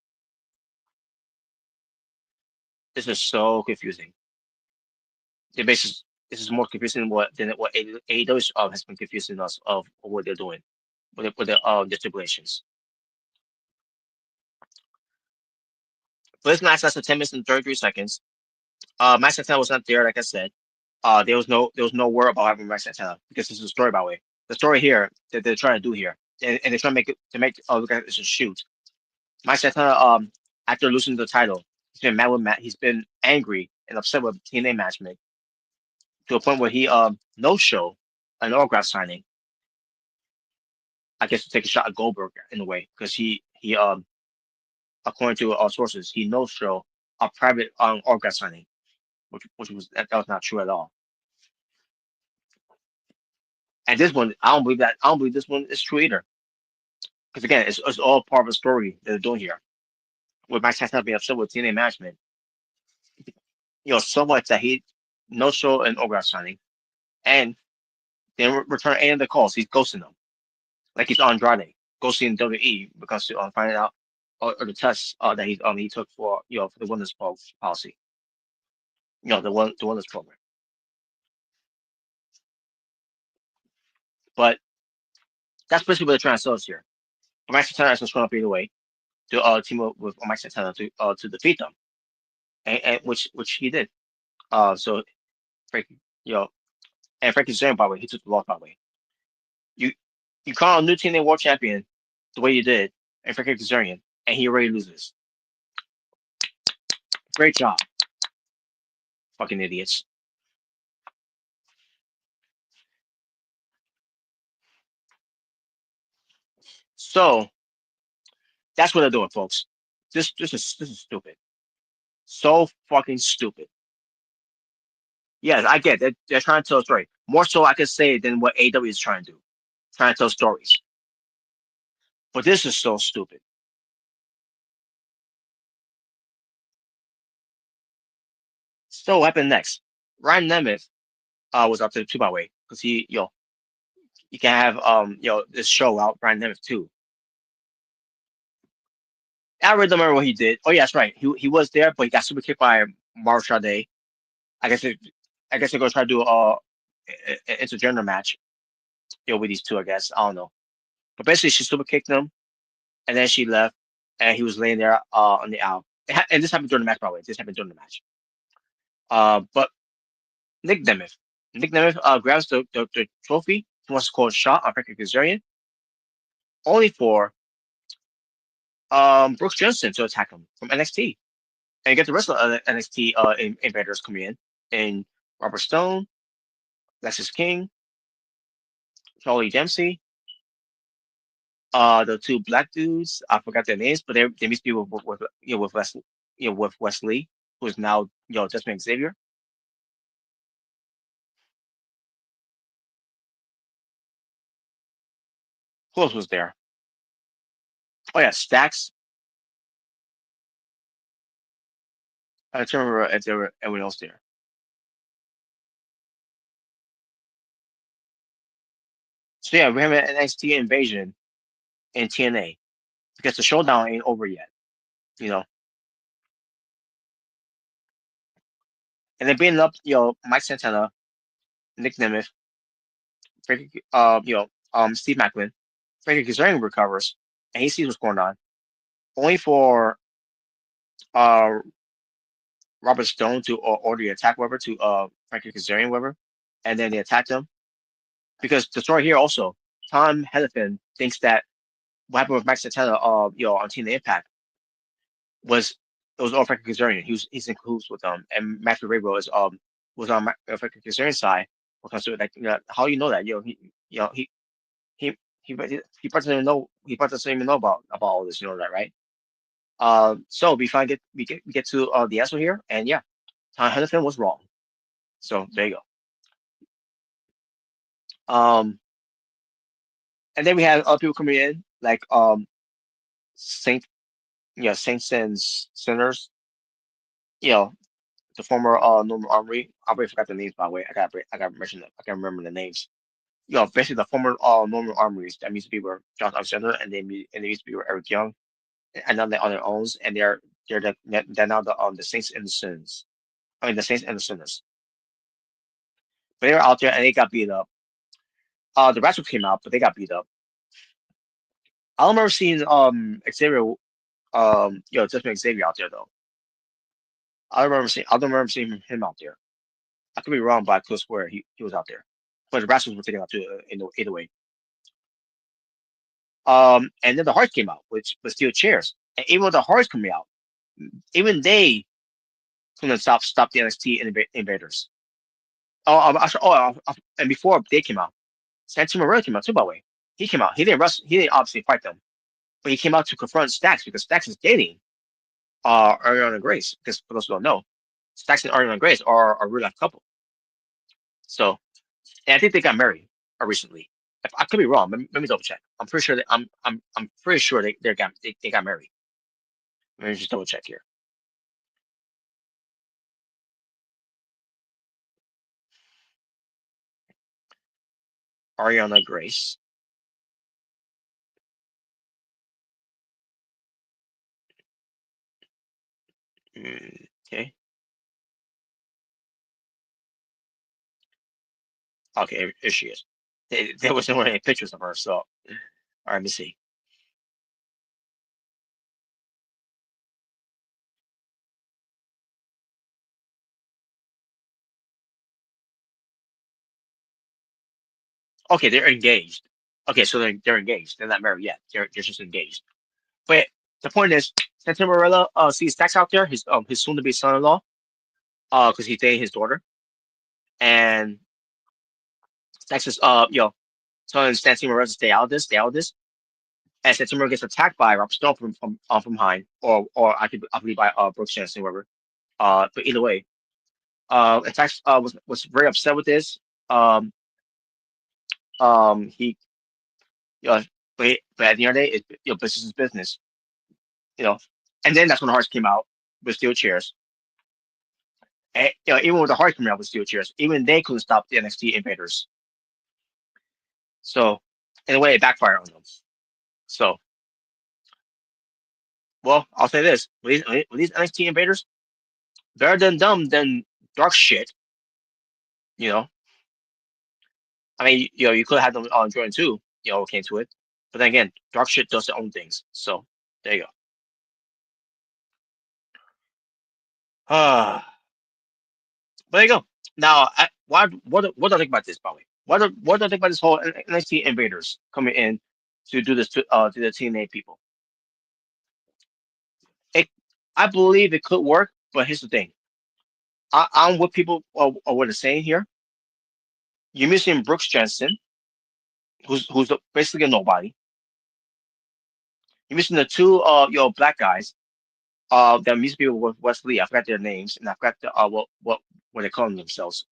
This is so confusing. This is more confusing than what AEW has been confusing us of what they're doing with the stipulations. But this match lasted 10 minutes and 33 seconds. Max Santana was not there, like I said. There was no word about having Max Santana because this is a story, by the way. The story here that they're trying to do here, and they're trying to make look at it as a shoot. Max Santana, after losing the title, he's been mad with Matt. He's been angry and upset with TNA management to a point where he no show an autograph signing. I guess to take a shot at Goldberg in a way because he according to our sources he no show a private autograph signing, which was that was not true at all. And this one, I don't believe that. I don't believe this one is true either. Because again, it's all part of a story that they're doing here. With Mike Tyson being upset with TNA management, so much that he no show an autograph signing, and then return any of the calls. He's ghosting them, like he's Andrade ghosting WWE because finding out or the tests that he took for for the wellness policy. The wellness program. But that's basically what they're trying to sell us here. But Mike Santana is showing up either way to team up with Mike Santana to defeat them, and which he did. So Frankie, and Frankie's saying by the way, he took the loss by the way. You you call a new TNA World Champion the way you did, and Frankie Kazarian, and he already loses. Great job, fucking idiots. So that's what they're doing, folks. This is stupid. So fucking stupid. Yes, I get it. They're trying to tell a story. More so, I could say than what AW is trying to do, trying to tell stories. But this is so stupid. So what happened next? Ryan Nemeth was up to the two by the way because you can have this show out Ryan Nemeth too. I really don't remember what he did. Oh yeah, that's right. He was there, but he got super kicked by Mrricanjay. I guess they're gonna try to do a intergender match, with these two. I guess I don't know, but basically she super kicked him, and then she left, and he was laying there on the aisle. And this happened during the match, by the way. This happened during the match. But Nick Nemeth grabs the trophy. He wants to call a shot on Frankie Kazarian, only for Brooks Jensen to attack him from NXT. And you get the rest of the NXT invaders coming in. And Robert Stone, Lexis King, Charlie Dempsey, the two black dudes, I forgot their names, but they used to be with Wesley, with Wesley, who is now Desmond Xavier. Who else was there? Oh yeah, Stacks. I don't remember if there were anyone else there. So yeah, we have an NXT invasion in TNA because the showdown ain't over yet, you know. And they're beating up, Mike Santana, Nick Nemeth, Frankie, Steve Macklin. Frankie Kazarian recovers, and he sees what's going on, only for uh Robert Stone to order the attack Weber to Frankie Kazarian Weber, and then they attacked him because the story here also, Tom Hennepin thinks that what happened with Mike Santana, on Team Impact was it was all Frankie Kazarian. He's in cahoots with them, and Matthew Raybo is was on Frankie Kazarian's side. When it comes to like, how you know that? He he probably doesn't even know about all this. You know that, right? So we get to the answer here, and yeah, Tom Henderson was wrong. So there you go. And then we had other people coming in like Saint, Saints and Sinners. You know, the former Norman Armory. I already forgot the names by the way. I got mention I can remember the names. Basically the former Norman Armories that used to be where John Alexander and they used to be where Eric Young, and now they're on their own, and they're now the Saints and the Sins. I mean the Saints and the Sinners. But they were out there and they got beat up. The Rascals came out, but they got beat up. I don't remember seeing Xavier just Xavier out there though. I don't remember seeing him out there. I could be wrong, but I could swear he was out there. But the Rascals were taken out too either way. And then the Hearts came out, which was steel chairs. And even with the Hearts coming out, even they couldn't stop the NXT invaders. And before they came out, Santino Marella came out too. By the way, he came out. He didn't wrestle. He didn't obviously fight them, but he came out to confront Stacks because Stacks is dating Ariana Grace. Because for those who don't know, Stacks and Ariana Grace are a real life couple. So, and I think they got married recently. I could be wrong. Let me double check. I'm pretty sure I'm pretty sure they got married. Let me just double check here. Ariana Grace. Okay. Okay, here she is. There wasn't any pictures of her, so all right, let me see. Okay, they're engaged. Okay, so they're engaged. They're not married yet. They're just engaged. But the point is, Santino Marella sees Stacks out there, his soon to be son-in-law, because he's dating his daughter, and Stacks is telling Santino Marella to stay out of this, and Santino Marella gets attacked by Rob Stone from behind, or I believe by Brooks Jensen, whoever. But either way, Stacks was very upset with this. He but at the end of the day, business is business, you know. And then that's when the Hearts came out with steel chairs. And, even with the Hearts coming out with steel chairs, even they couldn't stop the NXT invaders. So, in a way, it backfired on them. So, well, I'll say this: with these NXT invaders, better than dumb than dark shit. You know, I mean, you could have them on Jordan too. Came to it, but then again, dark shit does their own things. So there you go. But there you go. Now, what do I think about this, by the way? What do I think about this whole NXT invaders coming in to do this to the TNA people? It, I believe it could work, but here's the thing. I'm what people are what they're saying here. You're missing Brooks Jensen, who's basically a nobody. You're missing the two black guys that used to be with Wesley. I forgot their names, and I forgot what they're calling themselves.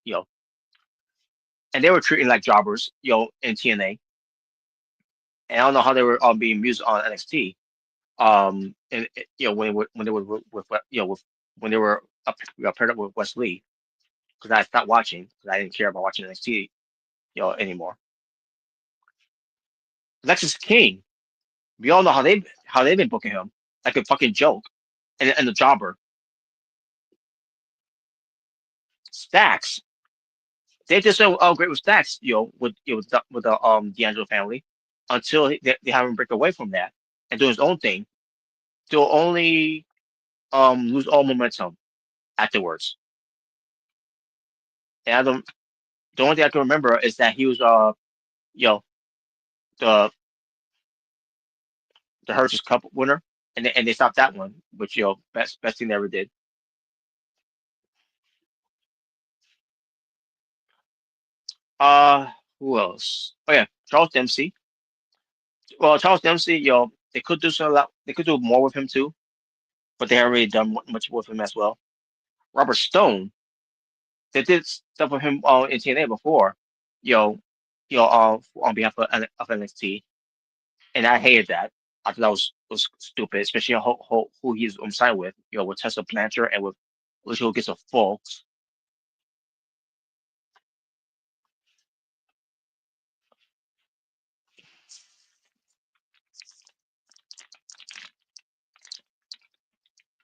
And they were treating like jobbers, in TNA. And I don't know how they were being used on NXT. And when they were when they were paired up with Wesley, because I stopped watching because I didn't care about watching NXT, anymore. Lexus King, we all know how they've been booking him like a fucking joke, and the jobber Stacks. They just so great with Stacks, with the D'Angelo family, until they have him break away from that and do his own thing. They'll only lose all momentum afterwards. And the only thing I can remember is that he was you know, the Hershey's Cup winner and they stopped that one, which best thing they ever did. Uh, who else? Oh yeah, Charles Dempsey. Well, Charles Dempsey, they could do some a lot. They could do more with him too, but they haven't really done much with him as well. Robert Stone, they did stuff with him in TNA before, you know, on behalf of NXT, and I hated that. I thought that was stupid, especially who he's signed with, with Tessa Blanchard and with Alicia gets a Folks.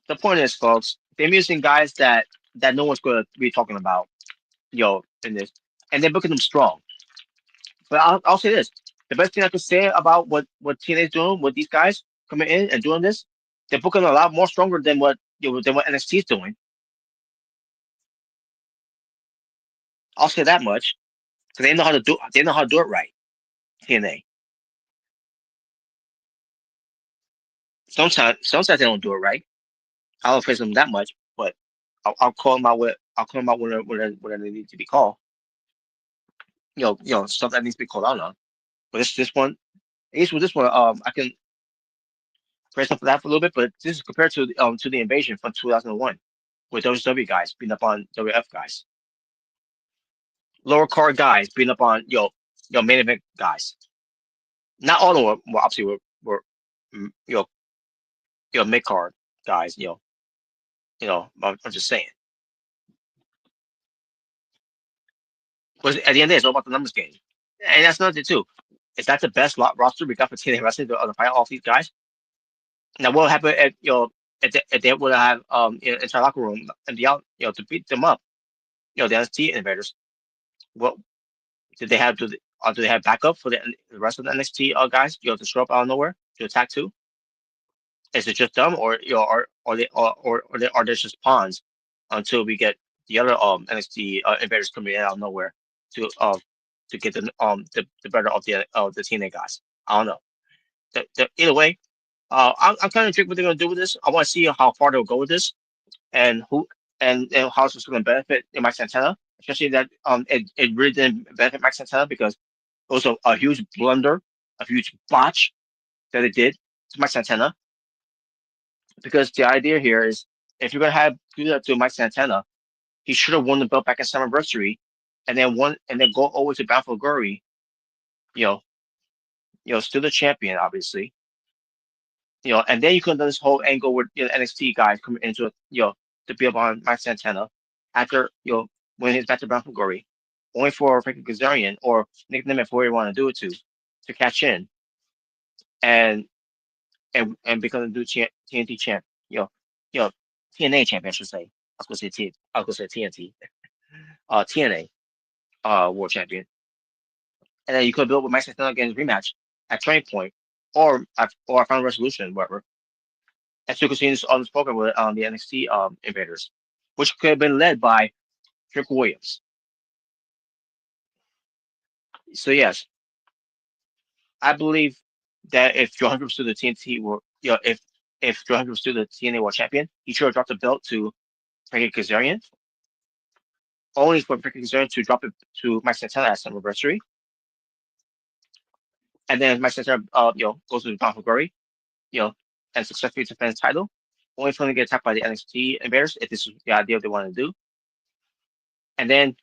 The point is, folks, they're using guys that no one's going to be talking about, in this, and they're booking them strong. But I'll say this: the best thing I could say about what TNA is doing with these guys coming in and doing this, they're booking a lot more stronger than what NXT is doing. I'll say that much because they know how to do it right. TNA. Sometimes they don't do it right. I don't praise them that much, but I'll call them out when they need to be called. Stuff that needs to be called out on. But this one, at least with this one, I can praise them for that for a little bit. But this is compared to the invasion from 2001, with WCW guys beating up on WF guys, lower card guys beating up on main event guys. Not all of them obviously were mm, mid card guys. I'm just saying. But at the end of the day, it's all about the numbers game, and that's another thing too. Is that the best roster we got for TNA wrestling to fight all these guys? Now, what happened if they would have inside locker room and the out to beat them up? The NXT invaders. What did they have? Do they have backup for the rest of the NXT guys? To show up out of nowhere to attack too? Is it just them, or are they just pawns until we get the other NXT invaders coming in out of nowhere to get the better of the TNA guys? I don't know. Either way, I'm kind of intrigued what they're going to do with this. I want to see how far they'll go with this, and and how it's going to benefit Mike Santana, especially that it really didn't benefit Mike Santana because it was a huge blunder, a huge botch that it did to Mike Santana. Because the idea here is if you're going to do that to Mike Santana, he should have won the belt back at Summerversary, and then go over to Bound for Glory, you know, still the champion, obviously. And then you could have done this whole angle with NXT guys coming into to be up on Mike Santana after when he's back to Bound for Glory, only for Frankie Kazarian or Nick Nemeth, whoever you want to do it to catch in and become the new TNT champ, you know TNA champion, I should say. I was gonna say TNT, TNA world champion, and then you could build with Mike Santana against rematch at Turning Point or Final Resolution, whatever. And still continues on this program with the NXT invaders, which could have been led by Trick Williams. So yes, I believe that if Joe Hendricks to the TNT were, if Joe Hendricks to the TNA World Champion, he should have dropped the belt to Frankie Kazarian, only for Frankie Kazarian to drop it to Mike Santana at Summerversary, and then Mike Santana, goes to the Bound for Glory, and successfully defends the title, only for him to get attacked by the NXT invaders if this is the idea they want to do. And then,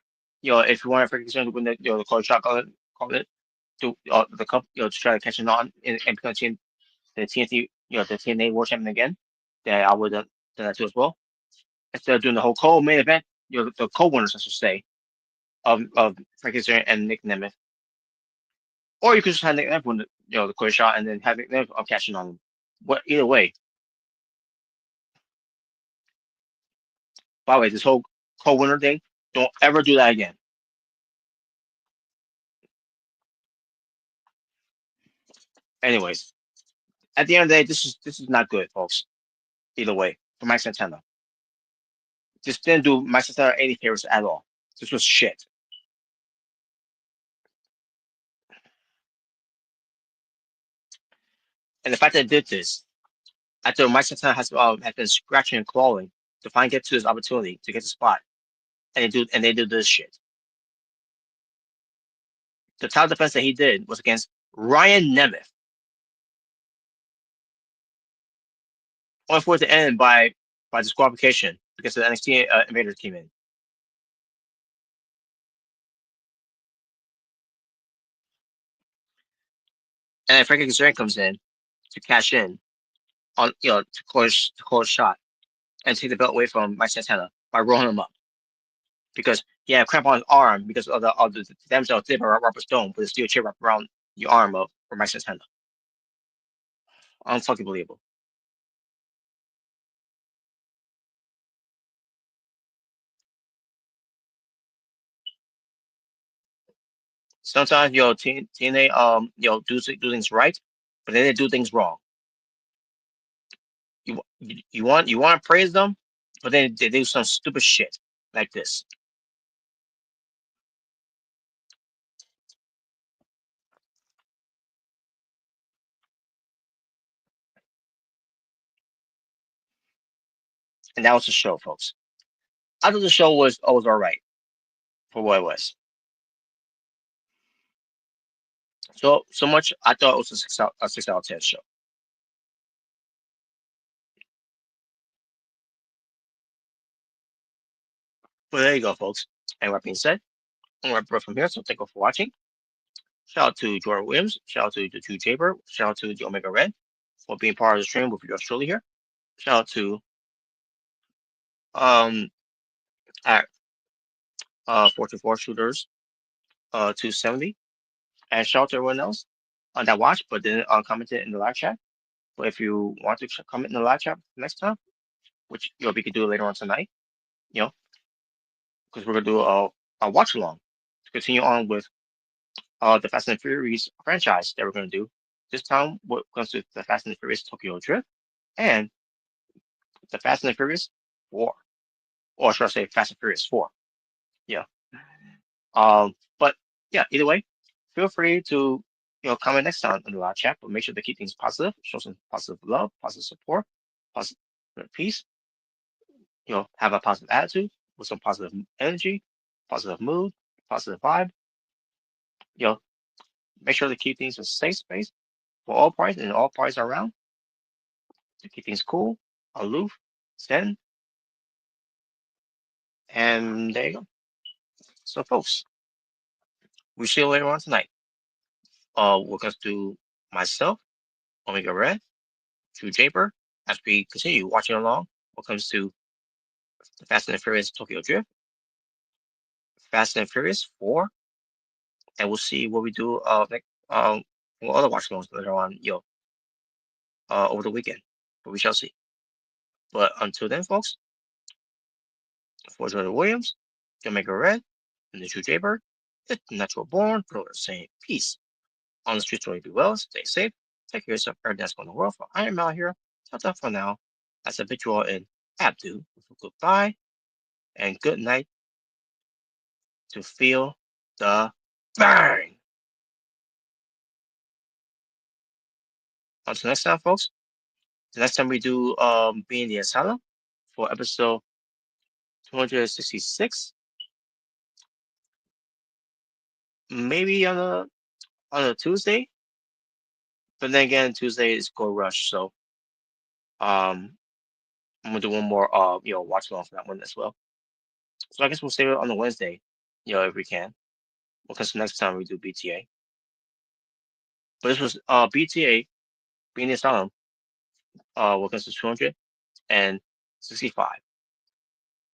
if you want Frankie Kazarian to win the cold shot, call it to the cup, to try to catch it on and become the TNT, the TNA World Champion again, then I would have done that too as well. Instead of doing the whole co-main event, the co-winners, I should say, of Frankie Kazarian and Nick Nemeth. Or you could just have Nick Nemeth win the cold shot and then have Nick Nemeth catching on him. Either way. By the way, this whole co-winner thing, don't ever do that again. Anyways, at the end of the day, this is not good, folks. Either way, for Mike Santana. This didn't do Mike Santana any favors at all. This was shit. And the fact that it did this, after Mike Santana has been scratching and clawing to finally get to his opportunity to get the spot, and they do this shit. The title defense that he did was against Ryan Nemeth, only for it to end by disqualification because the NXT invaders came in. And then Frankie Kazarian comes in to cash in on to close a shot and take the belt away from Mike Santana by rolling him up because he had a cramp on his arm because of the damage that was did by Robert Stone with a steel chair wrapped around the arm of Mike Santana. Unfucking believable. Sometimes TNA do things right, but then they do things wrong. You want to praise them, but then they do some stupid shit like this. And that was the show, folks. I thought the show was all right for what it was. So much I thought it was a 6 out of 10 show. But there you go, folks. And with that being said, I'm gonna wrap it up from here. So thank you for watching. Shout out to Jordan Williams. Shout out to the two Jaber. Shout out to the Omega Red for being part of the stream with yours truly here. Shout out to at 424 shooters 270. And shout out to everyone else that watched but didn't commented in the live chat. But if you want to comment in the live chat next time, which we could do later on tonight, because we're gonna do a watch along to continue on with the Fast and Furious franchise that we're gonna do. This time, what comes to the Fast and Furious Tokyo Drift and the Fast and Furious 4, or should I say Fast and Furious 4? Yeah. But yeah, either way, feel free to comment next time in the live chat, but make sure to keep things positive, show some positive love, positive support, positive peace. Have a positive attitude with some positive energy, positive mood, positive vibe. Make sure to keep things a safe space for all parties and all parties around to keep things cool, aloof, zen, and there you go. So, folks, we see you later on tonight. We're going to do myself, Omega Red, True Japer, as we continue watching along. What comes to the Fast and Furious Tokyo Drift, Fast and Furious 4, and we'll see what we do next, other watch alongs later on, over the weekend. But we shall see. But until then, folks, for Jordan Williams, Omega Red, and the True Jaybird, it's natural born, for saying peace. On the streets, where you be well, stay safe, take care of yourself, everything that's going in the world. For I am out here. That's all for now. That's a bid you all in Abdu. Goodbye and good night to feel the bang. Until next time, folks. The next time we do Being the Asylum for episode 266. Maybe on a Tuesday. But then again, Tuesday is Gold Rush, so I'm gonna do one more watch along for that one as well. So I guess we'll save it on the Wednesday, if we can. Because next time we do BTA. But this was BTA Being the Asylum welcome to 265.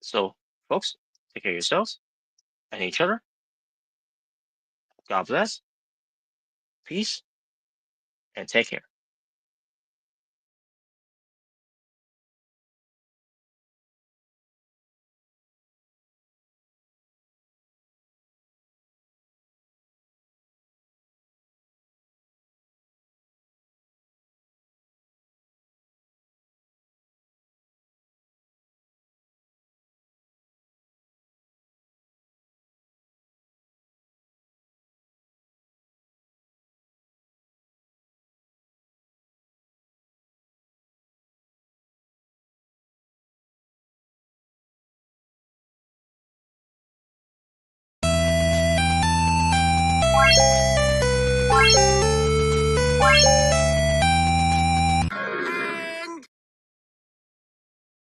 So folks, take care of yourselves and each other. God bless, peace, and take care.